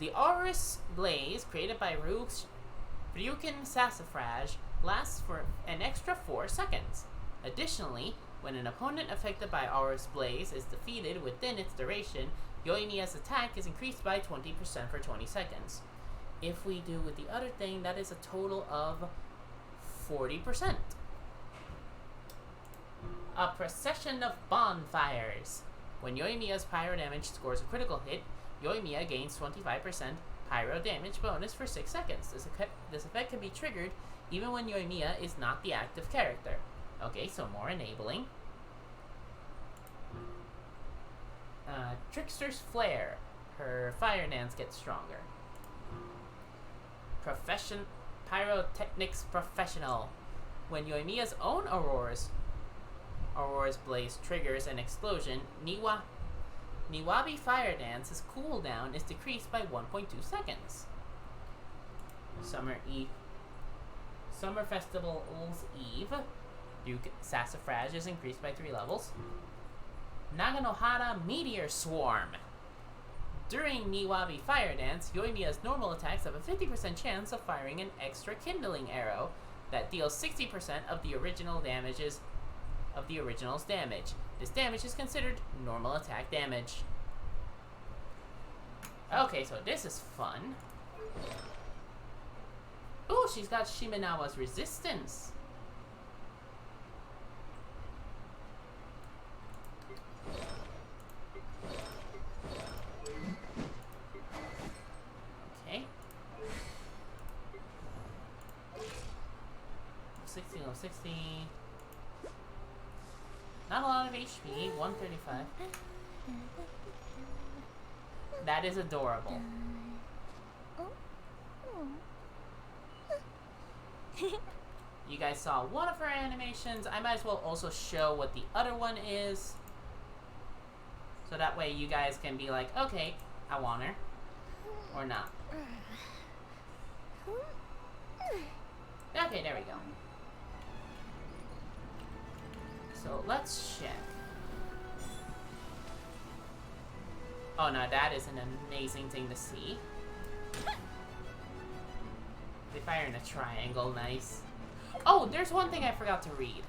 The Aura's Blaze, created by Ryukin Sassafrage, lasts for an extra 4 seconds. Additionally, when an opponent affected by Aura's Blaze is defeated within its duration, Yoimiya's attack is increased by 20% for 20 seconds. If we do with the other thing, that is a total of 40%. A procession of bonfires. When Yoimiya's pyro damage scores a critical hit, Yoimiya gains 25% pyro damage bonus for 6 seconds. This effect can be triggered even when Yoimiya is not the active character. Okay, so more enabling. Trickster's Flare. Her fire dance gets stronger. Pyrotechnics Professional. When Yoimiya's own Aurora's Blaze triggers an explosion, Niwabi Fire Dance's cooldown is decreased by 1.2 seconds. Summer Festival's Eve. Sassafrage is increased by 3 levels. Naganohara Meteor Swarm. During Niwabi Fire Dance, Yoimiya's normal attacks have a 50% chance of firing an extra kindling arrow, that deals 60% of the original's damage. This damage is considered normal attack damage. Okay, so this is fun. Ooh, she's got Shimenawa's resistance. Okay. 60, 60. Not a lot of HP, 135. That is adorable. You guys saw one of her animations. I might as well also show what the other one is. So that way you guys can be like, okay, I want her. Or not. Okay, there we go. So let's check. Oh no, that is an amazing thing to see. They fire in a triangle, nice. Oh, there's one thing I forgot to read.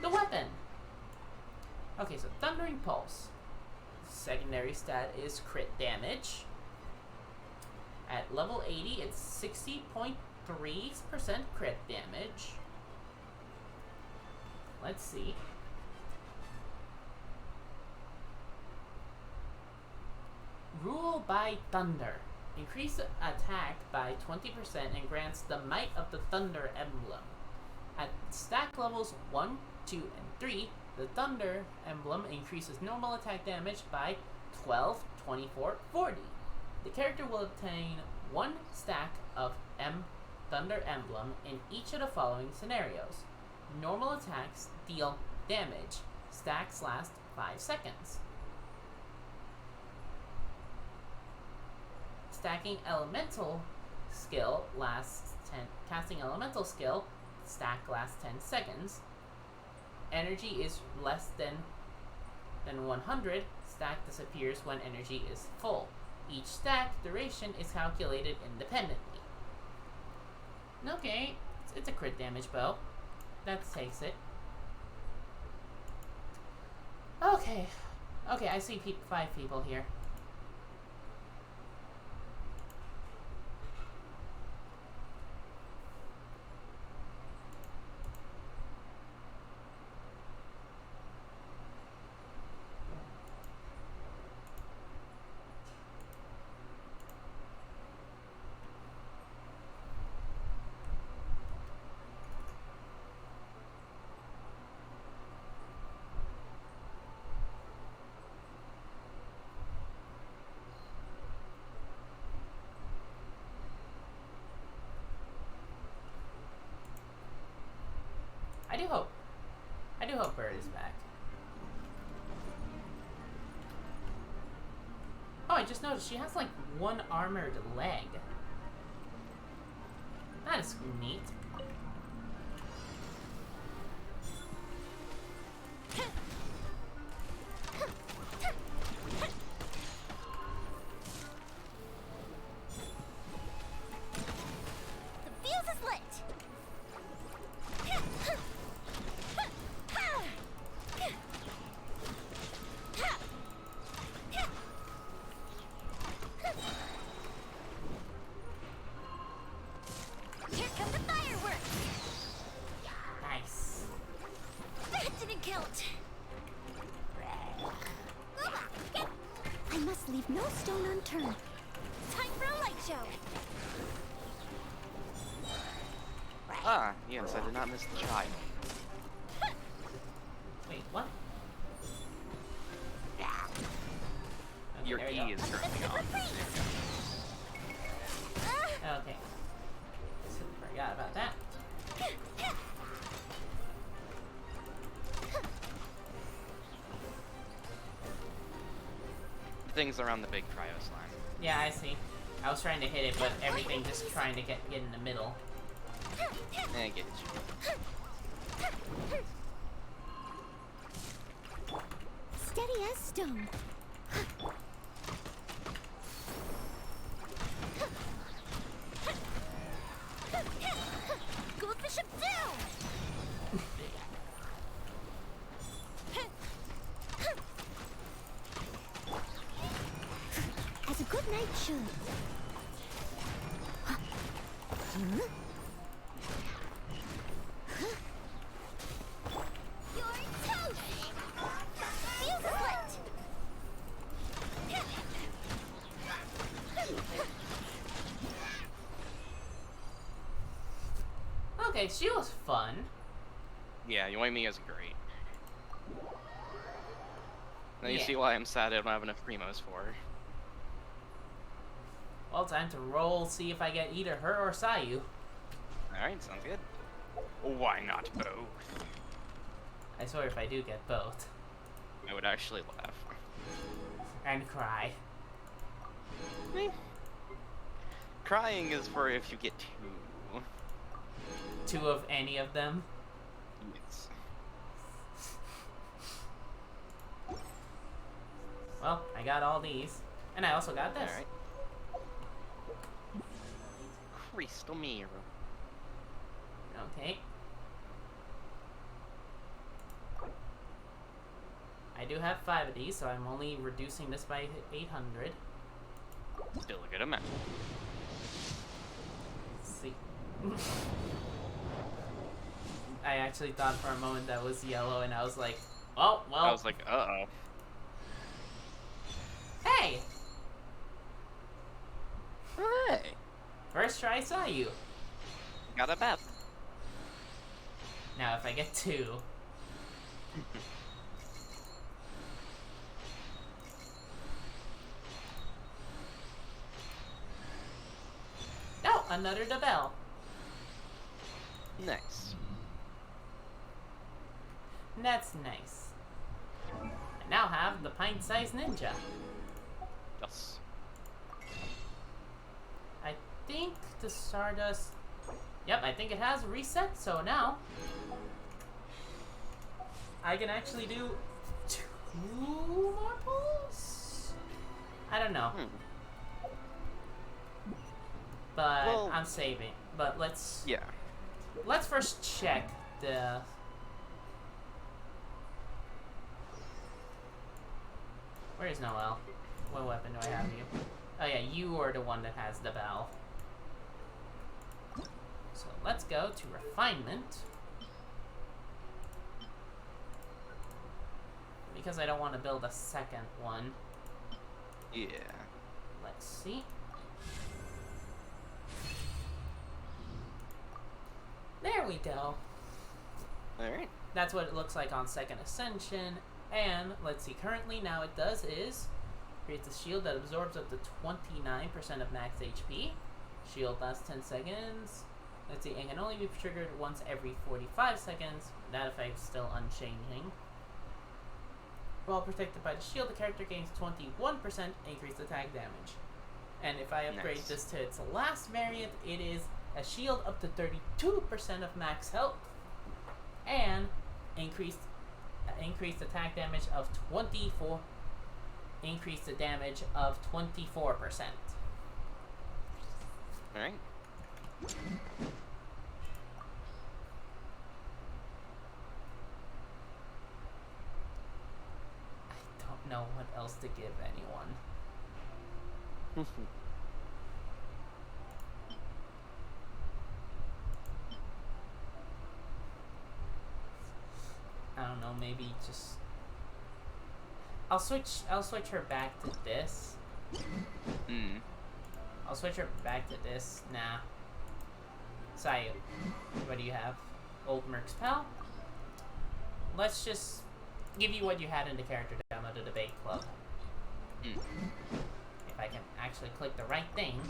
The weapon. Okay, so Thundering Pulse. Secondary stat is crit damage. At level 80, it's 60.3% crit damage. Let's see. Rule by Thunder. Increase attack by 20% and grants the Might of the Thunder emblem. At stack levels 1, 2, and 3, the Thunder emblem increases normal attack damage by 12, 24, 40. The character will obtain 1 stack of Thunder emblem in each of the following scenarios. Normal attacks deal damage. Stacks last 5 seconds. Stacking elemental skill lasts 10. Casting elemental skill, stack lasts 10 seconds. Energy is less than 100. Stack disappears when energy is full. Each stack duration is calculated independently. Okay, it's a crit damage bow. That takes it. Okay, I see 5 people here. I do hope Bird is back. Oh, I just noticed she has like 1 armored leg. That is neat. The fuse is lit! Here come the fireworks! Nice. That didn't count! I must leave no stone unturned. Time for a light show! Ah, yes, I did not miss the child. Wait, what? Okay, Your there E you go. is currently on. Okay. Forgot about that. Things around the big cryo slime. Yeah, I see. I was trying to hit it, but everything just trying to get in the middle. I get you. Steady as stone. Goldfish as a good night should. Huh? You're toast! Fuse slit! Okay, she was fun. Yeah, Yoimi is great. Now you Yeah. see why I'm sad I don't have enough primos for her. Well, time to roll, see if I get either her or Sayu. Alright, sounds good. Why not both? I swear if I do get both. I would actually laugh. And cry. Crying is for if you get two. Two of any of them. Yes. Well, I got all these. And I also got this. Alright. Crystal mirror. Okay. I do have 5 of these, so I'm only reducing this by 800. Still a good amount. Let's see. I actually thought for a moment that was yellow, and I was like, oh, well. I was like, uh-oh. Hey! Hey! First try saw you. Got a bet. Now if I get 2. Oh, another Debel. Nice. That's nice. I now have the pint-sized ninja. Yes. I think the Stardust... Yep, I think it has reset, so now... I can actually do 2 more pulls? I don't know. But Well, I'm saving. But let's... Yeah. Let's first check the... Where is Noel? What weapon do I have you? Oh yeah, you are the one that has the bell. So let's go to refinement. Because I don't want to build a second one. Yeah. Let's see. There we go. Alright. That's what it looks like on second ascension. And let's see, currently now it does is creates a shield that absorbs up to 29% of max HP. Shield lasts 10 seconds. Let's see, it can only be triggered once every 45 seconds. That effect is still unchanging. While protected by the shield, the character gains 21% increased attack damage. And if I upgrade Nice. this to its last variant, it is a shield up to 32% of max health. And increased attack damage of 24. Increase the damage of 24%. Alright. I don't know what else to give anyone. I don't know, maybe just... I'll switch her back to this. I'll switch her back to this. Nah. Sayu, what do you have? Old Merc's pal? Let's just give you what you had in the character demo, the debate club. If I can actually click the right thing.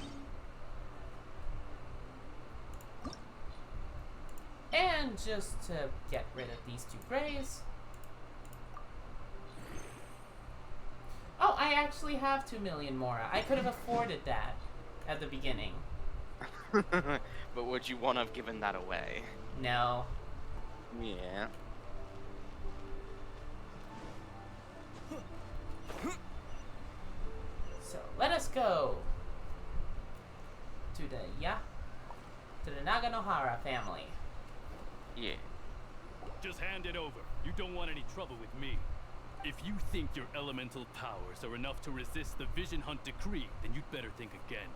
And just to get rid of these 2 grays. Oh, I actually have 2 million more. I could have afforded that at the beginning. But would you want to have given that away? No. Yeah. So let us go to the Naganohara family. Yeah. Just hand it over. You don't want any trouble with me. If you think your elemental powers are enough to resist the Vision Hunt decree, then you'd better think again.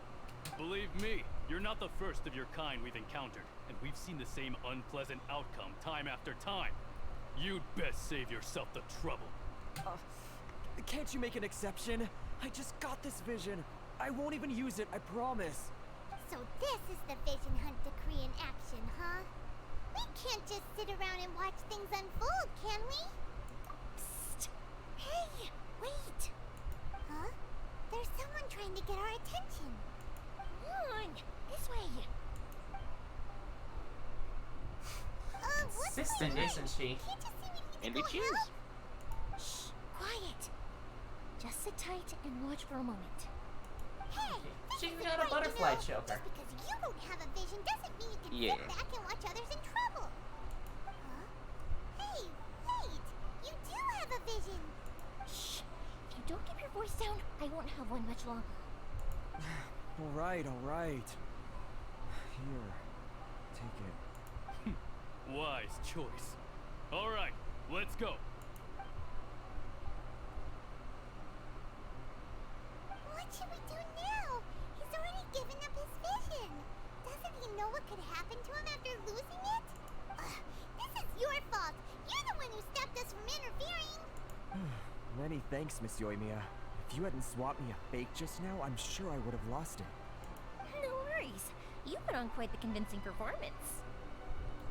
Believe me, you're not the first of your kind we've encountered, and we've seen the same unpleasant outcome time after time. You'd best save yourself the trouble. Can't you make an exception? I just got this vision. I won't even use it, I promise. So this is the Vision Hunt decree in action, huh? We can't just sit around and watch things unfold, can we? Psst! Hey, wait! Huh? There's someone trying to get our attention. Come on, this way. What's Insistent, going on? isn't she? Can't you see we need And to it go is. help? Shh, quiet. Just sit tight and watch for a moment. Hey, She's this got isn't a butterfly right, you know. choker. Just because you don't have a vision doesn't mean you can Yeah. sit back and watch others in trouble. Huh? Hey, wait! You do have a vision! Shh! If you don't keep your voice down, I won't have one much longer. Alright, alright. Here, take it. Wise choice. All right, let's go. What should we do now? He's already given up his vision. Doesn't he know what could happen to him after losing it? This is your fault. You're the one who stopped us from interfering. Many thanks, Miss Yoimiya. If you hadn't swapped me a fake just now, I'm sure I would have lost it. No worries. You put on quite the convincing performance.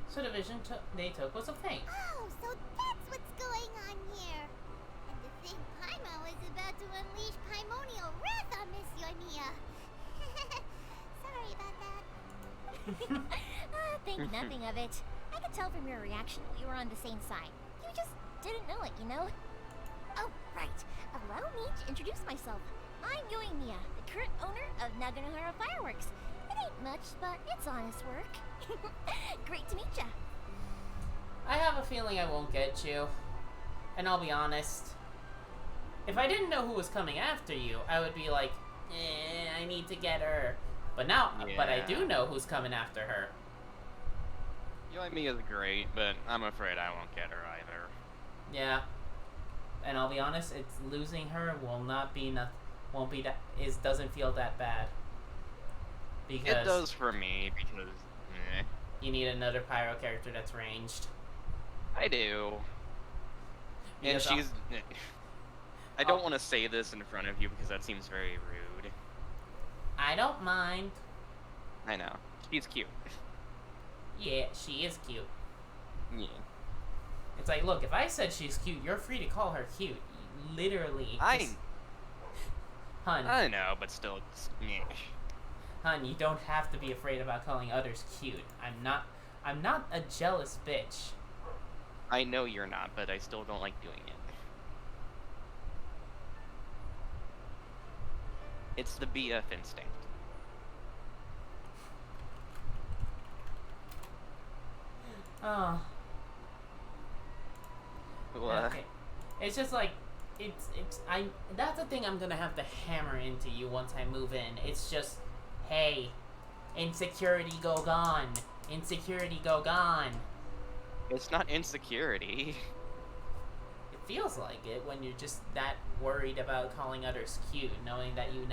So the vision they took was a fake. Oh, so that's what's going on here. And to think Paimon is about to unleash Paimonial wrath on Miss Yoimiya. Sorry about that. Think nothing of it. I could tell from your reaction we were on the same side. You just didn't know it, you know? Oh, right. Allow me to introduce myself. I'm Yoimiya, the current owner of Naganohara Fireworks. It ain't much, but it's honest work. Great to meet ya. I have a feeling I won't get you. And I'll be honest. If I didn't know who was coming after you, I would be like, I need to get her. But now, but I do know who's coming after her. Yoimiya is great, but I'm afraid I won't get her either. Yeah. And I'll be honest, it's losing her doesn't feel that bad. Because It does for me, because you need another pyro character that's ranged. I do. And Because she's... I don't want to say this in front of you because that seems very rude. I don't mind. I know. She's cute. Yeah, she is cute. Yeah. It's like, look, if I said she's cute, you're free to call her cute. Literally. Hun. I know, but still, it's... Meh. Hun, you don't have to be afraid about calling others cute. I'm not a jealous bitch. I know you're not, but I still don't like doing it. It's the BF instinct. Oh. What? Okay. It's just like, that's the thing I'm gonna have to hammer into you once I move in. It's just, hey, insecurity go gone. Insecurity go gone. It's not insecurity. It feels like it when you're just that worried about calling others cute, knowing that you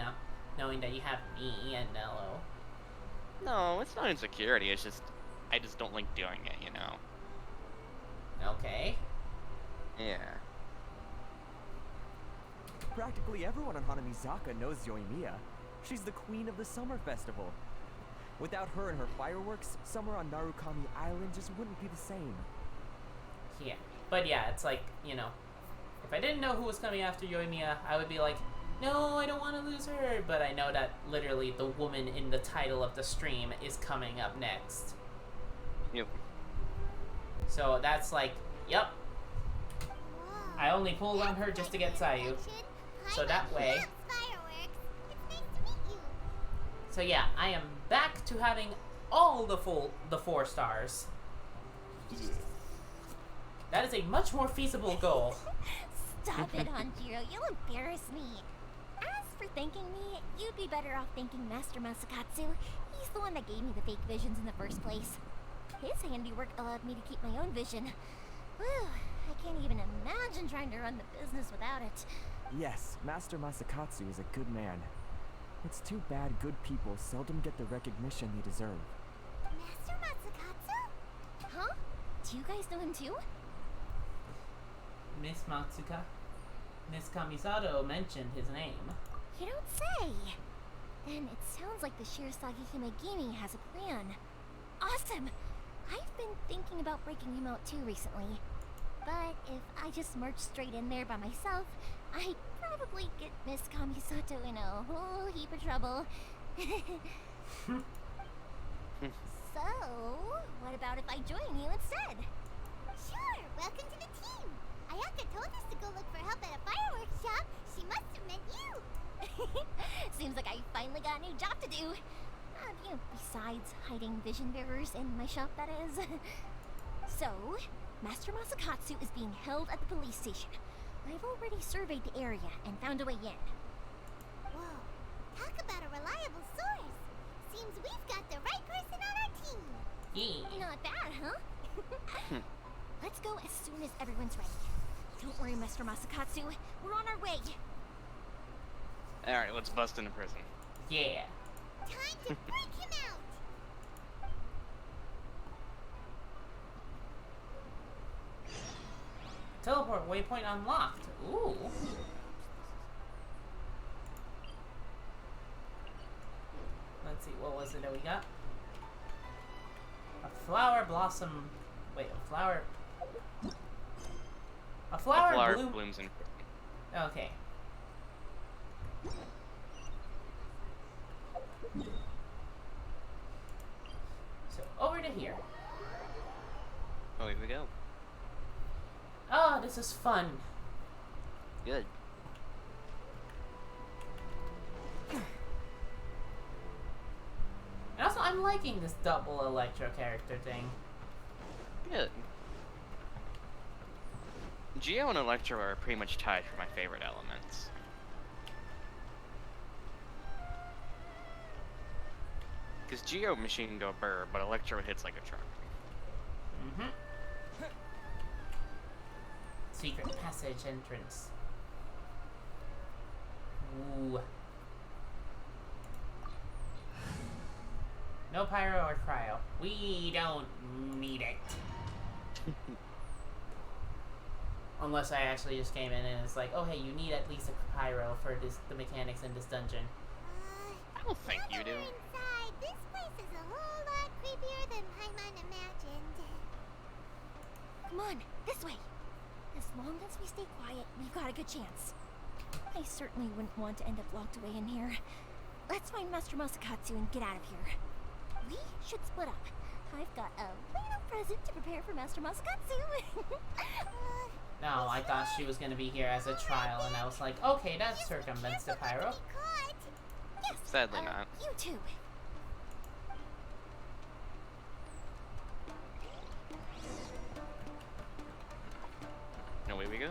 have me and Nello. No, it's not insecurity, it's just, I just don't like doing it, you know? Okay. Yeah. Practically everyone on Hanamizaka knows Yoimiya. She's the queen of the summer festival. Without her and her fireworks, summer on Narukami Island just wouldn't be the same. Yeah. But yeah, it's like, you know, if I didn't know who was coming after Yoimiya, I would be like, no, I don't want to lose her. But I know that literally the woman in the title of the stream is coming up next. Yep. So that's like, yep. I only pulled on her just to get Sayu. So that way. So yeah, I am back to having all the 4 stars. That is a much more feasible goal. Stop it, Hanjiro. You'll embarrass me. As for thanking me, you'd be better off thanking Master Masakatsu. He's the one that gave me the fake visions in the first place. His handiwork allowed me to keep my own vision. Whew. I can't even imagine trying to run the business without it. Yes, Master Masakatsu is a good man. It's too bad good people seldom get the recognition they deserve. Master Matsukatsu? Huh? Do you guys know him too? Miss Matsuka? Miss Kamisato mentioned his name. You don't say! Then it sounds like the Shirasagi Himegimi has a plan. Awesome! I've been thinking about breaking him out too recently. But if I just march straight in there by myself, I'd probably get Miss Kamisato in a whole heap of trouble. So, what about if I join you instead? Sure, welcome to the team! Ayaka told us to go look for help at a fireworks shop. She must have meant you! Seems like I finally got a new job to do. Besides hiding vision bearers in my shop, that is. So, Master Masakatsu is being held at the police station. I've already surveyed the area and found a way in. Whoa, talk about a reliable source. Seems we've got the right person on our team. Yeah. Not bad, huh? Let's go as soon as everyone's ready. Don't worry, Master Masakatsu. We're on our way. Alright, let's bust into prison. Yeah. Time to freak him out! Teleport waypoint unlocked. Ooh. Let's see, what was it that we got? A flower blossom. Wait, a flower. A flower, blooms in. Okay. So over to here. Oh, here we go. Oh, this is fun. Good. And also, I'm liking this double Electro character thing. Good. Geo and Electro are pretty much tied for my favorite elements. Because Geo machine go burr, but Electro hits like a truck. Mm-hmm. Secret passage entrance. Ooh. No pyro or cryo. We don't need it. Unless I actually just came in and it's like, oh hey, you need at least a pyro for the mechanics in this dungeon. I don't think you do. Inside, this place is a whole lot creepier than Paimon imagined. Come on, this way. As long as we stay quiet, we've got a good chance. I certainly wouldn't want to end up locked away in here. Let's find Master Masakatsu and get out of here. We should split up. I've got a little present to prepare for Master Masakatsu. No, I thought she was gonna be here as a trial, and I was like, okay, that circumvents the pyro. Yes, Sadly not. You too. Away we go.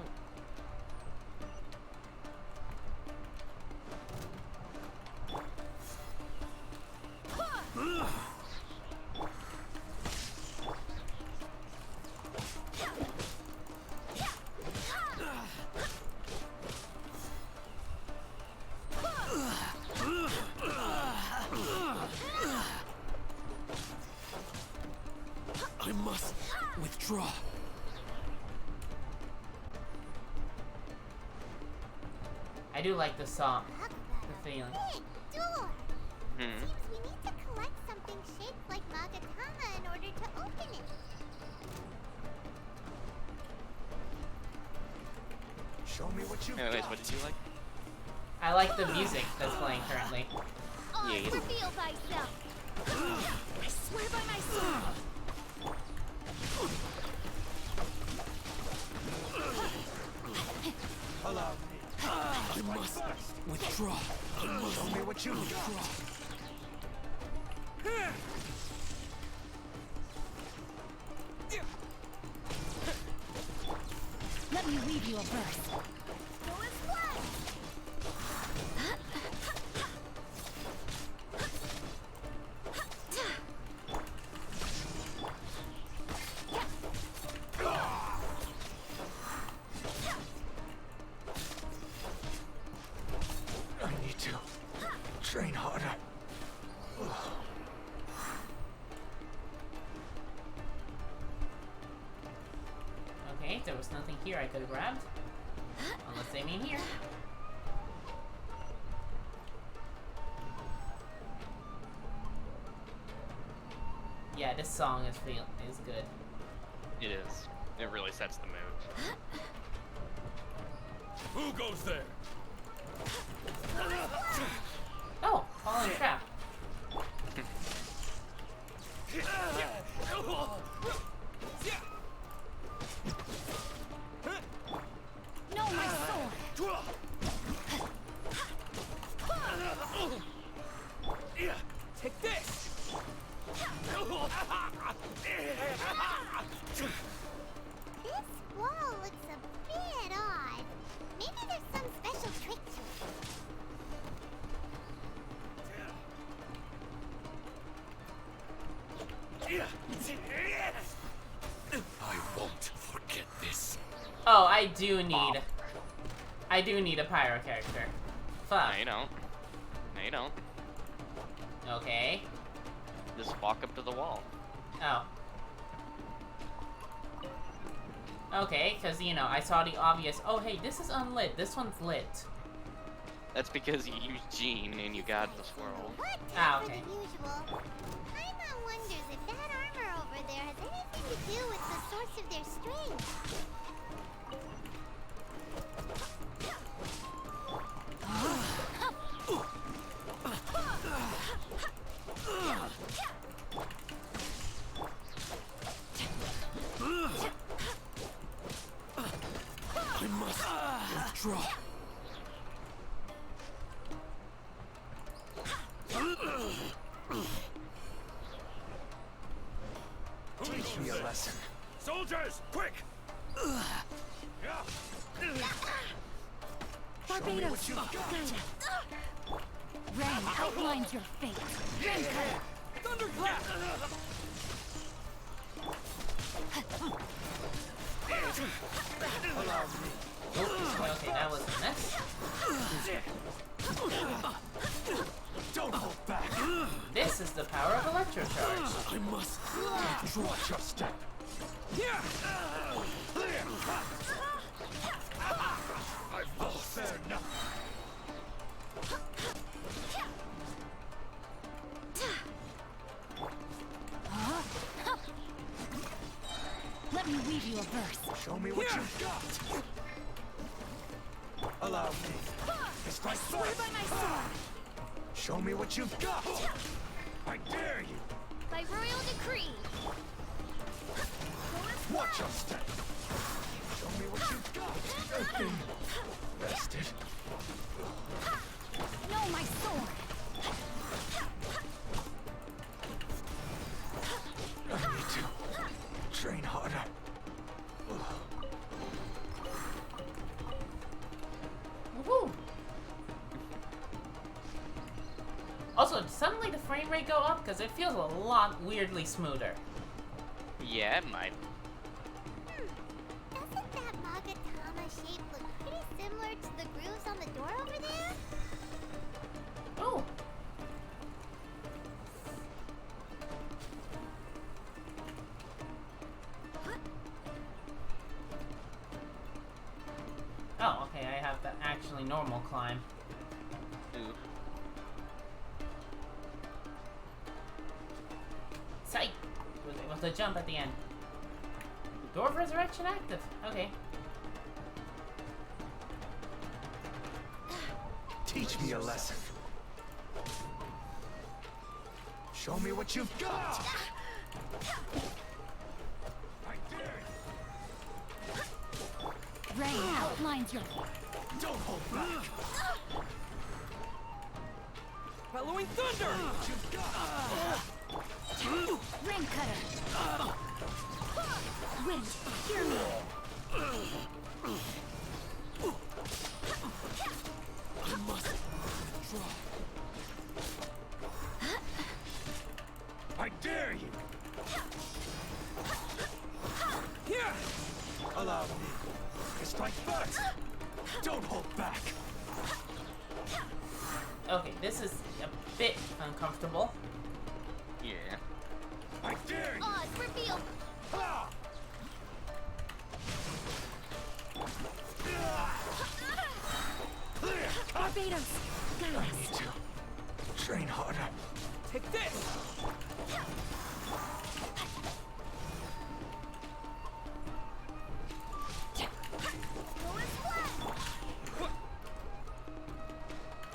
I must withdraw. I do like the song. The feeling. Big door. Seems we need to collect something shaped like Magatama in order to open it. Show me what you Anyways, what did you like? I like the music that's playing currently. Oh, Yeah. reveal thyself. I swear by my sword. allow me. I must withdraw. Show me what you withdraw. Let me weave you a verse. Go as one. Train harder. Okay, there was nothing here I could have grabbed. Unless they mean here. Yeah, this song is good. It is. It really sets the mood. Who goes there? Oh, fallen trap. No, my sword! Take this! This wall looks a bit odd. Maybe there's some special trick to I won't forget this. Oh, I do need a pyro character. Fuck. No, you don't. No, you don't. Okay. Just walk up to the wall. Oh. Okay, because, you know, I saw the obvious, oh, hey, this is unlit. This one's lit. That's because you used Gene and you got the swirl. Ah, okay. usual. Paimon wonders if that armor over there has anything to do with the source of their strength. I must withdraw. Teach me a lesson. Soldiers, quick! Barbados! Rain outlines your fate. Rain cutter! Thunderclap! Allow me. Okay, that was a mess. Don't hold back. This is the power of electrocharge. I must watch your step. I've lost. Fair enough. Let me weave you a verse. Show me what you've got. Allow me. It's my Swear sword. by my sword! Show me what you've got. I dare you. By royal decree. Watch your step. Show me what you've got. I've been rested. No, my sword! I need to train harder. Woohoo! Also, did suddenly the frame rate go up? Because it feels a lot weirdly smoother. Yeah, it might. Doesn't that Magatama shape look pretty similar to the grooves on the door over there? Oh! Oh, okay, I have the actually normal climb. Ooh. Sight! It was the jump at the end. Door of Resurrection active. Okay. Teach me a lesson. Show me what you've got. I dare you. Rain outlines your... Don't hold back. Bellowing thunder! What you've got. Rain cutter! Wind, hear me! I must withdraw. I dare you. Here. Allow me to strike first. Don't hold back. Okay, this is a bit uncomfortable. Yeah. I dare you! Oh, it's revealed! Ha! Barbados, guide I us. need to train harder. Take this!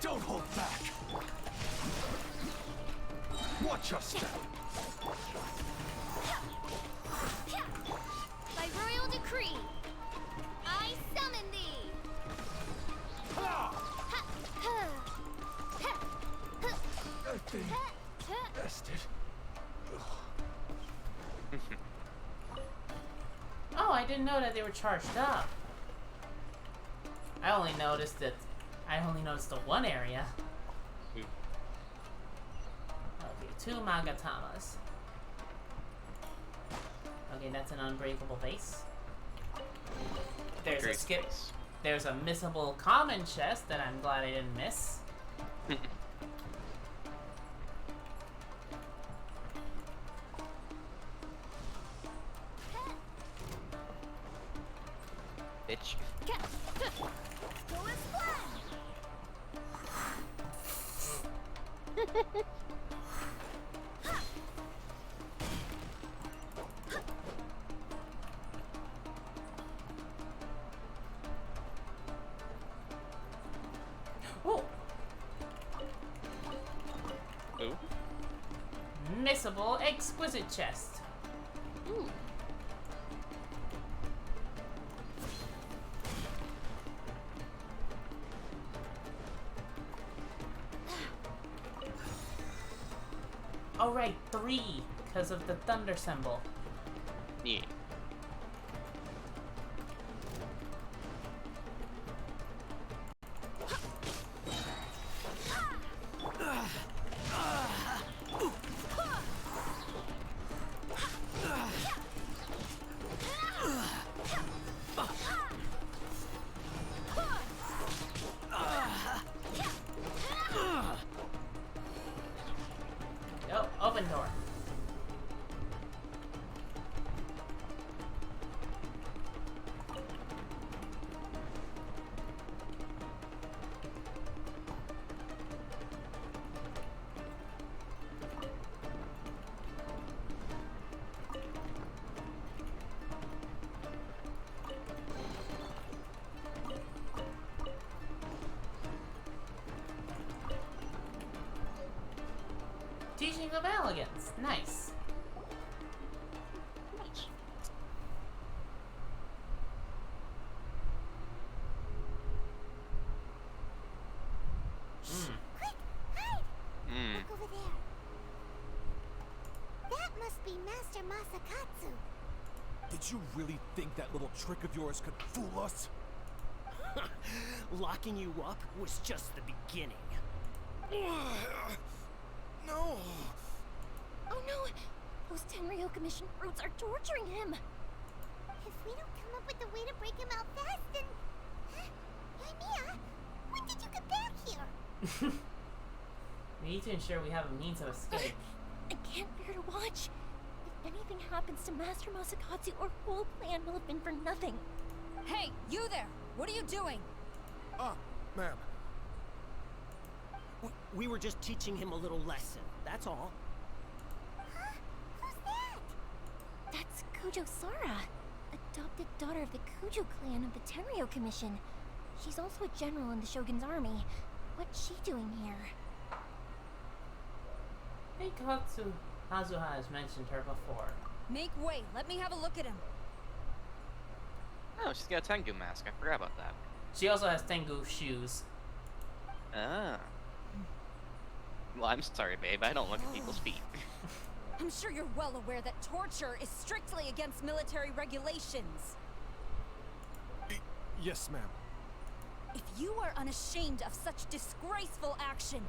Don't hold back. Watch your step. By royal decree, I summon thee! That thing bested. Oh, I didn't know that they were charged up. I only noticed the one area. Okay, 2 Magatamas. Okay, that's an unbreakable base. There's Great a skip. space. There's a missable common chest that I'm glad I didn't miss. Bitch. Oh, Ooh. missable exquisite chest. Ooh. Oh right, 3 because of the thunder symbol. Yeah. Oh, open door. Teaching of elegance. Nice. Nice. Quick, hide! Hmm. Look over there. That must be Master Masakatsu. Did you really think that little trick of yours could fool us? Locking you up was just the beginning. No. Oh no! Those Tenryo Commission brutes are torturing him! If we don't come up with a way to break him out fast, then... Yoimiya, when did you get back here? We need to ensure we have a means of escape. I can't bear to watch. If anything happens to Master Masakatsu, our whole plan will have been for nothing. Hey, you there! What are you doing? Ma'am. We were just teaching him a little lesson, that's all. Huh? Who's that? That's Kujo Sara, adopted daughter of the Kujo clan of the Tenryo Commission. She's also a general in the Shogun's army. What's she doing here? I think Kazuha has mentioned her before. Make way. Let me have a look at him. Oh, she's got a Tengu mask. I forgot about that. She also has Tengu shoes. Ah. Well, I'm sorry, babe. I don't look at people's feet. I'm sure you're well aware that torture is strictly against military regulations. Yes, ma'am. If you are unashamed of such disgraceful action,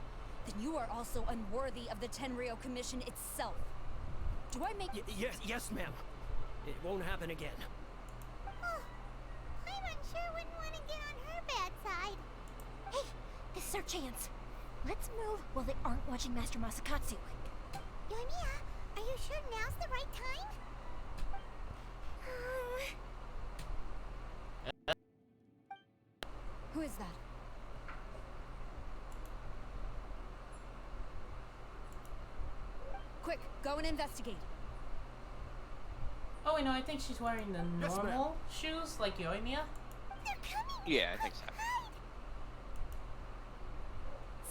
then you are also unworthy of the Tenryo Commission itself. Do I make... Yes, ma'am. It won't happen again. Oh, Paimon sure wouldn't want to get on her bad side. Hey, this is our chance. Let's move while they aren't watching Master Masakatsu. Yoimiya, are you sure now's the right time? Who is that? Quick, go and investigate. Oh, wait, no, I think she's wearing the Yes, normal shoes, like Yoimiya. Yeah, I think so.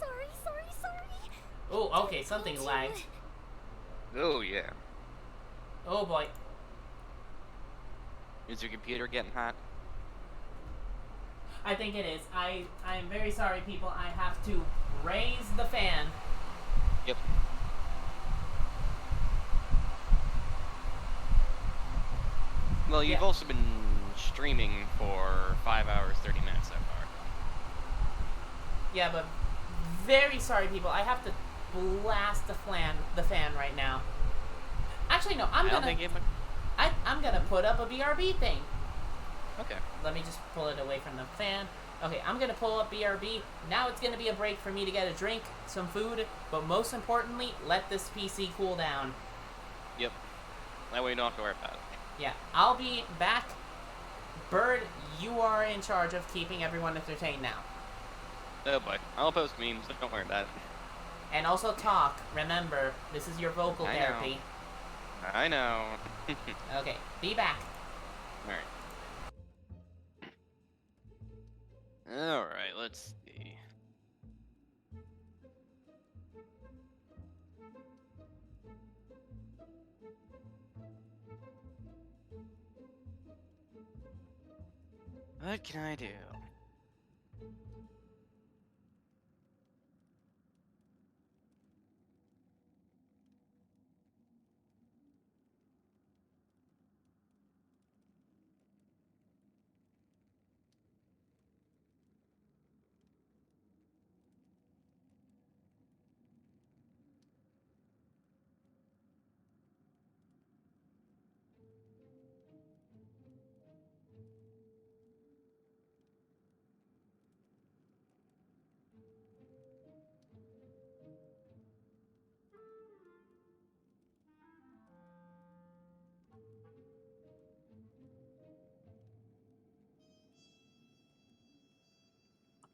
Sorry. Oh, okay, something lagged. Oh, yeah. Oh, boy. Is your computer getting hot? I think it is. I'm very sorry, people. I have to raise the fan. Yep. Well, you've also been streaming for 5 hours, 30 minutes so far. Yeah, but very sorry, people. I have to blast the fan right now. Actually, no. I'm gonna put up a BRB thing. Okay. Let me just pull it away from the fan. Okay, I'm gonna pull up BRB. Now it's gonna be a break for me to get a drink, some food, but most importantly, let this PC cool down. Yep. That way you don't have to worry about it. Yeah, I'll be back. Bird, you are in charge of keeping everyone entertained now. Oh boy. I'll post memes, don't worry about it. And also talk. Remember, this is your vocal I therapy. I know. Okay, be back. Alright, let's see. What can I do?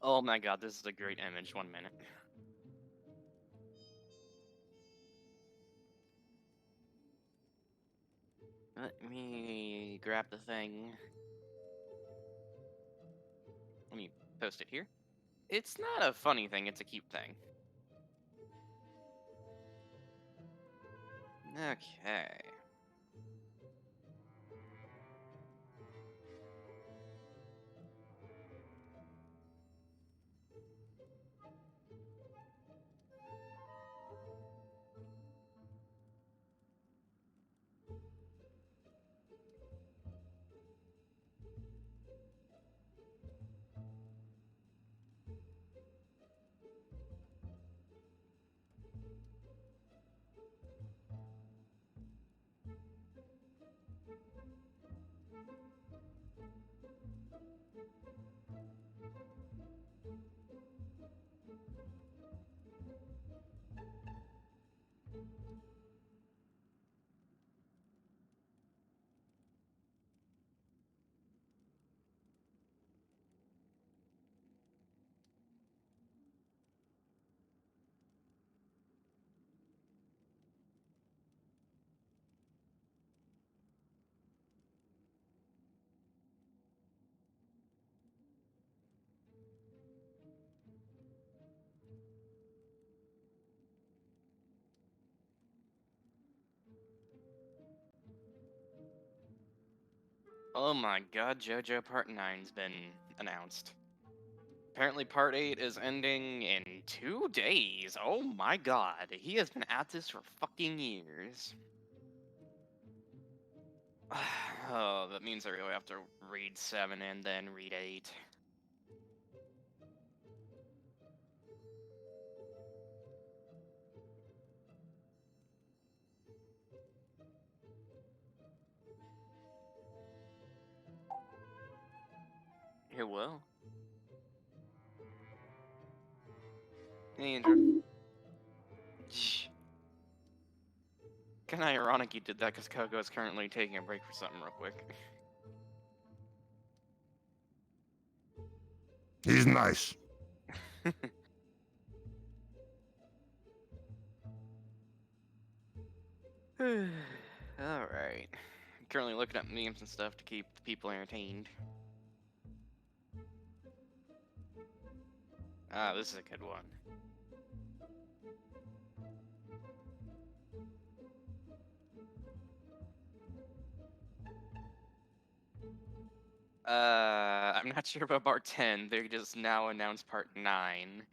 Oh my god, this is a great image. 1 minute. Let me grab the thing. Let me post it here. It's not a funny thing, it's a cute thing. Okay. Oh my god, JoJo Part 9's been announced. Apparently Part 8 is ending in 2 days. Oh my god, he has been at this for fucking years. Oh, that means I really have to read 7 and then read 8. It will. Hey, Andrew. Kinda ironic you did that, because Kogo is currently taking a break for something real quick. He's nice. Alright. Currently looking up memes and stuff to keep the people entertained. Ah, this is a good one. I'm not sure about part 10. They just now announced part 9,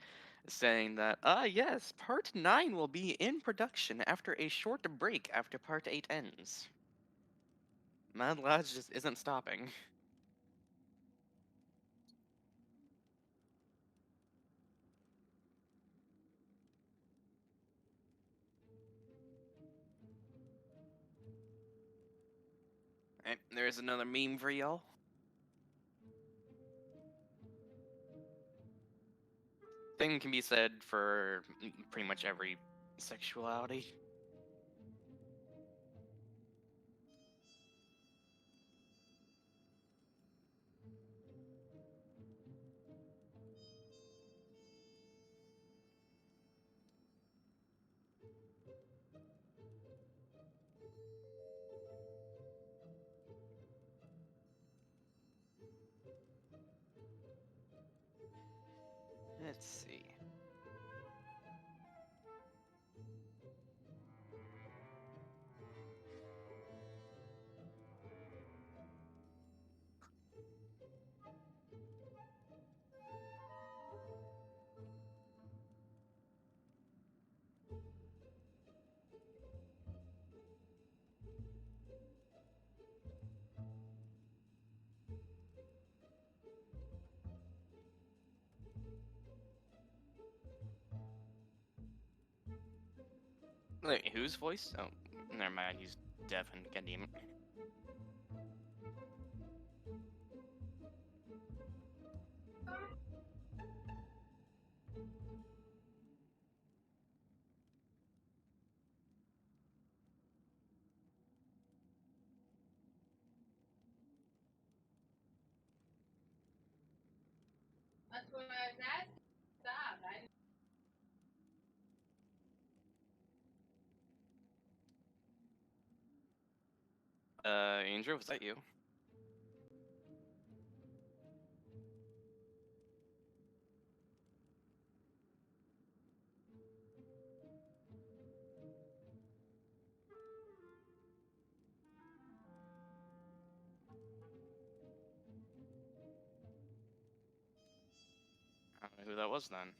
saying that, yes, part 9 will be in production after a short break after part 8 ends. Mad Lads just isn't stopping. Alright, there's another meme for y'all. Thing can be said for pretty much every sexuality. Let's see. Wait, whose voice? Oh, never mind, he's deaf and goddamn it. That's what I was asking. Stop. Andrew, was that you? I don't know who that was then.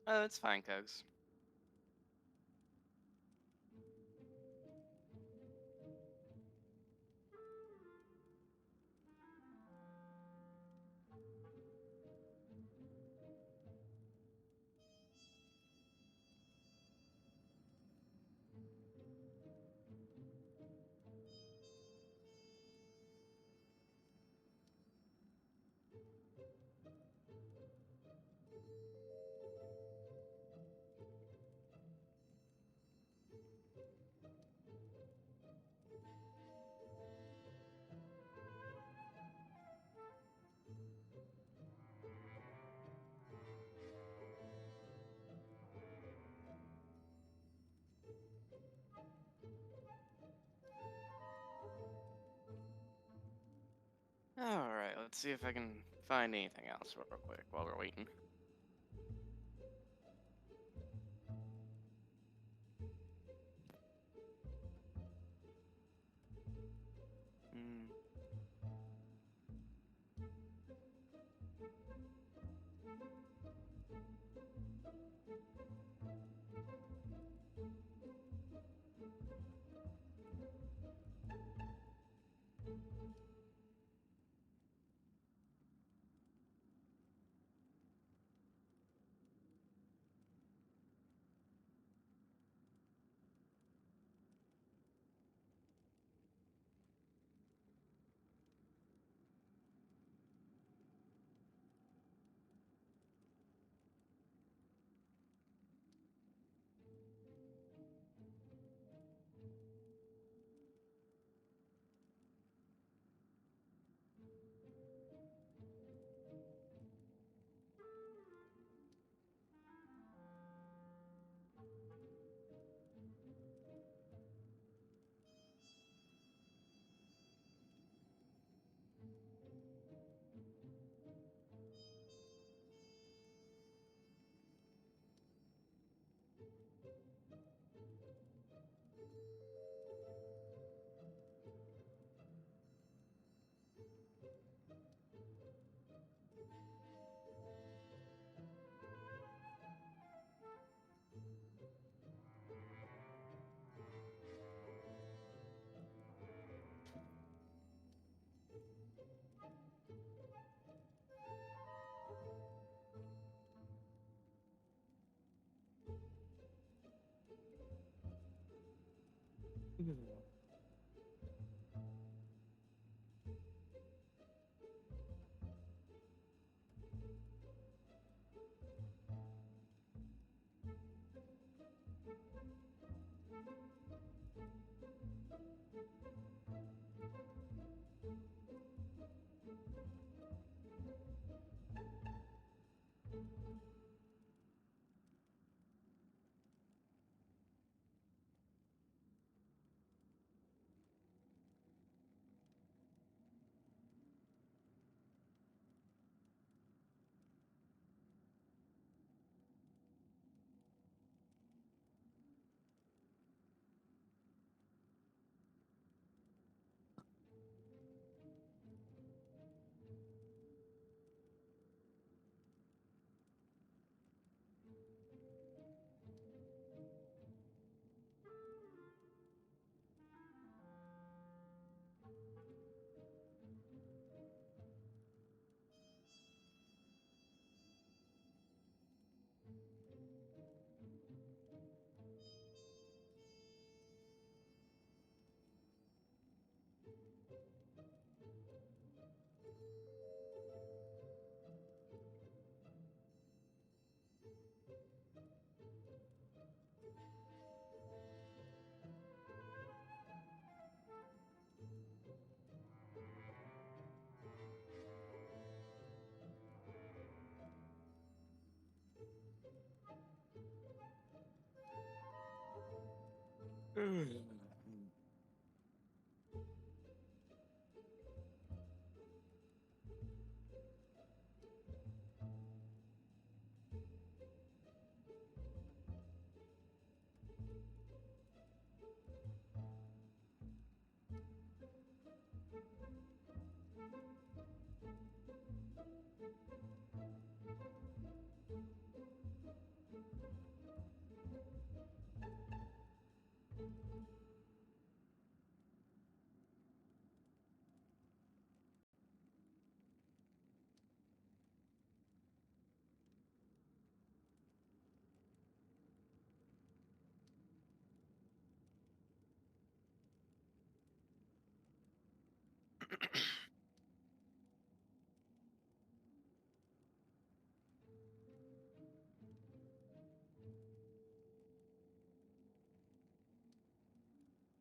Oh, it's fine, Cogs. let's see if I can find anything else real quick while we're waiting. Hmm.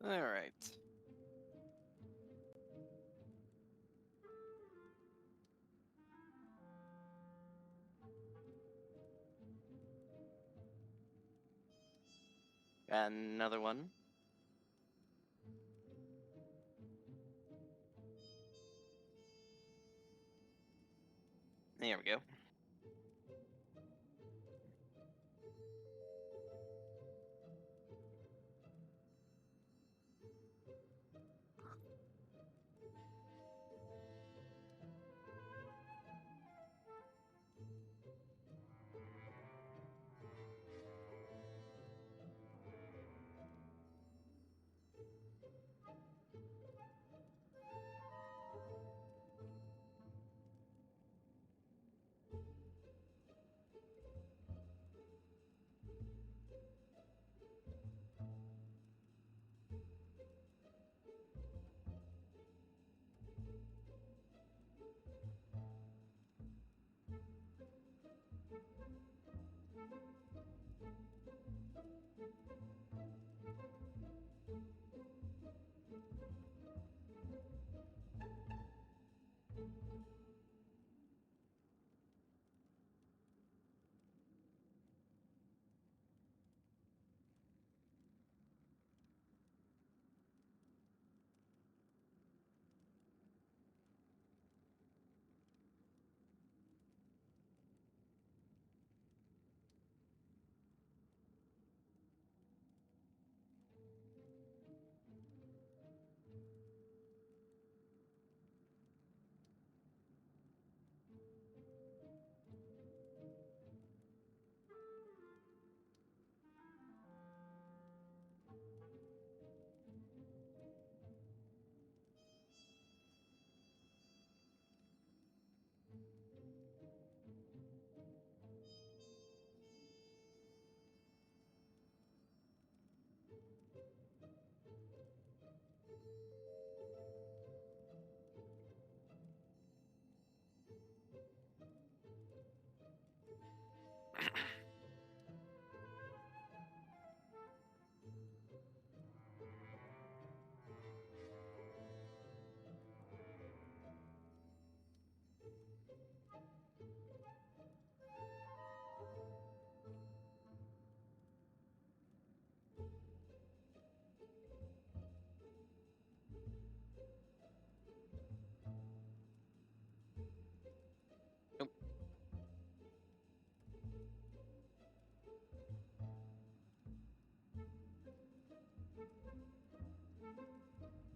All right. Got another one. There we go.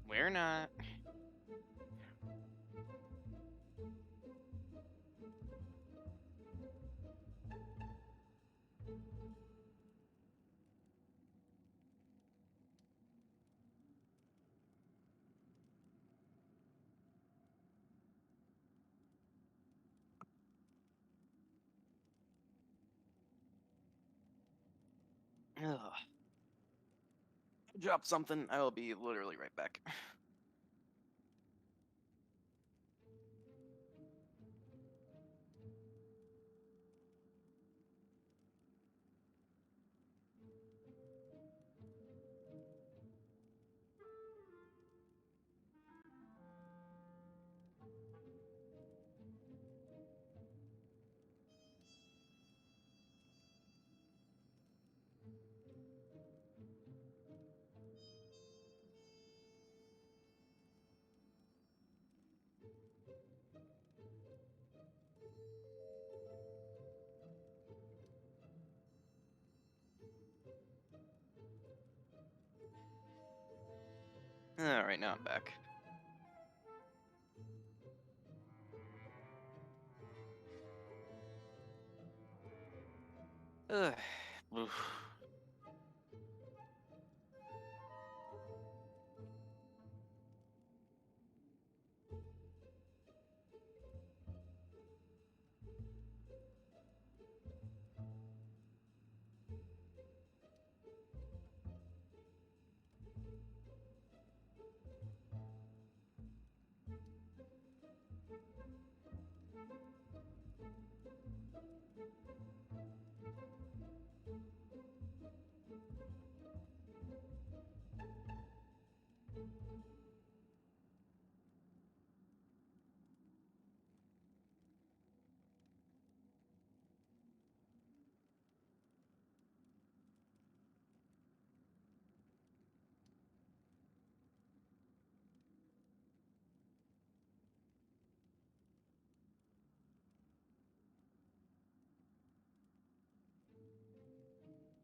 We're not. Ugh. Drop something. I will be literally right back. Alright, now I'm back. Ugh. Oof.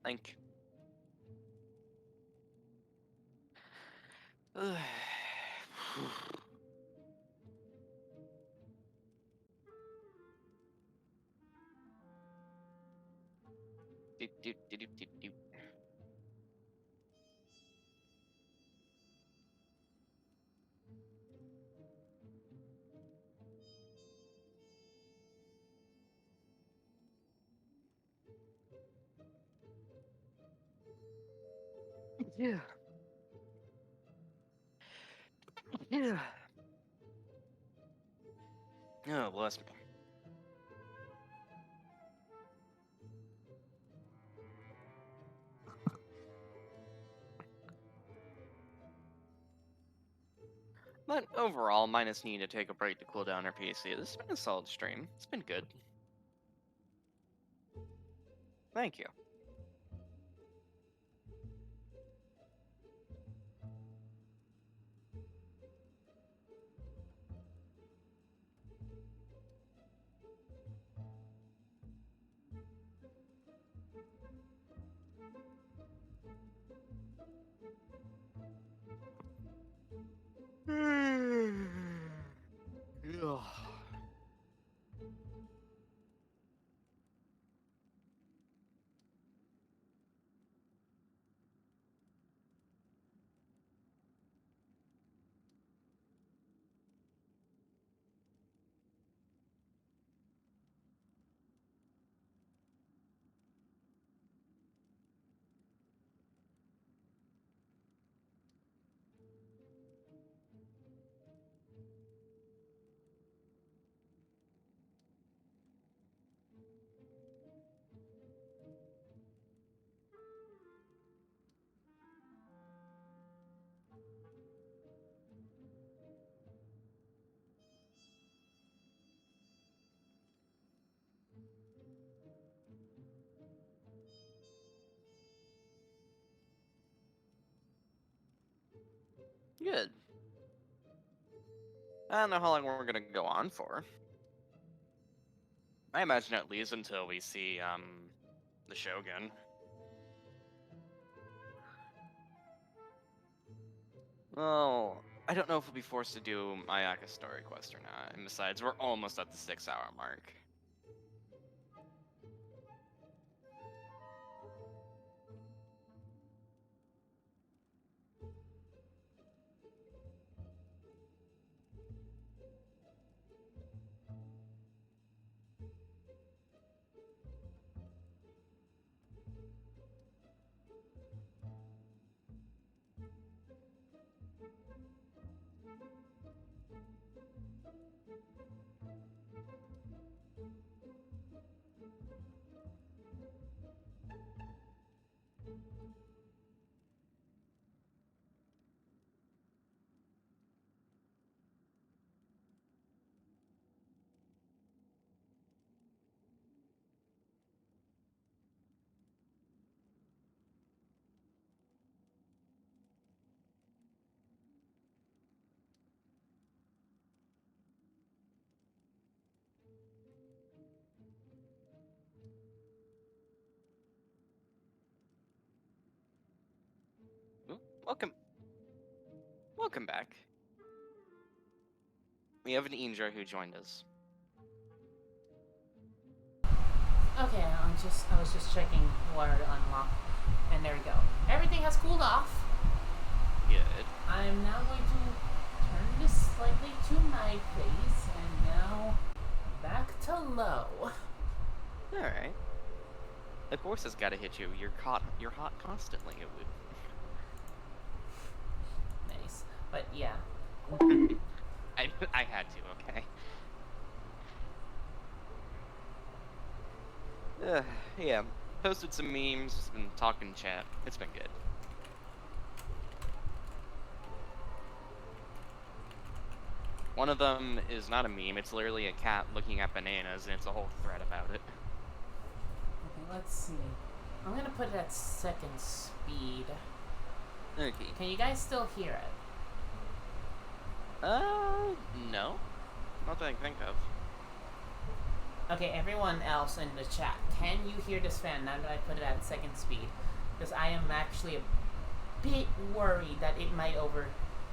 Thank you. Do, do, do, do, do, do. Yeah. Yeah. Oh, bless me. But overall, minus needing to take a break to cool down our PC, this has been a solid stream. It's been good. Thank you. Ugh. Good. I don't know how long we're gonna go on for. I imagine at least until we see, the Shogun. Well, I don't know if we'll be forced to do Mayaka's story quest or not. And besides, we're almost at the 6-hour mark. Ooh, welcome back. We have an Indra who joined us. Okay, I was just checking where to unlock, and there we go. Everything has cooled off. Good. I'm now going to turn this slightly to my face, and now back to low. Alright. Of course it's gotta hit you. You're hot constantly. It would. Nice. But yeah. I had to, okay. Yeah. Posted some memes, just been talking chat. It's been good. One of them is not a meme, it's literally a cat looking at bananas, and it's a whole thread about it. Okay, let's see. I'm gonna put it at second speed. Okay. Can you guys still hear it? No. Not that I can think of. Okay, everyone else in the chat, can you hear this fan now that I put it at second speed? Because I am actually a bit worried that it might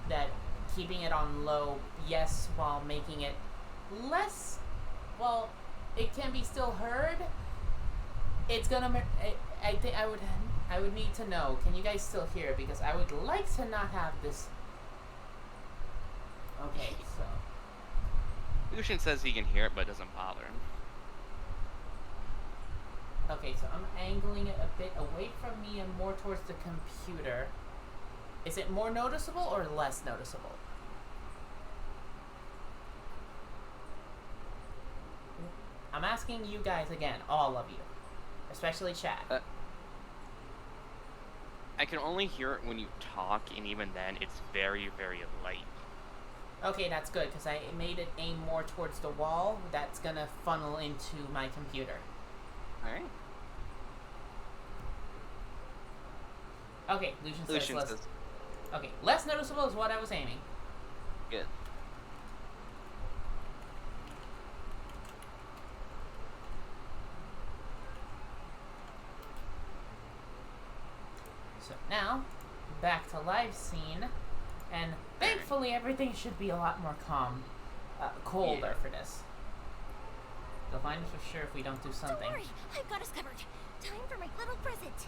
that keeping it on low, yes, while making it less, well, it can be still heard. It's gonna, I think I would need to know, can you guys still hear it? Because I would like to not have this. Okay, so. Lucian says he can hear it, but it doesn't bother him. Okay, so I'm angling it a bit away from me and more towards the computer. Is it more noticeable or less noticeable? I'm asking you guys again, all of you. Especially chat. I can only hear it when you talk, and even then, it's very, very light. Okay, that's good, because I made it aim more towards the wall. That's gonna funnel into my computer. Alright. Okay, Lucian says less. Okay, less noticeable is what I was aiming. Good. So now, back to live scene, and thankfully everything should be a lot more colder for this. They'll find us for sure if we don't do something. Don't worry, I've got us covered. Time for my little present.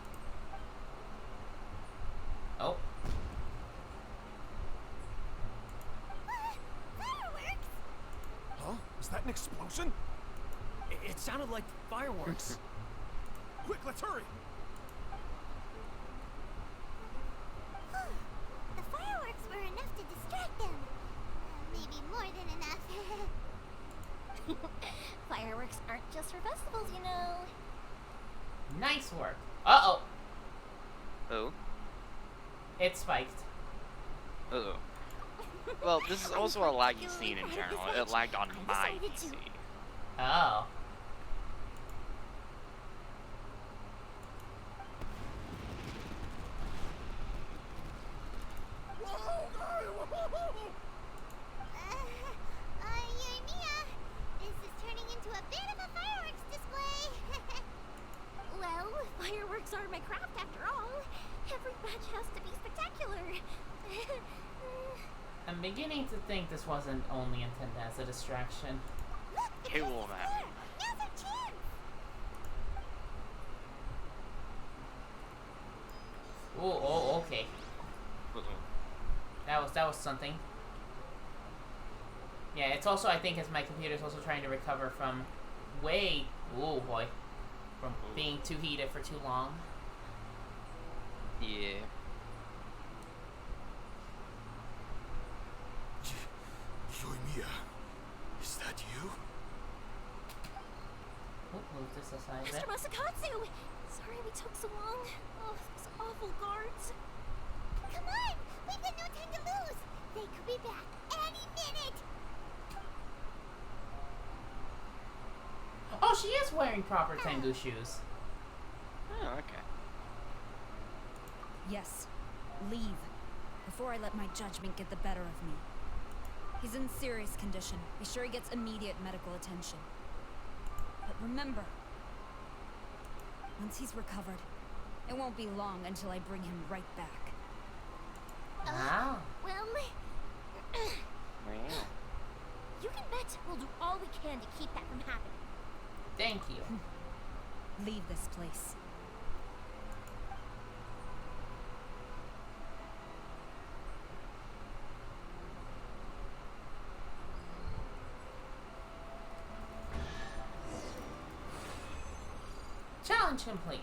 Oh. Fireworks! Huh? Is that an explosion? It sounded like fireworks. Quick, let's hurry! The fireworks were enough to distract them. Maybe more than enough. Fireworks aren't just for festivals, you know. Nice work. Uh-oh. Oh? It spiked. Uh-oh. Well, this is also a laggy scene in general. It lagged on my PC. Oh. Mia, this is turning into a bit of a fireworks display. Well, fireworks are my craft after all. Every batch has to be spectacular. I'm beginning to think this wasn't only intended as a distraction. Cool, man. Now's our chance. Oh, okay. That was something. Yeah, it's also, I think, as my computer's also trying to recover from from being too heated for too long. Yeah. Yoimiya, is that you? Move this aside a Mr. bit. Masakatsu! Sorry we took so long. Oh, those awful guards. Come on! We've got no time to lose! They could be back any minute! Oh, she is wearing proper Tengu shoes. Oh, okay. Yes. Leave. Before I let my judgment get the better of me. He's in serious condition. Be sure he gets immediate medical attention. But remember, once he's recovered, it won't be long until I bring him right back. Wow. Well, you can bet we'll do all we can to keep that from happening. Thank you. Leave this place. Challenge complete.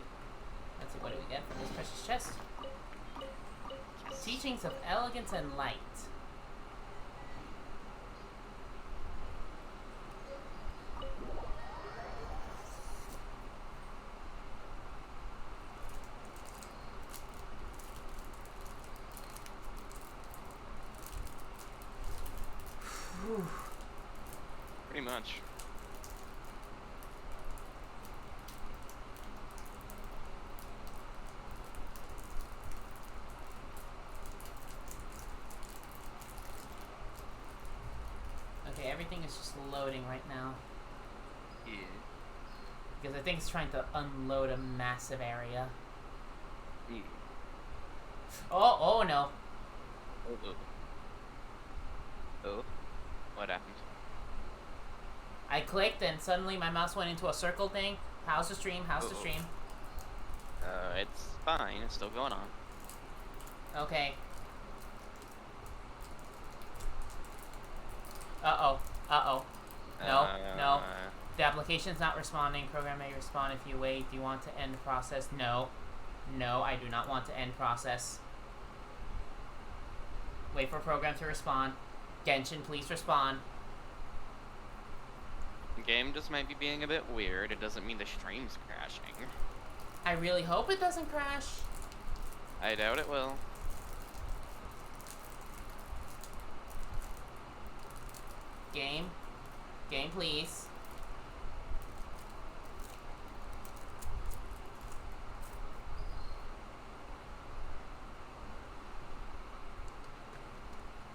Let's see, what do we get from this precious chest? Teachings of elegance and light. Pretty much. Okay, everything is just loading right now. Yeah. Because I think it's trying to unload a massive area. Oh no. Oh. What happened? I clicked and suddenly my mouse went into a circle thing. How's the stream? How's the stream? It's fine. It's still going on. Okay. Uh-oh. Uh-oh. No. The application's not responding. Program may respond if you wait. Do you want to end process? No. No, I do not want to end process. Wait for program to respond. Genshin, please respond. The game just might be being a bit weird. It doesn't mean the stream's crashing. I really hope it doesn't crash. I doubt it will. Game, please.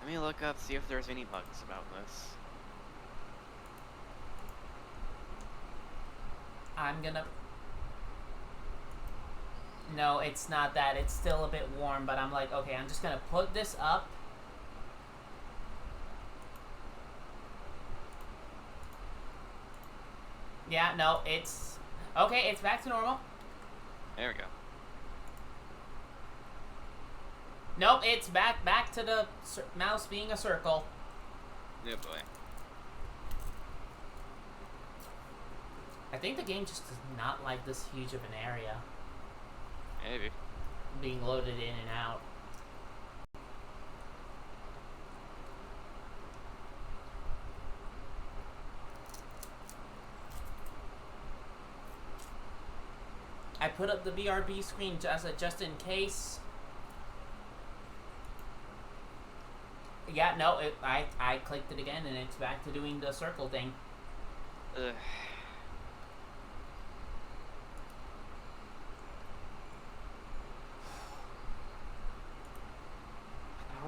Let me look up, see if there's any bugs about this. I'm gonna... No, it's not that. It's still a bit warm, but I'm like, okay, I'm just gonna put this up. Yeah, no, it's... Okay, it's back to normal. There we go. Nope, it's back to the mouse being a circle. Yeah, boy. I think the game just does not like this huge of an area. Maybe. Being loaded in and out. I put up the BRB screen just in case. Yeah, no, I clicked it again and it's back to doing the circle thing. Ugh.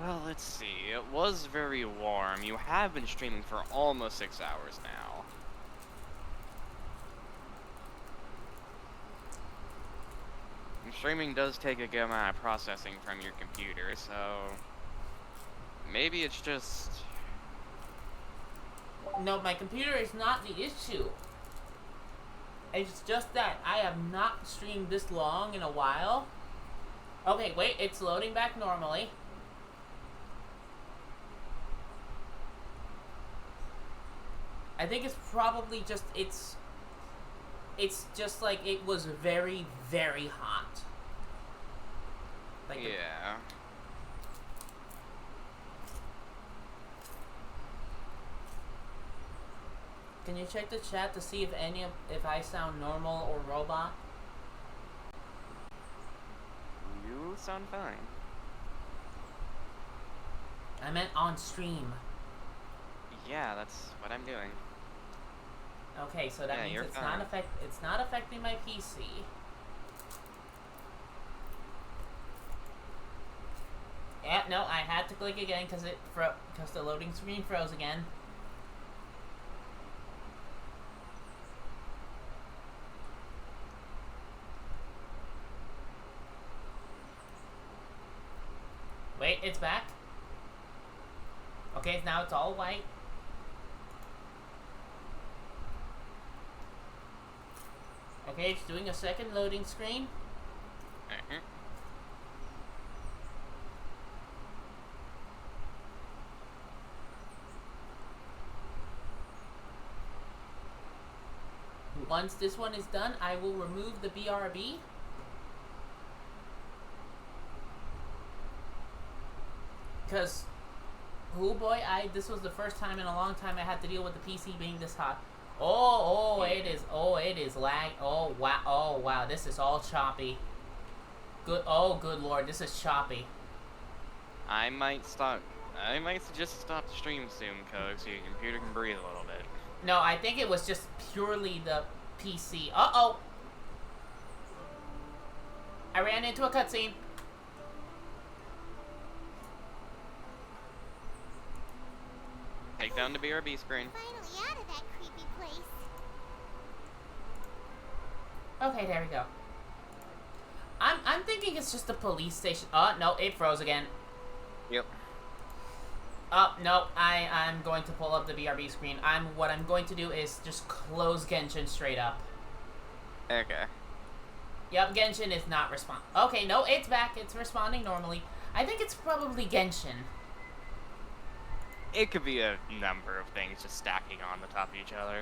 Well, let's see. It was very warm. You have been streaming for almost 6 hours now. And streaming does take a good amount of processing from your computer, so... Maybe it's just... No, my computer is not the issue. It's just that I have not streamed this long in a while. Okay, wait, it's loading back normally. I think it's probably just, it's just like it was very, very hot. Like yeah. Can you check the chat to see if I sound normal or robot? You sound fine. I meant on stream. Yeah, that's what I'm doing. Okay, so that means it's not affecting my PC. Yeah, no, I had to click again because the loading screen froze again. Wait, it's back. Okay, now it's all white. Okay, it's doing a second loading screen. Once this one is done, I will remove the BRB. Because, oh boy, this was the first time in a long time I had to deal with the PC being this hot. It is lag. Oh wow, this is all choppy. Good lord, this is choppy. I might suggest stop the stream soon, Coke, so your computer can breathe a little bit. No, I think it was just purely the PC. Uh-oh! I ran into a cutscene. Take down the BRB screen. Finally out of that creepy place. Okay, there we go. I'm thinking it's just a police station. Oh, no, it froze again. Yep. Oh, no, I'm going to pull up the BRB screen. What I'm going to do is just close Genshin straight up. Okay. Yep, Genshin is not responding. Okay, no, it's back. It's responding normally. I think it's probably Genshin. It could be a number of things just stacking on the top of each other.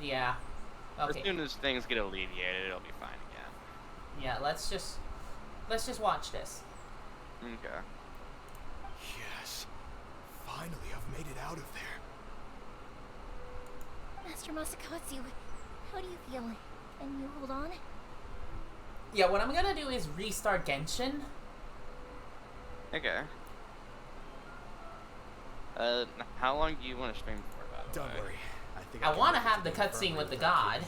Yeah. Okay. As soon as things get alleviated, it'll be fine again. Yeah, let's just watch this. Okay. Yes. Finally, I've made it out of there. Master Masakatsu, how do you feel? Can you hold on? Yeah, what I'm gonna do is restart Genshin. Okay. How long do you want to stream for, by the Don't way? worry. I want to have the cutscene with the god.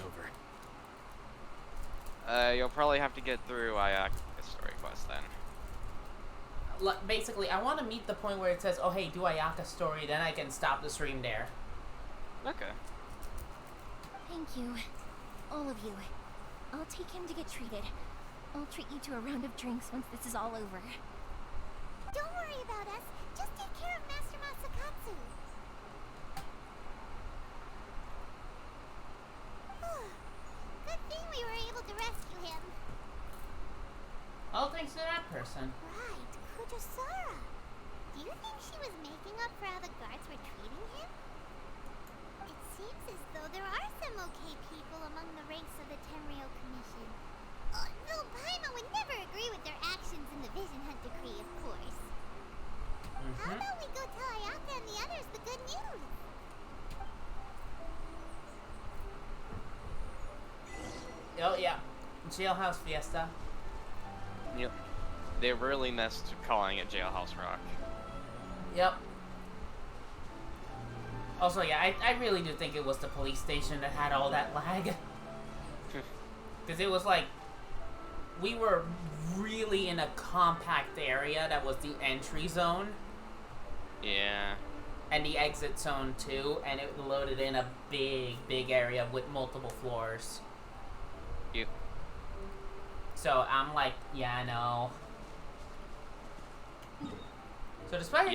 You'll probably have to get through Ayaka's story quest then. Basically, I want to meet the point where it says, oh hey, do Ayaka's story, then I can stop the stream there. Okay. Thank you. All of you. I'll take him to get treated. I'll treat you to a round of drinks once this is all over. Don't worry about us. Just take care of Master Masakatsu. Good thing we were able to rescue him. All thanks to that person. Right, Kujosara. Do you think she was making up for how the guards were treating him? It seems as though there are some okay people among the ranks of the Tenryou Commission. Though Paimon would never agree with their actions in the Vision Hunt Decree, of course. How about we go tell Ayaka and the others the good news? Oh yeah, Jailhouse Fiesta. Yep. They really missed calling it Jailhouse Rock. Yep. Also, yeah, I really do think it was the police station that had all that lag. Because it was like, we were really in a compact area that was the entry zone. Yeah. And the exit zone too, and it loaded in a big area with multiple floors. Yep. So I'm like, yeah, I know. So despite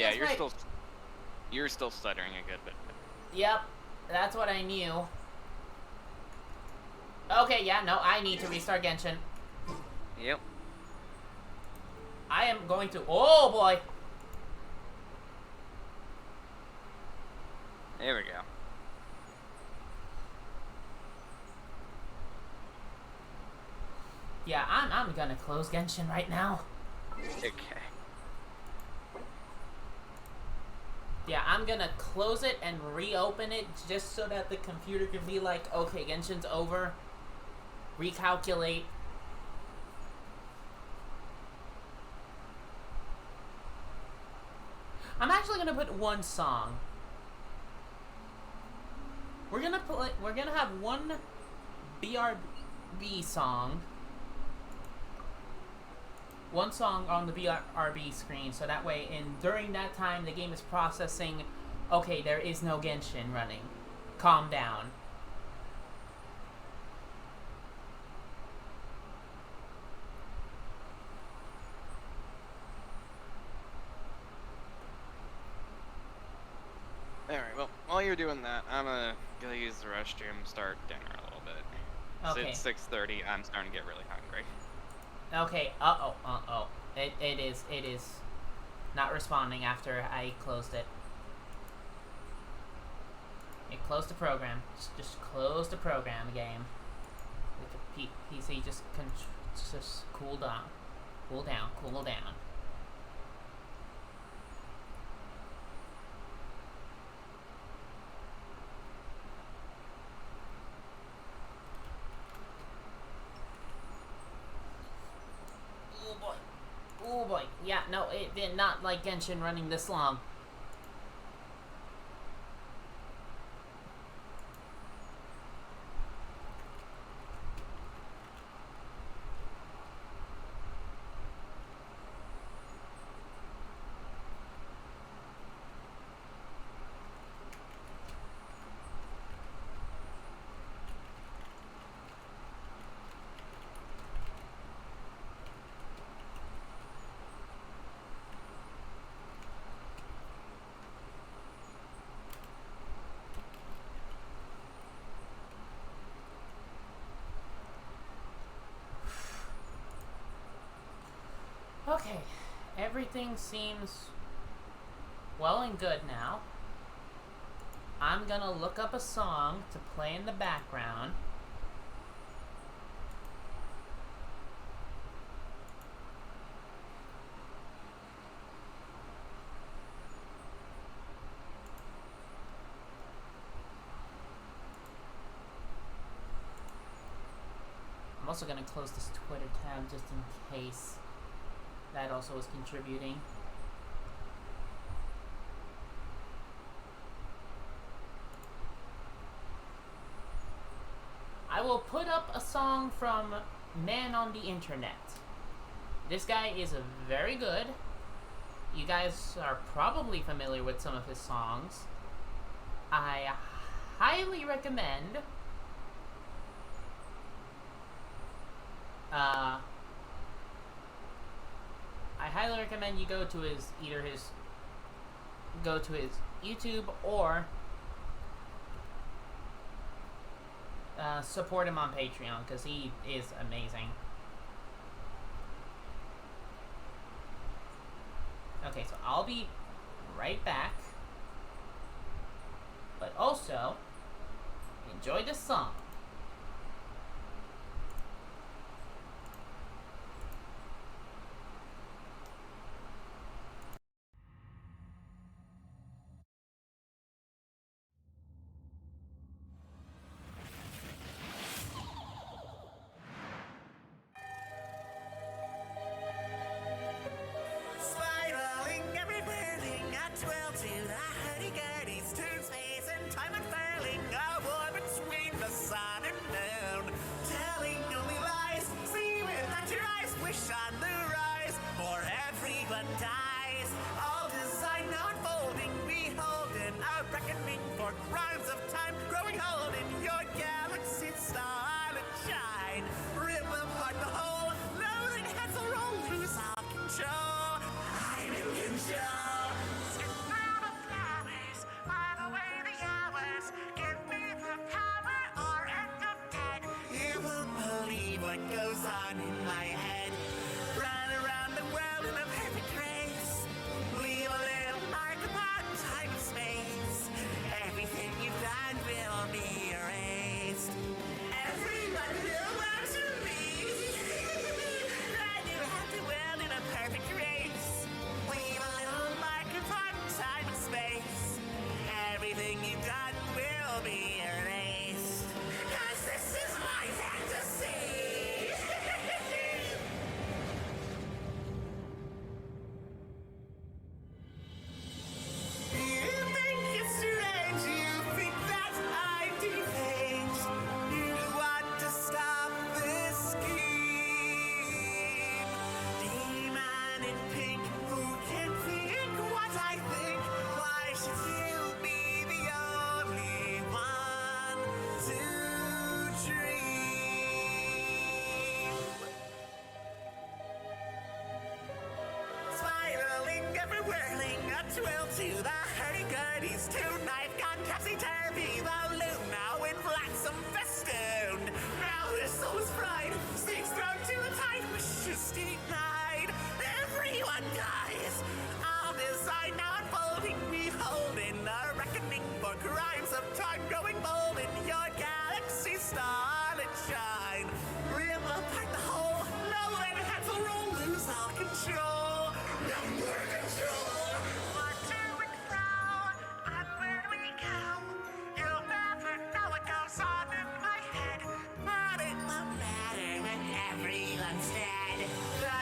you're still stuttering a good bit. Yep, that's what I knew. Okay, yeah, no, I need to restart Genshin. Yep. I am going to. Oh boy. There we go. Yeah, I'm gonna close Genshin right now. Okay. Yeah, I'm gonna close it and reopen it just so that the computer can be like, okay, Genshin's over. Recalculate. I'm actually gonna put one song. We're gonna have one BRB song. One song on the BRB screen, so that way, during that time, the game is processing, okay, there is no Genshin running. Calm down. Alright, well, while you're doing that, I'm gonna go use the restroom, start dinner a little bit. Okay. It's 6:30, I'm starting to get really hungry. Okay, It is not responding after I closed it. It closed the program. Just close the program, game. With the PC, just cool down. Cool down, cool down. Oh boy, yeah, no, it did not like Genshin running this long. Okay, everything seems well and good now. I'm gonna look up a song to play in the background. I'm also gonna close this Twitter tab just in case that also is contributing. I will put up a song from Man on the Internet. This guy is very good. You guys are probably familiar with some of his songs. I highly recommend you go to his YouTube or support him on Patreon because he is amazing. Okay, so I'll be right back. But also, enjoy this song. Spiraling everywhere, at 12 to the hurdy-gurdy's turn space and time unfurling a war between the sun and moon. Telling only lies, see without your eyes, wish on the rise, or everyone dies. All design now unfolding, beholding a reckoning for crimes of time, growing old in your galaxy's starlit shine. Rip apart the whole, loading heads will roll, lose all control. I'm in control. Skip through the flowers, by the way the hours. Give me the power or end up dead. You won't believe what goes on in my head. Run around the world in a perfect race. Leave a little mark upon time and space. Everything you've done will be erased. Everyone will want to be. Run around the world in a perfect race. Leave a little mark upon time and space. Everything you've done will be erased. 'Cause this is my fantasy. You think it's strange, you think that I'm deranged. You want to stop this scheme. Demon in pink, who can think what I think? Why should you be the only one to dream? Spiraling, ever whirling, a twirl to the hurdy-gurdy's two-knife gone topsy-turvy. The loom now in flaxen festooned. Now their soul is fried, stakes thrown to the tide, wishes denied. Everyone dies. All design now unfolding, beholding a reckoning for crimes of time, growing bold in your galaxy starlit shine. Rip apart the whole, no and heads will roll, lose all control. No more control. What to and fro, and where do we go? You'll never know what goes on in my head. But it won't matter when everyone's dead. The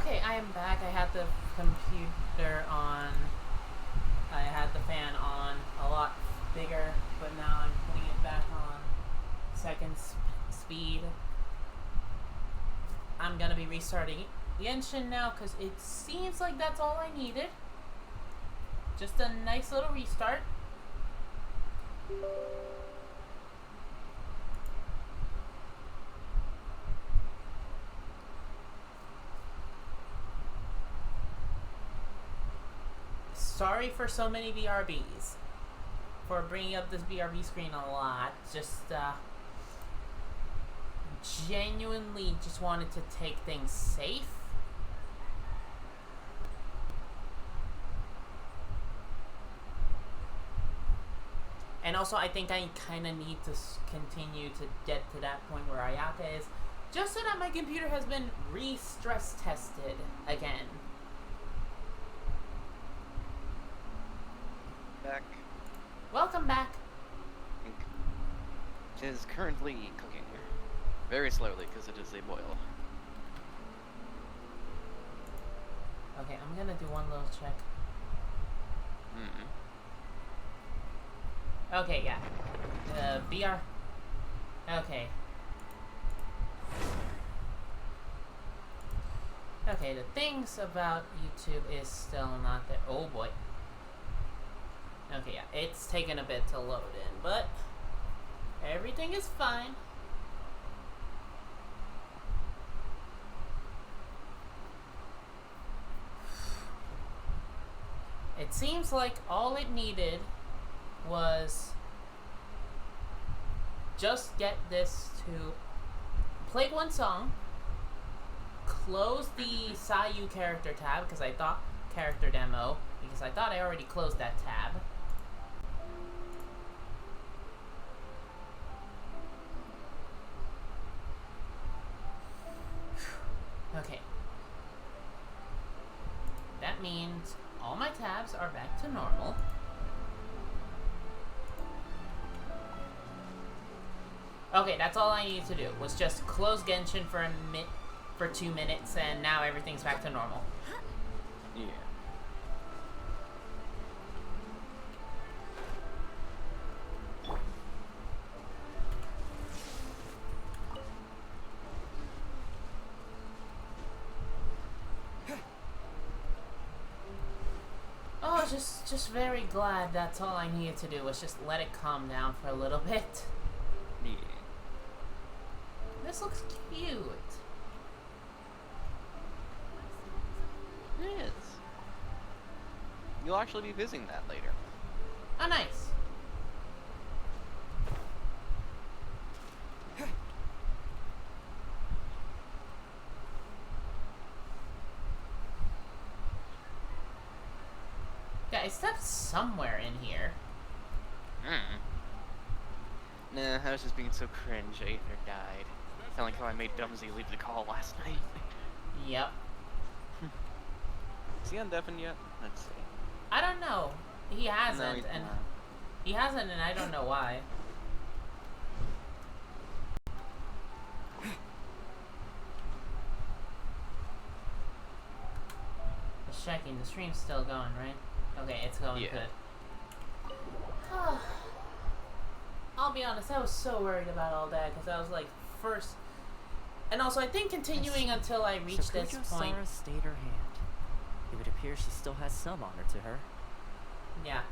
Okay, I am back. I had the computer on. I had the fan on a lot bigger, but now I'm putting it back on second speed. I'm gonna be restarting the engine now because it seems like that's all I needed. Just a nice little restart. Sorry for so many BRBs. For bringing up this BRB screen a lot. Just, genuinely just wanted to take things safe. And also, I think I kind of need to continue to get to that point where Ayaka is, just so that my computer has been re-stress tested again. Back. Welcome back. It is currently cooking here. Very slowly, because it is a boil. Okay, I'm gonna do one little check. Okay, yeah. BR. Okay. Okay, the things about YouTube is still not there. Oh boy. Okay, yeah, it's taken a bit to load in, but everything is fine. It seems like all it needed was just get this to play one song, close the Sayu character tab, because I thought character demo, because I thought I already closed that tab. Okay. That means all my tabs are back to normal. Okay, that's all I needed to do, was just close Genshin for 2 minutes, and now everything's back to normal. Yeah. Oh, just very glad that's all I needed to do, was just let it calm down for a little bit. Yeah. This looks cute. It is. You'll actually be visiting that later. Oh, nice. Yeah, I stepped somewhere in here. Nah, I was just being so cringe. Aether died. Kinda like how I made Dumsy leave the call last night. Yep. Is he undeafened yet? Let's see. I don't know. He hasn't, No, he's and not. he hasn't, and I don't know why. Just checking. The stream's still going, right? Okay, it's going good. I'll be honest, I was so worried about all that, because I was like, first... And also, I think continuing until I reach so this point... Sara stayed her hand. It would appear she still has some honor to her. Yeah.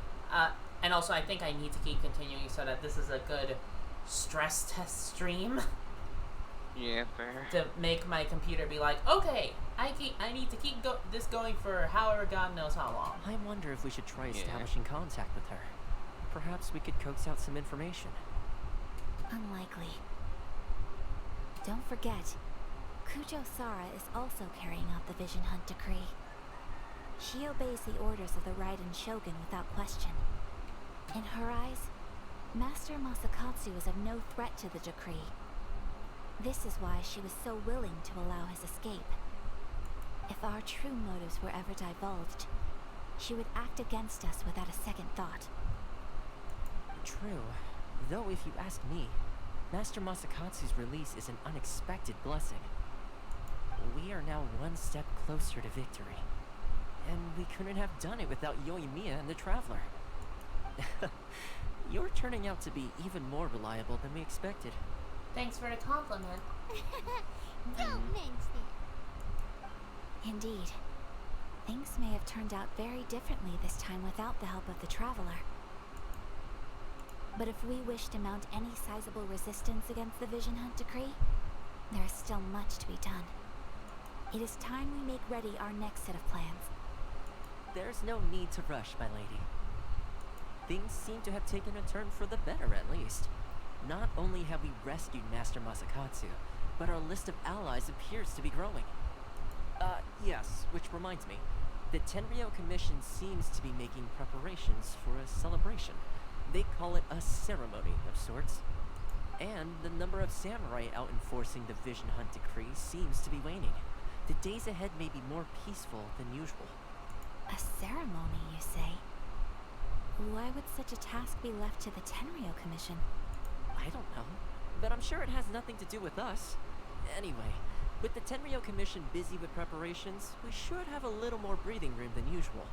And also, I think I need to keep continuing so that this is a good stress test stream. Yeah, fair. To make my computer be like, okay, I need to keep this going for however God knows how long. I wonder if we should try establishing contact with her. Perhaps we could coax out some information. Unlikely. Don't forget, Kujo Sara is also carrying out the Vision Hunt decree. She obeys the orders of the Raiden Shogun without question. In her eyes, Master Masakatsu is of no threat to the decree. This is why she was so willing to allow his escape. If our true motives were ever divulged, she would act against us without a second thought. True. Though if you ask me, Master Masakatsu's release is an unexpected blessing. we are now one step closer to victory. And we couldn't have done it without Yoimiya and the Traveler. You're turning out to be even more reliable than we expected. Thanks for the compliment. Don't mention it. Indeed. Things may have turned out very differently this time without the help of the Traveler. But if we wish to mount any sizable resistance against the Vision Hunt decree, there is still much to be done. It is time we make ready our next set of plans. There's no need to rush, my lady. Things seem to have taken a turn for the better, at least. Not only have we rescued Master Masakatsu, but our list of allies appears to be growing. Yes, which reminds me. The Tenryou Commission seems to be making preparations for a celebration. They call it a ceremony of sorts. And the number of samurai out enforcing the Vision Hunt decree seems to be waning. The days ahead may be more peaceful than usual. A ceremony, you say? Why would such a task be left to the Tenryou Commission? I don't know, but I'm sure it has nothing to do with us. Anyway, with the Tenryou Commission busy with preparations, we should have a little more breathing room than usual.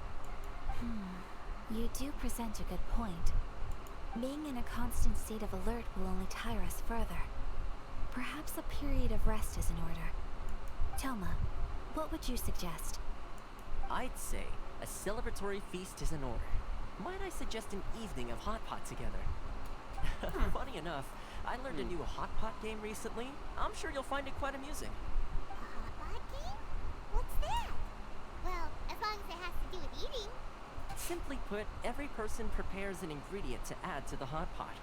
You do present a good point. Being in a constant state of alert will only tire us further. Perhaps a period of rest is in order. Toma, what would you suggest? I'd say a celebratory feast is in order. Might I suggest an evening of hot pot together? Funny enough, I learned a new hot pot game recently. I'm sure you'll find it quite amusing. A hot pot game? What's that? Well, as long as it has to do with eating. Simply put, every person prepares an ingredient to add to the hot pot.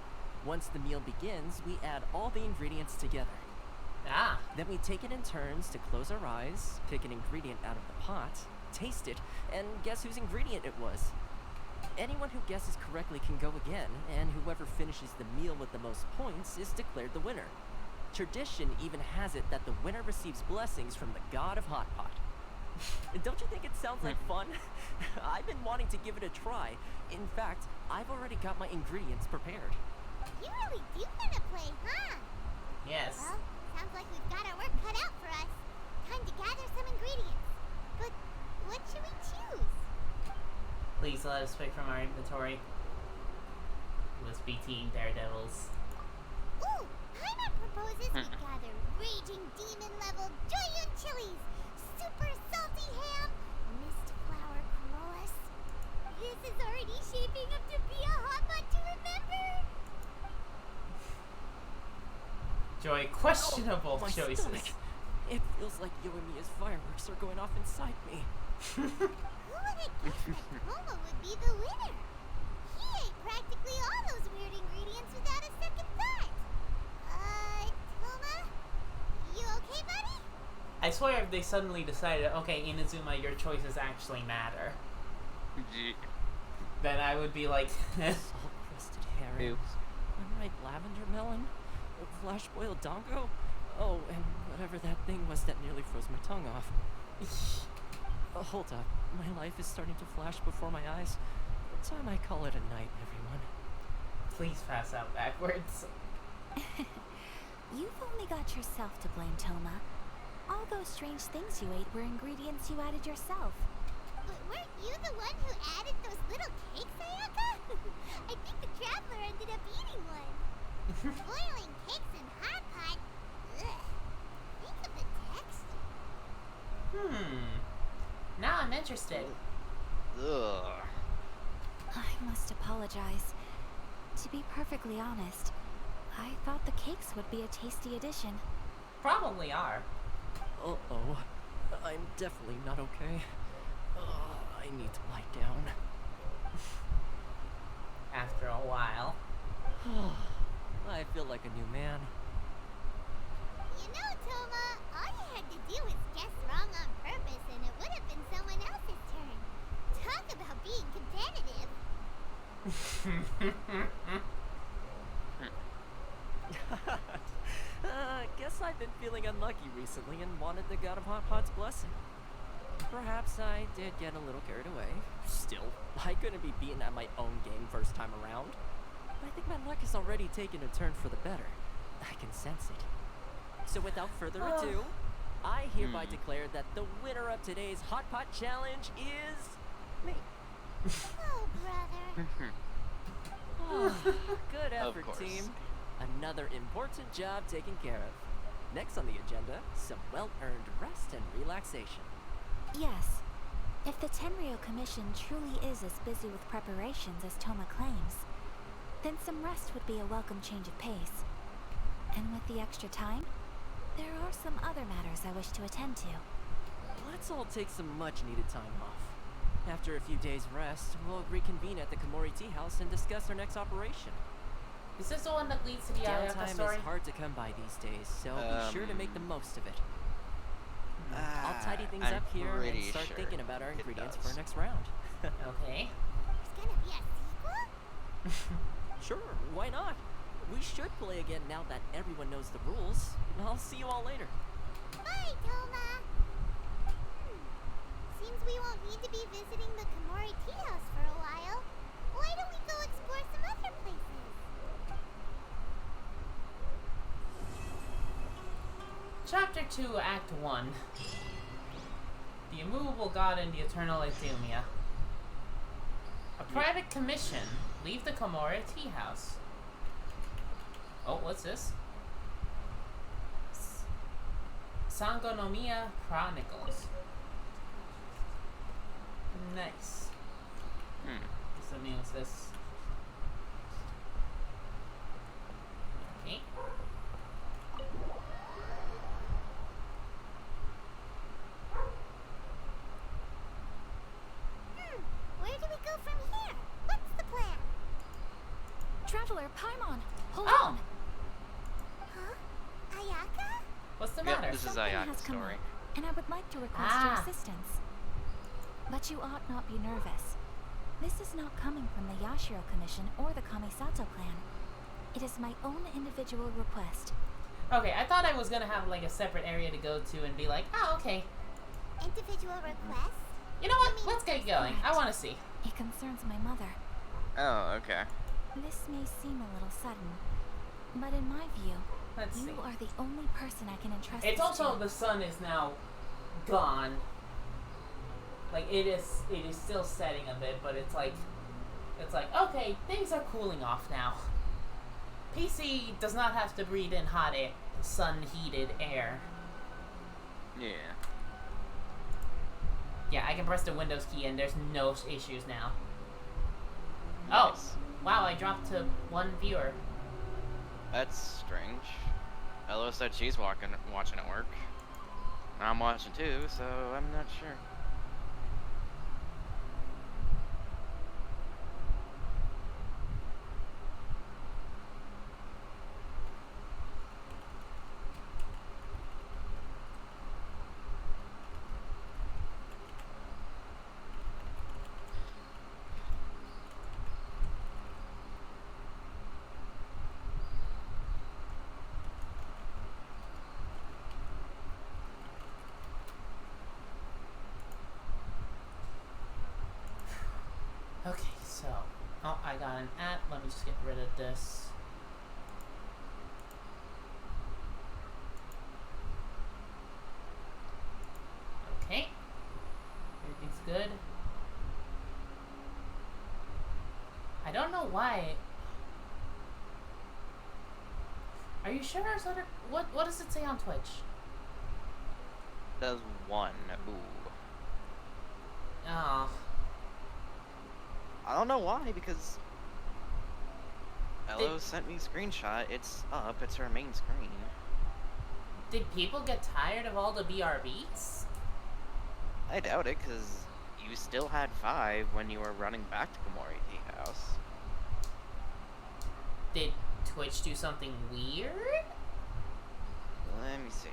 Once the meal begins, we add all the ingredients together. Then we take it in turns to close our eyes, pick an ingredient out of the pot, taste it, and guess whose ingredient it was. Anyone who guesses correctly can go again, and whoever finishes the meal with the most points is declared the winner. Tradition even has it that the winner receives blessings from the god of hot pot. Don't you think it sounds like fun? I've been wanting to give it a try. In fact, I've already got my ingredients prepared. You really do want to play, huh? Yes. Well, sounds like we've got our work cut out for us. Time to gather some ingredients. But what should we choose? Please let us pick from our inventory. Let's be Teen Daredevils. Ooh, Paimon proposes we gather raging demon-level Joyun chilies, super salty ham, mist flower corollas. This is already shaping up to be a hot pot to remember. Joy, questionable my choices. Stomach. It feels like Yoimiya's fireworks are going off inside me. Who would have guessed that Toma would be the winner? He ate practically all those weird ingredients without a second thought. Toma? You okay, buddy? I swear if they suddenly decided, okay, Inazuma, your choices actually matter, then I would be like, Salt-crusted herrings, unripe lavender melon, flash-boiled dongo, oh, and whatever that thing was that nearly froze my tongue off. Hold up, my life is starting to flash before my eyes. What time I call it a night, everyone? Please pass out backwards. You've only got yourself to blame, Toma. All those strange things you ate were ingredients you added yourself. But weren't you the one who added those little cakes, Ayaka? I think the Traveler ended up eating one. Boiling cakes in hot pot? Ugh. Think of the texture. Now I'm interested. Ugh. I must apologize. To be perfectly honest, I thought the cakes would be a tasty addition. Probably are. Uh-oh. I'm definitely not okay. I need to lie down. After a while. I feel like a new man. You know, Toma, all you had to do was guess wrong on purpose and it would have been someone else's turn. Talk about being competitive. Guess I've been feeling unlucky recently and wanted the god of hot pot's blessing. Perhaps I did get a little carried away. Still, I couldn't be beaten at my own game first time around. I think my luck has already taken a turn for the better. I can sense it. So without further ado, I hereby declare that the winner of today's Hot Pot Challenge is me. Oh, brother. Oh, good effort, course. team. Another important job taken care of. Next on the agenda, some well-earned rest and relaxation. Yes. If the Tenryo Commission truly is as busy with preparations as Toma claims, then some rest would be a welcome change of pace. And with the extra time, there are some other matters I wish to attend to. Let's all take some much-needed time off. After a few days' rest, we'll reconvene at the Komori Tea House and discuss our next operation. Is this the one that leads to the Ayaka Downtime story? is hard to come by these days, so be sure to make the most of it. I'll tidy things I'm up here and pretty start sure thinking about our it ingredients does. for our next round. Okay. There's gonna be a sequel? Sure, why not? We should play again now that everyone knows the rules. I'll see you all later. Bye, Toma. Seems we won't need to be visiting the Komori Tea House for a while. Why don't we go explore some other places? Chapter 2, Act 1. The Immovable God and the Eternal Ithumia. A private commission. Leave the Komori Tea House. Oh, what's this? Sangonomiya Chronicles. Nice. What means this? Okay. Where do we go from here? What's the plan? Traveler, Paimon, hold Oh! on. Huh? Ayaka? What's the Yep, matter? this is Something Ayaka's has come story. up, and I would like to request your assistance. But you ought not be nervous. This is not coming from the Yashiro Commission or the Kamisato clan. It is my own individual request. Okay, I thought I was gonna have like a separate area to go to and be like, oh, okay. Individual request? You know what? Let's get going. I want to see. It concerns my mother. Oh, okay. This may seem a little sudden, but in my view, Let's you see. are the only person I can entrust It's this also to. the sun is now gone. Like it is still setting a bit, but it's like okay, things are cooling off now. PC does not have to breathe in hot air, sun-heated air. Yeah. Yeah, I can press the Windows key and there's no issues now. Nice. Oh, wow! I dropped to 1 viewer. That's strange. Ella said she's watching at work. I'm watching too, so I'm not sure. Okay, so oh, I got an at. Let me just get rid of this. Okay, everything's good. I don't know why. Are you sure there's other? What does it say on Twitch? Does one. Ooh. Oh. I don't know why, because Elo sent me a screenshot. It's up. It's her main screen. Did people get tired of all the BRBs? I doubt it, because you still had 5 when you were running back to Komori Tea House. Did Twitch do something weird? Let me see.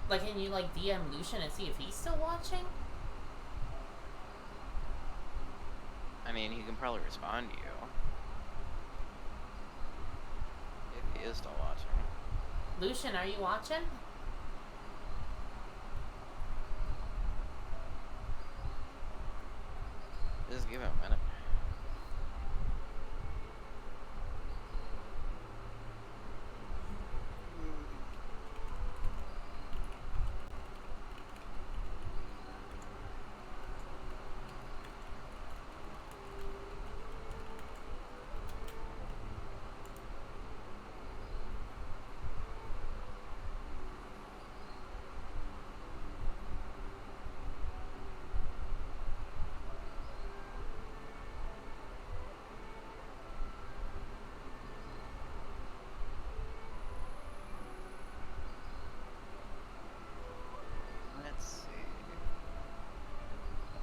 Like, can you like DM Lucian and see if he's still watching? I mean, he can probably respond to you. If he is still watching. Lucian, are you watching? Just give him a minute.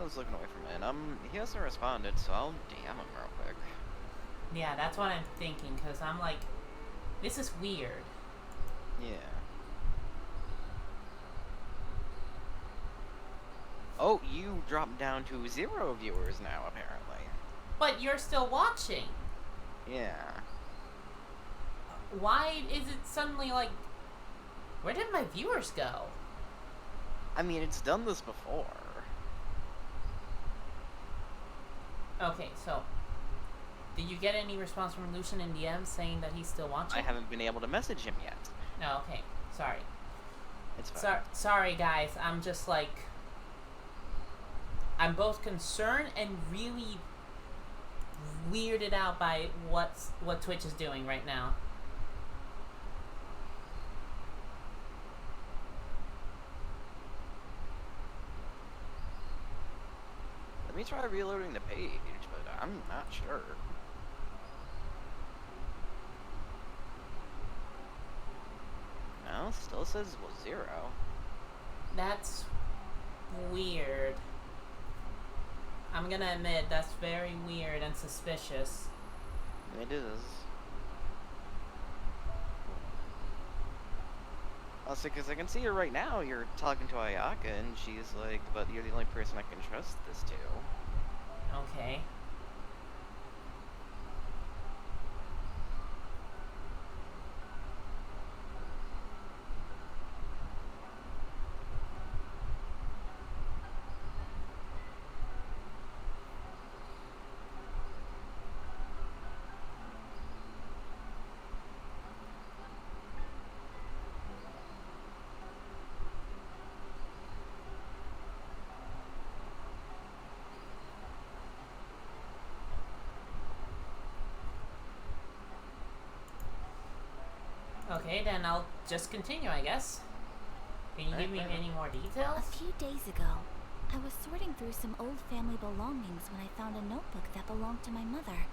was looking away from it. He hasn't responded, so I'll DM him real quick. Yeah, that's what I'm thinking, because I'm like, this is weird. Yeah. Oh, you dropped down to 0 viewers now, apparently. But you're still watching. Yeah. Why is it suddenly like, where did my viewers go? I mean, it's done this before. Okay, so, did you get any response from Lucian in DM saying that he's still watching? I haven't been able to message him yet. No, okay, sorry. It's fine. Sorry guys, I'm just like, I'm both concerned and really weirded out by what Twitch is doing right now. Let me try reloading the page, but I'm not sure. No, still says 0. That's weird. I'm gonna admit, that's very weird and suspicious. It is. Also, because I can see her right now, you're talking to Ayaka, and she's like, but you're the only person I can trust this to. Okay. Okay, then I'll just continue, I guess. Can you give me any more details? A few days ago, I was sorting through some old family belongings when I found a notebook that belonged to my mother.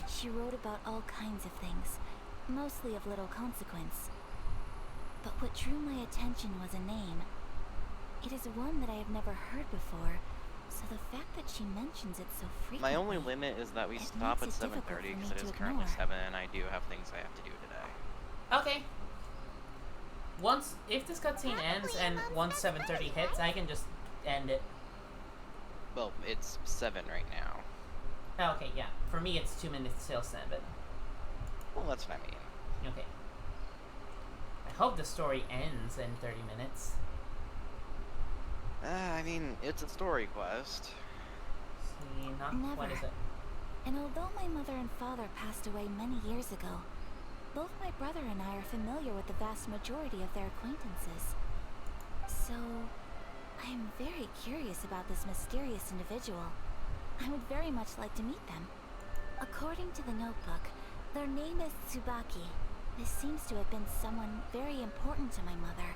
She wrote about all kinds of things, mostly of little consequence. But what drew my attention was a name. It is one that I have never heard before, so the fact that she mentions it so frequently... My only limit is that we stop at 7:30 because it is currently 7 and I do have things I have to do today. Okay. If this cutscene ends and once 7:30 hits, I can just end it. Well, it's 7 right now. Oh, okay, yeah. For me, it's 2 minutes till 7. Well, that's what I mean. Okay. I hope the story ends in 30 minutes. I mean, it's a story quest. See, Never. What is it? And although my mother and father passed away many years ago, both my brother and I are familiar with the vast majority of their acquaintances. So, I am very curious about this mysterious individual. I would very much like to meet them. According to the notebook, their name is Tsubaki. This seems to have been someone very important to my mother.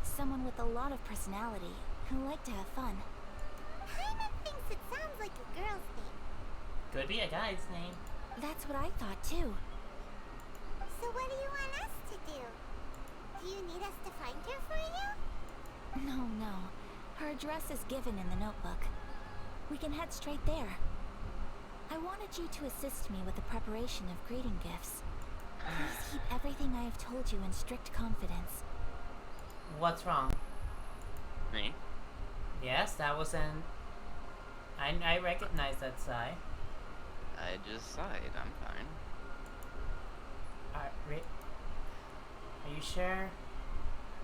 Someone with a lot of personality, who liked to have fun. Paimon thinks it sounds like a girl's name. Could be a guy's name. That's what I thought too. So what do you want us to do? Do you need us to find her for you? No. Her address is given in the notebook. We can head straight there. I wanted you to assist me with the preparation of greeting gifts. Please keep everything I have told you in strict confidence. What's wrong? Me? Yes, that was an... I recognize that sigh. I just sighed. I'm fine. Are you sure?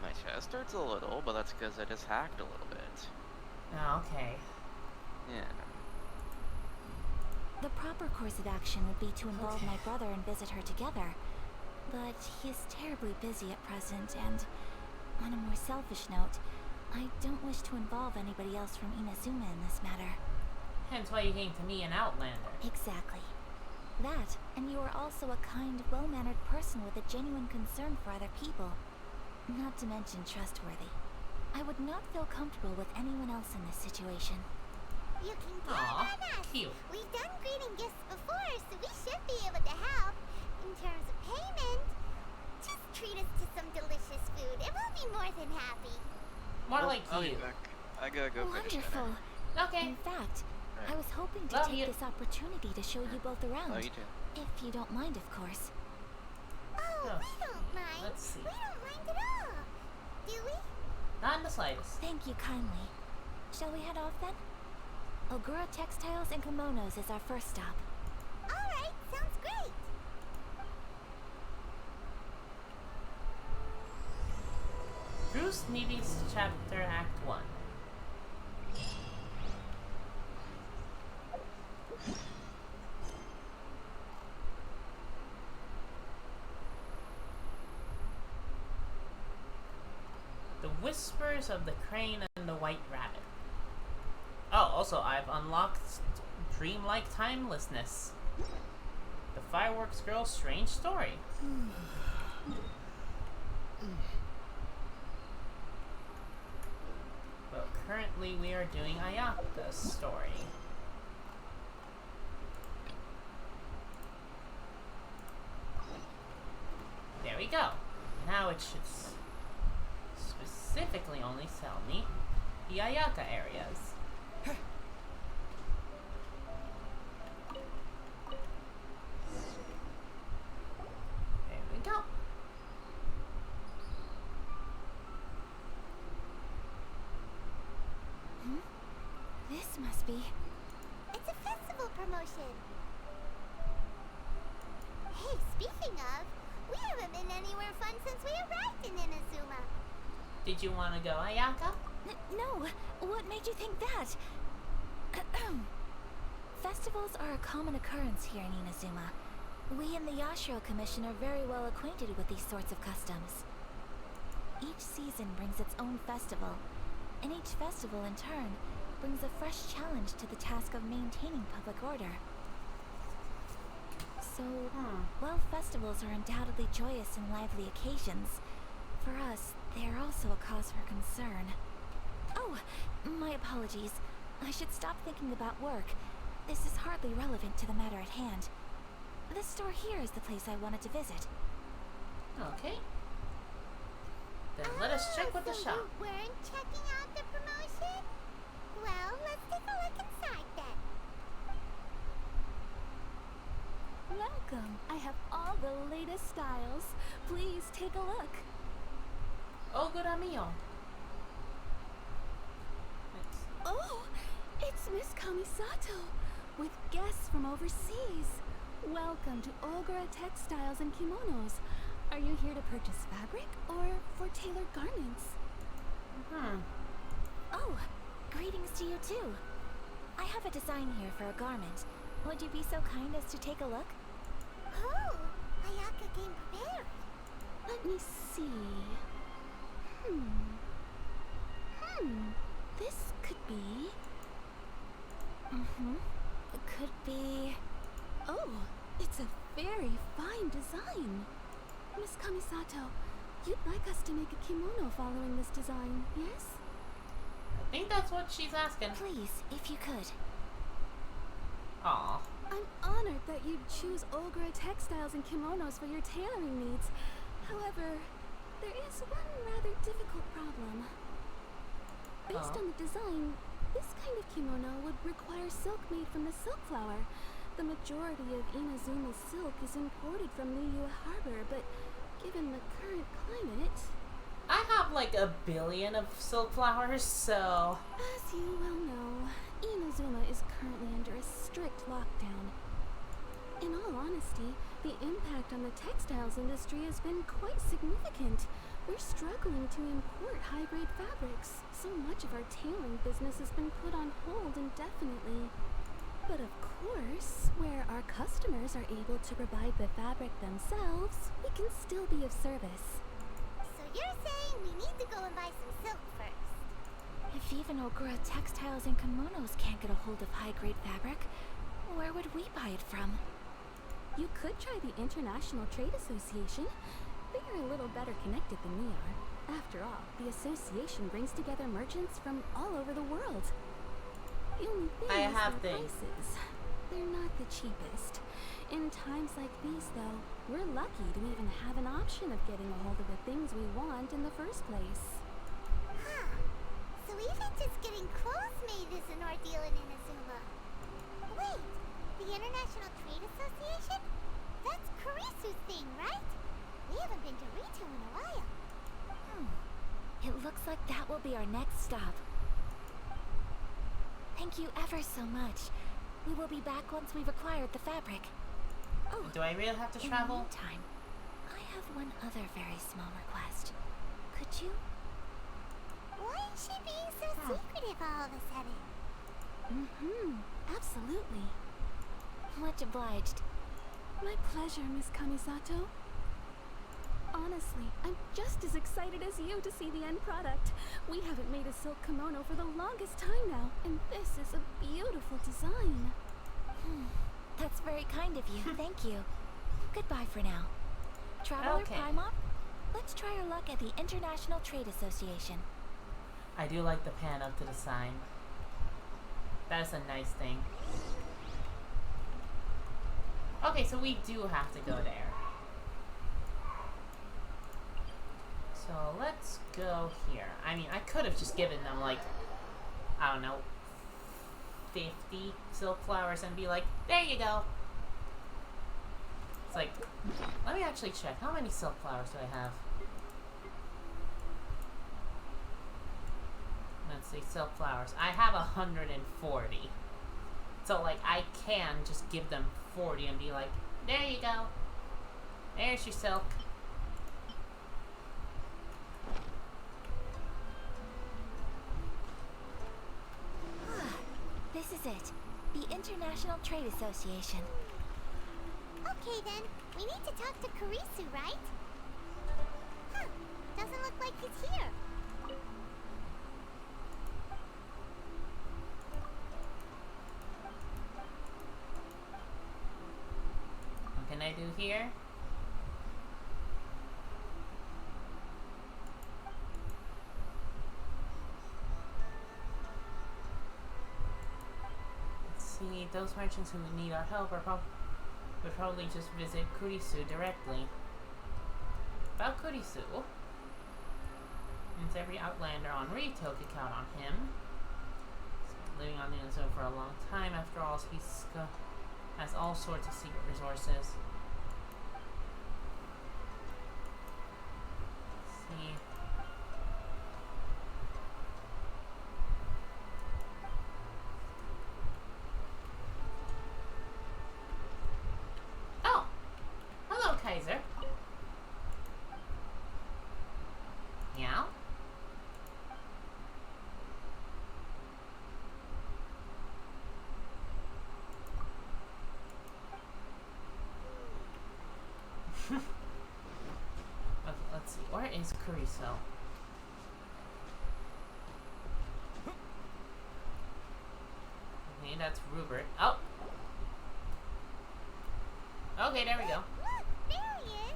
My chest hurts a little, but that's because I just hacked a little bit. Oh, okay. Yeah. The proper course of action would be to involve my brother and visit her together. But he is terribly busy at present, and on a more selfish note, I don't wish to involve anybody else from Inazuma in this matter. Hence why you came to me, an outlander. Exactly. That, and you are also a kind, well-mannered person with a genuine concern for other people. Not to mention trustworthy. I would not feel comfortable with anyone else in this situation. You can count on us. Cute. We've done greeting gifts before, so we should be able to help. In terms of payment, just treat us to some delicious food and we'll be more than happy. More like I'll you. be back. I gotta go finish Wonderful. dinner. Okay. In fact, I was hoping to Love take you. this opportunity to show you both around. Oh, you too. If you don't mind, of course. Oh, Oh, we don't mind. let's see. We don't mind at all. Do we? Not in the slightest. Thank you kindly. Shall we head off then? Ogura Textiles and Kimonos is our first stop. Alright, sounds great. Bruce Nevy's Chapter Act 1. The Whispers of the Crane and the White Rabbit. Oh, also, I've unlocked Dreamlike Timelessness. The Fireworks Girl's Strange Story. But currently we are doing Ayaka's story. There we go. Now it should specifically only sell me the Ayaka areas. There we go. This must be... It's a festival promotion. Hey, speaking of, we haven't been anywhere fun since we arrived in Inazuma. Did you want to go, Ayaka? No, what made you think that? Festivals are a common occurrence here in Inazuma. We in the Yashiro Commission are very well acquainted with these sorts of customs. Each season brings its own festival, and each festival in turn brings a fresh challenge to the task of maintaining public order. So, while festivals are undoubtedly joyous and lively occasions, for us, they are also a cause for concern. Oh, my apologies. I should stop thinking about work. This is hardly relevant to the matter at hand. This store here is the place I wanted to visit. Okay. Then let us check with the so shop. You weren't checking out the promotion? Well, let's take a look inside then. Welcome. I have all the latest styles. Please take a look. Ogura Mio. Oh, it's Miss Kamisato with guests from overseas. Welcome to Ogura Textiles and Kimonos. Are you here to purchase fabric or for tailored garments? Oh, greetings to you too. I have a design here for a garment. Would you be so kind as to take a look? Oh, Ayaka came prepared. Let me see. This could be... Could be... Oh, it's a very fine design. Miss Kamisato, you'd like us to make a kimono following this design, yes? I think that's what she's asking. Please, if you could. Aw. I'm honored that you'd choose Ogura Textiles and Kimonos for your tailoring needs. However, there is one rather difficult problem. Based on the design, this kind of kimono would require silk made from the silk flower. The majority of Inazuma's silk is imported from Liyue Harbor, but given the current climate... I have like 1 billion of silk flowers, so... As you well know, Inazuma is currently under a strict lockdown. In all honesty, the impact on the textiles industry has been quite significant. We're struggling to import high-grade fabrics. So much of our tailoring business has been put on hold indefinitely. But of course, where our customers are able to provide the fabric themselves, we can still be of service. So you're saying we need to go and buy some silk first? If even Ogura Textiles and Kimonos can't get a hold of high-grade fabric, where would we buy it from? You could try the International Trade Association. They are a little better connected than we are. After all, the association brings together merchants from all over the world. The only thing I is have their things. prices. They're not the cheapest. In times like these, though, we're lucky to even have an option of getting a hold of the things we want in the first place. Huh. So even just getting clothes made is an ordeal in Inazuma. Wait, the International Trade Association? That's Kurisu's thing, right? We haven't been to Rito in a while. It looks like that will be our next stop. Thank you ever so much. We will be back once we've acquired the fabric. Oh, do I really have to travel? In the meantime, I have one other very small request. Could you? Why is she being so secretive all of a sudden? Absolutely. Much obliged. My pleasure, Miss Kamisato. Honestly, I'm just as excited as you to see the end product. We haven't made a silk kimono for the longest time now, and this is a beautiful design. That's very kind of you. Thank you. Goodbye for now. Traveler Okay. Paimon, let's try our luck at the International Trade Association. I do like the pan up to the sign. That's a nice thing. Okay, so we do have to go there. So let's go here. I mean, I could have just given them like, I don't know, 50 silk flowers and be like, there you go. It's like, let me actually check. How many silk flowers do I have? Let's see, silk flowers. I have 140. So like, I can just give them 40 and be like, there you go. There's your silk. This is it. The International Trade Association. Okay then, we need to talk to Kurisu, right? Huh, doesn't look like he's here. What can I do here? See, those merchants who need our help would probably just visit Kurisu directly. About Kurisu, since every outlander on Rito could count on him. He's been living on the Inazuma for a long time. After all, he has all sorts of secret resources. Let's see. Kaiser. Meow. Okay, let's see. Where is Kuriso? Okay, that's Rupert. Oh! Okay, there we go. There he is.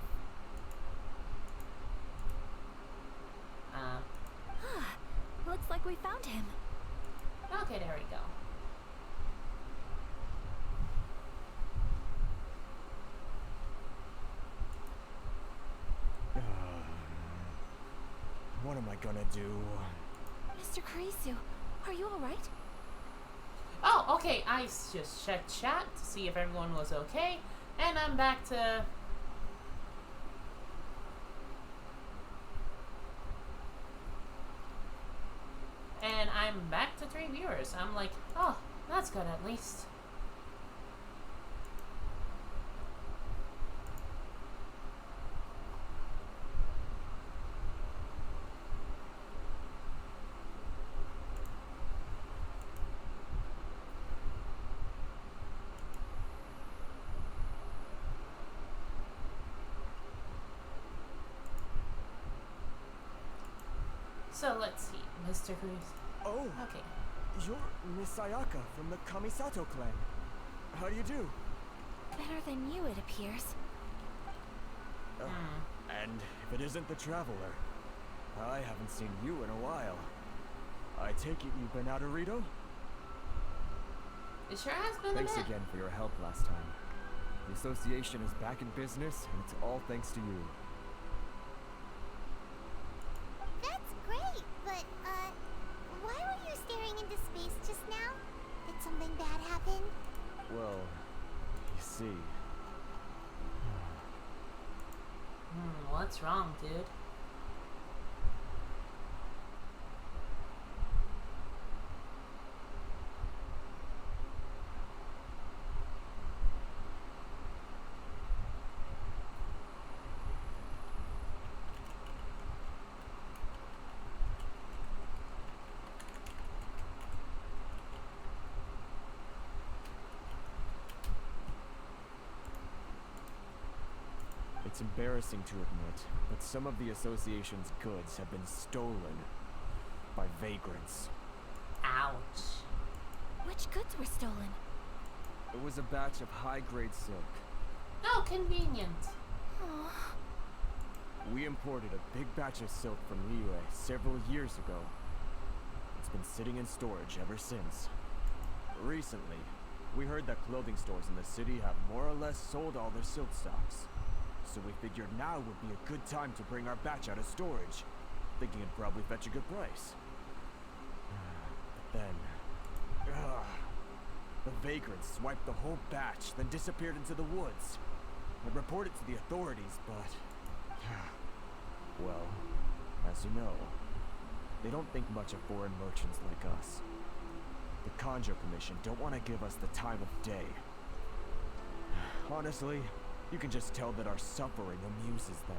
Looks like we found him. Okay, there we go. What am I gonna do? Mr. Kurisu, are you alright? Oh, okay. I just checked chat to see if everyone was okay, and I'm back to... And I'm back to 3 viewers. I'm like, oh, that's good at least. So let's see, Mr. Cruz. Oh, okay. You're Miss Sayaka from the Kamisato clan. How do you do? Better than you, it appears. And if it isn't the Traveler, I haven't seen you in a while. I take it you've been out of Rito? It sure has been Thanks a bit. again for your help last time. The association is back in business, and it's all thanks to you. That's great, but, why What's wrong, dude? It's embarrassing to admit, but some of the association's goods have been stolen by vagrants. Ouch. Which goods were stolen? It was a batch of high-grade silk. Oh, convenient. Aw. We imported a big batch of silk from Liyue several years ago. It's been sitting in storage ever since. Recently, we heard that clothing stores in the city have more or less sold all their silk stocks. So we figured now would be a good time to bring our batch out of storage, thinking it'd probably fetch a good price. But then, the vagrants swiped the whole batch, then disappeared into the woods. I reported to the authorities, but... well, as you know, they don't think much of foreign merchants like us. The Kanjo Commission don't want to give us the time of day. Honestly, you can just tell that our suffering amuses them.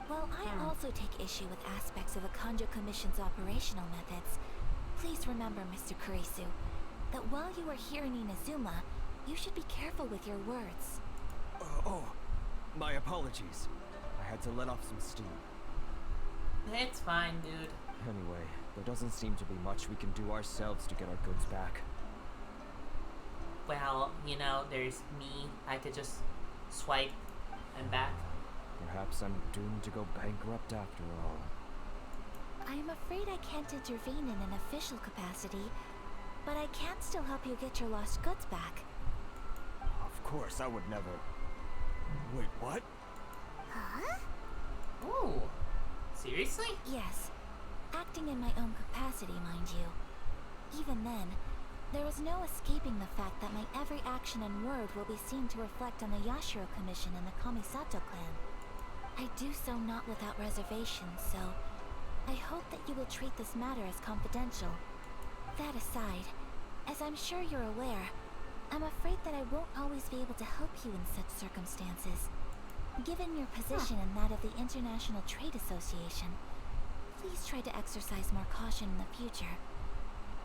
Well, I also take issue with aspects of the Kanjo Commission's operational methods. Please remember, Mr. Kurisu, that while you are here in Inazuma, you should be careful with your words. My apologies. I had to let off some steam. It's fine, dude. Anyway, there doesn't seem to be much we can do ourselves to get our goods back. Well, you know, there's me. I could just swipe and back. Perhaps I'm doomed to go bankrupt after all. I'm afraid I can't intervene in an official capacity, but I can still help you get your lost goods back. Of course, I would never... Wait, what? Huh? Ooh. Seriously? Yes. Acting in my own capacity, mind you. Even then, there is no escaping the fact that my every action and word will be seen to reflect on the Yashiro Commission and the Kamisato clan. I do so not without reservation, so I hope that you will treat this matter as confidential. That aside, as I'm sure you're aware, I'm afraid that I won't always be able to help you in such circumstances. Given your position and that of the International Trade Association, please try to exercise more caution in the future.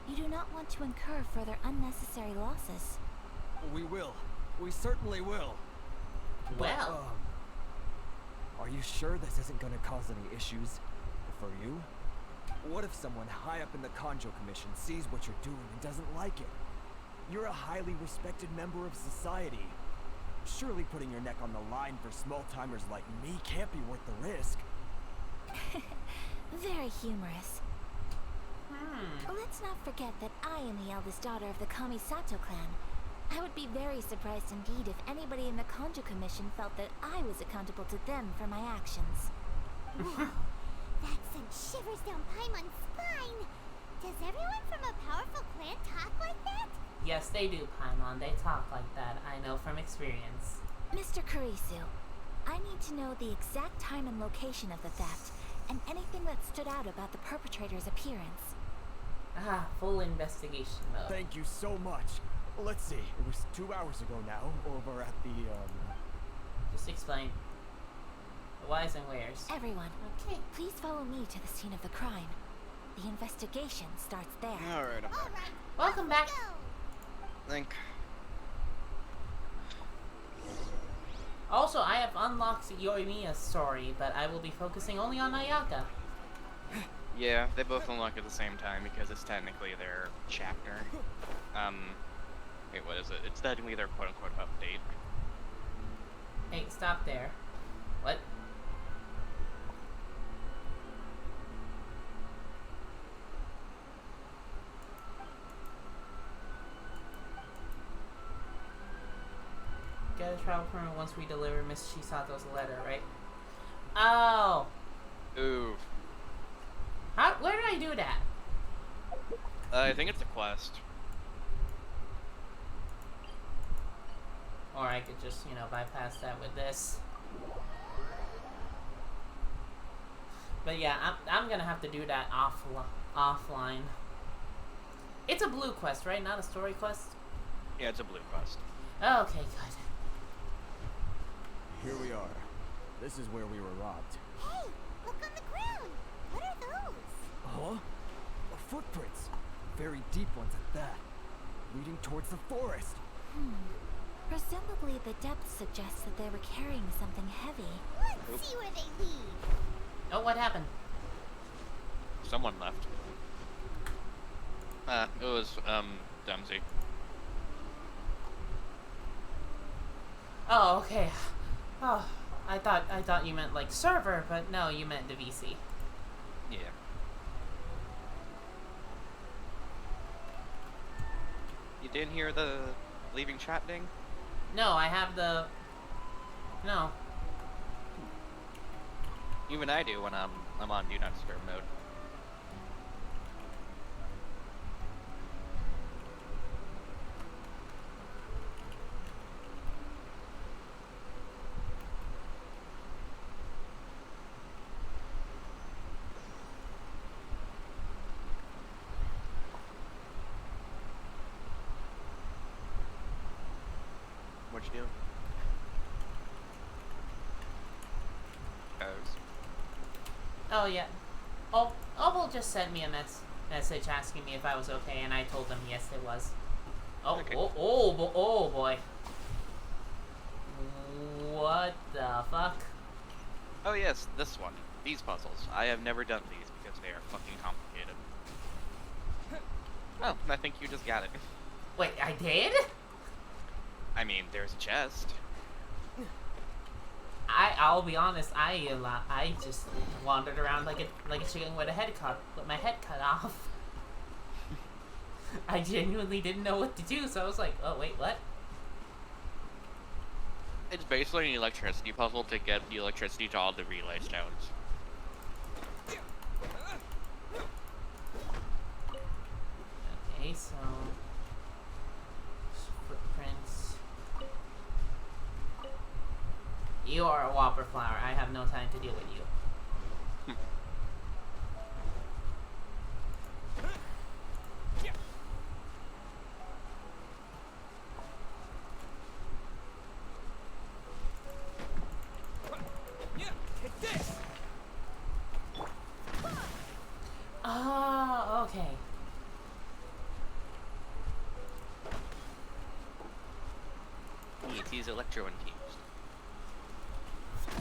You do not want to incur further unnecessary losses. We will. We certainly will. Well. Are you sure this isn't going to cause any issues for you? What if someone high up in the Kanjo Commission sees what you're doing and doesn't like it? You're a highly respected member of society. Surely putting your neck on the line for small-timers like me can't be worth the risk. Very humorous. Let's not forget that I am the eldest daughter of the Kamisato clan. I would be very surprised indeed if anybody in the Kanjo Commission felt that I was accountable to them for my actions. Whoa, that sent shivers down Paimon's spine. Does everyone from a powerful clan talk like that? Yes, they do, Paimon. They talk like that. I know from experience. Mr. Kurisu, I need to know the exact time and location of the theft, and anything that stood out about the perpetrator's appearance. Full investigation mode. Thank you so much. Let's see, it was 2 hours ago now, over at the, Just explain. The whys and wheres. Everyone, okay, please follow me to the scene of the crime. The investigation starts there. Alright, I'm back. Welcome back. Think. Also, I have unlocked Yoimiya's story, but I will be focusing only on Ayaka. Yeah, they both unlock at the same time because it's technically their chapter. Wait, what is it? It's technically their quote-unquote update. Hey, stop there. What? Get a travel permit once we deliver Miss Chisato's letter, right? Oh! Ooh. Where did I do that? I think it's a quest. Or I could just, you know, bypass that with this. But yeah, I'm gonna have to do that offline. It's a blue quest, right? Not a story quest? Yeah, it's a blue quest. Okay, good. Here we are. This is where we were robbed. Hey, look on the ground. What are those? Huh? Footprints. Very deep ones at that. Leading towards the forest. Presumably the depth suggests that they were carrying something heavy. Let's see where they lead. Oh, what happened? Someone left. It was, Dempsey. Oh, okay. Oh, I thought you meant like server, but no, you meant the VC. Yeah. You didn't hear the leaving chat ding? No, I have the... No. Even I do when I'm on Do Not Disturb mode. What'd you do? Oh, yeah. Opal just sent me a message asking me if I was okay, and I told him yes, it was. Oh, Okay. oh boy. What the fuck? Oh yes, this one. These puzzles. I have never done these because they are fucking complicated. Oh, I think you just got it. Wait, I did? I mean, there's a chest. I'll be honest. I just wandered around like a chicken with my head cut off. I genuinely didn't know what to do, so I was like, oh wait, what? It's basically an electricity puzzle to get the electricity to all the relay stones. Okay, so footprints. You are a whopper flower. I have no time to deal with you. Oh, okay. Need to use electro infused.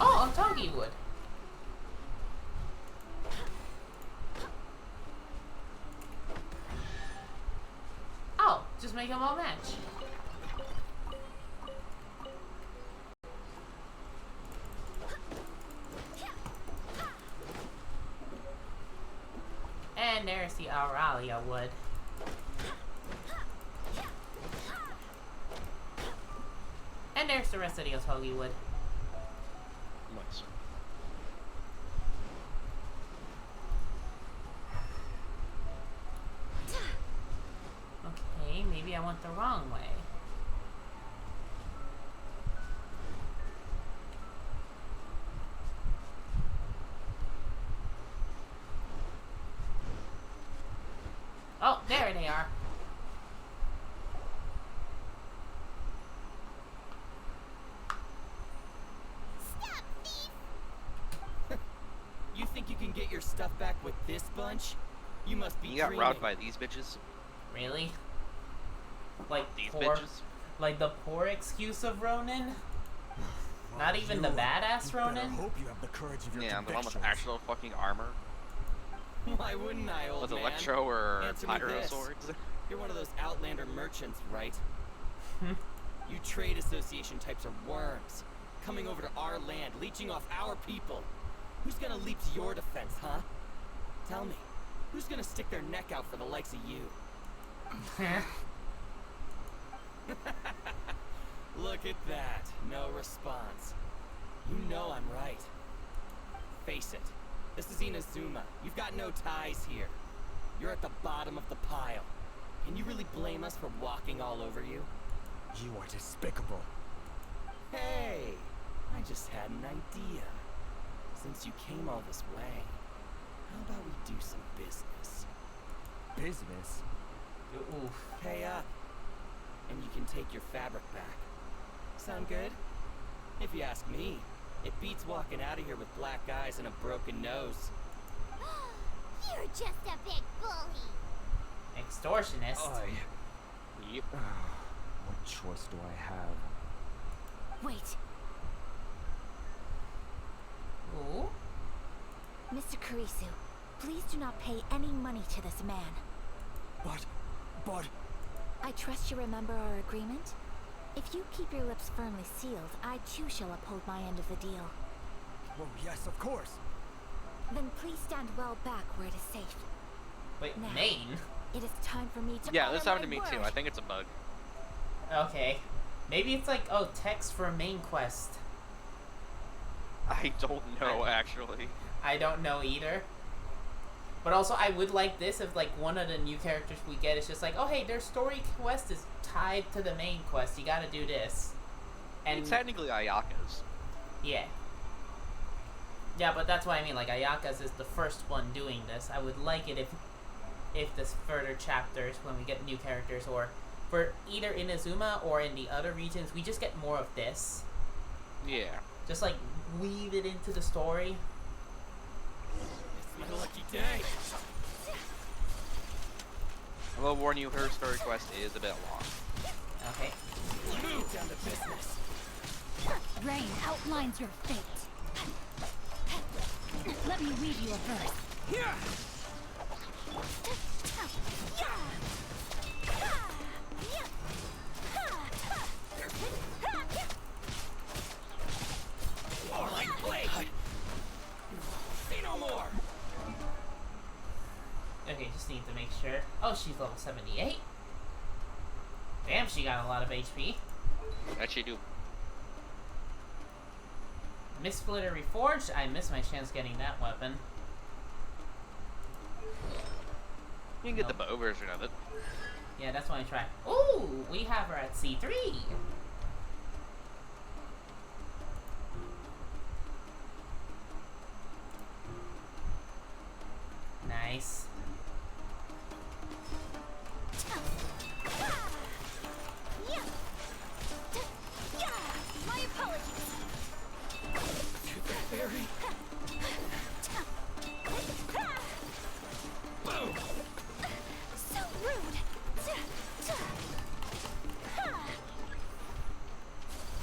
Oh, a doggy wood. Oh, just make them all match. And there's the Auralia wood. And there's the rest of the Otogi wood. Nice. Okay, maybe I went the wrong way. Oh, there they are. You think you can get your stuff back with this bunch? You must be You got dreaming. robbed by these bitches? Really? Like These poor, bitches? like the poor excuse of Ronin? Not even the badass Ronin? Hope you have the courage of your Yeah, the one with convictions. actual fucking armor. Why wouldn't I, old With man? electro or Answer me pyro this. swords. You're one of those Outlander merchants, right? You trade association types are worms. Coming over to our land, leeching off our people. Who's gonna leap to your defense, huh? Tell me, who's gonna stick their neck out for the likes of you? Look at that. No response. You know I'm right. Face it. This is Inazuma. You've got no ties here. You're at the bottom of the pile. Can you really blame us for walking all over you? You are despicable. Hey! I just had an idea. Since you came all this way, How about we do some business? Business? Oof. Pay up, and you can take your fabric back. Sound good? If you ask me, it beats walking out of here with black eyes and a broken nose. You're just a big bully. Extortionist. Yep. What choice do I have? Wait, Ooh. Mr. Kurisu, please do not pay any money to this man. But... I trust you remember our agreement? If you keep your lips firmly sealed, I too shall uphold my end of the deal. Oh, yes, of course. Then please stand well back where it is safe. Wait, Now, main? It is time for me to Yeah, honor this happened to my me too. word. I think it's a bug. Okay. Maybe it's like, oh, text for main quest. I don't know, actually. I don't know either. But also, I would like this if, like, one of the new characters we get is just like, oh, hey, their story quest is tied to the main quest. You gotta do this. And Technically, Ayaka's. yeah. Yeah, but that's what I mean. Like, Ayaka's is the first one doing this. I would like it if this further chapters, when we get new characters, or for either Inazuma or in the other regions, we just get more of this. Yeah. Just, like, weave it into the story. It's my lucky day. I will warn you, her story quest is a bit long. Okay. Get down to business. Rain outlines your fate. Let me read you a verse. Line blade. Say no more. Okay, just need to make sure. Oh, she's level 78. Damn, she got a lot of HP. Actually, do. Miss Splitter Reforged. I missed my chance getting that weapon. You can get the bow version of it. Yeah, that's what I tried. Ooh, we have her at C3. Nice. My apologies. Very. Boom. So rude.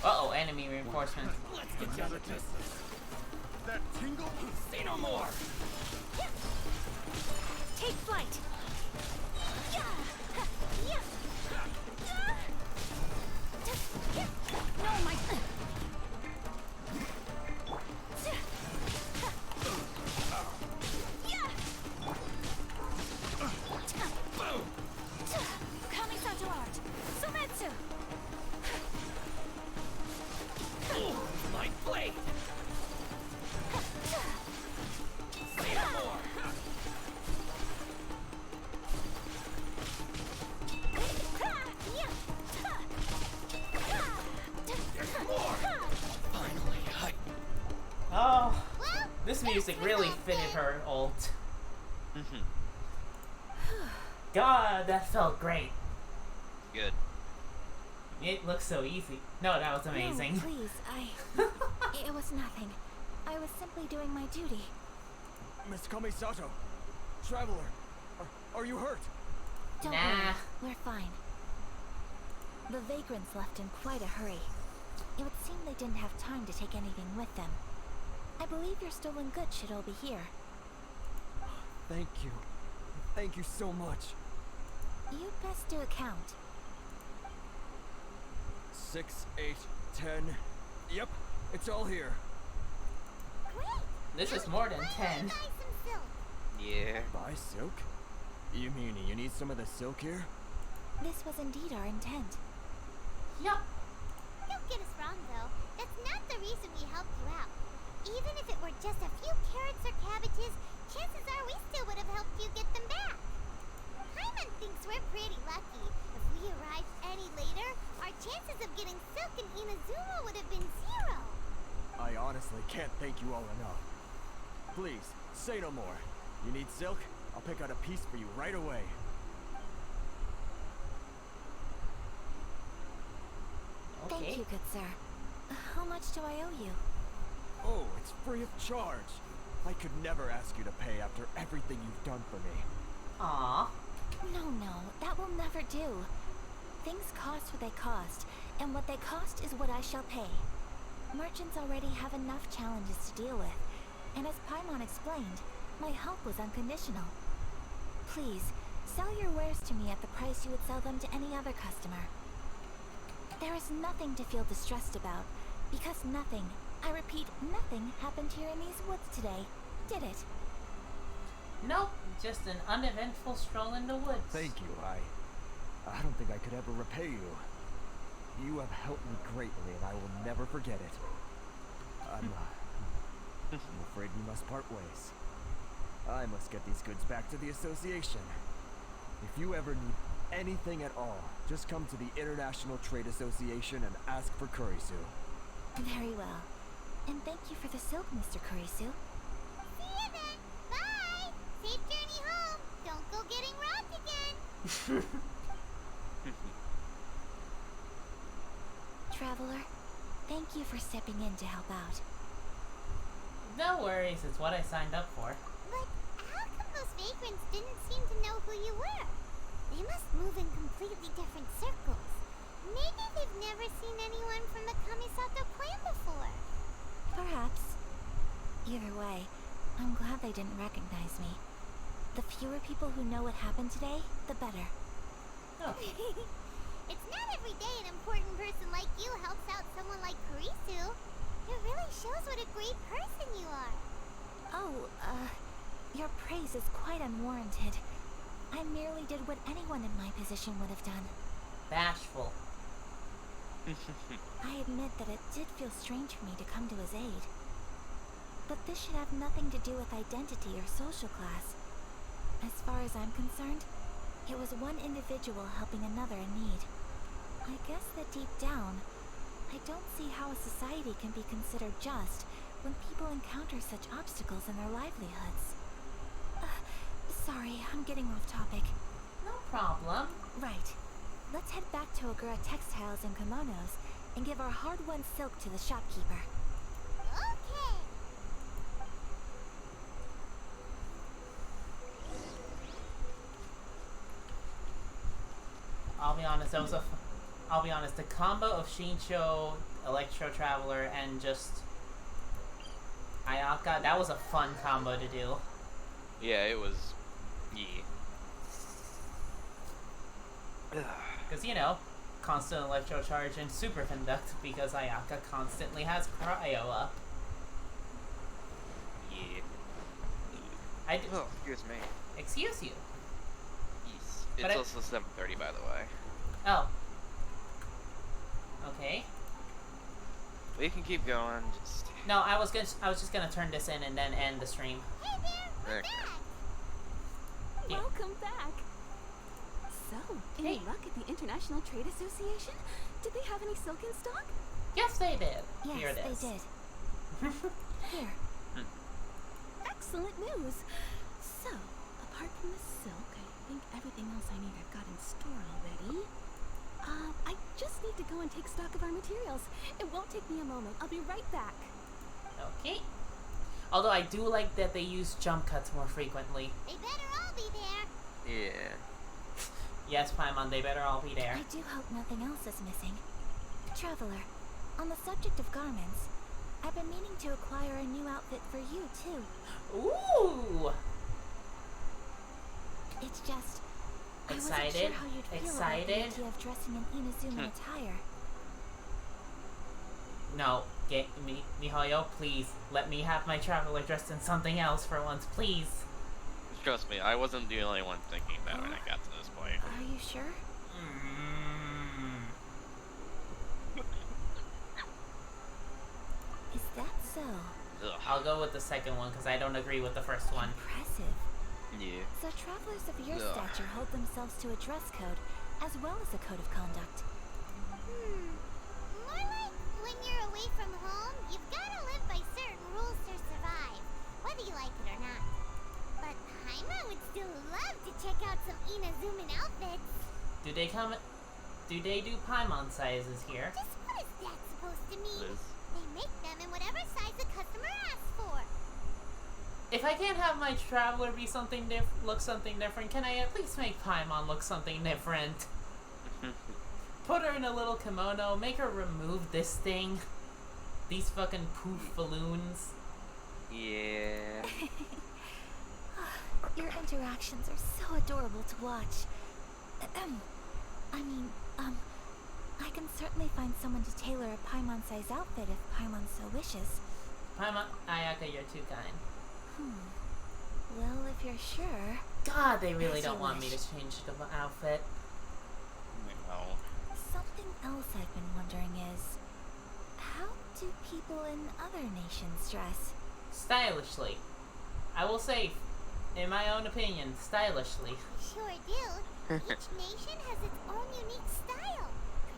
Uh-oh, enemy reinforcements. Let's get down to business. That tingle? Say no more. Take flight. No, my. Kamisato art. Sumetsu. My blade. Say no more. There's more. Finally, Oh, this music really fitted her ult. God, that felt great. Good. It looks so easy. No, that was amazing. No, please, it was nothing. I was simply doing my duty. Miss Kamisato, Traveler, are you hurt? Don't Nah. worry, we're fine. The vagrants left in quite a hurry. It would seem they didn't have time to take anything with them. I believe your stolen goods should all be here. Thank you. Thank you so much. You'd best do a count. 6, 8, 10. Yep, it's all here. Great. This is more than 10. Buy some silk. Yeah. Buy silk? You mean you need some of the silk here? This was indeed our intent. Yup. Don't get us wrong, though. That's not the reason we helped you out. Even if it were just a few carrots or cabbages, chances are we still would have helped you get them back. Hyman thinks we're pretty lucky. If we arrived any later, our chances of getting silk in Inazuma would have been 0. I honestly can't thank you all enough. Please, say no more. You need silk? I'll pick out a piece for you right away. Okay. Thank you, good sir. How much do I owe you? Oh, it's free of charge. I could never ask you to pay after everything you've done for me. Aww. No, that will never do. Things cost what they cost, and what they cost is what I shall pay. Merchants already have enough challenges to deal with, and as Paimon explained, my help was unconditional. Please, sell your wares to me at the price you would sell them to any other customer. There is nothing to feel distressed about, because nothing, I repeat, nothing happened here in these woods today, did it? Nope, just an uneventful stroll in the woods. Thank you. I don't think I could ever repay you. You have helped me greatly, and I will never forget it. I'm afraid we must part ways. I must get these goods back to the association. If you ever need anything at all, just come to the International Trade Association and ask for Kurisu. Very well. And thank you for the silk, Mr. Kurisu. See you then. Bye. Safe journey home. Don't go getting robbed again. Traveler, thank you for stepping in to help out. No worries, it's what I signed up for. But how come those vagrants didn't seem to know who you were? They must move in completely different circles. Maybe they've never seen anyone from the Kamisato clan before. Perhaps. Either way, I'm glad they didn't recognize me. The fewer people who know what happened today, the better. Oh. It's not every day an important person like you helps out someone like Kurisu. It really shows what a great person you are. Oh, your praise is quite unwarranted. I merely did what anyone in my position would have done. Bashful. I admit that it did feel strange for me to come to his aid. But this should have nothing to do with identity or social class. As far as I'm concerned, it was one individual helping another in need. I guess that deep down, I don't see how a society can be considered just when people encounter such obstacles in their livelihoods. Sorry, I'm getting off topic. No problem. Right. Let's head back to Ogura Textiles and Kimonos and give our hard-won silk to the shopkeeper. Okay. I'll be honest, I'll be honest, the combo of Shincho, Electro Traveler, and just Ayaka, that was a fun combo to do. Yeah, it was. Yeah. Because, you know, constant Electro Charge and Superconduct, because Ayaka constantly has Cryo up. Yeah. Oh, excuse me. Excuse you. Yes. But It's also 7:30, by the way. Oh. Okay. We can keep going. Just. No, I was just gonna turn this in and then end the stream. Hey there, Okay. Yeah. Welcome back. So, any luck at the International Trade Association? Did they have any silk in stock? Yes, they did. Yes, Here it is. they did. Here. Excellent news. So, apart from the silk, I think everything else I need I've got in store already. I just need to go and take stock of our materials. It won't take me a moment. I'll be right back. Okay. Although I do like that they use jump cuts more frequently. They better all be there. Yeah. Yes, Paimon, they better all be there. I do hope nothing else is missing. Traveler, on the subject of garments, I've been meaning to acquire a new outfit for you, too. Ooh! It's just... I wasn't Excited? sure how you'd feel about the Excited? idea of dressing in Inazuma attire. No, get me, Mihoyo, please. Let me have my traveler dressed in something else for once, please. Trust me, I wasn't the only one thinking that when I got to this point. Are you sure? Is that so? Ugh. I'll go with the second one because I don't agree with the first one. Impressive. Yeah. So travelers of your Ugh. stature hold themselves to a dress code, as well as a code of conduct. More like when you're away from home, you've got to live by certain rules to survive, whether you like it or not. But Paimon would still love to check out some Inazuman outfits. Do they come? Do they do Paimon sizes here? Just what is that supposed to mean? Liz. They make them in whatever size the customer asks for. If I can't have my traveler be something look something different, can I at least make Paimon look something different? Put her in a little kimono, make her remove this thing. These fucking poof balloons. Yeah. Your interactions are so adorable to watch. I can certainly find someone to tailor a Paimon-size outfit if Paimon so wishes. Paimon, Ayaka, you're too kind. Well, if you're sure... God, they really as you don't want me wish. to change the outfit. Well, Something else I've been wondering is... how do people in other nations dress? Stylishly. I will say, in my own opinion, stylishly. Sure do. Each nation has its own unique style.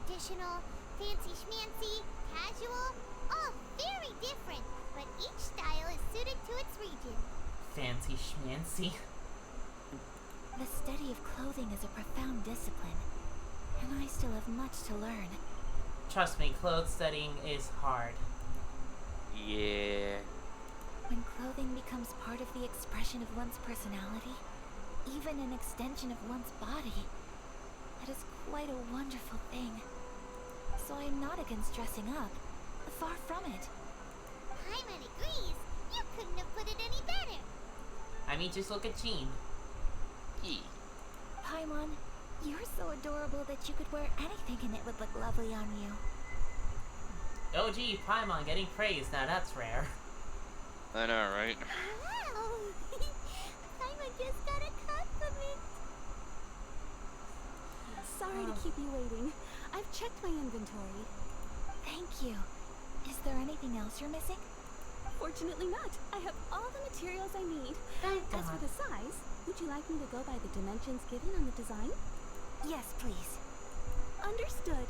Traditional, fancy schmancy, casual, all very different, but each style is suited to its region. Fancy schmancy. The study of clothing is a profound discipline, and I still have much to learn. Trust me, clothes studying is hard. yeah. When clothing becomes part of the expression of one's personality, even an extension of one's body, that is quite a wonderful thing. So I am not against dressing up. Far from it. Paimon agrees. You couldn't have put it any better. I mean, just look at Jean. Paimon, you're so adorable that you could wear anything and it would look lovely on you. Oh gee, Paimon getting praise, now that's rare. I know, right? Wow. Paimon just got a compliment. Sorry to keep you waiting. I've checked my inventory. Thank you. Is there anything else you're missing? Fortunately not. I have all the materials I need. Thank As for God. the size, would you like me to go by the dimensions given on the design? Yes, please. Understood.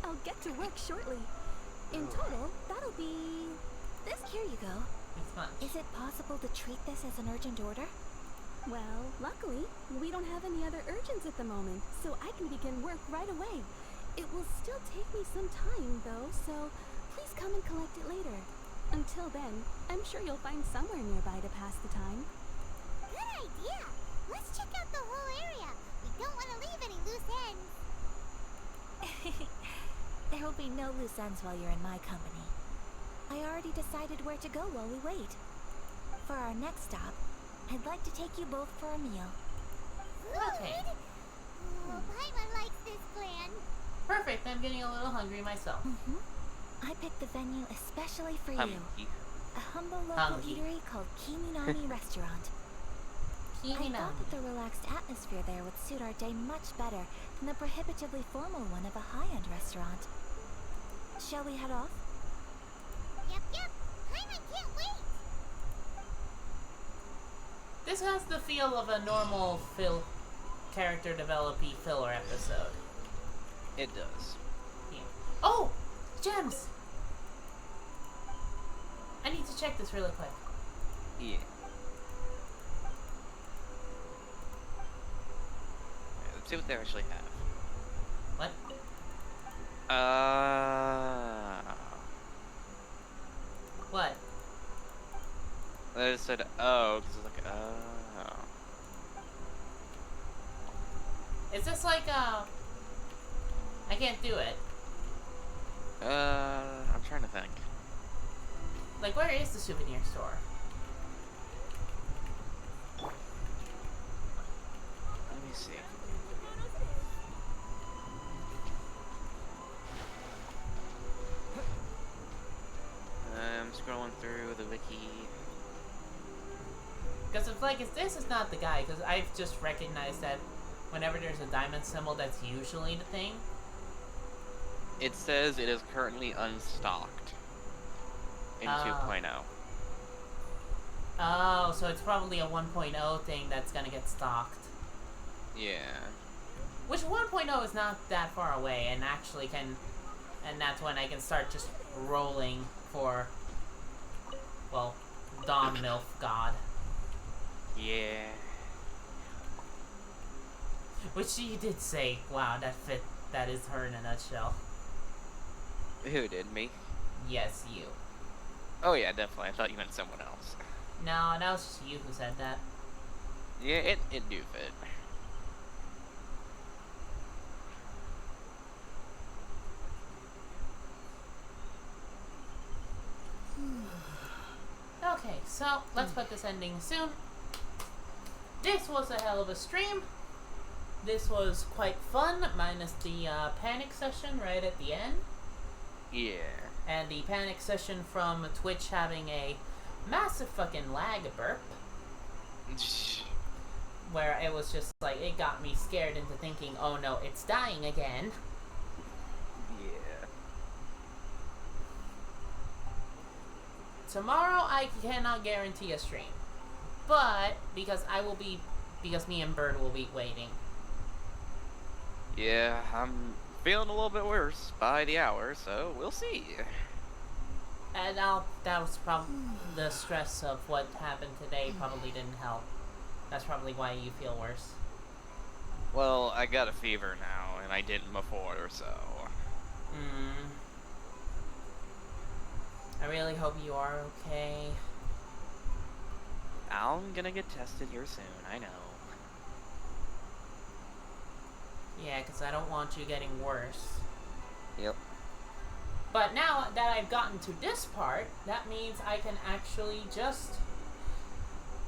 I'll get to work shortly. In total, that'll be... this. Here you go. It's fun. Is it possible to treat this as an urgent order? Well, luckily, we don't have any other urgents at the moment, so I can begin work right away. It will still take me some time, though, so please come and collect it later. Until then, I'm sure you'll find somewhere nearby to pass the time. Good idea. Let's check out the whole area. We don't want to leave any loose ends. There will be no loose ends while you're in my company. I already decided where to go while we wait. For our next stop, I'd like to take you both for a meal. Okay. Oh, Paimon likes this plan. Perfect, I'm getting a little hungry myself. I picked the venue especially for you. Hungry. A humble local Hungry. eatery called Kiminami Restaurant. I thought that the relaxed atmosphere there would suit our day much better than the prohibitively formal one of a high-end restaurant. Shall we head off? Yep. Paimon can't wait. This has the feel of a normal character developy filler episode. It does. Yeah. Oh! Gems! I need to check this really quick. Yeah. Let's see what they actually have. What? What? They just said, oh, because it's like, oh. Is this like, I can't do it. I'm trying to think. Like, where is the souvenir store? Let me see. I'm scrolling through the wiki. Because if this is not the guy, because I've just recognized that whenever there's a diamond symbol, that's usually the thing. It says it is currently unstocked in 2.0. Oh, so it's probably a 1.0 thing that's gonna get stocked. Yeah. Which 1.0 is not that far away, and actually can, and that's when I can start just rolling for, well, Dom MILF God. Yeah. Which she did say, wow, that is her in a nutshell. Who did, me? Yes, you. Oh yeah, definitely. I thought you meant someone else. No, that was just you who said that. Yeah, it do fit. Okay, so let's put this ending soon. This was a hell of a stream. This was quite fun, minus the panic session right at the end. Yeah. And the panic session from Twitch having a massive fucking lag burp. Where it was just like, it got me scared into thinking, oh no, it's dying again. Yeah. Tomorrow I cannot guarantee a stream. But, because me and Bird will be waiting. Yeah, I'm feeling a little bit worse by the hour, so we'll see. And that was probably the stress of what happened today probably didn't help. That's probably why you feel worse. Well, I got a fever now, and I didn't before, so... I really hope you are okay. I'm gonna get tested here soon, I know. Yeah, because I don't want you getting worse. Yep. But now that I've gotten to this part, that means I can actually just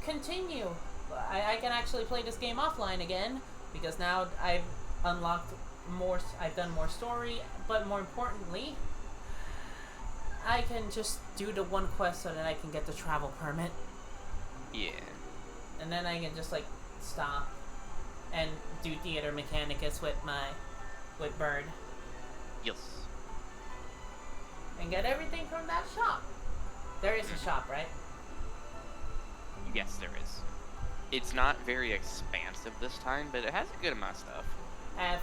continue. I can actually play this game offline again, because now I've unlocked more, I've done more story, but more importantly, I can just do the one quest so that I can get the travel permit. Yeah. And then I can just like stop and do Theater Mechanicus with Bird. Yes. And get everything from that shop. There is a shop, right? Yes, there is. It's not very expansive this time, but it has a good amount of stuff.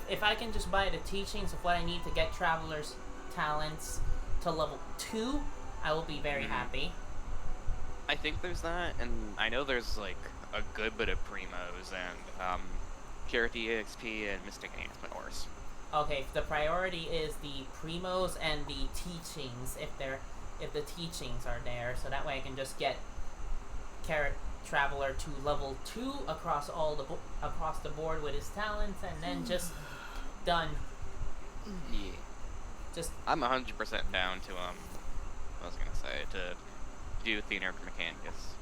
If I can just buy the teachings of what I need to get Traveler's talents to level 2, I will be very happy. I think there's that, and I know there's like a good bit of primos and purity EXP and mystic enhancement ores. Okay, the priority is the primos and the teachings if the teachings are there, so that way I can just get Traveler to level 2 across across the board with his talents, and then just done. Yeah. Just I'm 100% down to to do Theater Mechanicus.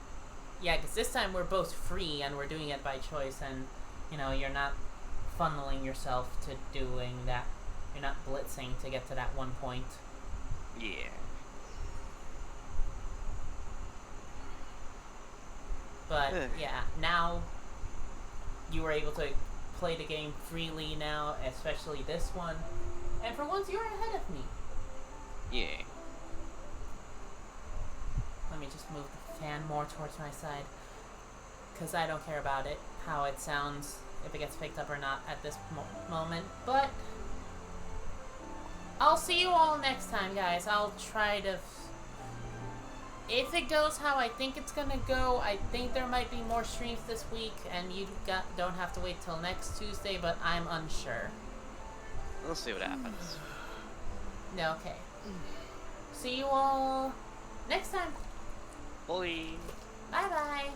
Yeah, because this time we're both free and we're doing it by choice, and you know, you're not funneling yourself to doing that. You're not blitzing to get to that one point. Yeah. But yeah, now you were able to play the game freely now, especially this one. And for once, you're ahead of me. Yeah. Let me just move the fan more towards my side, because I don't care about it, how it sounds, if it gets picked up or not at this moment. But I'll see you all next time, guys. I'll try to... If it goes how I think it's gonna go, I think there might be more streams this week, and you don't have to wait till next Tuesday, but I'm unsure. We'll see what happens. Okay. See you all next time. Bye. Bye-bye.